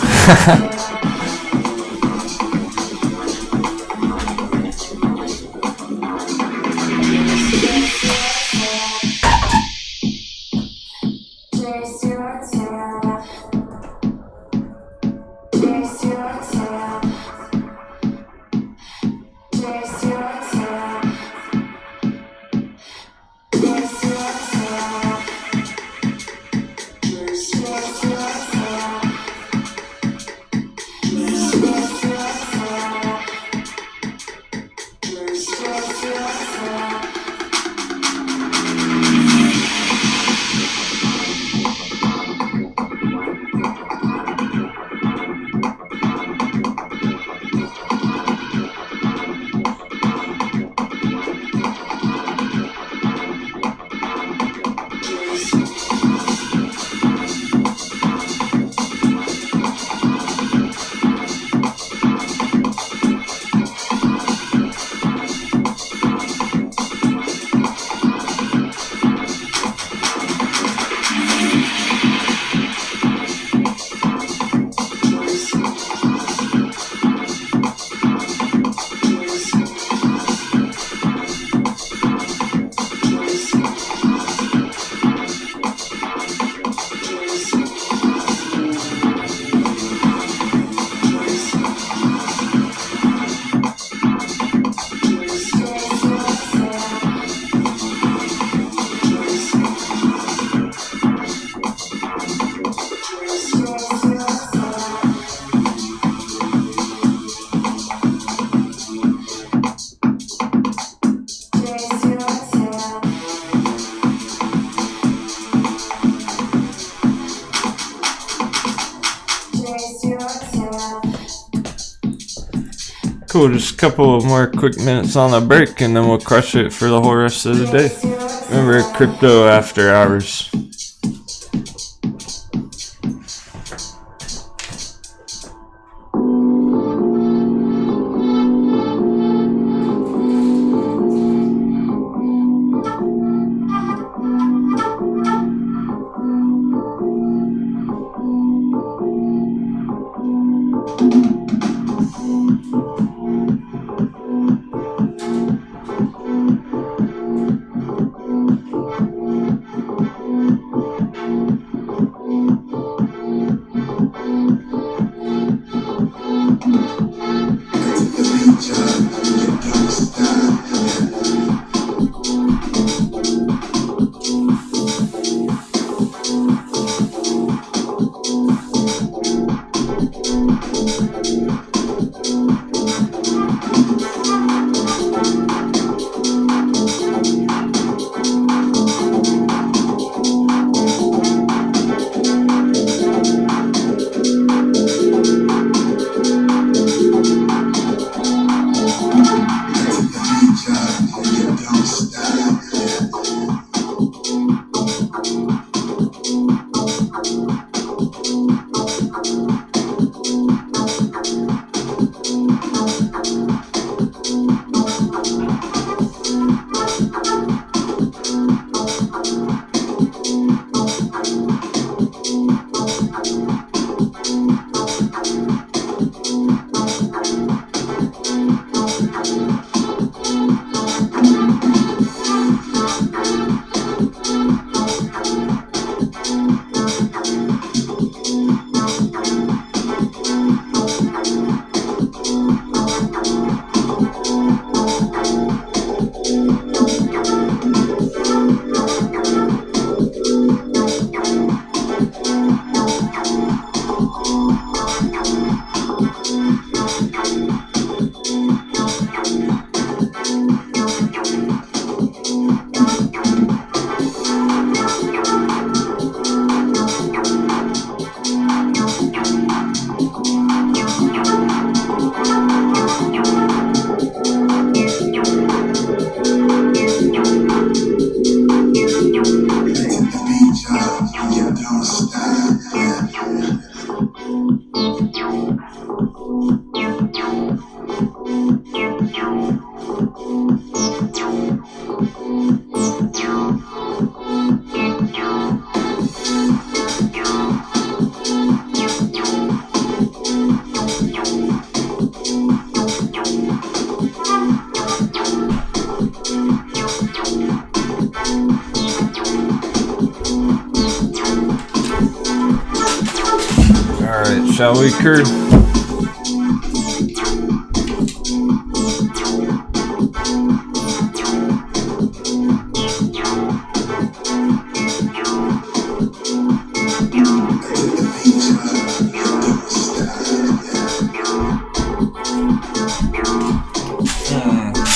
Cool, just a couple of more quick minutes on the break and then we'll crush it for the whole rest of the day. Remember, crypto after hours. Shall we, Kurt?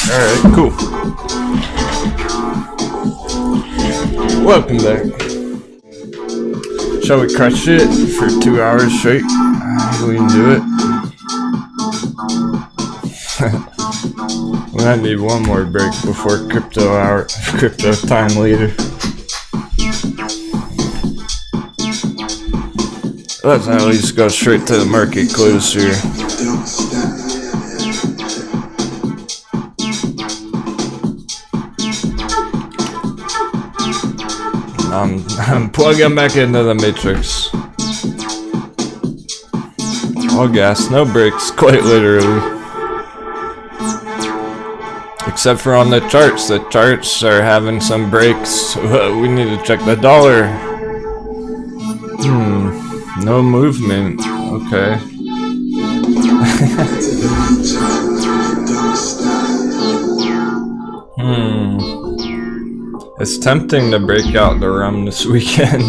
Alright, cool. Welcome back. Shall we crush it for 2 hours straight? We can do it. We might need one more break before crypto time later. Let's at least go straight to the market close here. I'm plugging back into the matrix. All gas, no brakes, quite literally. Except for on the charts. The charts are having some breaks. We need to check the dollar. No movement. Okay. It's tempting to break out the rum this weekend.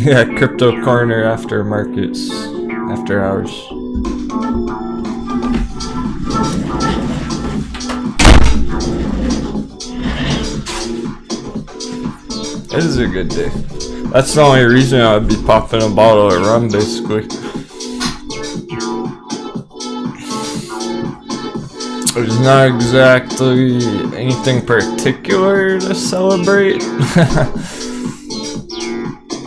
Yeah, crypto corner after markets, after hours. It is a good day. That's the only reason I would be popping a bottle of rum, basically. There's not exactly anything particular to celebrate.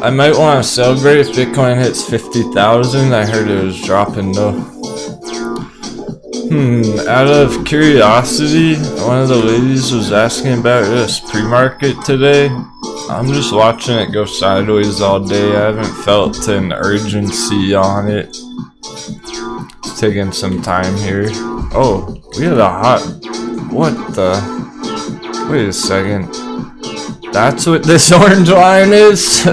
I might want to celebrate if Bitcoin hits 50,000. I heard it was dropping though. Out of curiosity, one of the ladies was asking about this pre-market today. I'm just watching it go sideways all day. I haven't felt an urgency on it. It's taking some time here. Oh, we had a hot... What the... Wait a second. That's what this orange line is?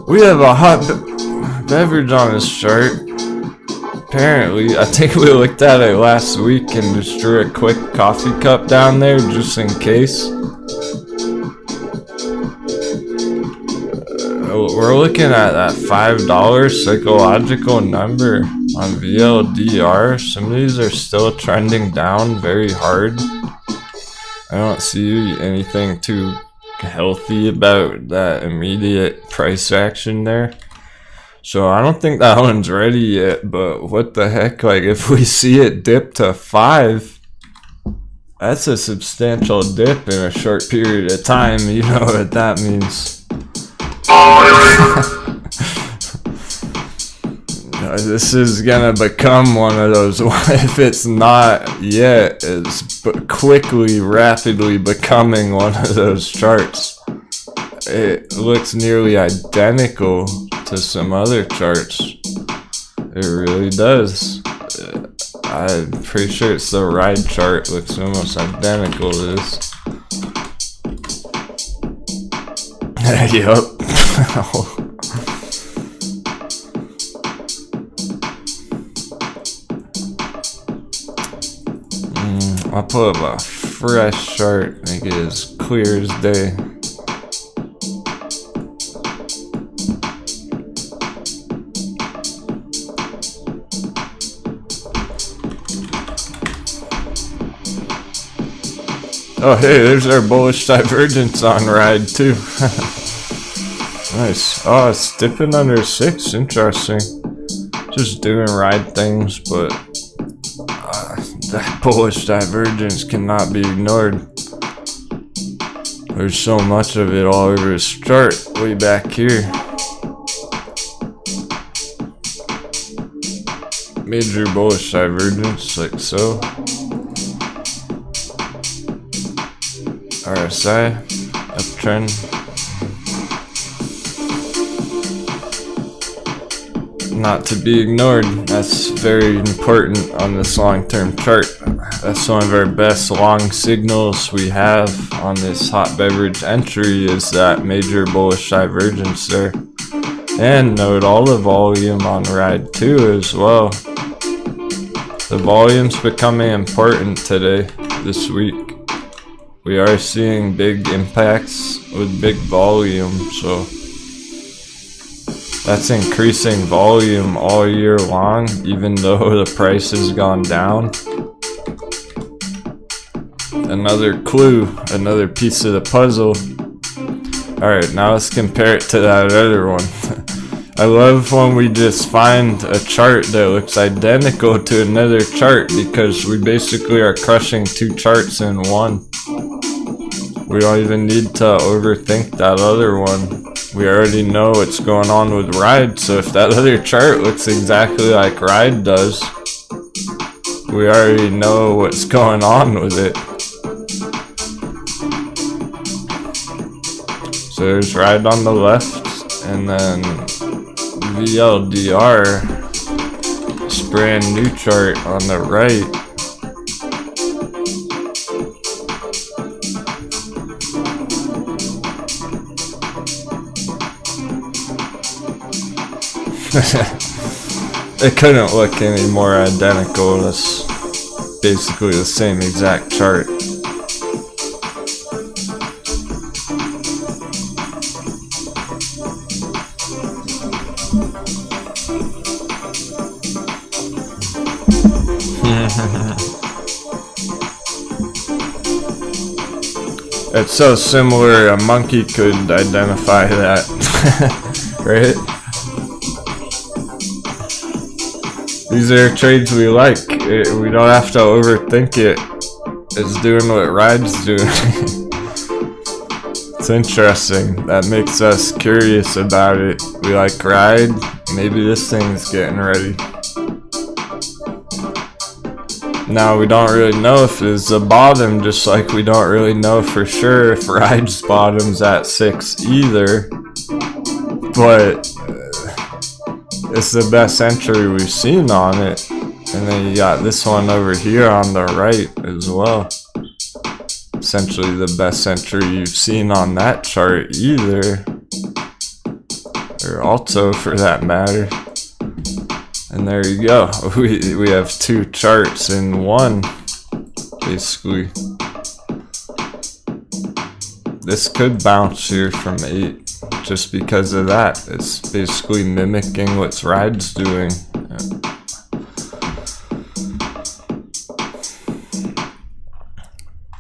We have a hot beverage on this chart. Apparently, I think we looked at it last week and just drew a quick coffee cup down there just in case. We're looking at that $5 psychological number on VLDR. Some of these are still trending down very hard. I don't see anything too healthy about that immediate price action there. So I don't think that one's ready yet, but what the heck, like if we see it dip to 5, that's a substantial dip in a short period of time. You know what that means. This is gonna become one of those, if it's not yet, it's quickly, rapidly becoming one of those charts. It looks nearly identical to some other charts. It really does. I'm pretty sure it's the ride chart, looks almost identical to this. Yup. I'll pull up a fresh chart, make it as clear as day. Oh hey, there's our bullish divergence on ride too. Nice. Oh, it's dipping under 6. Interesting. Just doing ride things, but that bullish divergence cannot be ignored. There's so much of it all over this chart way back here. Major bullish divergence, like so. RSI, uptrend. Not to be ignored. That's very important on this long-term chart. That's one of our best long signals we have on this hot beverage entry, is that major bullish divergence there. And note all the volume on ride 2 as well. The volume's becoming important today, this week. We are seeing big impacts with big volume, so that's increasing volume all year long, even though the price has gone down. Another clue, another piece of the puzzle. Alright, now let's compare it to that other one. I love when we just find a chart that looks identical to another chart, because we basically are crushing 2 charts in one. We don't even need to overthink that other one. We already know what's going on with ride, so if that other chart looks exactly like ride does, we already know what's going on with it. So there's ride on the left, and then VLDR, this brand new chart on the right. It couldn't look any more identical. That's basically the same exact chart. It's so similar, a monkey could identify that, right? These are trades we like. We don't have to overthink it. It's doing what Ride's doing. It's interesting. That makes us curious about it. We like Ride. Maybe this thing's getting ready. Now, we don't really know if it's a bottom, just like we don't really know for sure if Ride's bottom's at 6 either. But it's the best entry we've seen on it. And then you got this one over here on the right as well. Essentially the best entry you've seen on that chart either. Or also for that matter. And there you go. We have 2 charts in one, basically. This could bounce here from 8 just because of that. It's basically mimicking what Ride's doing.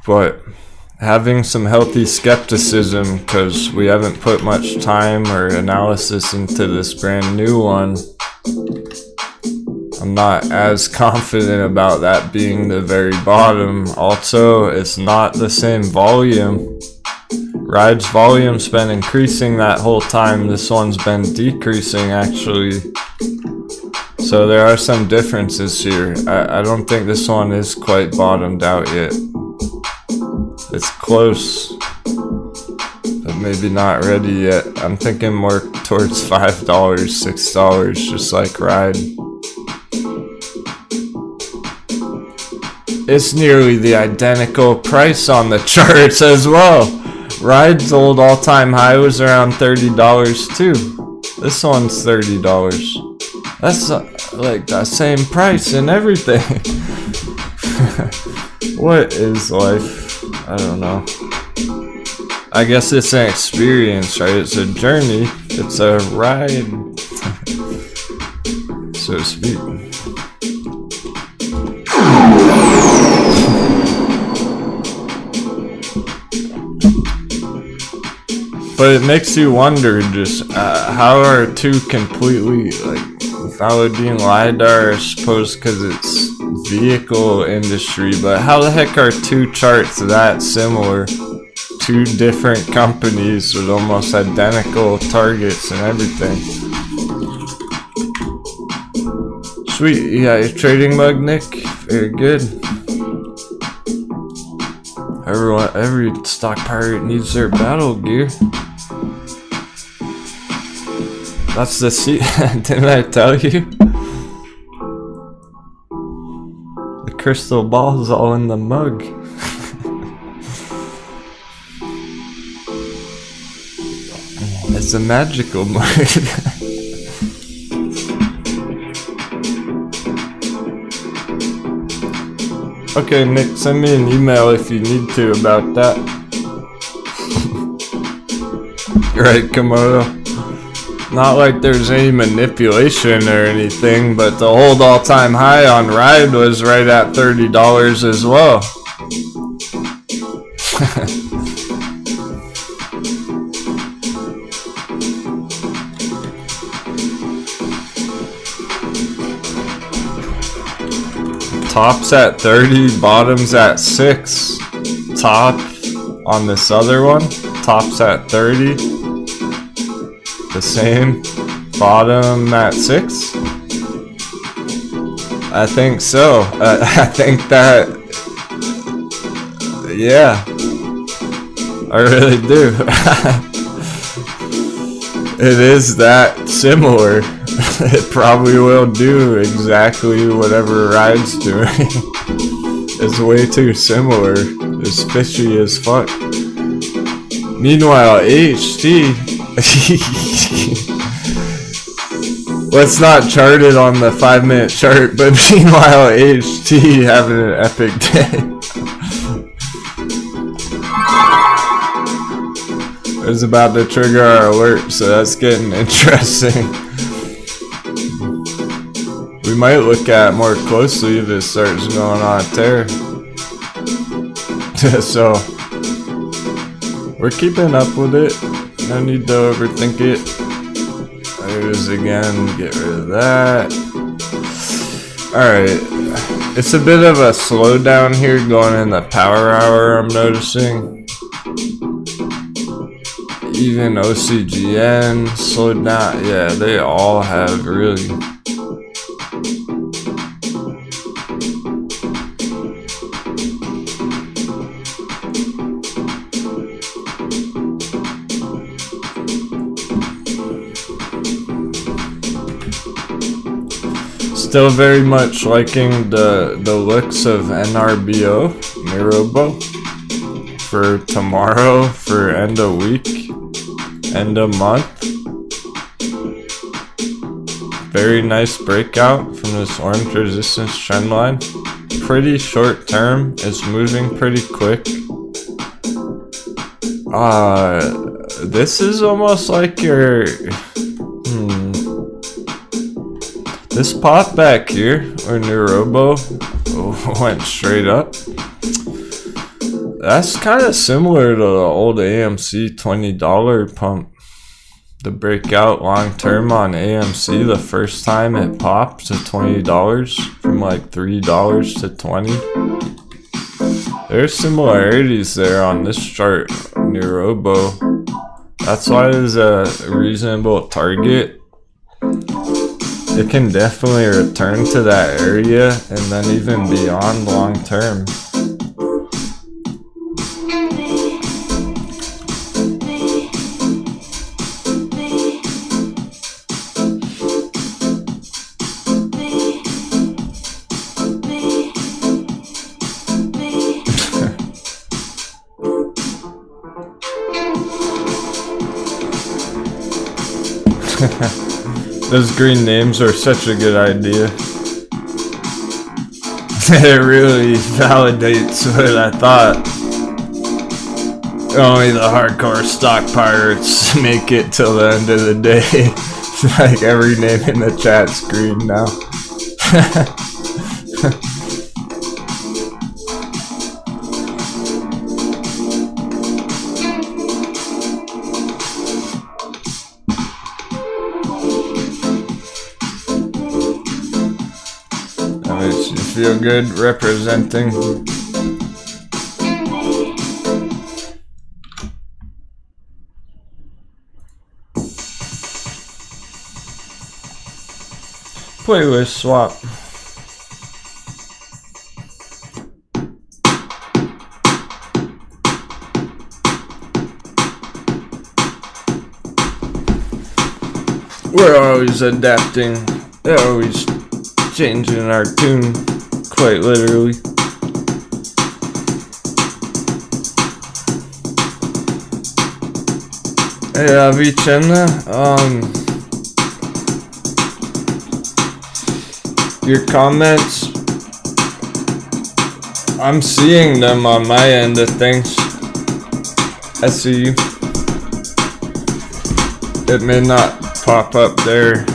But having some healthy skepticism, because we haven't put much time or analysis into this brand new one, I'm not as confident about that being the very bottom. Also, it's not the same volume. Ride's volume's been increasing that whole time. This one's been decreasing actually. So there are some differences here. I don't think this one is quite bottomed out yet. It's close, but maybe not ready yet. I'm thinking more towards $5, $6, just like Ride. It's nearly the identical price on the charts as well. Ride's old all-time high was around $30 too. This one's $30. That's like the same price and everything. What is life? I don't know. I guess it's an experience, right? It's a journey. It's a ride, so to speak. But it makes you wonder just how are 2 completely, like, Validine LiDAR, I suppose because it's vehicle industry, but how the heck are 2 charts that similar? 2 different companies with almost identical targets and everything. Sweet, you got your trading mug, Nick? Very good. Every stock pirate needs their battle gear. That's the didn't I tell you? The crystal ball is all in the mug. It's a magical mug. Okay, Nick, send me an email if you need to about that. Right, Komodo? Not like there's any manipulation or anything, but the old all-time high on Ride was right at $30 as well. Top's at 30, bottom's at 6. Top on this other one, top's at 30. The same, bottom at 6. I think so. I think that, yeah, I really do. It is that similar. It probably will do exactly whatever Ride's doing. It's way too similar. It's fishy as fuck. Meanwhile, AHT, let's not chart it on the 5-minute chart, but meanwhile, AHT having an epic day. It's about to trigger our alert, so that's getting interesting. We might look at it more closely if it starts going on a tear. So, we're keeping up with it. No need to overthink it. There's again, get rid of that. Alright, it's a bit of a slowdown here going in the power hour, I'm noticing. Even OCGN slowed down. Yeah, they all have really. Still very much liking the looks of NRBO, NRBO, for tomorrow, for end of week, end of month. Very nice breakout from this orange resistance trend line. Pretty short term, it's moving pretty quick. This is almost like your this pop back here, or NRBO, went straight up. That's kind of similar to the old AMC $20 pump. The breakout long term on AMC, the first time it popped to $20 from like $3 to $20. There's similarities there on this chart, NRBO. That's why it's a reasonable target. It can definitely return to that area and then even beyond long term. Those green names are such a good idea. It really validates what I thought. Only the hardcore stock pirates make it till the end of the day. It's like every name in the chat's green now. Feel good representing. Playlist swap. We're always adapting. They're always changing our tune. Quite literally. Hey, Elliottician, your comments, I'm seeing them on my end of things. I see you. It may not pop up there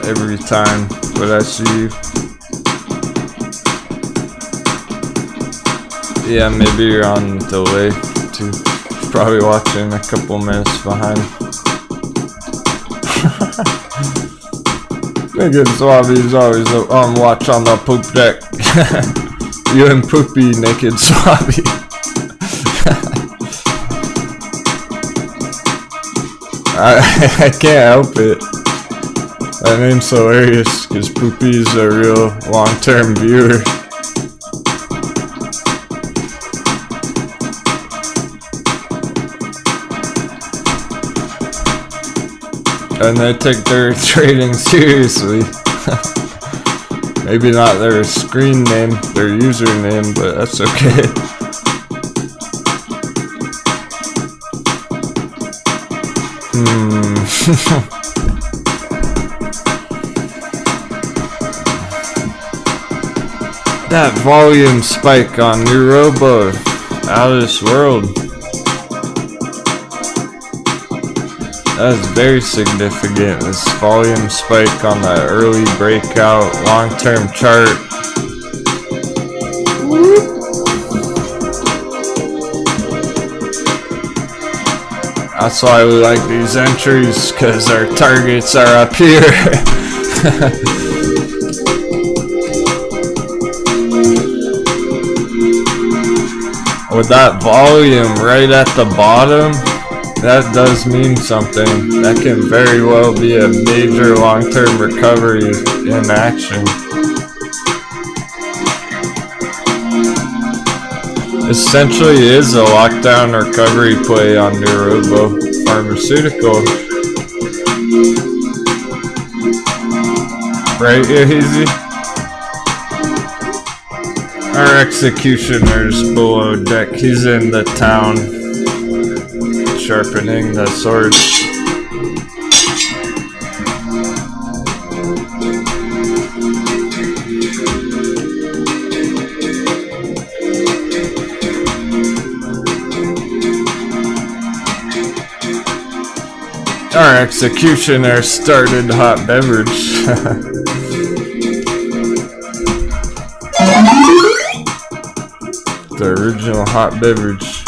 every time, but I see you. Yeah, maybe you're on delay too. Probably watching a couple minutes behind. Naked Swabby's always on watch on the poop deck. You and Poopy, Naked Swabby. I can't help it. That name's hilarious because Poopy's a real long-term viewer. And they take their trading seriously. Maybe not their screen name, their username, but that's okay. That volume spike on NRBO, out of this world. That's very significant, this volume spike on that early breakout long-term chart. That's why we like these entries, because our targets are up here. with that volume right at the bottom, that does mean something. That can very well be a major long-term recovery in action. Essentially is a lockdown recovery play on NRBO Pharmaceuticals. Right, Hazy? Our executioner's below deck. He's in the town, sharpening the sword. Our executioner started hot beverage. The original hot beverage.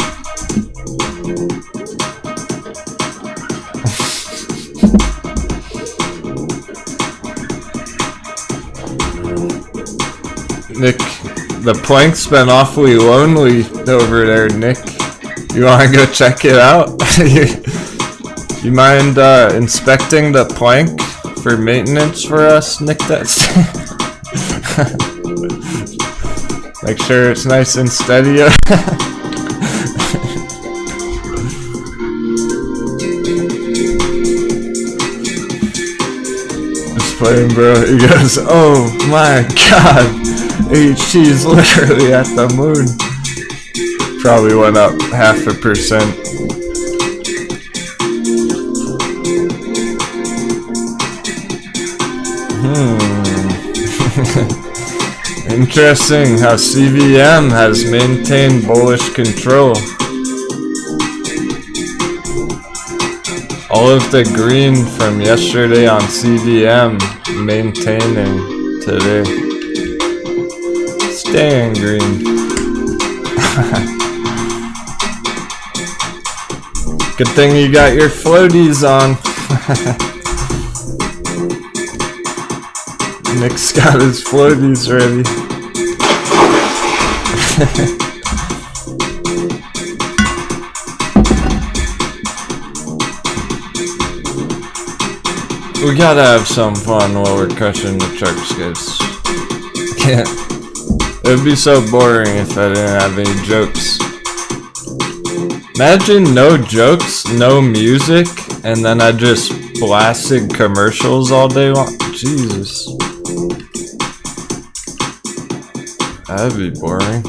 Nick, the plank's been awfully lonely over there, Nick. You wanna go check it out? You mind inspecting the plank for maintenance for us, Nick? That's make sure it's nice and steady. Just playing, bro. He goes, "Oh my god, AHPI is literally at the moon." Probably went up 0.5%. Interesting how CVM has maintained bullish control. All of the green from yesterday on CVM maintaining today. Staying green. Good thing you got your floaties on. Nick's got his floaties ready. We gotta have some fun while we're crushing the charts, guys. Can't. It would be so boring if I didn't have any jokes. Imagine no jokes, no music, and then I just blasted commercials all day long. Jesus. That'd be boring.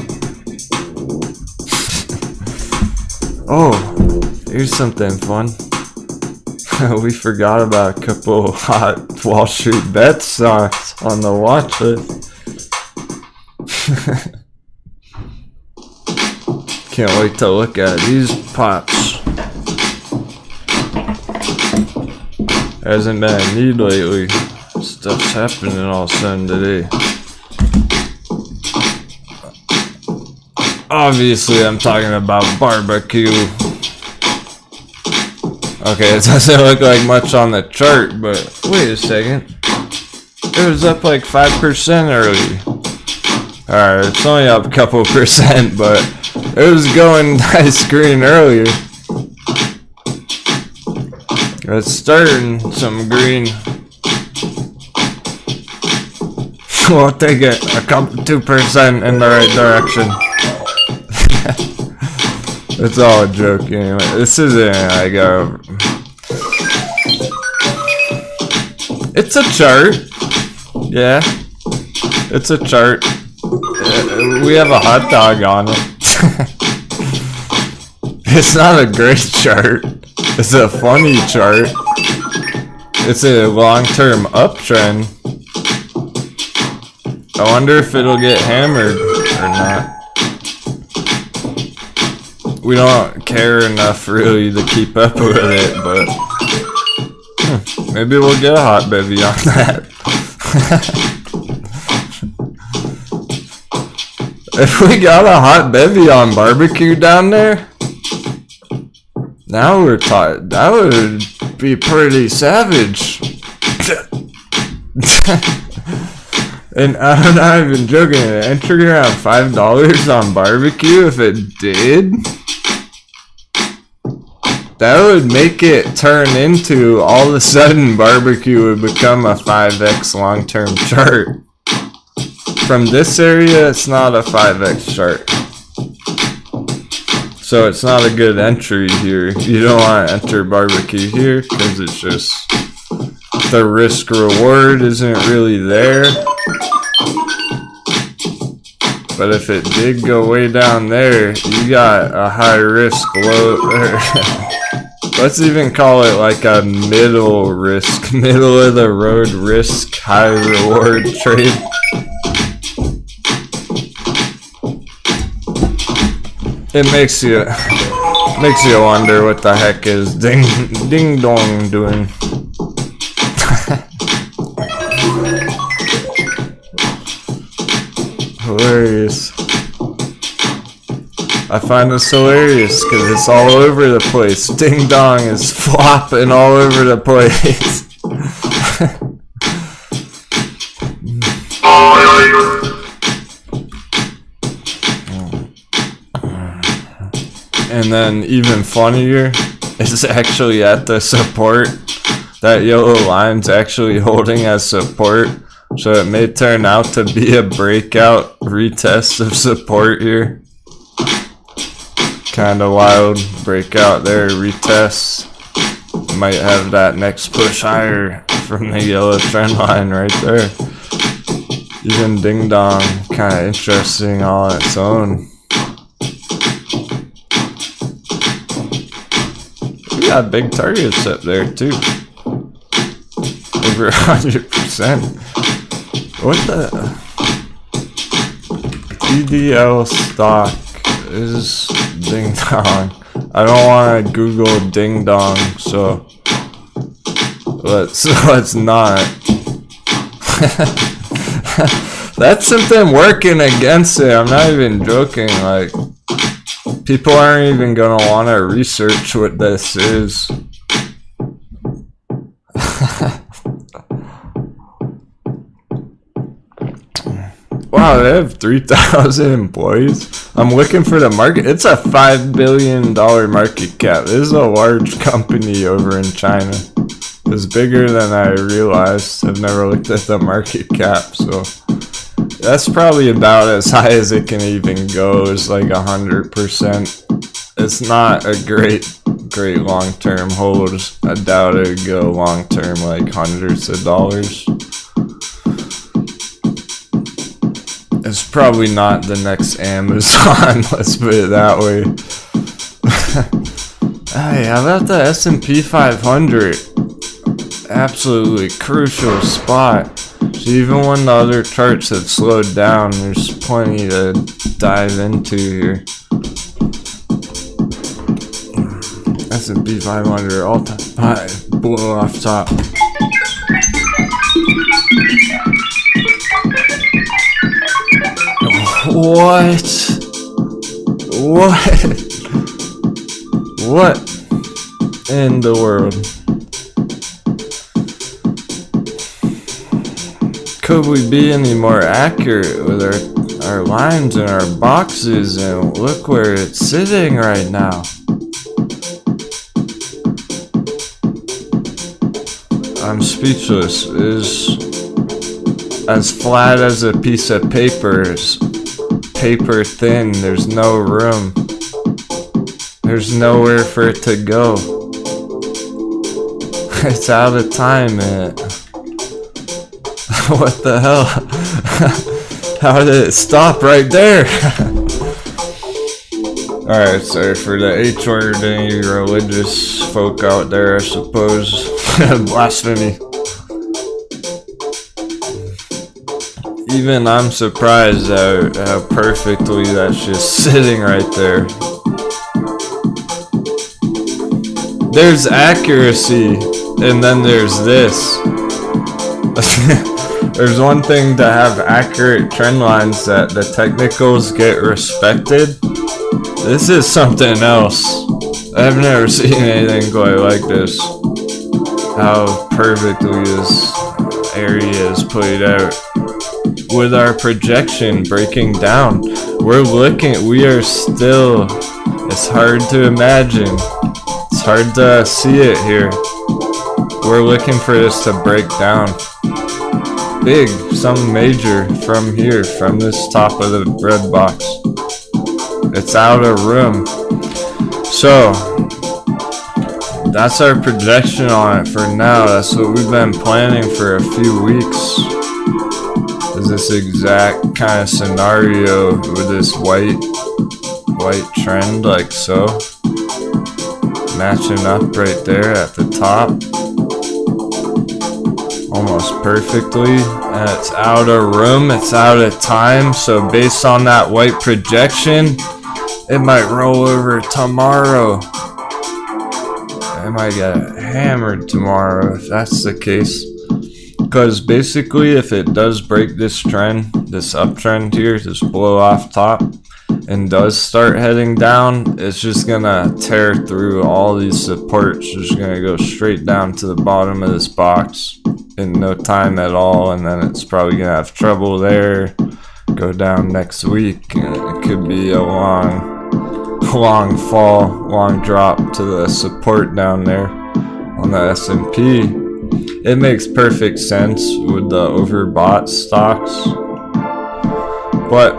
Oh, here's something fun. We forgot about a couple hot Wall Street bet stocks on the watch list. Can't wait to look at these pops. Hasn't been a need lately. Stuff's happening all of a sudden today. Obviously, I'm talking about barbecue. Okay, it doesn't look like much on the chart, but wait a second. It was up like 5% early. Alright, it's only up a couple percent, but it was going nice green earlier. It's starting some green. We'll take it a couple 2% in the right direction. It's all a joke anyway. This isn't like a... It's a chart. Yeah. It's a chart. We have a hot dog on it. It's not a great chart. It's a funny chart. It's a long-term uptrend. I wonder if it'll get hammered or not. We don't care enough really to keep up with it, but maybe we'll get a hot bevy on that. If we got a hot bevy on barbecue down there, now we're talking. That would be pretty savage. And I'm not even joking, an entry around $5 on barbecue, if it did, that would make it turn into, all of a sudden, barbecue would become a 5x long-term chart. From this area, it's not a 5x chart. So it's not a good entry here. You don't want to enter barbecue here because it's just, the risk reward isn't really there. But if it did go way down there, you got a high risk, low, let's even call it like a middle risk, middle of the road risk, high reward trade. It makes you wonder what the heck is Ding Dong doing. Hilarious. I find this hilarious because it's all over the place. Ding Dong is flopping all over the place. And then even funnier, it's actually at the support. That yellow line's actually holding as support. So it may turn out to be a breakout retest of support here. Kinda wild. Breakout there, retest. Might have that next push higher from the yellow trend line right there. Even Ding Dong, kinda interesting all on its own. We got big targets up there too. Over 100%. What the? EDL stock is Ding Dong. I don't want to Google Ding Dong, so let's not. That's something working against it. I'm not even joking. Like, people aren't even gonna want to research what this is. Wow, they have 3,000 employees. I'm looking for the market. It's a $5 billion market cap. This is a large company over in China. It's bigger than I realized. I've never looked at the market cap, so that's probably about as high as it can even go. It's like 100%. It's not a great long-term hold. I doubt it would go long-term like hundreds of dollars. It's probably not the next Amazon, let's put it that way. Hey, how about the S&P 500? Absolutely crucial spot. So even when the other charts have slowed down, there's plenty to dive into here. S&P 500 all-time high, blow off top. What? What in the world? Could we be any more accurate with our lines and our boxes? And look where it's sitting right now. I'm speechless. It is as flat as a piece of paper. It's paper thin. There's no room. There's nowhere for it to go. It's out of time, man. What the hell? How did it stop right there? Alright, sorry for the H-word, any religious folk out there, I suppose. Blasphemy. Even I'm surprised at how perfectly that's just sitting right there. There's accuracy, and then there's this. There's one thing to have accurate trend lines that the technicals get respected. This is something else. I've never seen anything quite like this. How perfectly this area is played out. with our projection breaking down. We are still, it's hard to imagine. It's hard to see it here. We're looking for this to break down. Big, some major from here, from this top of the red box. It's out of room. So, that's our projection on it for now. That's what we've been planning for a few weeks. Is this exact kind of scenario with this white trend like so. Matching up right there at the top. Almost perfectly. And it's out of room, it's out of time. So based on that white projection, it might roll over tomorrow. It might get hammered tomorrow if that's the case. Because basically if it does break this trend, this uptrend here, this blow off top, and does start heading down, it's just gonna tear through all these supports. It's gonna go straight down to the bottom of this box in no time at all, and then it's probably gonna have trouble there, go down next week, and it could be a long fall, long drop to the support down there on the S&P. It makes perfect sense with the overbought stocks, but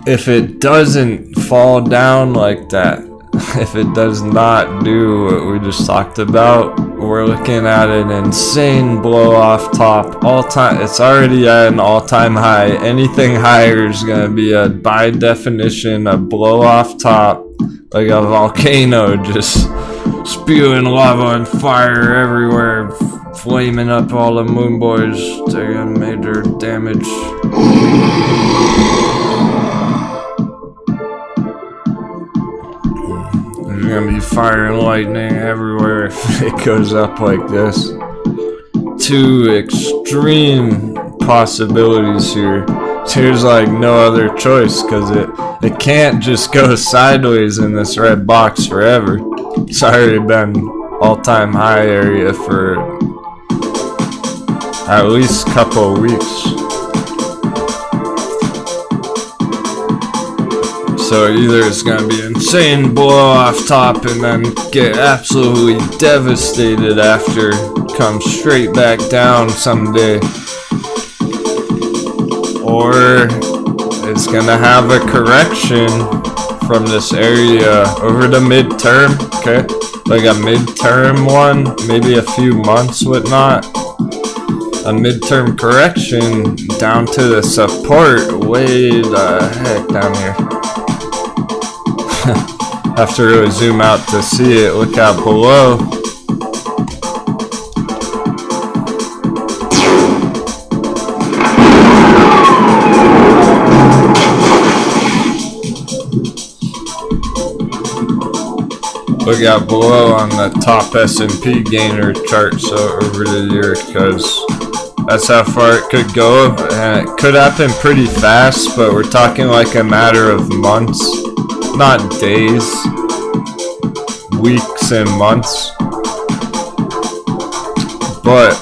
if it doesn't fall down like that, if it does not do what we just talked about, we're looking at an insane blow off top. It's already at an all-time high. Anything higher is going to be by definition a blow off top, like a volcano just spewing lava and fire everywhere, flaming up all the moon boys, taking major damage. There's gonna be fire and lightning everywhere if it goes up like this. Two extreme possibilities here. There's like no other choice, because it can't just go sideways in this red box forever. It's already been all-time high area for at least a couple of weeks. So either it's gonna be insane blow off top and then get absolutely devastated after, come straight back down someday, or it's gonna have a correction from this area over the midterm, okay? Like a midterm one, maybe a few months, whatnot. A midterm correction down to the support way the heck down here. Have to really zoom out to see it. Look out below. Look out below on the top S&P gainer chart, so over the year, because that's how far it could go, and it could happen pretty fast, but we're talking like a matter of months, not days, weeks and months. But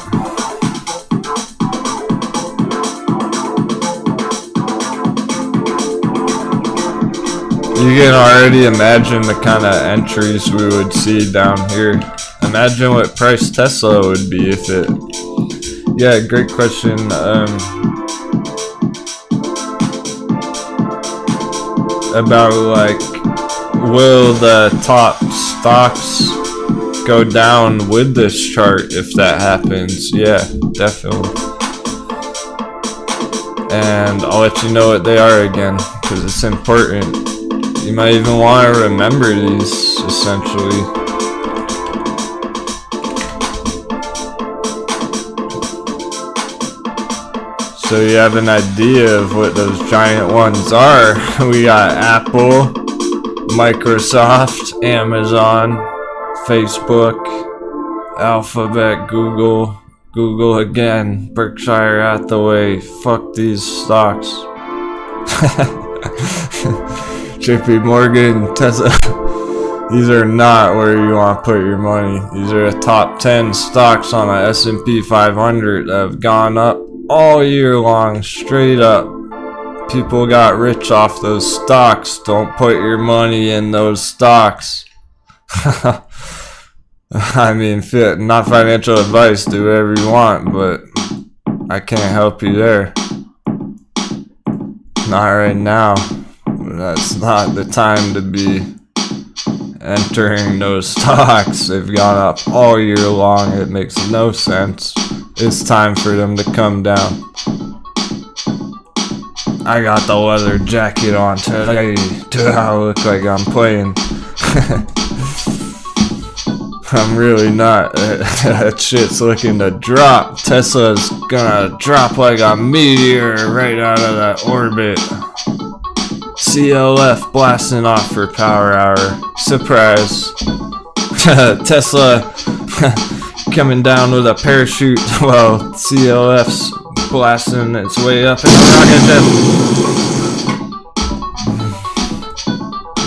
you can already imagine the kind of entries we would see down here. Imagine what price Tesla would be if it... Yeah, great question. About like, will the top stocks go down with this chart if that happens? Yeah, definitely. And I'll let you know what they are again, because it's important. You might even want to remember these, essentially. So you have an idea of what those giant ones are. We got Apple, Microsoft, Amazon, Facebook, Alphabet, Google again, Berkshire Hathaway. Fuck these stocks. JP Morgan, Tesla. These are not where you want to put your money. These are the top 10 stocks on the S&P 500 that have gone up all year long, straight up. People got rich off those stocks. Don't put your money in those stocks. I mean, not financial advice, do whatever you want, but I can't help you there. Not right now. That's not the time to be entering those stocks. They've gone up all year long. It makes no sense. It's time for them to come down. I got the leather jacket on today. Do I look like I'm playing? I'm really not. That shit's looking to drop. Tesla's gonna drop like a meteor right out of that orbit. CLF blasting off for power hour. Surprise. Tesla coming down with a parachute while CLF's blasting its way up in a rocket ship.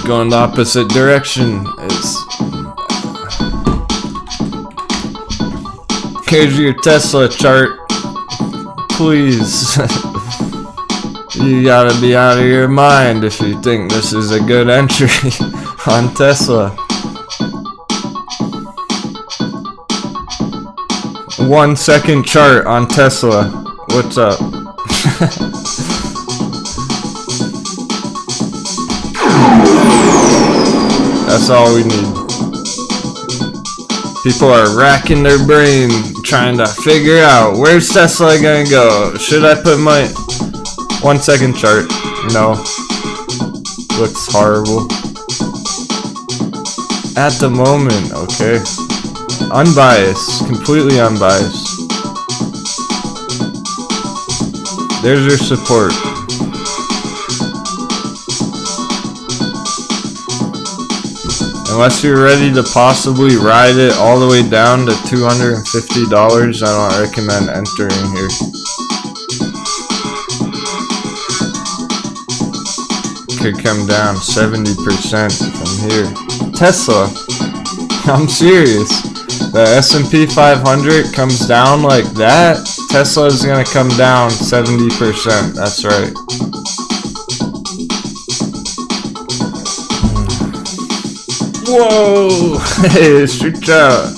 Going the opposite direction. Here's your Tesla chart. Please. You gotta be out of your mind if you think this is a good entry on Tesla. 1 second chart on Tesla. What's up? That's all we need. People are racking their brain trying to figure out, where's Tesla gonna go? Should I put my 1 second chart? No. Looks horrible. At the moment, okay. Unbiased. Completely unbiased. There's your support. Unless you're ready to possibly ride it all the way down to $250, I don't recommend entering here. Could come down 70% from here. Tesla, I'm serious. The S&P 500 comes down like that, Tesla is gonna come down 70%. That's right. Whoa! Hey, street out.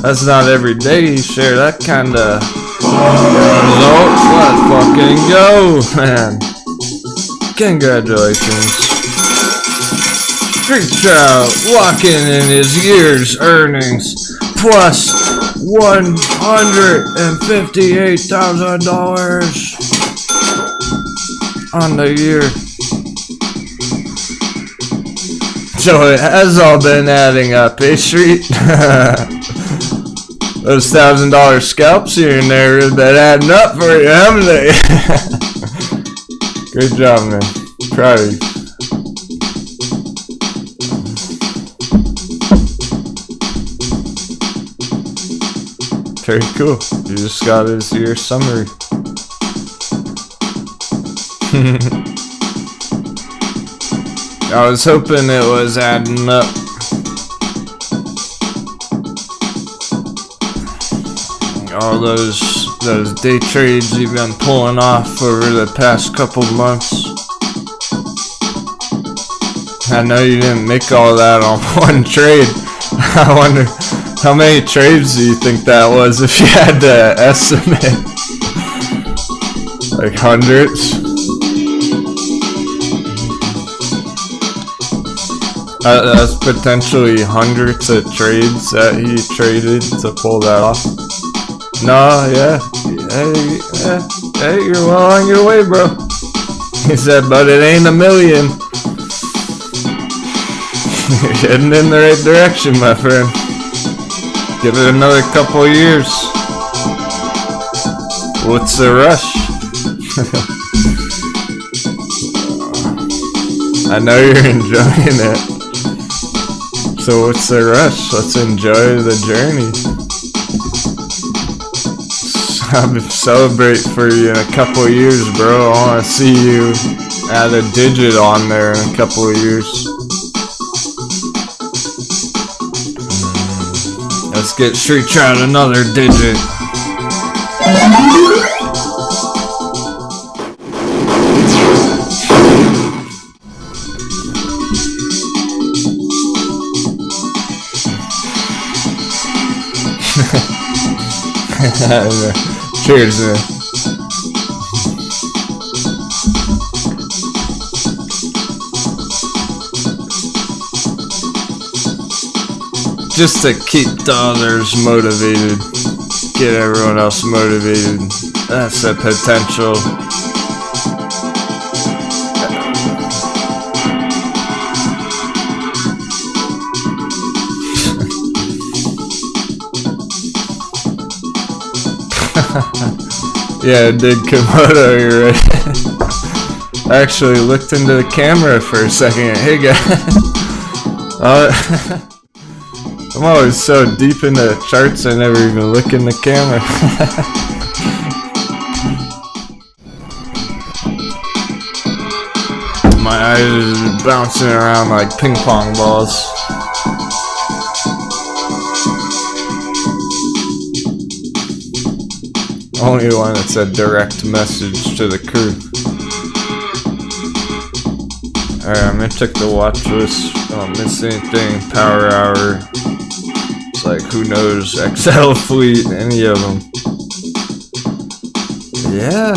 That's not every day you share that kind of results. Let's fucking go, man. Congratulations. Street Trout locking in his year's earnings plus $158,000 on the year. So it has all been adding up, eh, Street? Those $1,000 scalps here and there have been adding up for you, haven't they? Great job, man. Proud of you. Very cool. You just got his year summary. I was hoping it was adding up. All those day trades you've been pulling off over the past couple months. I know you didn't make all that on one trade. I wonder how many trades do you think that was if you had to estimate? Like hundreds? That's potentially hundreds of trades that he traded to pull that off. No, yeah. Hey, you're well on your way, bro. He said, but it ain't a million. You're heading in the right direction, my friend. Give it another couple years. What's the rush? I know you're enjoying it. So what's the rush? Let's enjoy the journey. I'll celebrate for you in a couple years, bro. I want to see you add a digit on there in a couple of years. Let's get straight trout another digit. Cheers, man. Just to keep the others motivated, get everyone else motivated. That's the potential. Yeah, dig Komodo, you're right. I actually looked into the camera for a second. Hey guys. I'm always so deep in the charts I never even look in the camera. My eyes are bouncing around like ping pong balls. Only one that said direct message to the crew. Alright, I'm gonna check the watch list. Don't miss anything. Power hour. It's like, who knows? XL fleet, any of them. Yeah.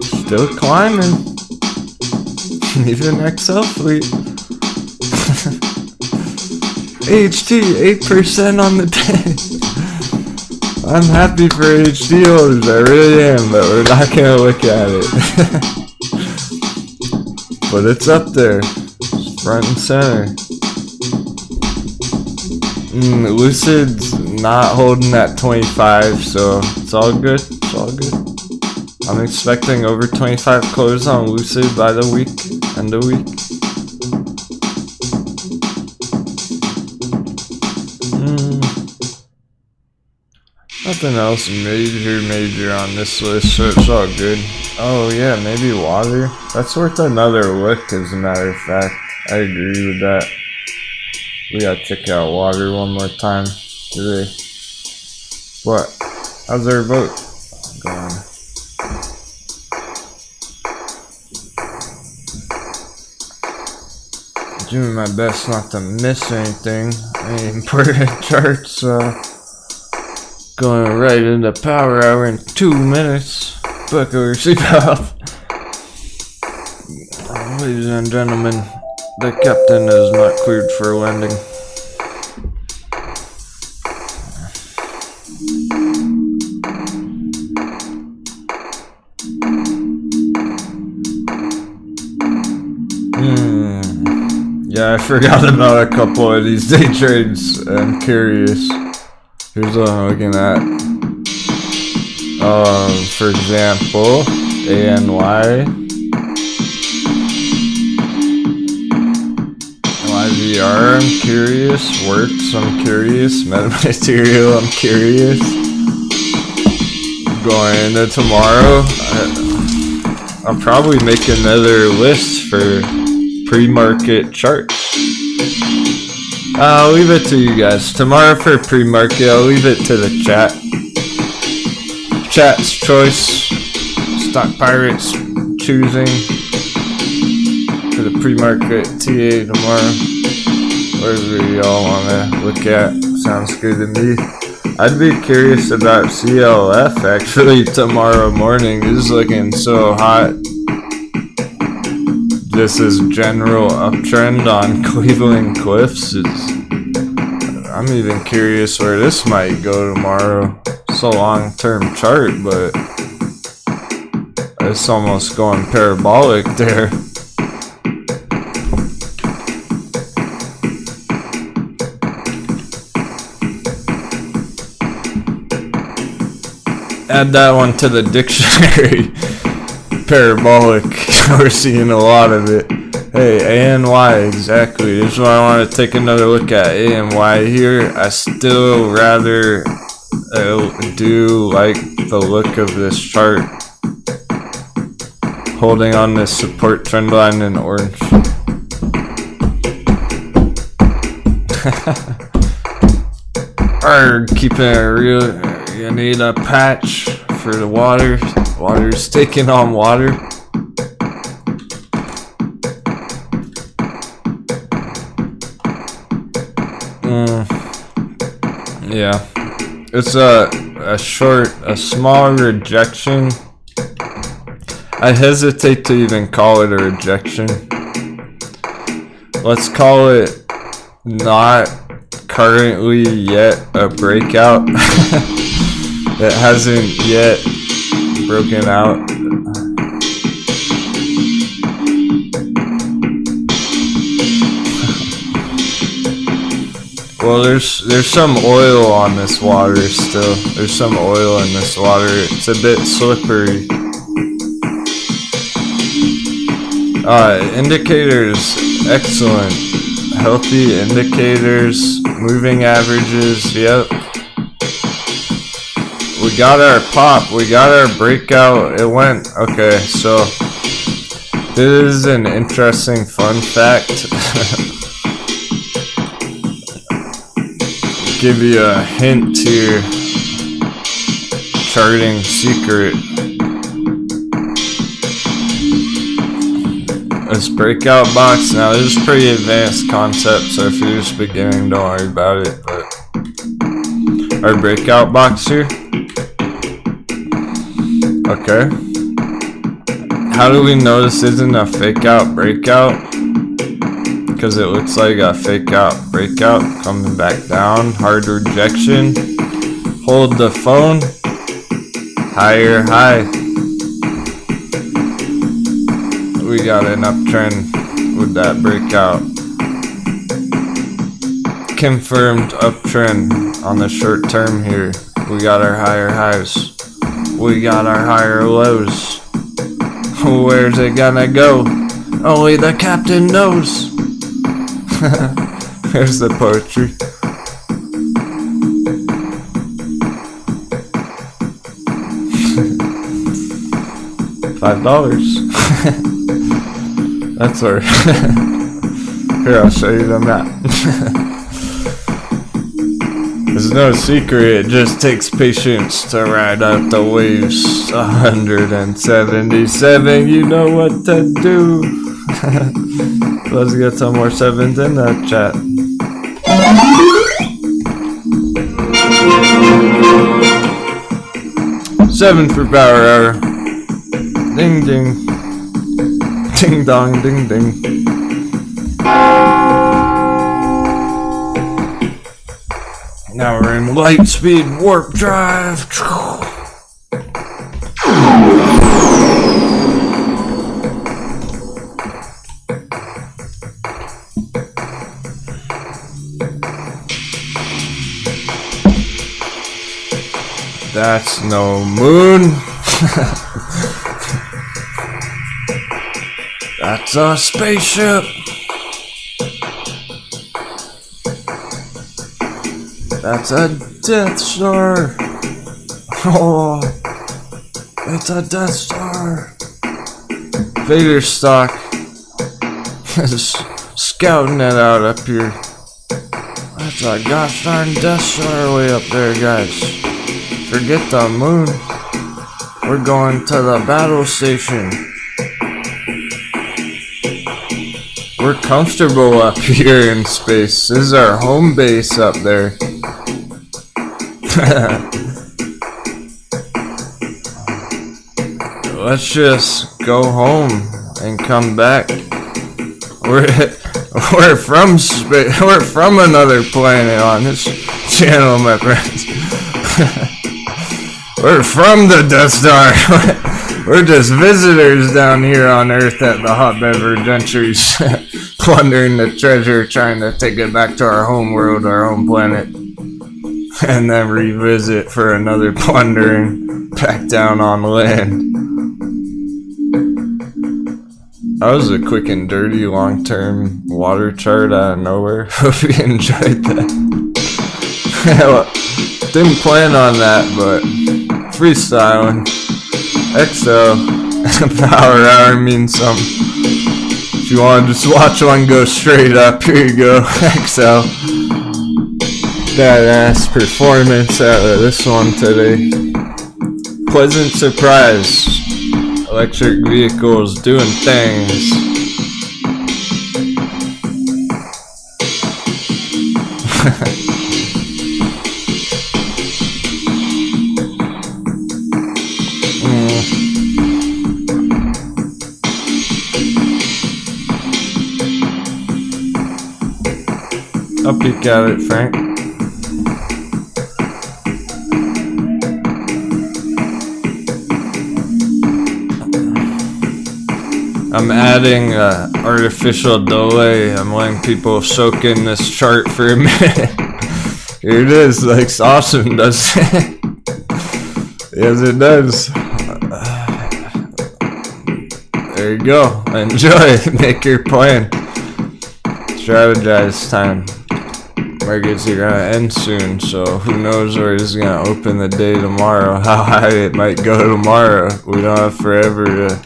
Still climbing. Even XL fleet. HT, 8% on the day. I'm happy for HD holders, I really am, but we're not gonna look at it. But it's up there. It's front and center. Lucid's not holding at 25, so it's all good. It's all good. I'm expecting over 25 close on Lucid by the week, end of week. Nothing else major on this list, so it's all good. Oh yeah, maybe water. That's worth another look, as a matter of fact. I agree with that. We gotta check out water one more time today. What? How's our vote going? Doing my best not to miss anything. Any important charts, going right into power hour in 2 minutes. Buckle your seatbelt. Ladies and gentlemen, the captain is not cleared for landing. Yeah, I forgot about a couple of these day trades. I'm curious. Here's what I'm looking at. For example, ANY, YVR, I'm curious. WORX, I'm curious. Metamaterial, I'm curious. Going into tomorrow, I'll probably make another list for pre-market charts. I'll leave it to you guys. Tomorrow for pre-market, I'll leave it to the chat. Chat's choice. Stock Pirates choosing for the pre-market TA tomorrow. Whatever y'all want to look at. Sounds good to me. I'd be curious about CLF actually tomorrow morning. This is looking so hot. This is general uptrend on Cleveland Cliffs. I'm even curious where this might go tomorrow. It's a long-term chart, but it's almost going parabolic there. Add that one to the dictionary. Parabolic. We're seeing a lot of it. Hey, ANY, exactly. This is what I want to take another look at. ANY here. I still rather do like the look of this chart. Holding on this support trend line in orange. Or keeping it real, you need a patch for the water. Water's taking on water. Yeah, it's a small rejection. I hesitate to even call it a rejection. Let's call it not currently yet a breakout. It hasn't yet broken out. Well, there's some oil on this water still. There's some oil in this water. It's a bit slippery. Indicators, excellent. Healthy indicators, moving averages, yep. We got our pop, we got our breakout, it went, okay, so this is an interesting fun fact. Give you a hint here. Charting secret. This breakout box, now this is pretty advanced concept, so if you're just beginning, don't worry about it, but our breakout box here. Okay. How do we know this isn't a fake out breakout? Because it looks like a fake out breakout coming back down. Hard rejection. Hold the phone. Higher high. We got an uptrend with that breakout. Confirmed uptrend on the short term here. We got our higher highs. We got our higher lows. Where's it gonna go? Only the captain knows. There's the poetry. $5. That's our. Here, I'll show you the map. There's no secret, it just takes patience to ride out the waves. 177, you know what to do. Let's get some more sevens in that chat. Seven for power hour. Ding ding. Ding dong ding ding. Now we're in light speed warp drive. That's no moon. That's a spaceship. That's a Death Star. Oh, it's a Death Star. Vader stock is scouting it out up here. That's a gosh darn Death Star way up there, guys. Forget the moon. We're going to the battle station. We're comfortable up here in space. This is our home base up there. Let's just go home and come back. We're from space. We're from another planet on this channel, my friends. We're from the Death Star. We're just visitors down here on Earth at the hot beverage entries, plundering the treasure, trying to take it back to our home world, our home planet, and then revisit for another plundering back down on land. That was a quick and dirty long-term water chart out of nowhere. Hope you enjoyed that. Well, didn't plan on that, but freestyling. XO power hour means something. If you want to just watch one go straight up, here you go. XO. badass performance out of this one today. Pleasant surprise. Electric vehicles doing things. I'll peek at it, Frank. I'm adding artificial delay. I'm letting people soak in this chart for a minute. Here it is. Looks awesome, doesn't it? Yes, it does. There you go. Enjoy. Make your plan. Strategize time. Markets are gonna end soon, so who knows where it's gonna open the day tomorrow, how high it might go tomorrow. We don't have forever to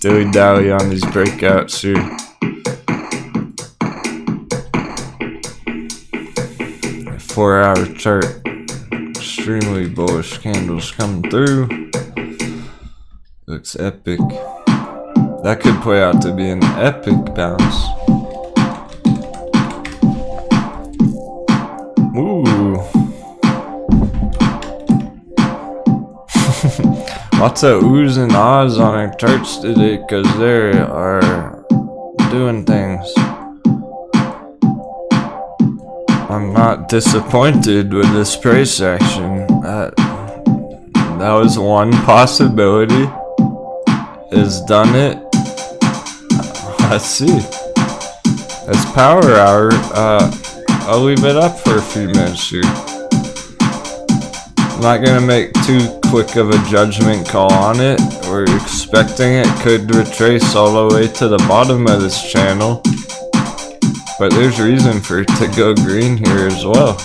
dilly-dally on these breakouts here. A 4-hour chart. Extremely bullish candles coming through. Looks epic. That could play out to be an epic bounce. Ooh. Lots of oohs and ahs on our charts today because they are doing things. I'm not disappointed with this price action. That was one possibility. Has done it. Let's see. It's power hour. I'll leave it up for a few minutes here. I'm not gonna make too quick of a judgment call on it. We're expecting it could retrace all the way to the bottom of this channel. But there's reason for it to go green here as well.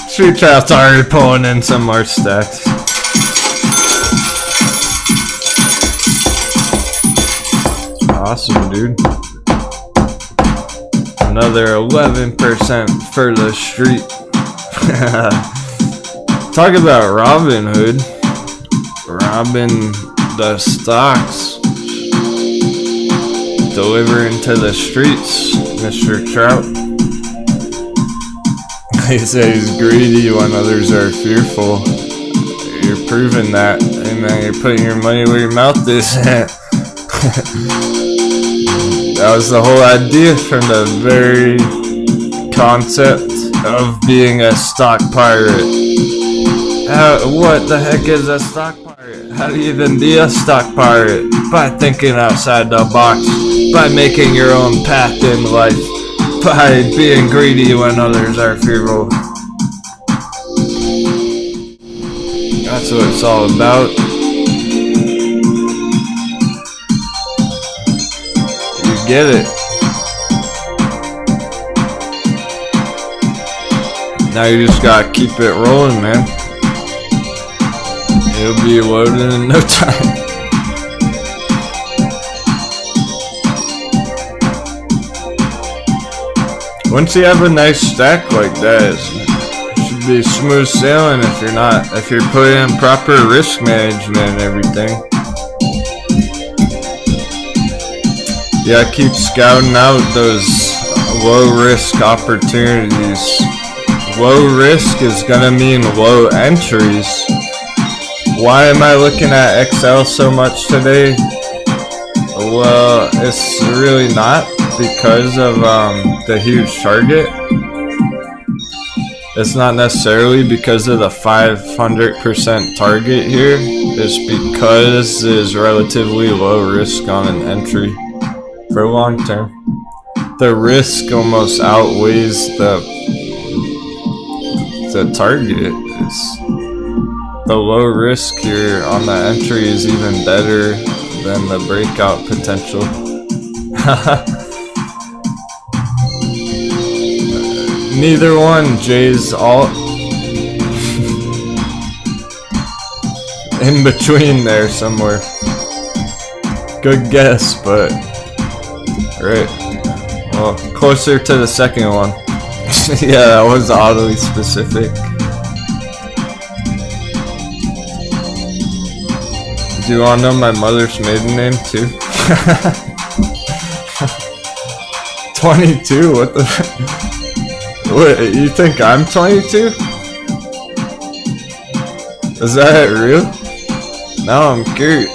Street Trout's already pulling in some more stacks. Awesome, dude. Another 11% for the street. Talk about Robin Hood. Robbing the stocks. Delivering to the streets, Mr. Trout. They say he's greedy when others are fearful. You're proving that. Hey man, you're putting your money where your mouth is at. That was the whole idea from the very concept of being a stock pirate. What the heck is a stock pirate? How do you even be a stock pirate? By thinking outside the box, by making your own path in life, by being greedy when others are fearful. That's what it's all about. Get it. Now you just gotta keep it rolling, man. It'll be loaded in no time. Once you have a nice stack like that, it should be smooth sailing if you're putting in proper risk management and everything. Yeah, keep scouting out those low risk opportunities. Low risk is gonna mean low entries. Why am I looking at XL so much today? Well, it's really not because of the huge target. It's not necessarily because of the 500% target here. It's because it's relatively low risk on an entry. For long term, the risk almost outweighs the target. The low risk here on the entry is even better than the breakout potential. Neither one, Jay's all in between there somewhere. Good guess, but right. Well, closer to the second one. Yeah, that was oddly specific. Do you want to know my mother's maiden name too? 22? What the? Wait, you think I'm 22? Is that real? Now I'm curious.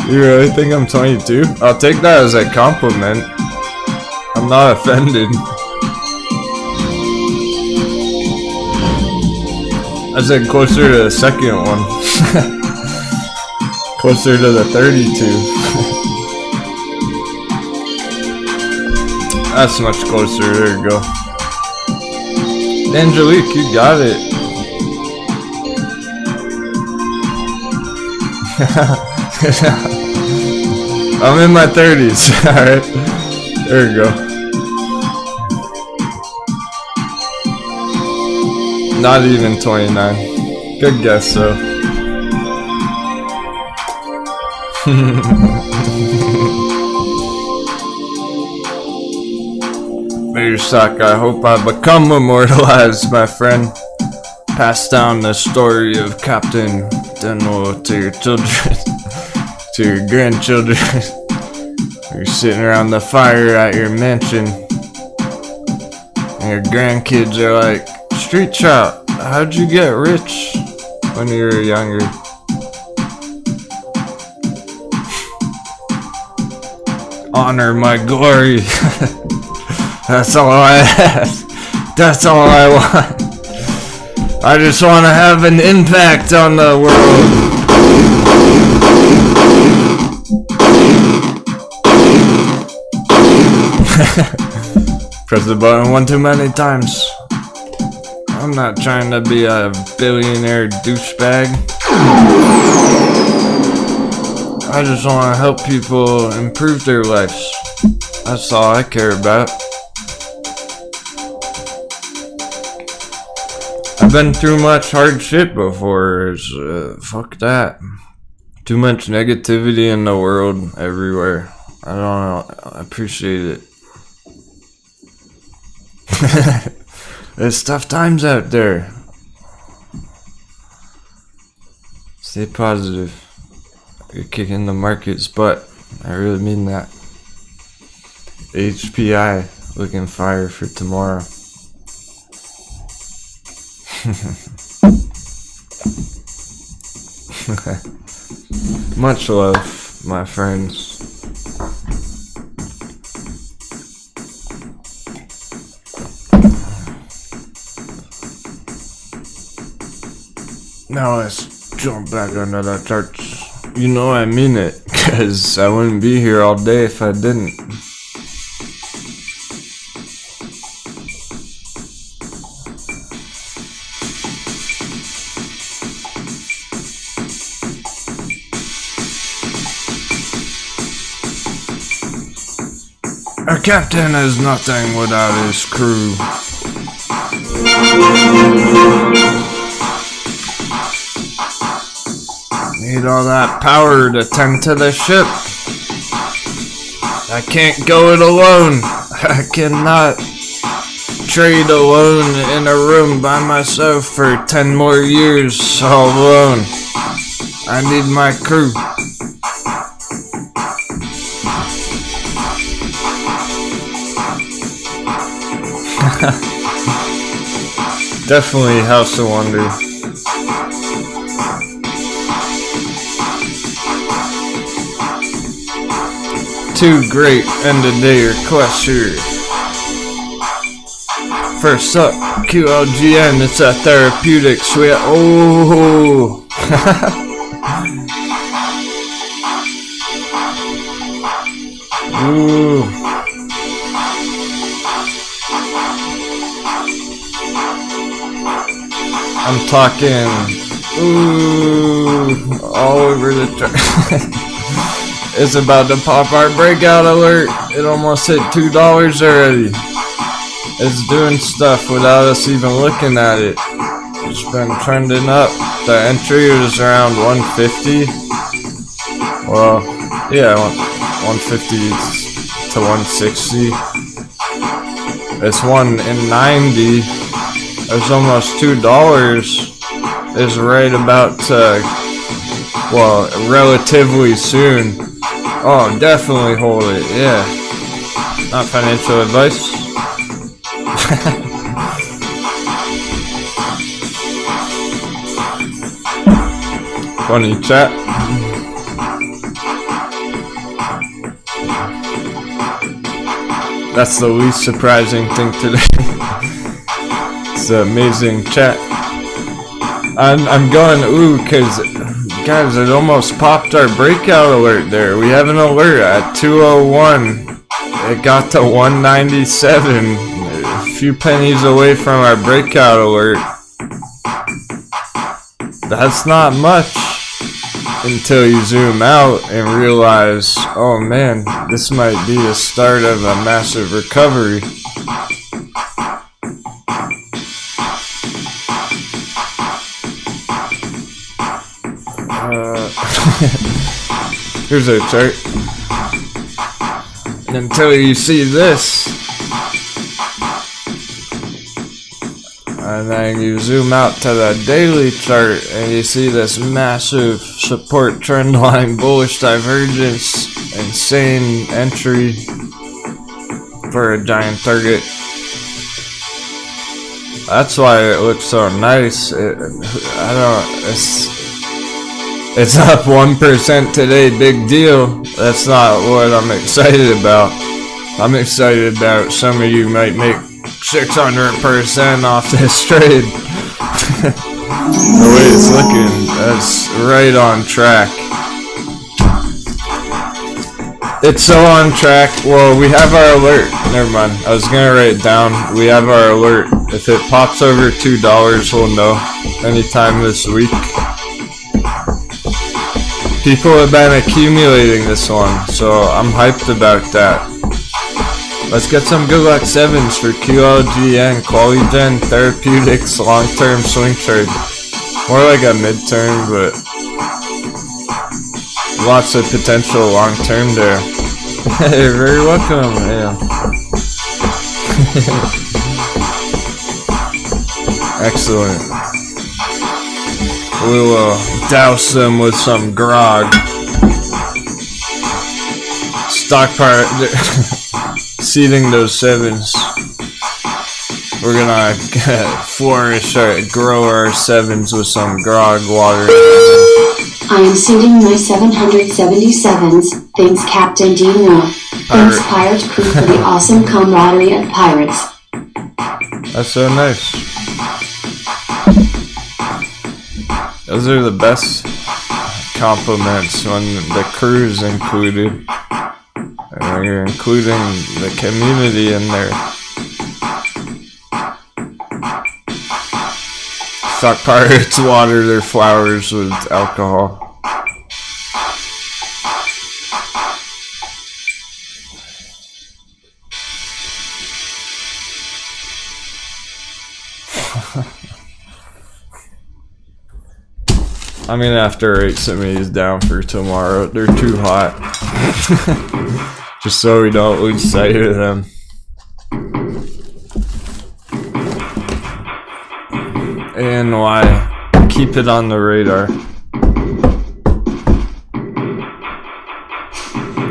You really think I'm 22? I'll take that as a compliment. I'm not offended. I said closer to the second one. Closer to the 32. That's much closer. There you go. Angelique, you got it. I'm in my 30s. Alright. There you go. Not even 29. Good guess though. Mayor Sock, I hope I become immortalized, my friend. Pass down the story of Captain Denwo to your children, to your grandchildren. You're sitting around the fire at your mansion, and your grandkids are like, Street Chop, how'd you get rich when you were younger? Honor my glory. That's all I ask. That's all I want. I just want to have an impact on the world. Press the button one too many times. I'm not trying to be a billionaire douchebag. I just want to help people improve their lives. That's all I care about. I've been through much hard shit before. Fuck that. Too much negativity in the world everywhere. I don't know. I appreciate it. There's tough times out there. Stay positive. You're kicking the market's butt. I really mean that. AHPI looking fire for tomorrow. Much love, my friends. Now let's jump back under the charts. You know I mean it, cause I wouldn't be here all day if I didn't. Our captain is nothing without his crew. Need all that power to tend to the ship. I can't go it alone. I cannot trade alone in a room by myself for 10 more years all alone. I need my crew. Definitely House of Wonder. Two great end-of-day requests here. First up, QLGN, it's a therapeutics. We oh. Ooh. I'm talking, ooh, all over the track. It's about to pop our breakout alert. It almost hit $2 already. It's doing stuff without us even looking at it. It's been trending up. The entry was around 150. Well, yeah, 150 to 160. This one in 90, it's almost $2. Is right about to, well, relatively soon. Oh, definitely hold it, yeah. Not financial advice. Funny chat. That's the least surprising thing today. It's an amazing chat. I'm going, ooh, cause guys, it almost popped our breakout alert there. We have an alert at 201. It got to 197. A few pennies away from our breakout alert. That's not much until you zoom out and realize, oh man, this might be the start of a massive recovery. Here's a chart. And until you see this, and then you zoom out to the daily chart and you see this massive support trend line, bullish divergence, insane entry for a giant target. That's why it looks so nice. It's up 1% today, big deal. That's not what I'm excited about. I'm excited about some of you might make 600% off this trade. The way it's looking, that's right on track. It's so on track. Well, we have our alert. Never mind. I was gonna write it down. We have our alert. If it pops over $2, we'll know anytime this week. People have been accumulating this one, so I'm hyped about that. Let's get some good luck 7s for QLGN, QLGN, therapeutics, long-term swing trade. More like a midterm, but lots of potential long-term there. You're very welcome, yeah. Excellent. We will douse them with some grog. Stockpile, seeding those 7s. We're gonna flourish, grow our 7s with some grog water. I am seeding my 777s. Thanks, Captain Denwo. Thanks, Pirate Crew, for the awesome camaraderie of pirates. That's so nice. Those are the best compliments when the crew's included. And you're including the community in there. Stock pirates water their flowers with alcohol. I'm gonna have to write some of these down for tomorrow. They're too hot. Just so we don't lose sight of them. And why? Keep it on the radar.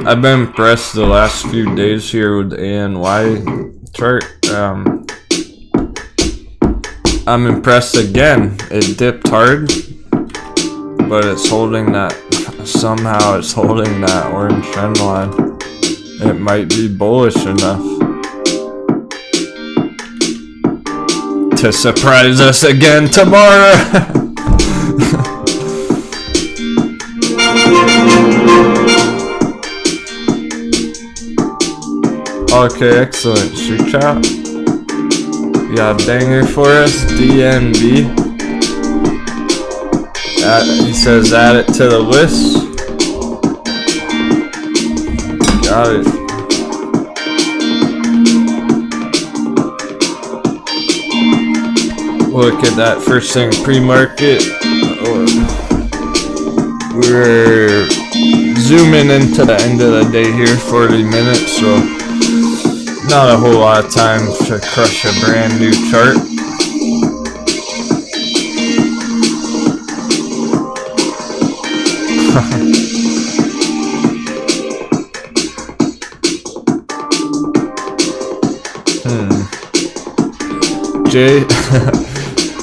I've been impressed the last few days here with the ANY chart. I'm impressed again. It dipped hard, but it's holding that, somehow it's holding that orange trend line. It might be bullish enough to surprise us again tomorrow. Okay, excellent. Shoot out. You got a banger for us, DNB. He says add it to the list. Got it. Look at that first thing pre-market. We're zooming into the end of the day here, 40 minutes, so not a whole lot of time to crush a brand new chart. Jay,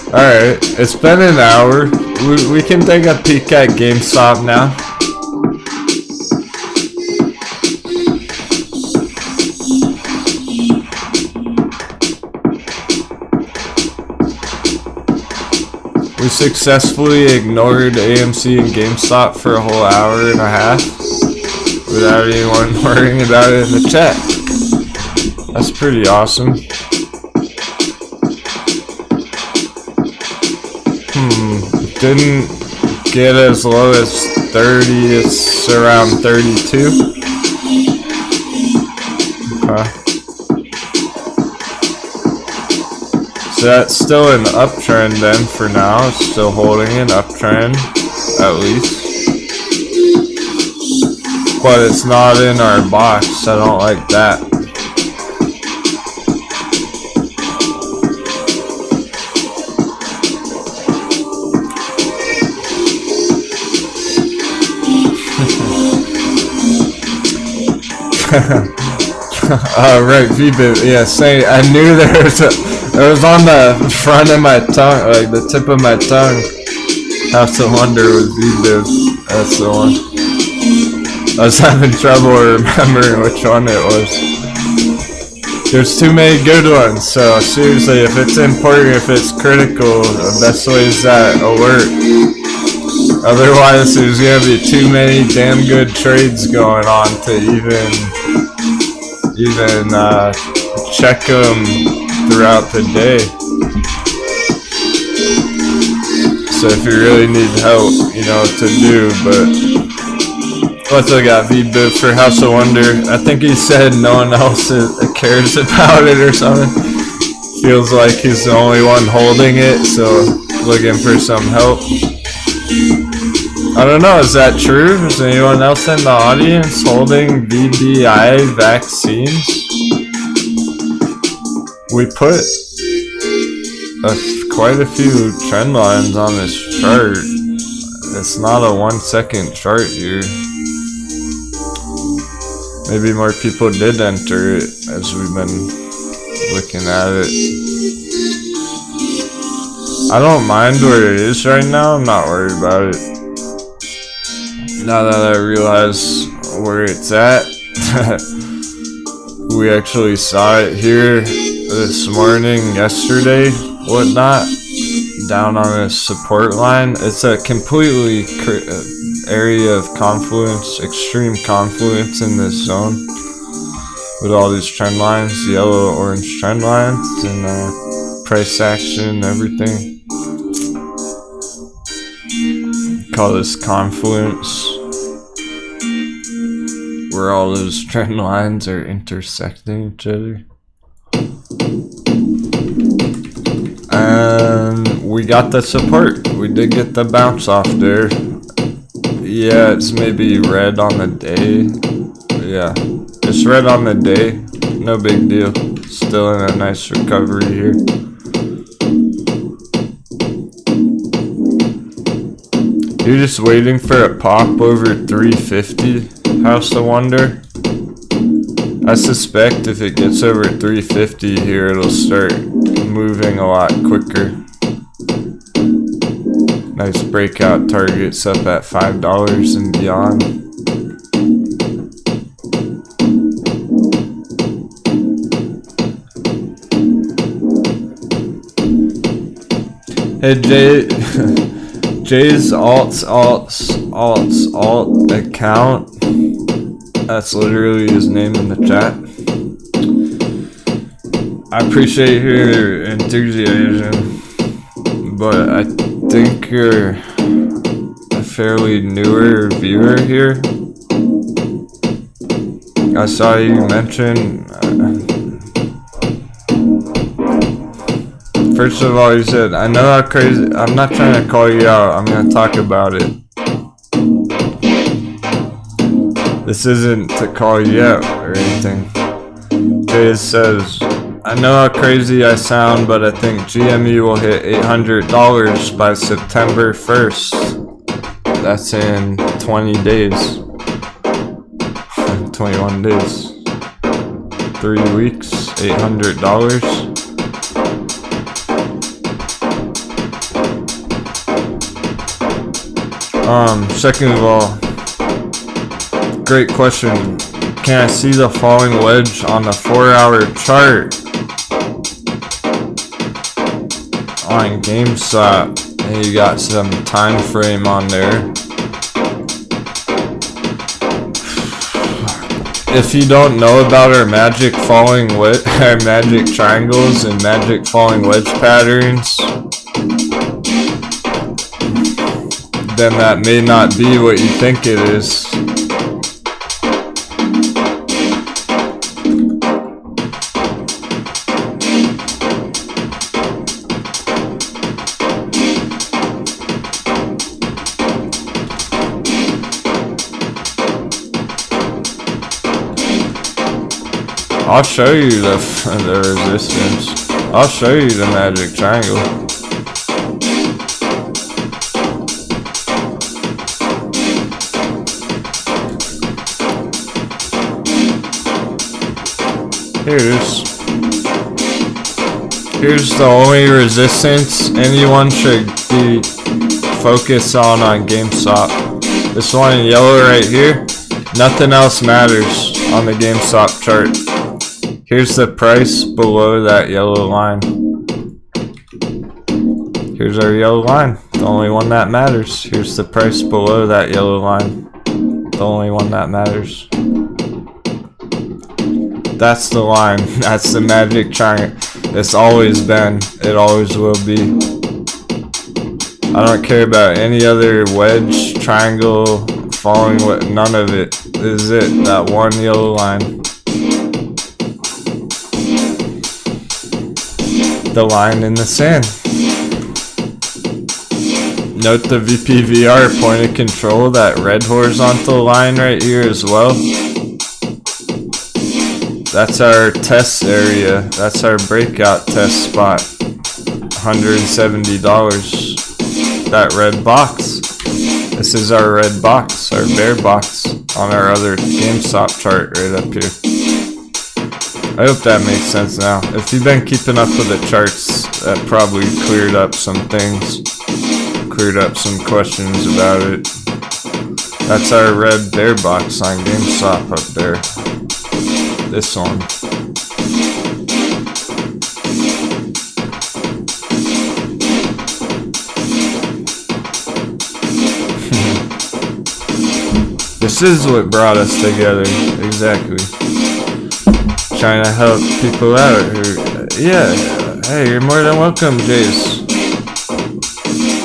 alright, it's been an hour. We can take a peek at GameStop now. We successfully ignored AMC and GameStop for a whole hour and a half without anyone worrying about it in the chat. That's pretty awesome. Didn't get as low as 30, it's around 32. Okay. So that's still an uptrend then for now. It's still holding an uptrend, at least. But it's not in our box. I don't like that. Right, VBIV. Yeah, saying I knew there was it was on the front of my tongue, like the tip of my tongue. House of Wonder was VBIV. That's the one. I was having trouble remembering which one it was. There's too many good ones, so seriously, if it's important, if it's critical, the best way is that alert. Otherwise, there's gonna be too many damn good trades going on to even check them throughout the day. So if you really need help, you know what to do. But what's I got? VBIV for House of Wonder. I think he said no one else cares about it or something. Feels like he's the only one holding it, so looking for some help. I don't know, is that true? Is anyone else in the audience holding VBI vaccines? We put quite a few trend lines on this chart. It's not a 1 second chart here. Maybe more people did enter it as we've been looking at it. I don't mind where it is right now, I'm not worried about it. Now that I realize where it's at, we actually saw it here this morning, yesterday, whatnot, down on a support line. It's a completely area of confluence, extreme confluence in this zone with all these trend lines, yellow, orange trend lines, and price action, everything. Call this confluence, where all those trend lines are intersecting each other. And we got the support. We did get the bounce off there. Yeah, it's maybe red on the day. Yeah, it's red on the day. No big deal. Still in a nice recovery here. You're just waiting for a pop over 350, House of Wonder? I suspect if it gets over 350 here, it'll start moving a lot quicker. Nice breakout targets up at $5 and beyond. Hey Jay. Jay's alt account. That's literally his name in the chat. I appreciate your enthusiasm, but I think you're a fairly newer viewer here. I saw you mention. First of all, you said, I know how crazy. I'm not trying to call you out. I'm going to talk about it. This isn't to call you out or anything. Jay says, I know how crazy I sound, but I think GME will hit $800 by September 1st. That's in 20 days. 21 days. 3 weeks, $800. Second of all, great question. Can I see the falling wedge on the 4-hour chart on GameStop? And you got some time frame on there. If you don't know about our magic falling wedge, our magic triangles and magic falling wedge patterns, then that may not be what you think it is. I'll show you the resistance. I'll show you the magic triangle. Here's the only resistance anyone should be focused on GameStop. This one in yellow right here. Nothing else matters on the GameStop chart. Here's the price below that yellow line. Here's our yellow line, the only one that matters. Here's the price below that yellow line, the only one that matters. That's the line. That's the magic triangle. It's always been. It always will be. I don't care about any other wedge, triangle, falling. None of it. This is it. That one yellow line. The line in the sand. Note the VPVR point of control, that red horizontal line right here as well. That's our test area. That's our breakout test spot. $170. That red box. This is our red box, our bear box on our other GameStop chart right up here. I hope that makes sense now. If you've been keeping up with the charts, that probably cleared up some things. Cleared up some questions about it. That's our red bear box on GameStop up there. This one. This is what brought us together. Exactly. Trying to help people out who, yeah, hey, you're more than welcome, Jace.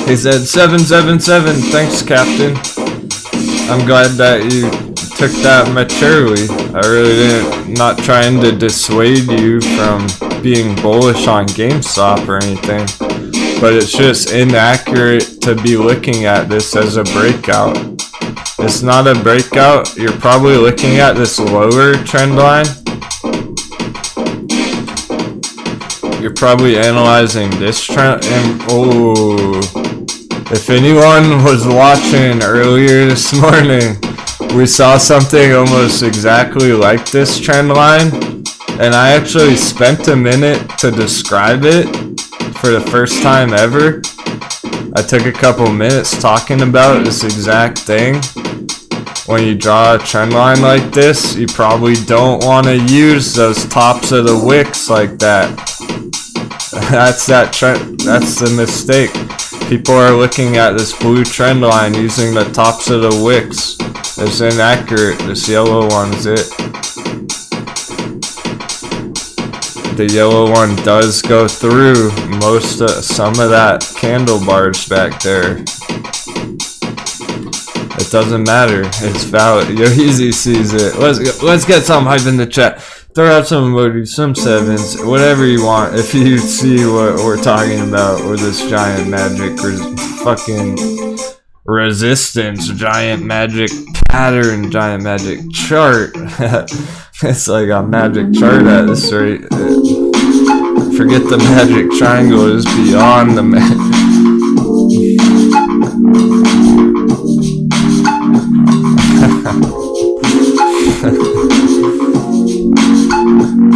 He said 777, thanks, Captain. I'm glad that you took that maturely. I really didn't, not trying to dissuade you from being bullish on GameStop or anything, but it's just inaccurate to be looking at this as a breakout. It's not a breakout. You're probably looking at this lower trend line. You're probably analyzing this trend, and oh, if anyone was watching earlier this morning, we saw something almost exactly like this trend line, and I actually spent a minute to describe it for the first time ever. I took a couple minutes talking about this exact thing. When you draw a trend line like this, you probably don't want to use those tops of the wicks like that. That's that trend. That's the mistake. People are looking at this blue trend line using the tops of the wicks. It's inaccurate. This yellow one's it. The yellow one does go through some of that candle bars back there. It doesn't matter. It's valid. Yo, Easy sees it. Let's get some hype in the chat. Throw out some emojis, some sevens, whatever you want. If you see what we're talking about with this giant magic or fucking resistance, giant magic pattern, giant magic chart. It's like a magic chart at this rate. Forget the magic triangle is beyond the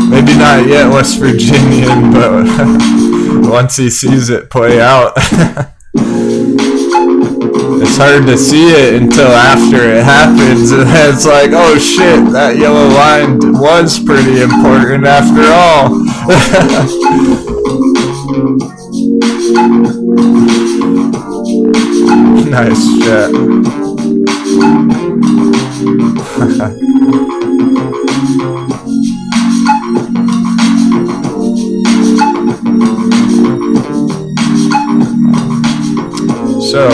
maybe not yet West Virginian, but once he sees it play out. It's hard to see it until after it happens, and then it's like, oh shit, that yellow line was pretty important after all. Nice shot. So,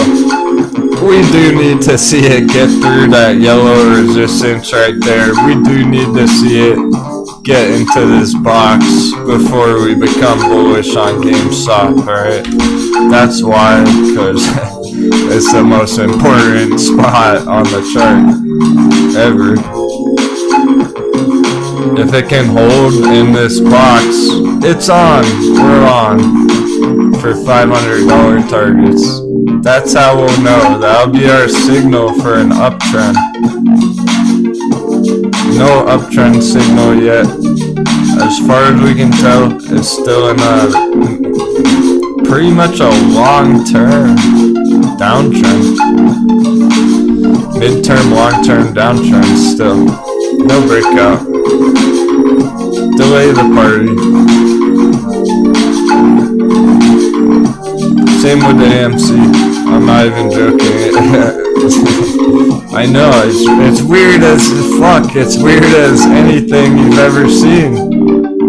we do need to see it get through that yellow resistance right there. We do need to see it get into this box before we become bullish on GameStop, alright? That's why, because it's the most important spot on the chart ever. If it can hold in this box, it's on. We're on for $500 targets. That's how we'll know. That'll be our signal for an uptrend. No uptrend signal yet. As far as we can tell, it's still in a pretty much a long-term downtrend. Mid-term, long-term downtrend still. No breakout. Delay the party. Same with the AMC. I'm not even joking. I know, it's weird as fuck. It's weird as anything you've ever seen.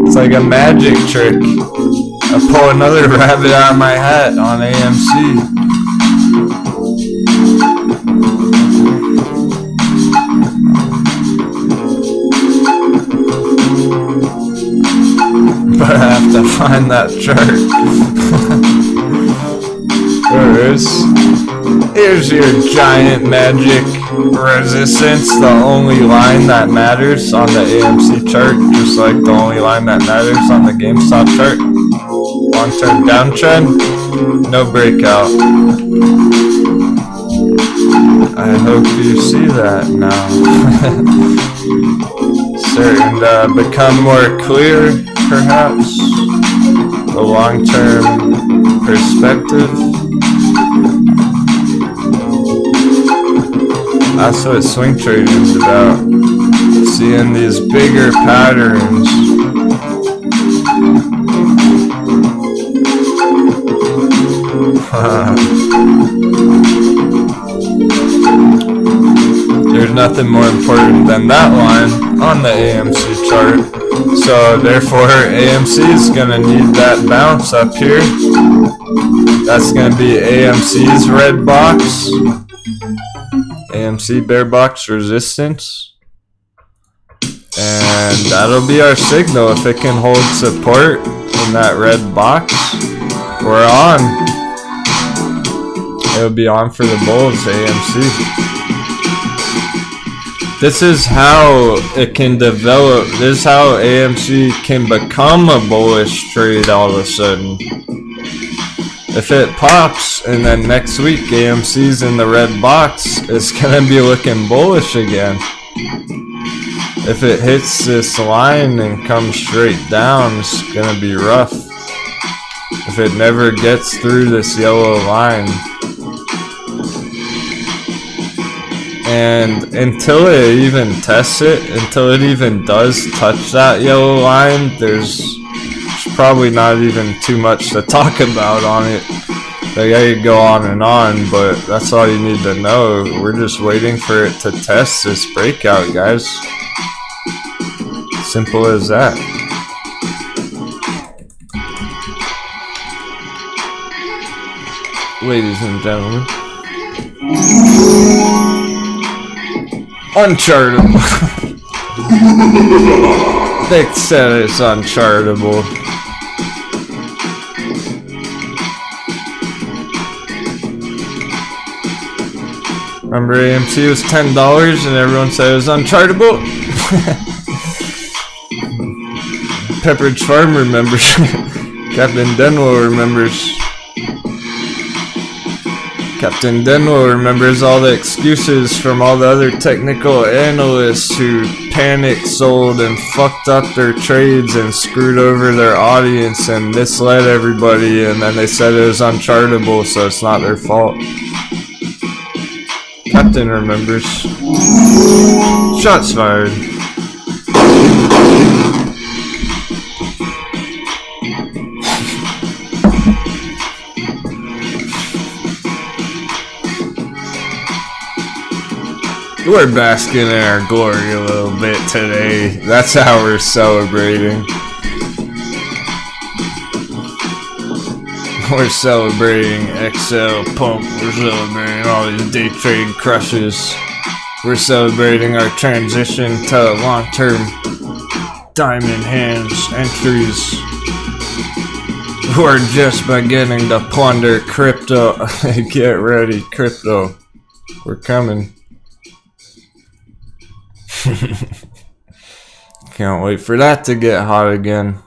It's like a magic trick. I pull another rabbit out of my hat on AMC. But I have to find that chart. Here's your giant magic resistance, the only line that matters on the AMC chart, just like the only line that matters on the GameStop chart. Long-term downtrend, no breakout. I hope you see that now. Starting to become more clear, perhaps. The long-term perspective. That's what swing trading is about. Seeing these bigger patterns. There's nothing more important than that line on the AMC chart. So therefore AMC is gonna need that bounce up here. That's gonna be AMC's red box. AMC bear box resistance, and that'll be our signal. If it can hold support in that red box, we're on. It'll be on for the bulls, AMC. This is how it can develop. This is how AMC can become a bullish trade all of a sudden. If it pops and then next week AMC's in the red box, it's gonna be looking bullish again. If it hits this line and comes straight down, it's gonna be rough. If it never gets through this yellow line. And until it even tests it, until it even does touch that yellow line, there's probably not even too much to talk about on it. Like, I could go on and on, but that's all you need to know. We're just waiting for it to test this breakout, guys. Simple as that. Ladies and gentlemen. Unchartable. They said it's unchartable. Remember AMC was $10 and everyone said it was unchartable? Pepperidge Farm remembers. Captain Denwo remembers. Captain Denwo remembers all the excuses from all the other technical analysts who panicked, sold, and fucked up their trades and screwed over their audience and misled everybody, and then they said it was unchartable, so it's not their fault. Captain remembers. Shots fired. We're basking in our glory a little bit today. That's how we're celebrating. We're celebrating XL Pump. We're celebrating all these day trade crushes. We're celebrating our transition to long-term diamond hands entries. We're just beginning to plunder crypto. Get ready, crypto. We're coming. Can't wait for that to get hot again.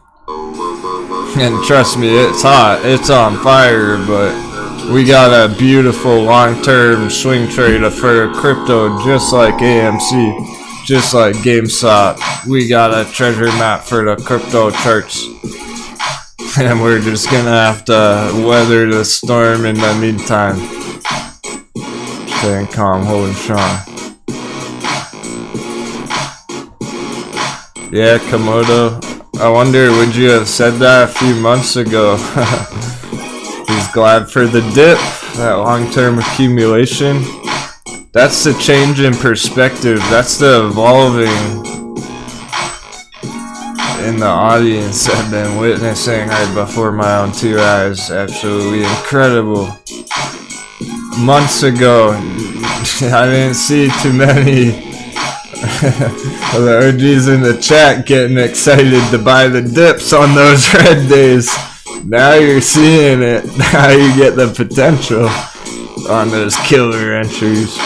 And trust me, it's hot. It's on fire, but we got a beautiful long-term swing trade for crypto, just like AMC, just like GameStop. We got a treasure map for the crypto charts. And we're just gonna have to weather the storm in the meantime. Staying calm, holding strong. Yeah, Komodo. I wonder, would you have said that a few months ago? He's glad for the dip, that long-term accumulation. That's the change in perspective. That's the evolving in the audience I've been witnessing right before my own two eyes. Absolutely incredible. Months ago, I didn't see too many the OGs in the chat getting excited to buy the dips on those red days. Now you're seeing it. Now you get the potential on those killer entries.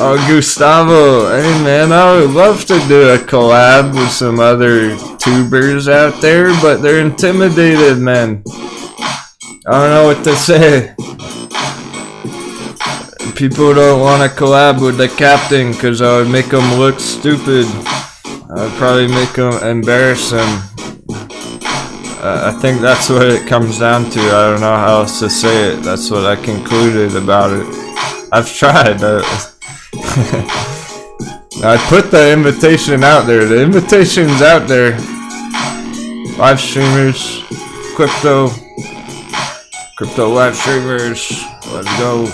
Oh, Gustavo, hey man, I would love to do a collab with some other tubers out there, but they're intimidated, man. I don't know what to say. People don't want to collab with the captain because I would make them look stupid. I would probably make them embarrass them. I think that's what it comes down to. I don't know how else to say it. That's what I concluded about it. I've tried. I put the invitation out there. The invitation's out there. Live streamers, crypto live streamers. Let's go.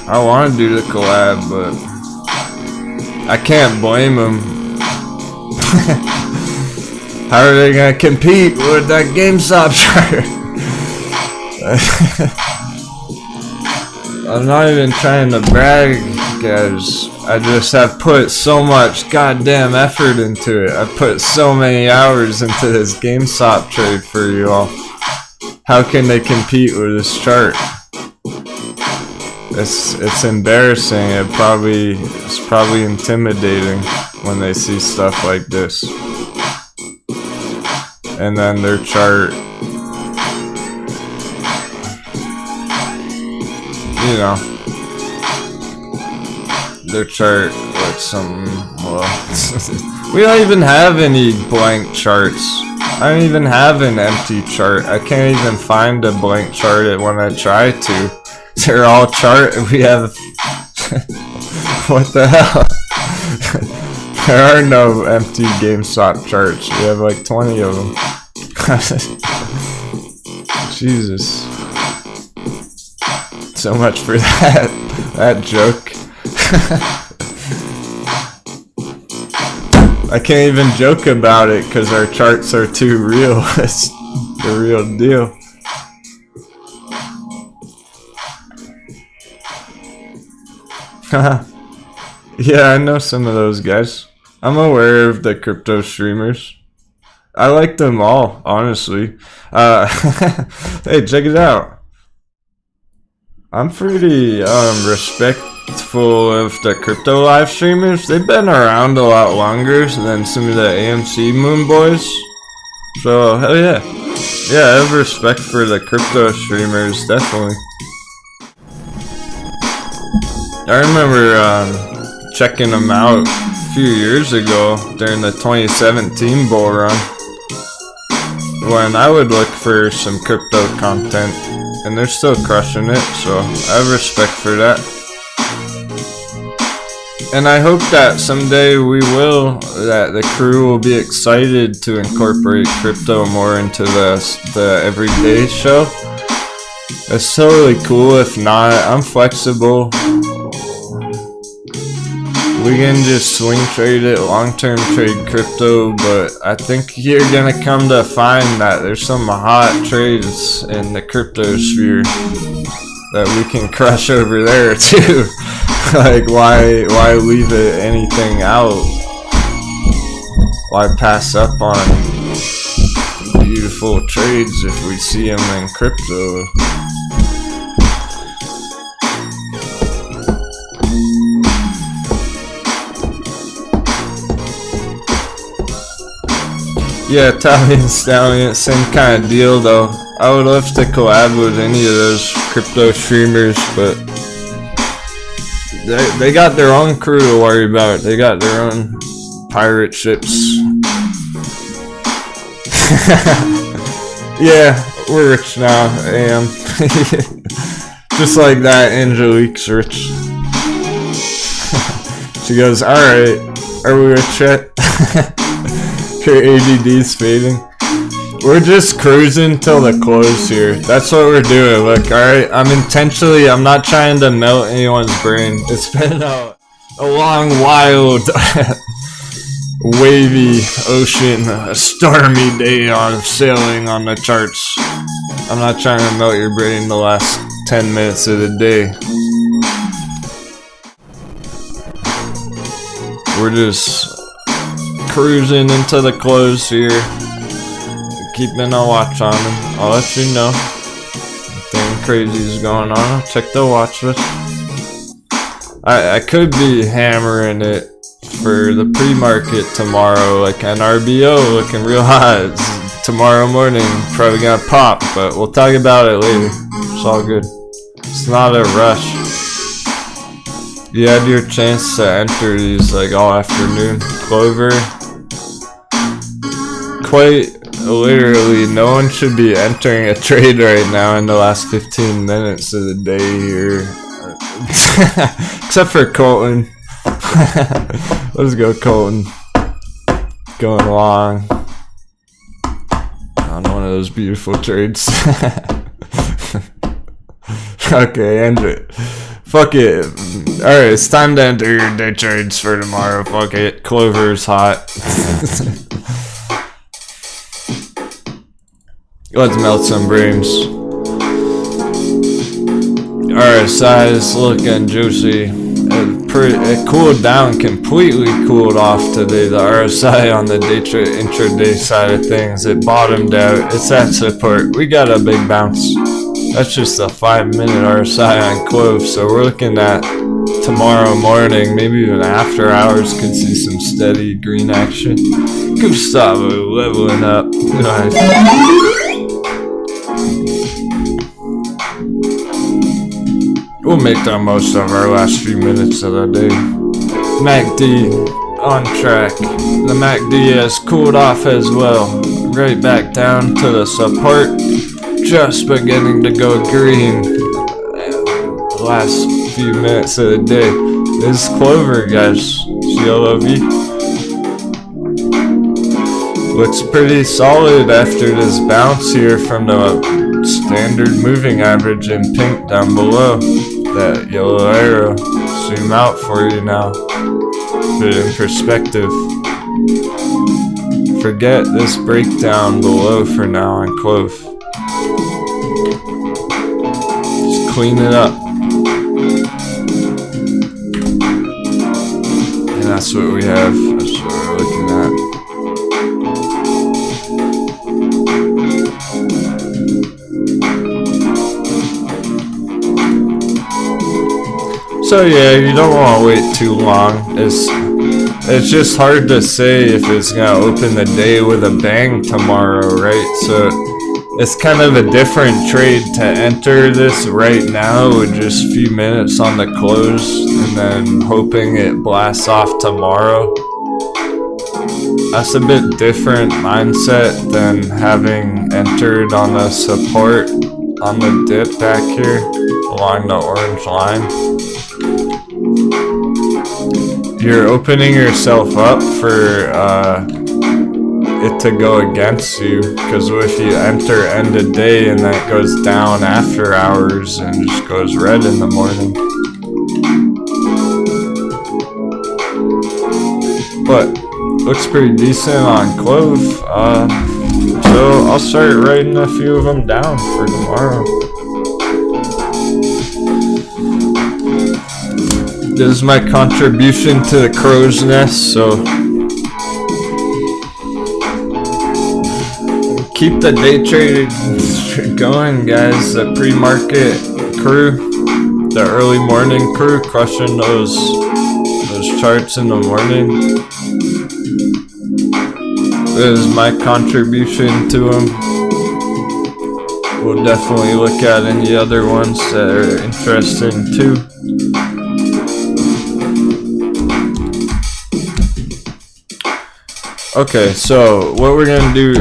I want to do the collab, but I can't blame them. How are they gonna compete with that GameStop chart? I'm not even trying to brag, guys. I just have put so much goddamn effort into it. I've put so many hours into this GameStop trade for you all. How can they compete with this chart? It's embarrassing. It's probably intimidating when they see stuff like this. And then their chart, you know, their chart looks something, well, we don't even have any blank charts. I don't even have an empty chart. I can't even find a blank chart when I try to. They're all chart. We have what the hell? There are no empty GameStop charts. We have like 20 of them. Jesus. So much for that joke. I can't even joke about it because our charts are too real. It's the real deal. Yeah, I know some of those guys. I'm aware of the crypto streamers. I like them all, honestly. Hey, check it out. I'm pretty It's full of the crypto live streamers. They've been around a lot longer than some of the AMC moon boys. So hell yeah. Yeah, I have respect for the crypto streamers, definitely. I remember checking them out a few years ago during the 2017 bull run, when I would look for some crypto content, and they're still crushing it, so I have respect for that. And I hope that someday that the crew will be excited to incorporate crypto more into the everyday show. It's totally cool. If not, I'm flexible. We can just swing trade it, long-term trade crypto, but I think you're gonna come to find that there's some hot trades in the crypto sphere that we can crush over there too. Like, why leave anything out? Why pass up on beautiful trades if we see them in crypto? Yeah, Italian Stallion, same kind of deal though. I would love to collab with any of those crypto streamers, but they got their own crew to worry about. They got their own pirate ships. Yeah, we're rich now, AM. Just like that, Angelique's rich. She goes, alright, are we rich yet? Her ADD's fading. We're just cruising till the close here. That's what we're doing. Look, alright, I'm not trying to melt anyone's brain. It's been a long, wild, wavy ocean, a stormy day on sailing on the charts. I'm not trying to melt your brain the last 10 minutes of the day. We're just cruising into the close here. Keeping a watch on them. I'll let you know. Nothing crazy is going on. I'll check the watch list. I could be hammering it for the pre-market tomorrow, like NRBO looking real hot. Tomorrow morning, probably gonna pop, but we'll talk about it later. It's all good. It's not a rush. You had your chance to enter these like all afternoon. Clover. Quite literally, no one should be entering a trade right now in the last 15 minutes of the day here. Except for Colton. Let's go, Colton. Going long on one of those beautiful trades. Okay, end it. Fuck it. Alright, it's time to enter your day trades for tomorrow. Fuck it. Clover's hot. Let's melt some brains. RSI is looking juicy. It cooled down, completely cooled off today. The RSI on the intraday side of things, it bottomed out. It's at support. We got a big bounce. That's just a 5-minute RSI on CLOV. So we're looking at tomorrow morning, maybe even after hours, could see some steady green action. Gustavo leveling up. Nice. We'll make the most of our last few minutes of the day. MACD on track. The MACD has cooled off as well. Right back down to the support. Just beginning to go green. The last few minutes of the day. This is Clover, guys. CLOV. Looks pretty solid after this bounce here from the standard moving average in pink down below. That yellow arrow. Zoom out for you now. Put it in perspective. Forget this breakdown below for now on CLOV. Just clean it up. And that's what we have. That's what we're looking at. So yeah, you don't want to wait too long. It's just hard to say if it's gonna open the day with a bang tomorrow, right? So it's kind of a different trade to enter this right now with just a few minutes on the close and then hoping it blasts off tomorrow. That's a bit different mindset than having entered on a support on the dip back here along the orange line. You're opening yourself up for it to go against you, because if you enter end of day and then it goes down after hours and just goes red in the morning. But looks pretty decent on CLOV, so I'll start writing a few of them down for tomorrow. This is my contribution to the crow's nest, so keep the day trade going, guys. The pre-market crew, the early morning crew, crushing those charts in the morning. This is my contribution to them. We'll definitely look at any other ones that are interesting too. Okay, so what we're gonna do,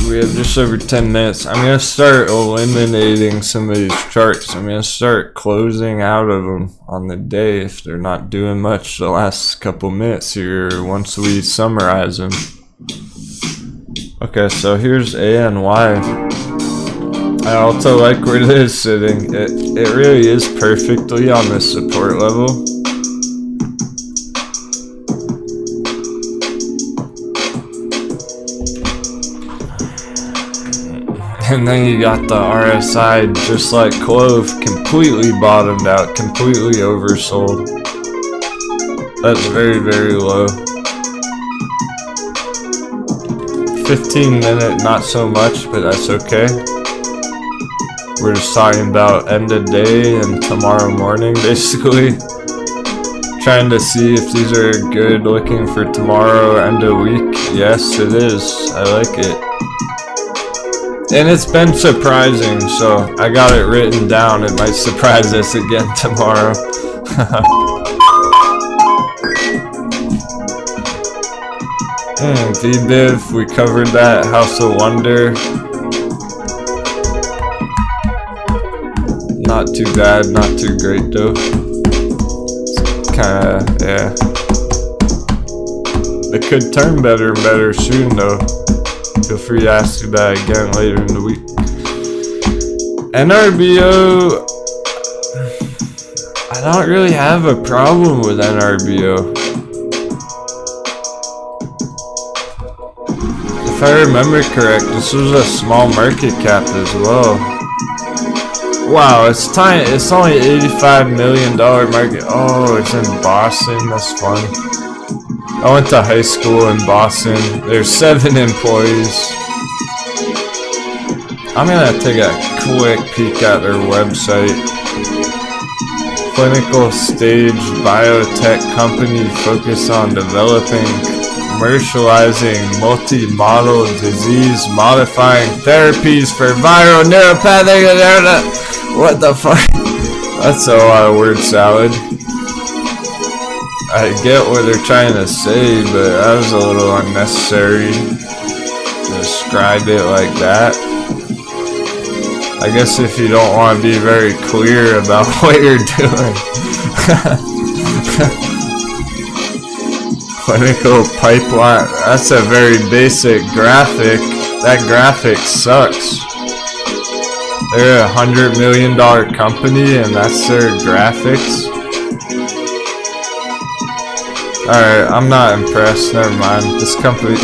we have just over 10 minutes. I'm gonna start eliminating some of these charts. I'm gonna start closing out of them on the day if they're not doing much the last couple minutes here once we summarize them. Okay, so here's ANY. I also like where it is sitting. It really is perfectly on the support level. And then you got the RSI, just like CLOV, completely bottomed out, completely oversold. That's very, very low. 15 minute, not so much, but that's okay. We're just talking about end of day and tomorrow morning, basically. Trying to see if these are good looking for tomorrow, end of week. Yes, it is. I like it. And it's been surprising, so I got it written down. It might surprise us again tomorrow. VBIV, we covered that. House of Wonder. Not too bad, not too great though. Kinda, yeah. It could turn better and better soon though. Feel free to ask me that again later in the week. NRBO, I don't really have a problem with NRBO. If I remember correct, this was a small market cap as well. Wow, it's tiny. It's only $85 million market. Oh, it's in Boston. That's fun. I went to high school in Boston. There's 7 employees. I'm gonna take a quick peek at their website. Clinical stage biotech company focused on developing, commercializing multi-modal disease modifying therapies for viral neuropathic. What the fuck? That's a lot of word salad. I get what they're trying to say, but that was a little unnecessary to describe it like that. I guess if you don't want to be very clear about what you're doing. Clinical pipeline, that's a very basic graphic. That graphic sucks. They're a $100 million company and that's their graphics. Alright, I'm not impressed, never mind. This company...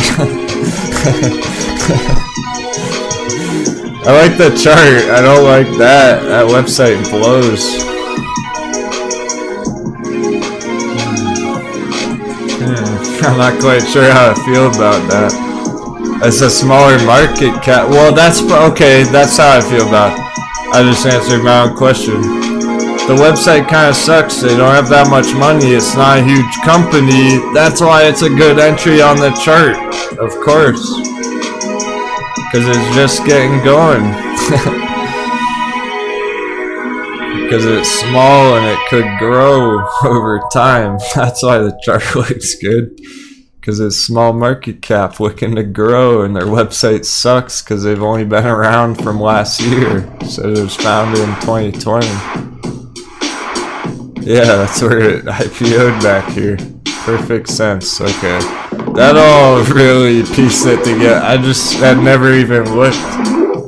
I like the chart, I don't like that. That website blows. I'm not quite sure how I feel about that. It's a smaller market cap. Well, that's okay. That's how I feel about it. I just answered my own question. the website kind of sucks. They don't have that much money. It's not a huge company. That's why it's a good entry on the chart, of course, because it's just getting going. Because it's small and it could grow over time. That's why the chart looks good. Because it's small market cap looking to grow, and their website sucks because they've only been around from last year. So it was founded in 2020. Yeah, that's where it IPO'd back here. Perfect sense. Okay. That all really pieced it together. I just had never even looked.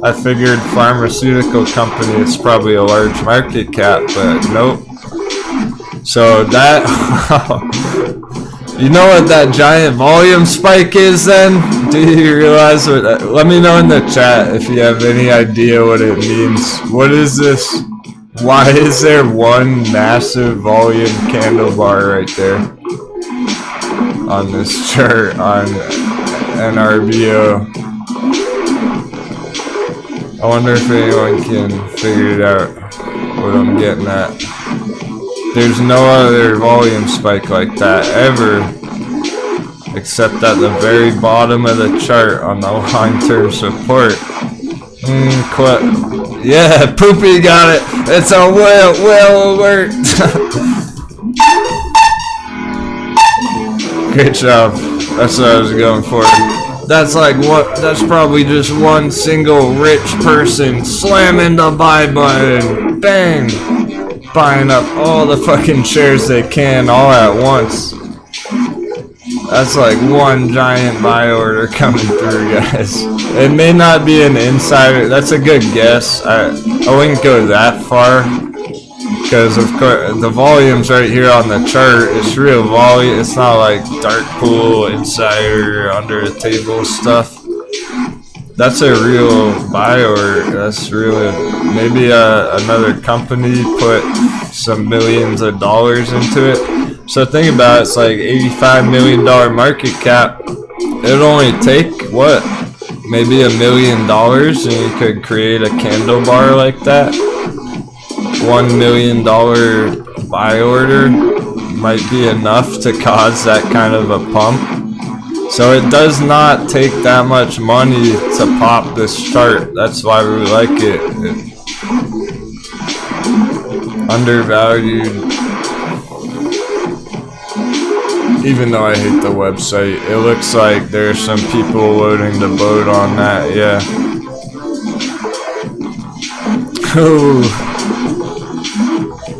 I figured pharmaceutical company, it's probably a large market cap, but nope. So that, you know what that giant volume spike is then? Do you realize what that, let me know in the chat if you have any idea what it means. What is this? Why is there one massive volume candle bar right there on this chart on NRBO? I wonder if anyone can figure it out what I'm getting at. There's no other volume spike like that ever, except at the very bottom of the chart on the long-term support. Yeah, Poopy got it. It's a whale alert. Great job. That's what I was going for. That's like what? That's probably just one single rich person slamming the buy button. Bang! Buying up all the fucking shares they can all at once. That's like one giant buy order coming through, guys. It may not be an insider. That's a good guess. I wouldn't go that far. Because of course the volume's right here on the chart. It's real volume. It's not like dark pool, insider, under the table stuff. That's a real buy order. That's really maybe another company put some millions of dollars into it. So think about it, it's like $85 million market cap. It'd only take what? Maybe $1 million, and you could create a candle bar like that. $1 million buy order might be enough to cause that kind of a pump. So it does not take that much money to pop this chart. That's why we like it. Undervalued. Even though I hate the website, it looks like there's some people loading the boat on that. Yeah. Ooh.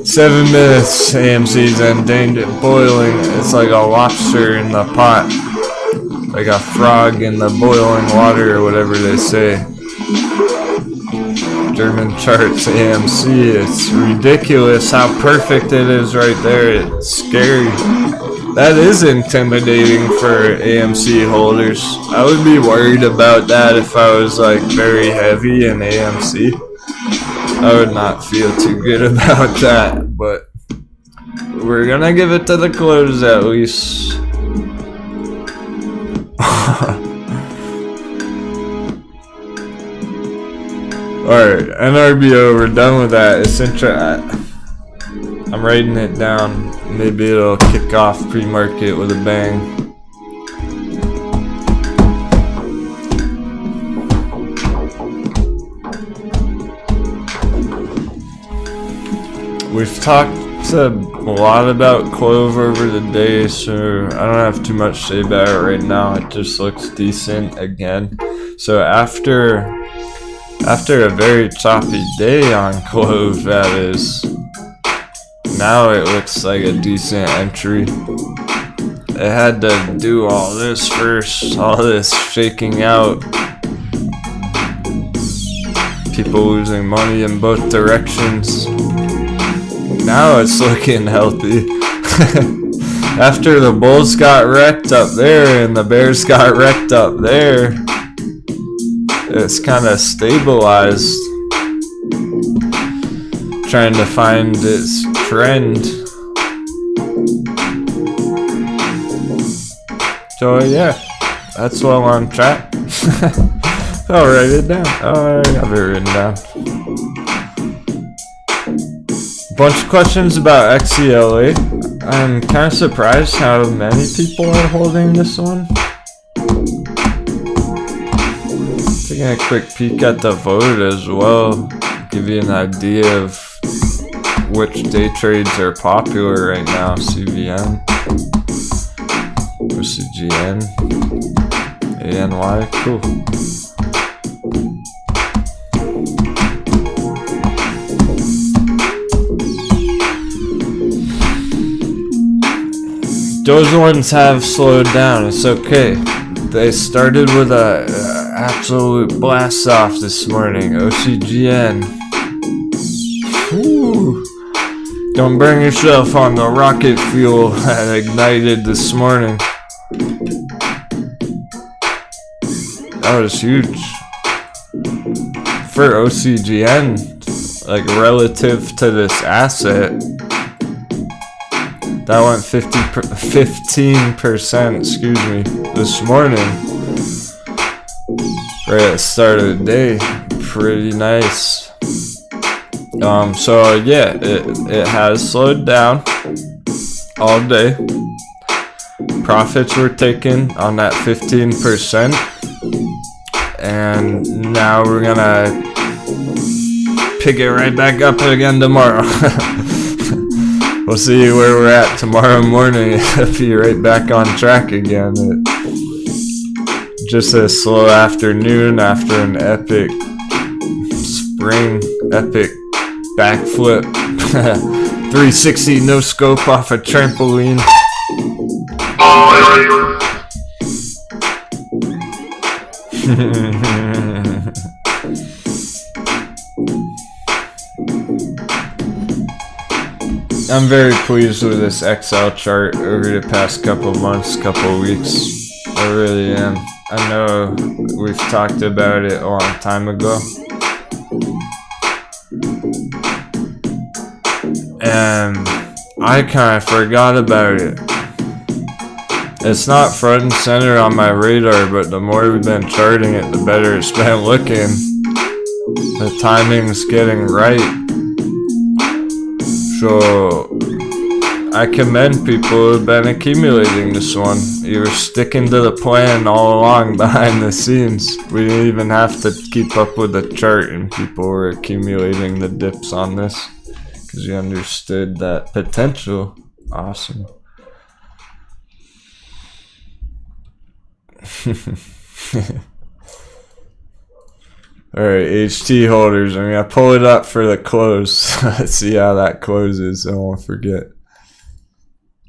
7 minutes, AMC's ending it boiling. It's like a lobster in the pot. Like a frog in the boiling water or whatever they say. German charts, AMC. It's ridiculous how perfect it is right there. It's scary. That is intimidating for AMC holders. I would be worried about that if I was like very heavy in AMC. I would not feel too good about that, but we're gonna give it to the close at least. Alright, NRBO, we're done with that. It's I'm writing it down. Maybe it'll kick off pre-market with a bang. We've talked a lot about CLOV over the day, so I don't have too much to say about it right now. It just looks decent again. So after a very choppy day on CLOV, that is, now it looks like a decent entry. It had to do all this first, all this shaking out. People losing money in both directions. Now it's looking healthy. After the bulls got wrecked up there and the bears got wrecked up there, it's kind of stabilized. Trying to find its trend. So yeah, that's well on track. I'll write it down. Oh, I have it written down. Bunch of questions about XELA. I'm kind of surprised how many people are holding this one. Taking a quick peek at the vote as well, give you an idea of which day trades are popular right now. CVN, OCGN, ANY, cool. Those ones have slowed down, it's okay. They started with a absolute blast off this morning. OCGN. Whew. Don't burn yourself on the rocket fuel that ignited this morning. That was huge. For OCGN, like relative to this asset, that went 15%, excuse me, this morning. Right at the start of the day. Pretty nice. So yeah, it has slowed down all day. Profits were taken on that 15%. And now we're gonna pick it right back up again tomorrow. We'll see where we're at tomorrow morning. It'll be right back on track again. Just a slow afternoon after an epic spring, epic backflip. 360 no scope off a trampoline. I'm very pleased with this XL chart over the past couple months, couple weeks. I really am. I know we've talked about it a long time ago. And I kind of forgot about it. It's not front and center on my radar, but the more we've been charting it, the better it's been looking. The timing's getting right. So I commend people who have been accumulating this one. You were sticking to the plan all along behind the scenes. We didn't even have to keep up with the chart, and people were accumulating the dips on this because you understood that potential. Awesome. Alright, HT holders, I'm gonna pull it up for the close. Let's see how that closes, I won't forget.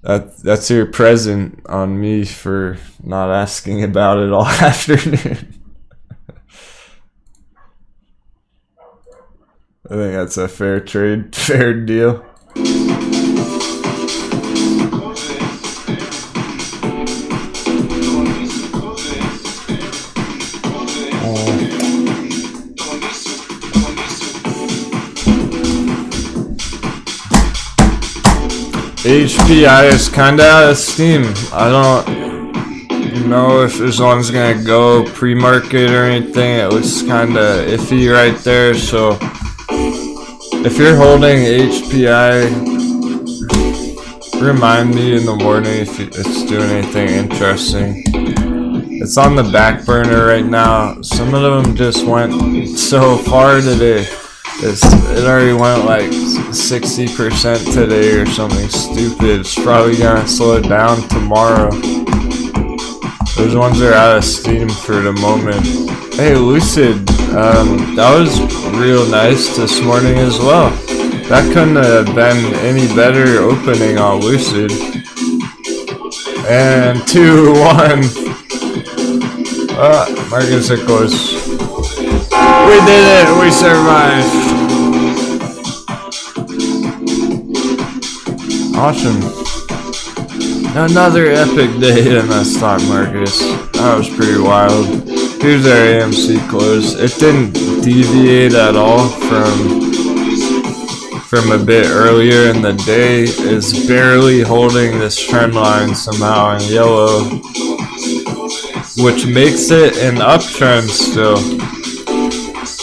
That's your present on me for not asking about it all afternoon. I think that's a fair trade, fair deal. AHPI is kinda out of steam. I don't know if this one's gonna go pre-market or anything. It looks kinda iffy right there, so if you're holding AHPI, remind me in the morning if it's doing anything interesting. It's on the back burner right now. Some of them just went so far today. It already went like 60% today or something stupid. It's probably gonna slow down tomorrow. Those ones are out of steam for the moment. Hey, Lucid, that was real nice this morning as well. That couldn't have been any better opening on Lucid. And 2-1. Markets are close. We did it! We survived! Awesome. Another epic day in the stock markets. That was pretty wild. Here's our AMC close. It didn't deviate at all from a bit earlier in the day. It's barely holding this trend line somehow in yellow, which makes it an uptrend still.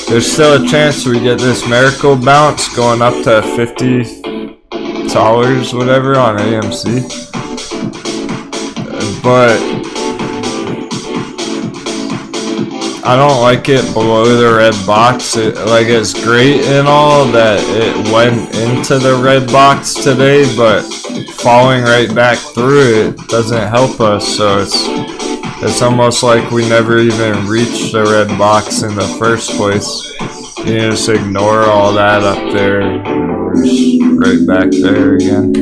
There's still a chance we get this miracle bounce going up to 50 $6, whatever, on AMC. But I don't like it below the red box. It's great and all that it went into the red box today, but falling right back through it doesn't help us. So it's almost like we never even reached the red box in the first place. You just ignore all that up there, and we're just right back there again.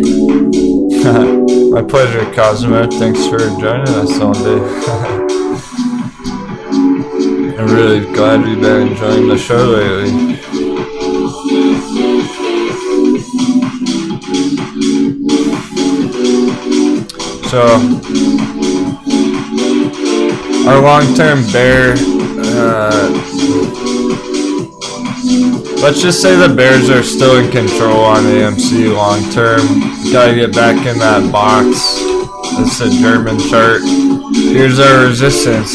My pleasure, Cosmo. Thanks for joining us all day. I'm really glad you've been enjoying the show lately. So, our long-term bear, let's just say the bears are still in control on AMC long-term. Gotta get back in that box. It's a German chart. Here's our resistance.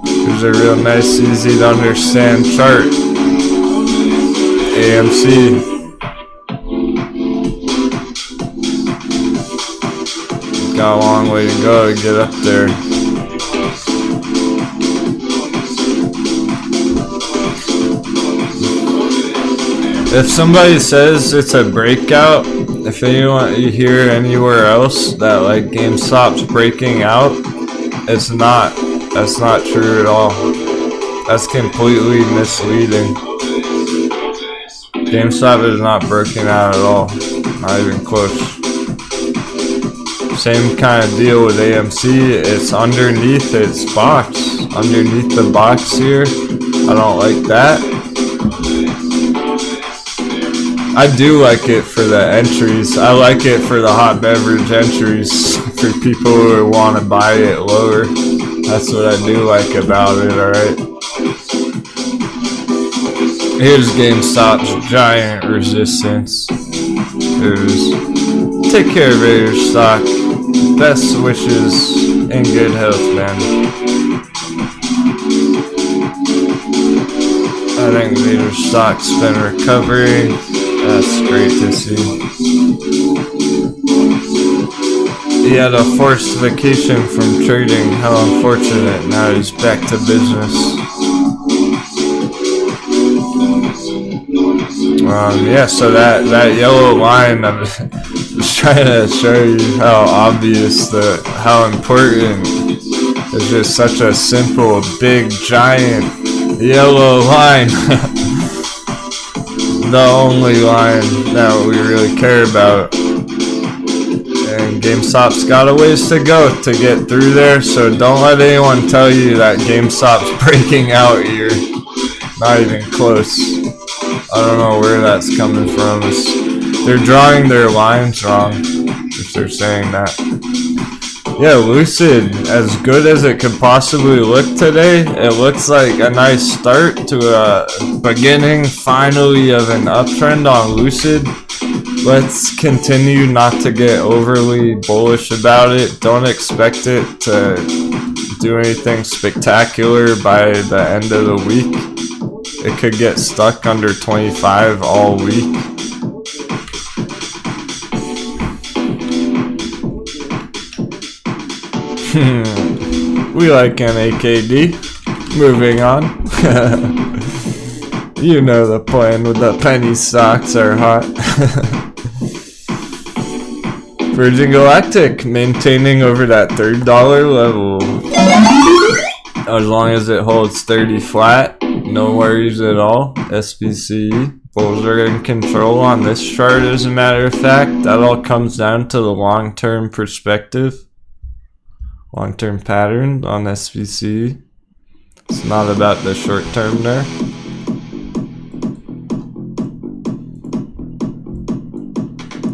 Here's a real nice, easy to understand chart. AMC. Got a long way to go to get up there. If somebody says it's a breakout, if anyone you hear anywhere else that like GameStop's breaking out, it's not. That's not true at all. That's completely misleading. GameStop is not breaking out at all. Not even close. Same kind of deal with AMC. It's underneath its box. Underneath the box here. I don't like that. I do like it for the entries. I like it for the hot beverage entries. For people who want to buy it lower. That's what I do like about it, alright? Here's GameStop's giant resistance. Here's take care of your stock. Best wishes and good health, man. I think Vader stock's been recovering. That's great to see. He had a forced vacation from trading. How unfortunate. Now he's back to business. Yeah, so that yellow line, I'm just trying to show you how obvious how important. It's just such a simple, big, giant yellow line. The only line that we really care about. And GameStop's got a ways to go to get through there, so don't let anyone tell you that GameStop's breaking out here. Not even close. I don't know where that's coming from. They're drawing their lines wrong, if they're saying that. Yeah, Lucid, as good as it could possibly look today, it looks like a nice start to a beginning, finally, of an uptrend on Lucid. Let's continue not to get overly bullish about it. Don't expect it to do anything spectacular by the end of the week. It could get stuck under 25 all week. We like NAKD. Moving on. You know the plan with the penny stocks are hot. Virgin Galactic maintaining over that $3 level. As long as it holds 30 flat, no worries at all. SPCE. Bulls are in control on this chart, as a matter of fact. That all comes down to the long-term perspective. Long-term pattern on SPCE. It's not about the short term there.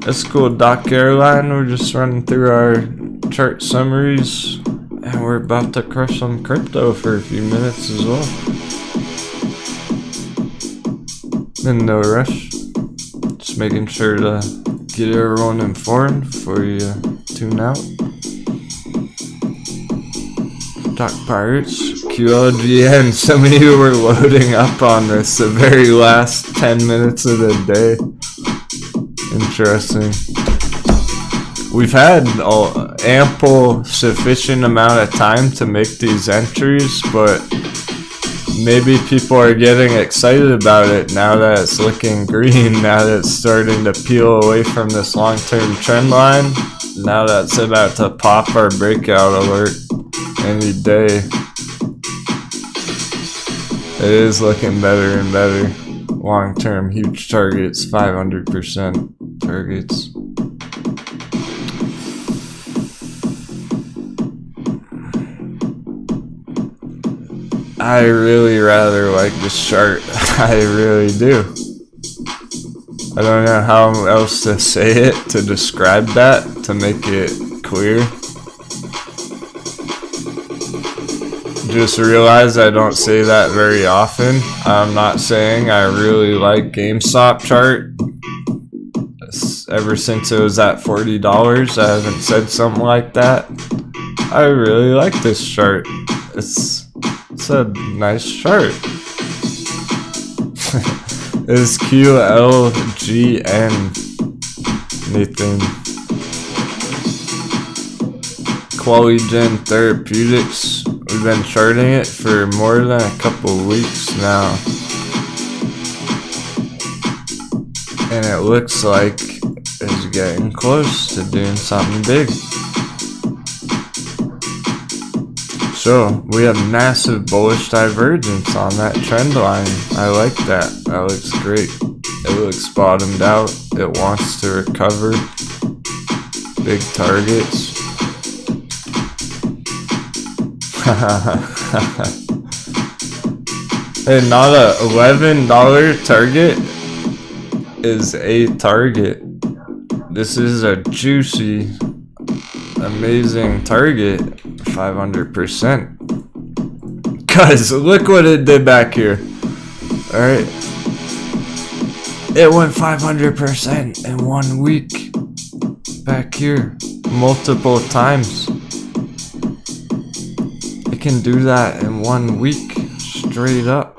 That's cool, Doc Airline. We're just running through our chart summaries, and we're about to crush some crypto for a few minutes as well. In no rush. Just making sure to get everyone informed before you tune out. Doc Pirates, QLGN. Some of you were loading up on this the very last 10 minutes of the day. Interesting. We've had ample, sufficient amount of time to make these entries, but maybe people are getting excited about it now that it's looking green, now that it's starting to peel away from this long-term trend line. Now that's about to pop our breakout alert any day. It is looking better and better. Long-term, huge targets, 500% targets. I really rather like this chart. I really do. I don't know how else to say it, to describe that, to make it clear. Just realized I don't say that very often. I'm not saying I really like GameStop chart. Ever since it was at $40, I haven't said something like that. I really like this chart. It's a nice chart. It's QLGN, Nathan. QLGN Therapeutics. We've been charting it for more than a couple weeks now. And it looks like it's getting close to doing something big. So, we have massive bullish divergence on that trend line. I like that. That looks great. It looks bottomed out. It wants to recover. Big targets. And not a $11 target is a target. This is a juicy, amazing target. 500%. Guys, look what it did back here. Alright. It went 500% in 1 week. Back here. Multiple times. It can do that in 1 week. Straight up.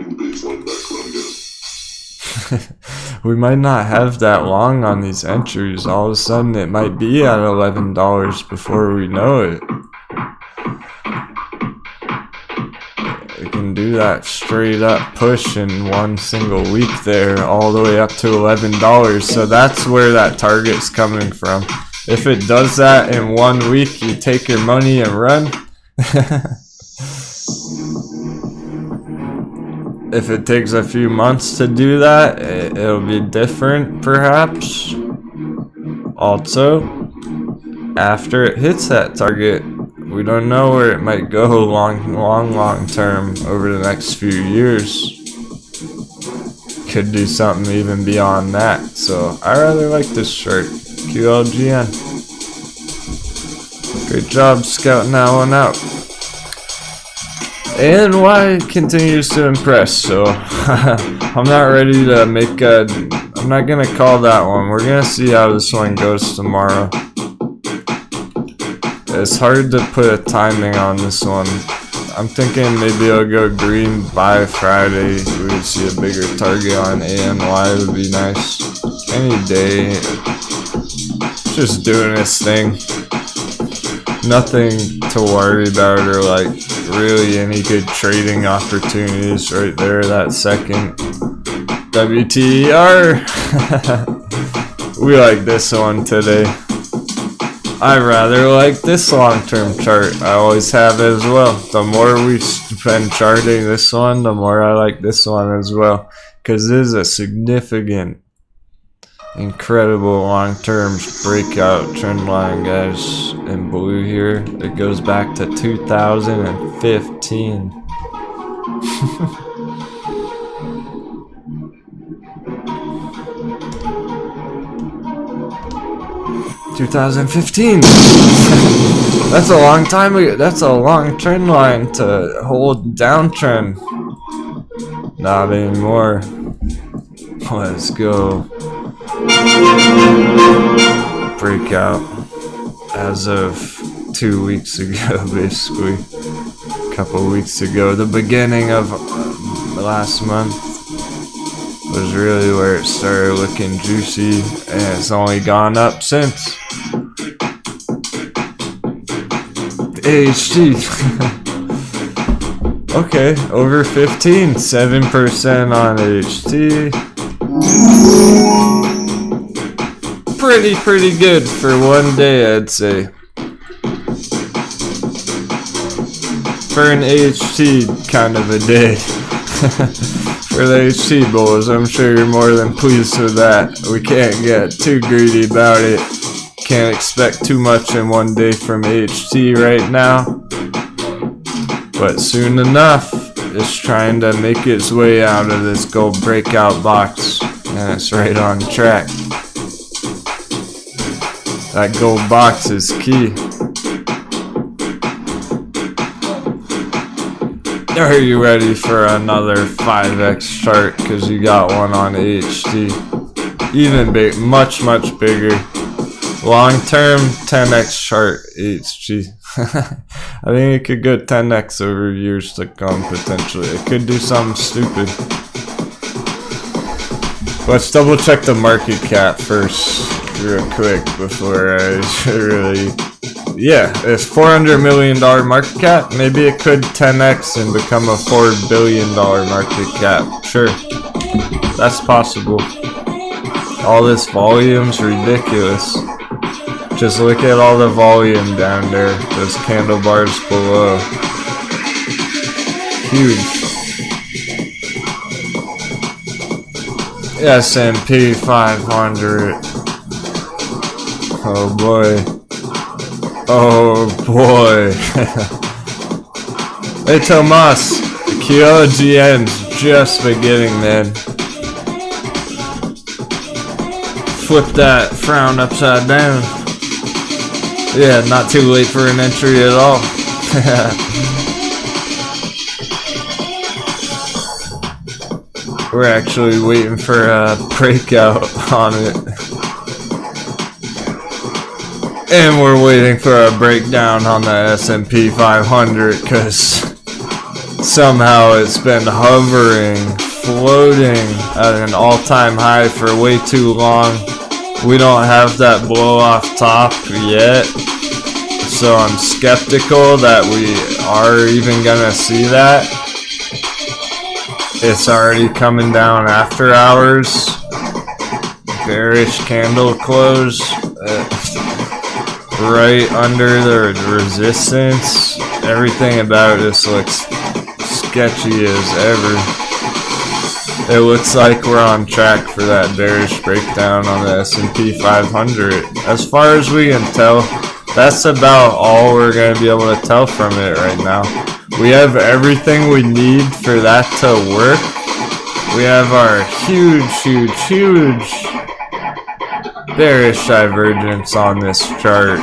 We might not have that long on these entries. All of a sudden it might be at $11 before we know it. It can do that straight up push in 1 single week there, all the way up to $11. So that's where that target's coming from. If it does that in 1 week, you take your money and run. If it takes a few months to do that, it'll be different, perhaps. Also, after it hits that target, we don't know where it might go long term over the next few years. Could do something even beyond that. So, I rather like this chart. QLGN. Great job scouting that one out. And NY continues to impress, so I'm not ready to make a... I'm not going to call that one. We're going to see how this one goes tomorrow. It's hard to put a timing on this one. I'm thinking maybe it'll go green by Friday. We would see a bigger target on ANY. Would be nice. Any day. Just doing its thing. Nothing to worry about or like really any good trading opportunities right there. That second WTER. We like this one today. I rather like this long-term chart. I always have as well. The more we spend charting this one, the more I like this one as well. Because this is a significant, incredible long-term breakout trend line, guys. In blue here, it goes back to 2015. 2015. That's a long time ago. That's a long trend line to hold downtrend. Not anymore. Let's go. Breakout as of 2 weeks ago, basically. A couple weeks ago, the beginning of last month. was really where it started looking juicy, and it's only gone up since. AHT. Okay, over 15, 7% on HT. Pretty good for one day, I'd say. For an HT kind of a day. For the HT bulls, I'm sure you're more than pleased with that. We can't get too greedy about it. Can't expect too much in one day from HT right now. But soon enough, it's trying to make its way out of this gold breakout box. And it's right on track. That gold box is key. Are you ready for another 5x chart? Because you got one on HT. Even big, much bigger. Long term 10x chart HT. I think it could go 10x over years to come potentially. It could do something stupid. Let's double check the market cap first real quick before I really... Yeah, it's $400 million market cap. Maybe it could 10x and become a $4 billion market cap. Sure, that's possible. All this volume's ridiculous. Just look at all the volume down there. Those candle bars below. Huge. S&P 500. Oh boy. Oh boy. Hey Tomas, QLGN's just beginning, man. Flip that frown upside down. Yeah, not too late for an entry at all. We're actually waiting for a breakout on it. And we're waiting for a breakdown on the S&P 500 because somehow it's been hovering, floating at an all-time high for way too long. We don't have that blow off top yet, so I'm skeptical that we are even gonna see that. It's already coming down after hours. Bearish candle close. Right under the resistance. Everything about this looks sketchy as ever. It looks like we're on track for that bearish breakdown on the S&P 500. As far as we can tell, that's about all we're going to be able to tell from it right now. We have everything we need for that to work. We have our huge bearish divergence on this chart.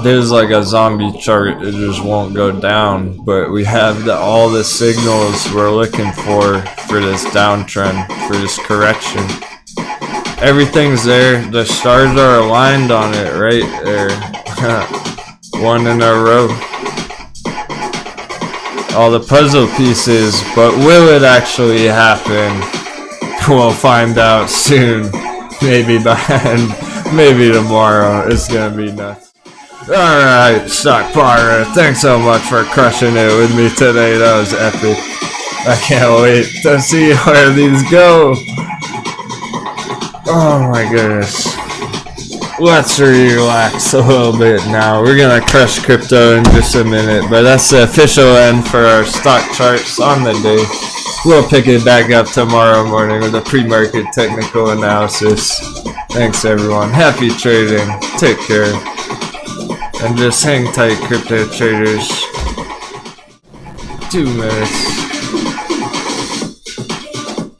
There's like a zombie chart, it just won't go down, but we have all the signals we're looking for this downtrend, for this correction. Everything's there, the stars are aligned on it right there. One in a row. All the puzzle pieces, but will it actually happen? We'll find out soon. Maybe maybe tomorrow. It's gonna be nuts. Alright, Stock Pirate, thanks so much for crushing it with me today. That was epic. I can't wait to see where these go. Oh my goodness. Let's relax a little bit now. We're gonna crush crypto in just a minute, but that's the official end for our stock charts on the day. We'll pick it back up tomorrow morning with a pre-market technical analysis. Thanks everyone. Happy trading. Take care. And just hang tight, crypto traders. 2 minutes.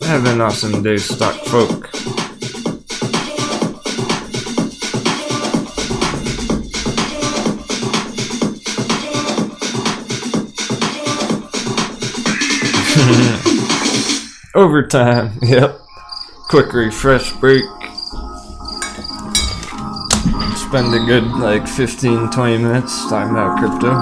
Have an awesome day, stock folk. Overtime, yep. Quick refresh break. Spend a good like 15-20 minutes talking about crypto.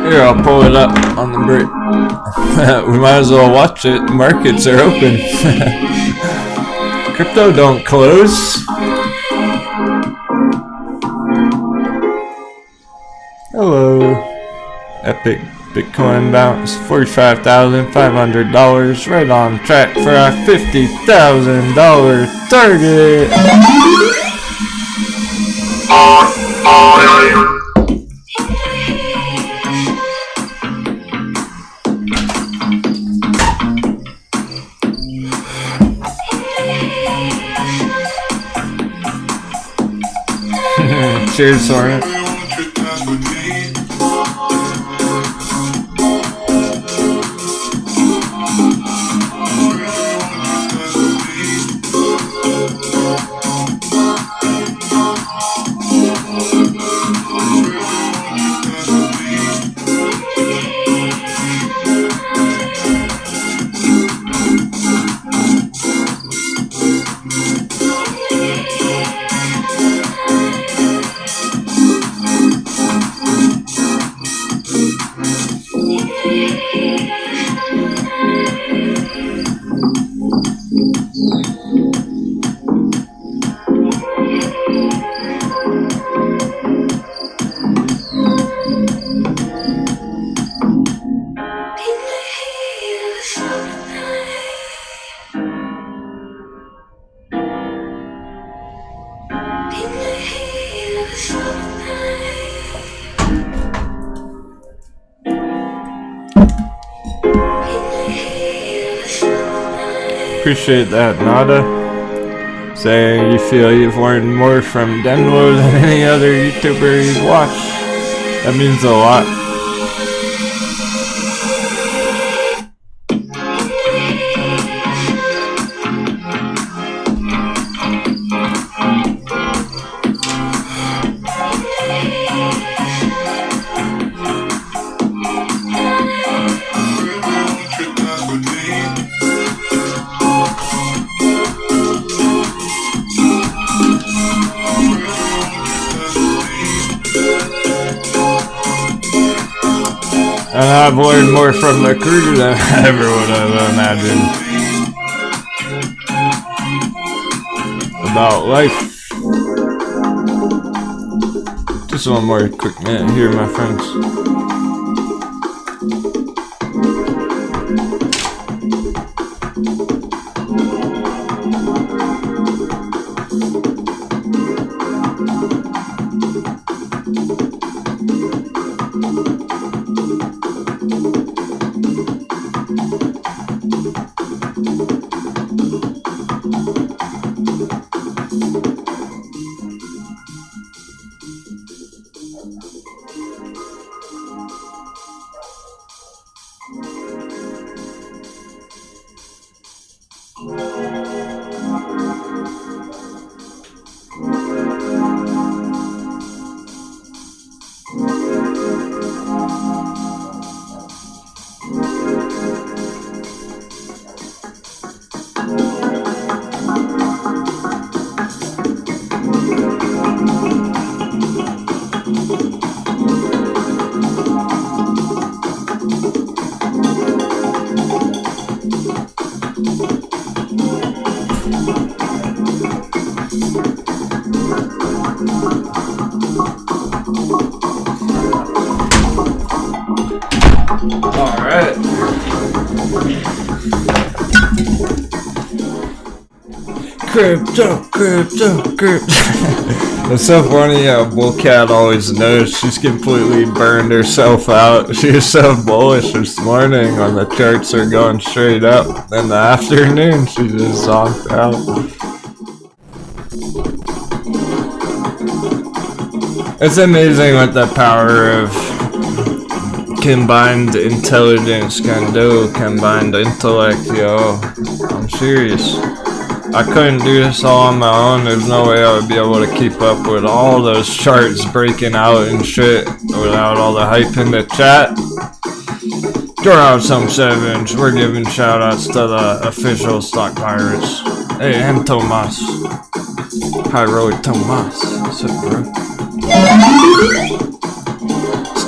Here, I'll pull it up on the break. We might as well watch it. The markets are open. Crypto don't close. Hello. Epic Bitcoin bounce $45,500, right on track for our $50,000 target. Cheers, Soren. Appreciate that, Nada. Saying you feel you've learned more from Denwo than any other YouTuber you've watched. That means a lot. And I've learned more from the crew than I ever would have imagined about life. Just one more quick minute here, my friends. Crypto. It's so funny how Bullcat always knows she's completely burned herself out. She was so bullish this morning when the charts are going straight up. In the afternoon, she just zonked out. It's amazing what the power of combined intelligence can do, combined intellect, yo. I'm serious. I couldn't do this all on my own. There's no way I would be able to keep up with all those charts breaking out and shit without all the hype in the chat. Throw out some sevens. We're giving shout outs to the official stock pirates. Hey, and Tomas. Heroic Tomas. What's up, bro?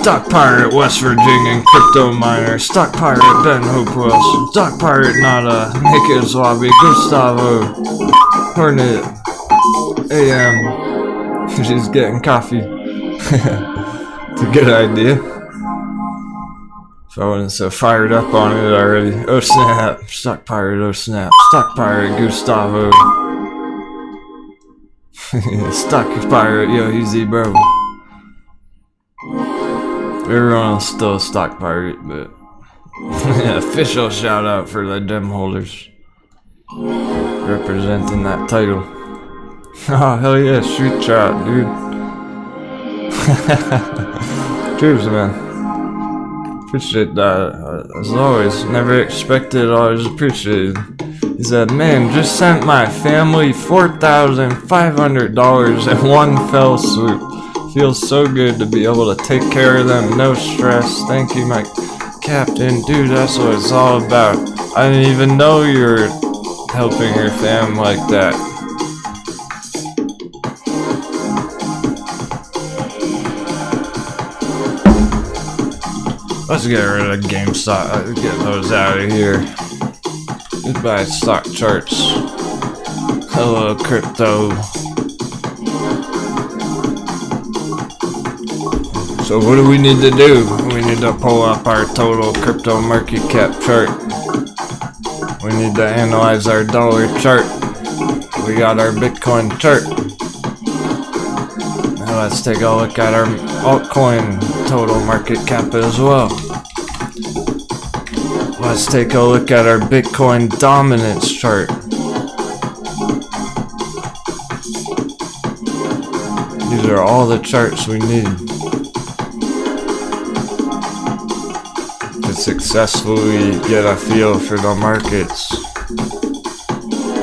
Stock Pirate West Virginian crypto miner. Stock Pirate Ben Hopewell. Stock Pirate Nada. Naked Swabby. Gustavo. Hornet. AM. She's getting coffee. It's a good idea. If I wasn't so fired up on it already. Oh snap. Stock Pirate. Oh snap. Stock Pirate Gustavo. Stock Pirate. Yo, easy bro. Everyone's still a Stock Pirate, but official shout out for the dem holders representing that title. Oh hell yeah, shoot shot, dude. Cheers, man. Appreciate that. As always, never expected, always appreciated. He said, man, just sent my family $4,500 in one fell swoop. Feels so good to be able to take care of them, no stress. Thank you, my captain. Dude, that's what it's all about. I didn't even know you were helping your fam like that. Let's get rid of GameStop. Let's get those out of here. Goodbye, stock charts. Hello, crypto. So what do we need to do? We need to pull up our total crypto market cap chart. We need to analyze our dollar chart. We got our Bitcoin chart. Now let's take a look at our altcoin total market cap as well. Let's take a look at our Bitcoin dominance chart. These are all the charts we need to successfully get a feel for the markets.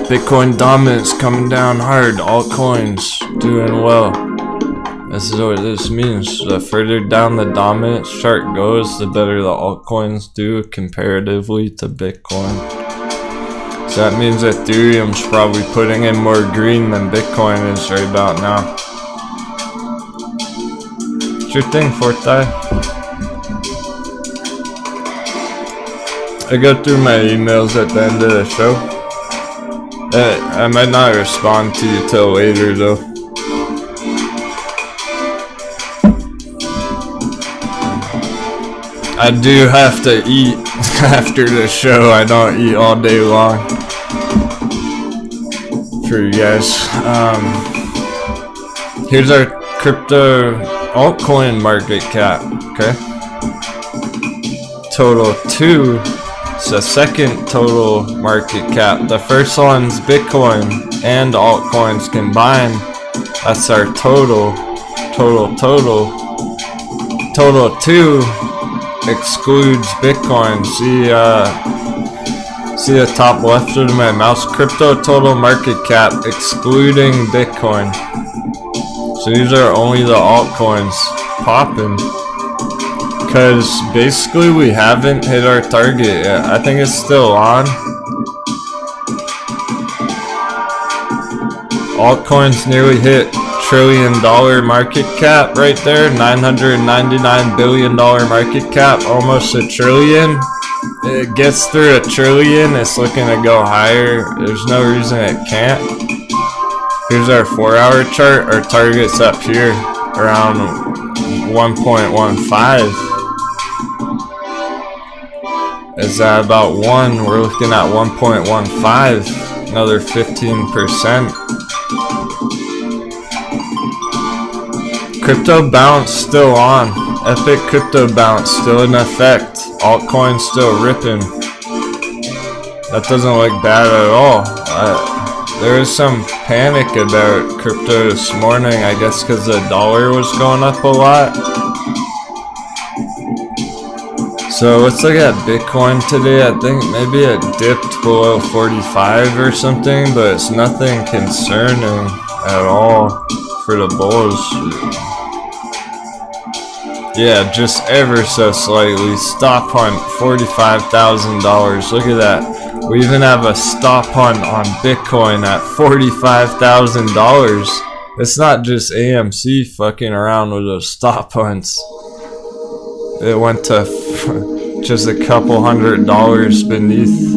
Bitcoin dominance coming down hard, altcoins doing well. This is what this means. The further down the dominance chart goes, the better the altcoins do comparatively to Bitcoin. So that means Ethereum's probably putting in more green than Bitcoin is right about now. What's your thing, Forti? I go through my emails at the end of the show. I might not respond to you till later though. I do have to eat after the show. I don't eat all day long for you guys. Here's our crypto altcoin market cap, okay? Total 2. It's the second total market cap. The first one's Bitcoin and altcoins combined. That's our total. Total 2 excludes Bitcoin. See the top left of my mouse? Crypto total market cap excluding Bitcoin. So these are only the altcoins popping. Because basically we haven't hit our target yet. I think it's still on. Altcoins nearly hit $1 trillion market cap right there. $999 billion market cap. Almost $1 trillion. It gets through $1 trillion. It's looking to go higher. There's no reason it can't. Here's our 4-hour chart. Our target's up here around 1.15. It's at about 1. We're looking at 1.15. Another 15%. Crypto bounce still on. Epic crypto bounce still in effect. Altcoins still ripping. That doesn't look bad at all. There was some panic about crypto this morning, I guess because the dollar was going up a lot. So let's look at Bitcoin today. I think maybe it dipped below 45 or something, but it's nothing concerning at all for the bulls. Yeah, just ever so slightly. Stop hunt, $45,000. Look at that. We even have a stop hunt on Bitcoin at $45,000. It's not just AMC fucking around with those stop hunts. it went to just a couple $100 beneath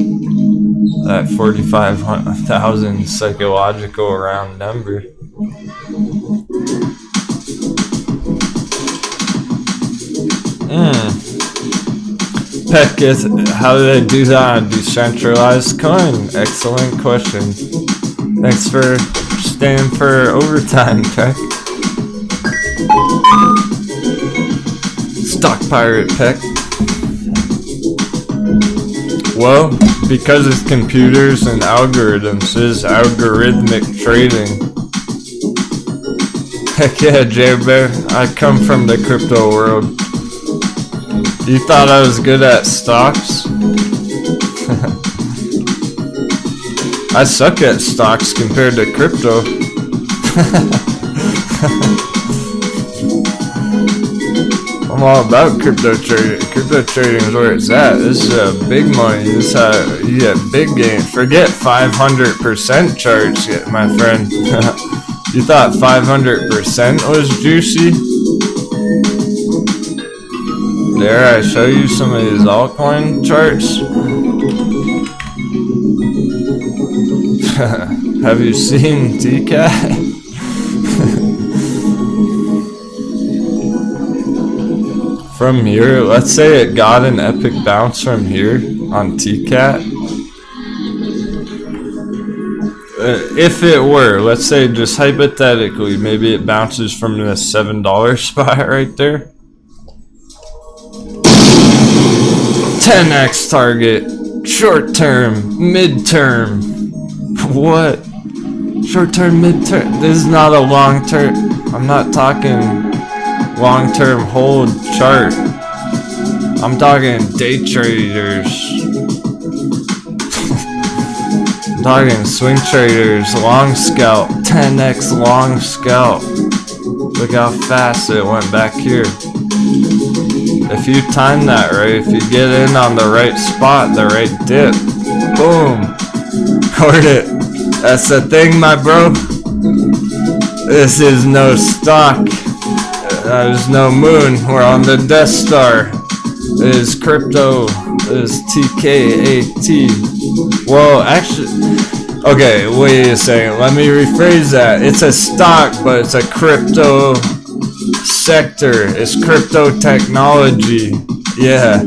that 45,000 psychological round number. Peck, how did I do that on decentralized coin? Excellent question. Thanks for staying for overtime, Peck. Stock pirate, Peck. Well, because it's computers and algorithms, it's algorithmic trading. Heck yeah, J-Bear, I come from the crypto world. You thought I was good at stocks? I suck at stocks compared to crypto. I'm all about crypto trading. Crypto trading is where it's at. This is big money. This is how you get big gains. Forget 500% charge, my friend. You thought 500% was juicy? Dare I show you some of these altcoin charts? Have you seen TKAT? From here, let's say it got an epic bounce from here on TKAT. If it were, let's say just hypothetically, maybe it bounces from the $7 spot right there. 10x target, short term, mid-term. What? Short term, mid-term. This is not a long term. I'm not talking long-term hold chart. I'm talking day traders. I'm talking swing traders, long scalp, 10x long scalp. Look how fast it went back here. If you time that right, if you get in on the right spot, the right dip, boom, cord it. That's the thing, my bro. This is no stock. There's no moon. We're on the Death Star. It is crypto. It is TKAT. Well, actually, okay, wait a second. Let me rephrase that. It's a stock, but it's a crypto sector. It's crypto technology. Yeah,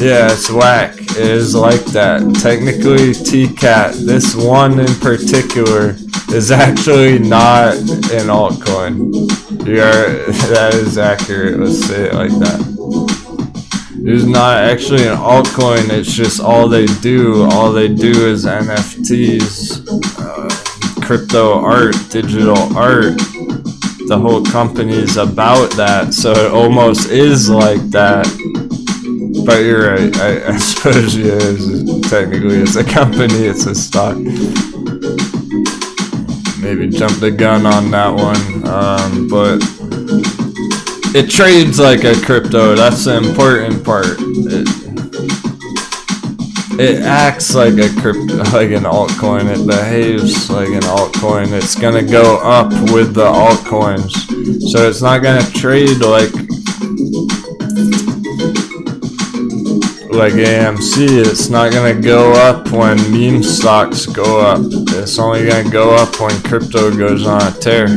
it's whack. It is like that. Technically, TKAT, this one in particular, is actually not an altcoin. That is accurate. Let's say it like that. It's not actually an altcoin. It's just all they do. All they do is NFTs, crypto art, digital art. The whole company is about that, so it almost is like that. But you're right. I suppose technically it's a company. It's a stock. Maybe jump the gun on that one, but it trades like a crypto. That's the important part. It acts like a crypto, like an altcoin. It behaves like an altcoin. It's gonna go up with the altcoins, so it's not gonna trade like AMC. It's not gonna go up when meme stocks go up. It's only gonna go up when crypto goes on a tear,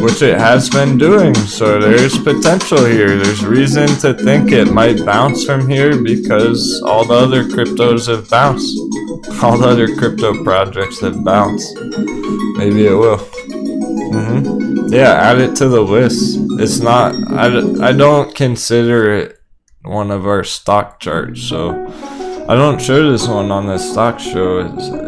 which it has been doing. So there's potential here. There's reason to think it might bounce from here because all the other cryptos have bounced. All the other crypto projects have bounced. Maybe it will. Yeah, add it to the list. It's not. I don't consider it one of our stock charts, so I don't show this one on the stock show.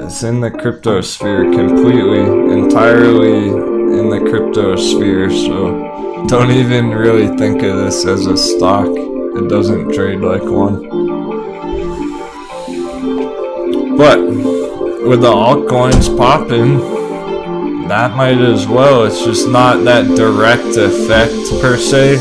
It's in the crypto sphere completely, entirely in the crypto sphere, so don't even really think of this as a stock. It doesn't trade like one. But with the altcoins popping, that might as well. It's just not that direct effect per se.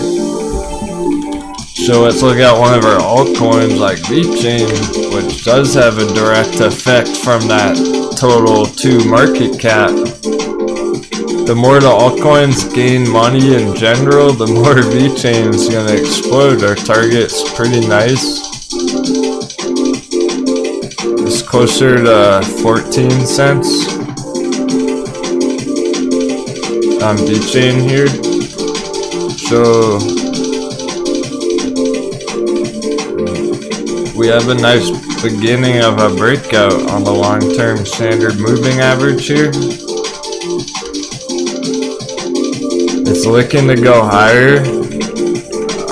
So let's look at one of our altcoins like VeChain, which does have a direct effect from that total 2 market cap. the more the altcoins gain money in general, the more VeChain is gonna explode. Our target's pretty nice. It's closer to 14 cents on VeChain here. So we have a nice beginning of a breakout on the long-term standard moving average here. It's looking to go higher.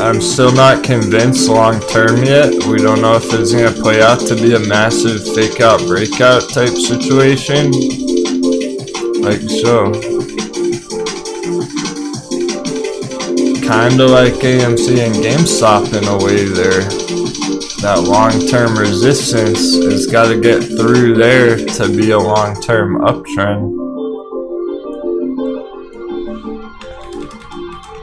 I'm still not convinced long-term yet. We don't know if it's going to play out to be a massive fake-out breakout type situation. Like so. Kinda like AMC and GameStop in a way there. That long-term resistance has got to get through there to be a long-term uptrend.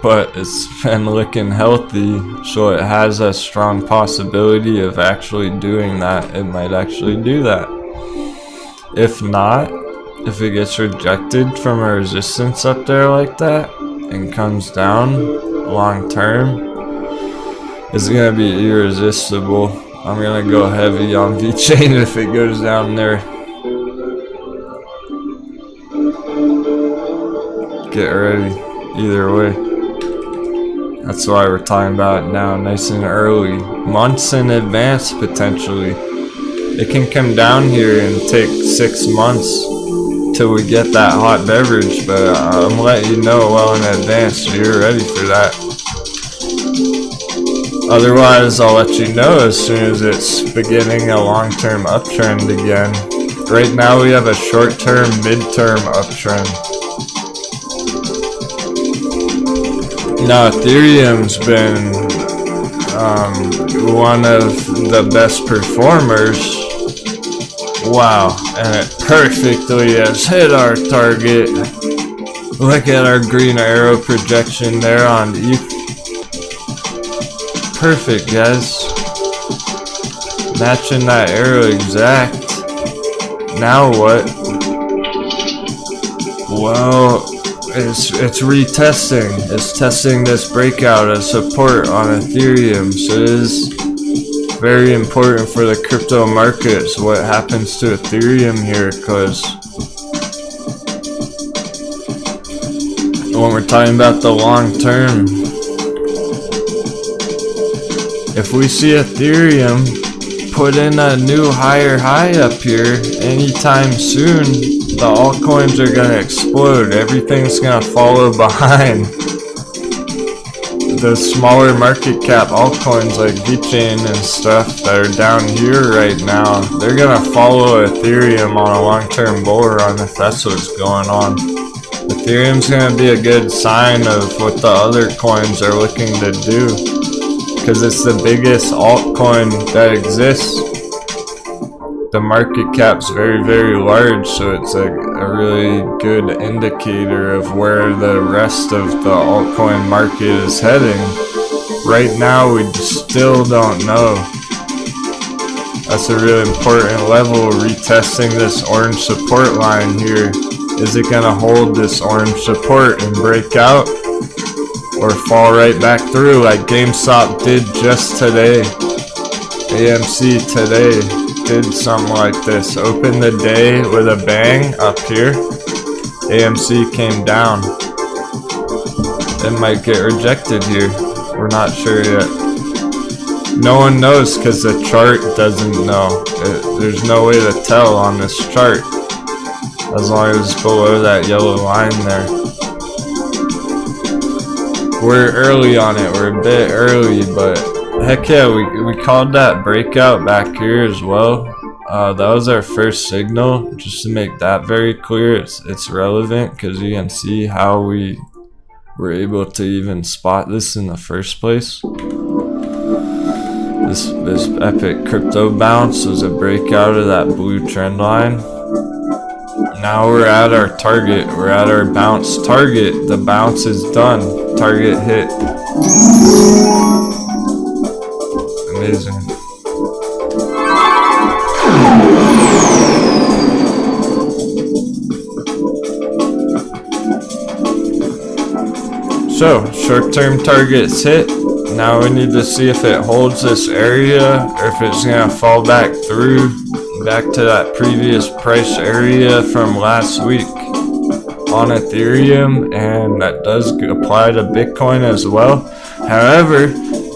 But it's been looking healthy, so it has a strong possibility of actually doing that. It might actually do that. If not, if it gets rejected from a resistance up there like that and comes down long term, it's gonna be irresistible. I'm gonna go heavy on VeChain if it goes down there. Get ready, either way. That's why we're talking about it now, nice and early. Months in advance, potentially. It can come down here and take 6 months till we get that hot beverage, but I'm letting you know well in advance so you're ready for that. Otherwise, I'll let you know as soon as it's beginning a long-term uptrend again. Right now we have a short-term, mid-term uptrend. Now Ethereum's been one of the best performers. Wow, and it perfectly has hit our target. Look at our green arrow projection there on ETH. Perfect, guys. Matching that arrow exact. Now what? Well, it's retesting. It's testing this breakout as support on Ethereum. So it is very important for the crypto markets what happens to Ethereum here, because when we're talking about the long term, if we see Ethereum put in a new higher high up here anytime soon, the altcoins are gonna explode. Everything's gonna follow behind. The smaller market cap altcoins like VeChain and stuff that are down here right now, they're gonna follow Ethereum on a long-term bull run if that's what's going on. Ethereum's gonna be a good sign of what the other coins are looking to do, because it's the biggest altcoin that exists. The market cap's very, very large, so it's a really good indicator of where the rest of the altcoin market is heading. Right now, we still don't know. That's a really important level, retesting this orange support line here. Is it gonna hold this orange support and break out, or fall right back through like GameStop did just today? AMC today did something like this. Opened the day with a bang up here. AMC came down. It might get rejected here. We're not sure yet. No one knows because the chart doesn't know. There's no way to tell on this chart as long as it's below that yellow line there. We're early on it. We're a bit early, but heck yeah, we called that breakout back here as well. That was our first signal, just to make that very clear. It's relevant because you can see how we were able to even spot this in the first place. This epic crypto bounce was a breakout of that blue trend line. Now we're at our target. We're at our bounce target. The bounce is done. Target hit. Amazing. So, short-term targets hit. Now we need to see if it holds this area or if it's going to fall back through, back to that previous price area from last week on Ethereum, and that does apply to Bitcoin as well. However,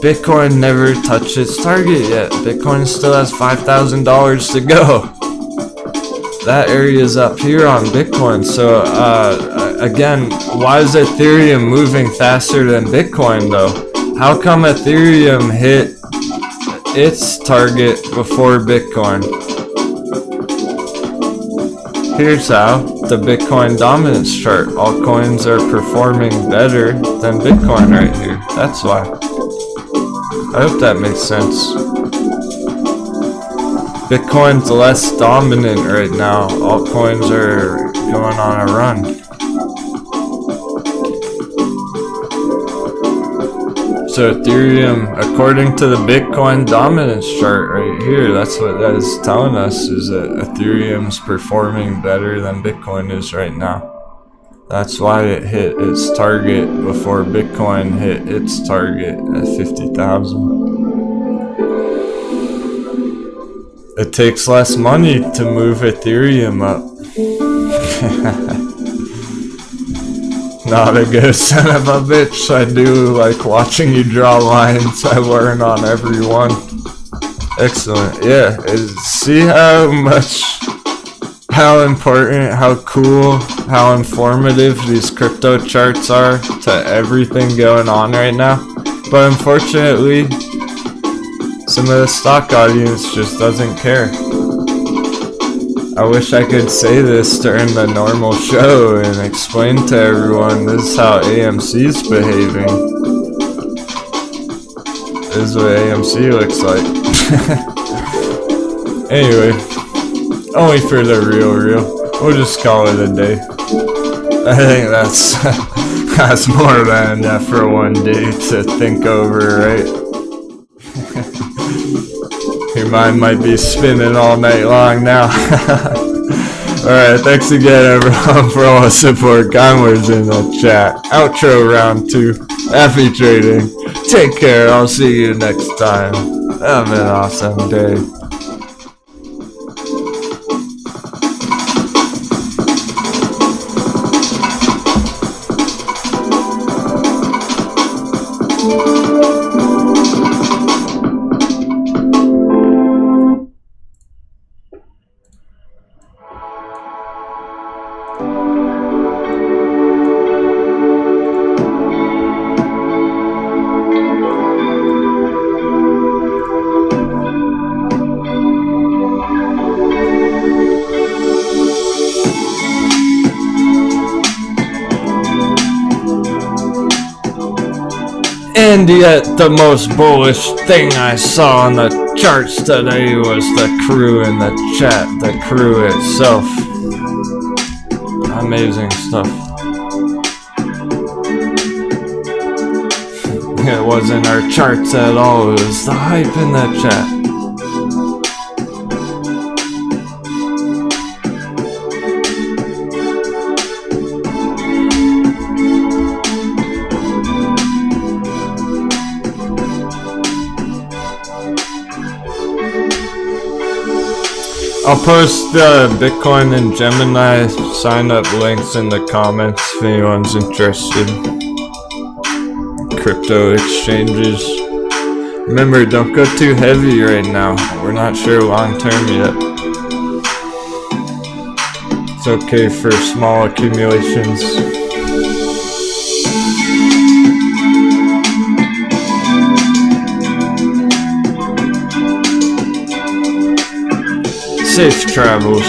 Bitcoin never touched its target yet. Bitcoin still has $5,000 to go. That area is up here on Bitcoin. So again, why is Ethereum moving faster than Bitcoin though? How come Ethereum hit its target before Bitcoin? Here's how. The Bitcoin dominance chart. Altcoins are performing better than Bitcoin right here. That's why. I hope that makes sense. Bitcoin's less dominant right now. Altcoins are going on a run. So Ethereum, according to the Bitcoin dominance chart right here, that's what that is telling us, is that Ethereum's performing better than Bitcoin is right now. That's why it hit its target before Bitcoin hit its target at 50,000. It takes less money to move Ethereum up. Not a good son of a bitch. I do like watching you draw lines. I learn on every one. Excellent. Yeah. See how much, how important, how cool, how informative these crypto charts are to everything going on right now. But unfortunately, some of the stock audience just doesn't care. I wish I could say this during the normal show and explain to everyone this is how AMC's behaving. This is what AMC looks like. Anyway, only for the real. We'll just call it a day. I think that's more than enough for one day to think over, right? Your mind might be spinning all night long now. Alright, thanks again everyone for all the support. Conway's in the chat. Outro round 2. Happy trading. Take care. I'll see you next time. Have an awesome day. And yet the most bullish thing I saw on the charts today was the crew in the chat, the crew itself. Amazing stuff. It wasn't our charts at all, it was the hype in the chat. I'll post the Bitcoin and Gemini sign up links in the comments if anyone's interested. Crypto exchanges. Remember, don't go too heavy right now. We're not sure long term yet. It's okay for small accumulations. Safe travels.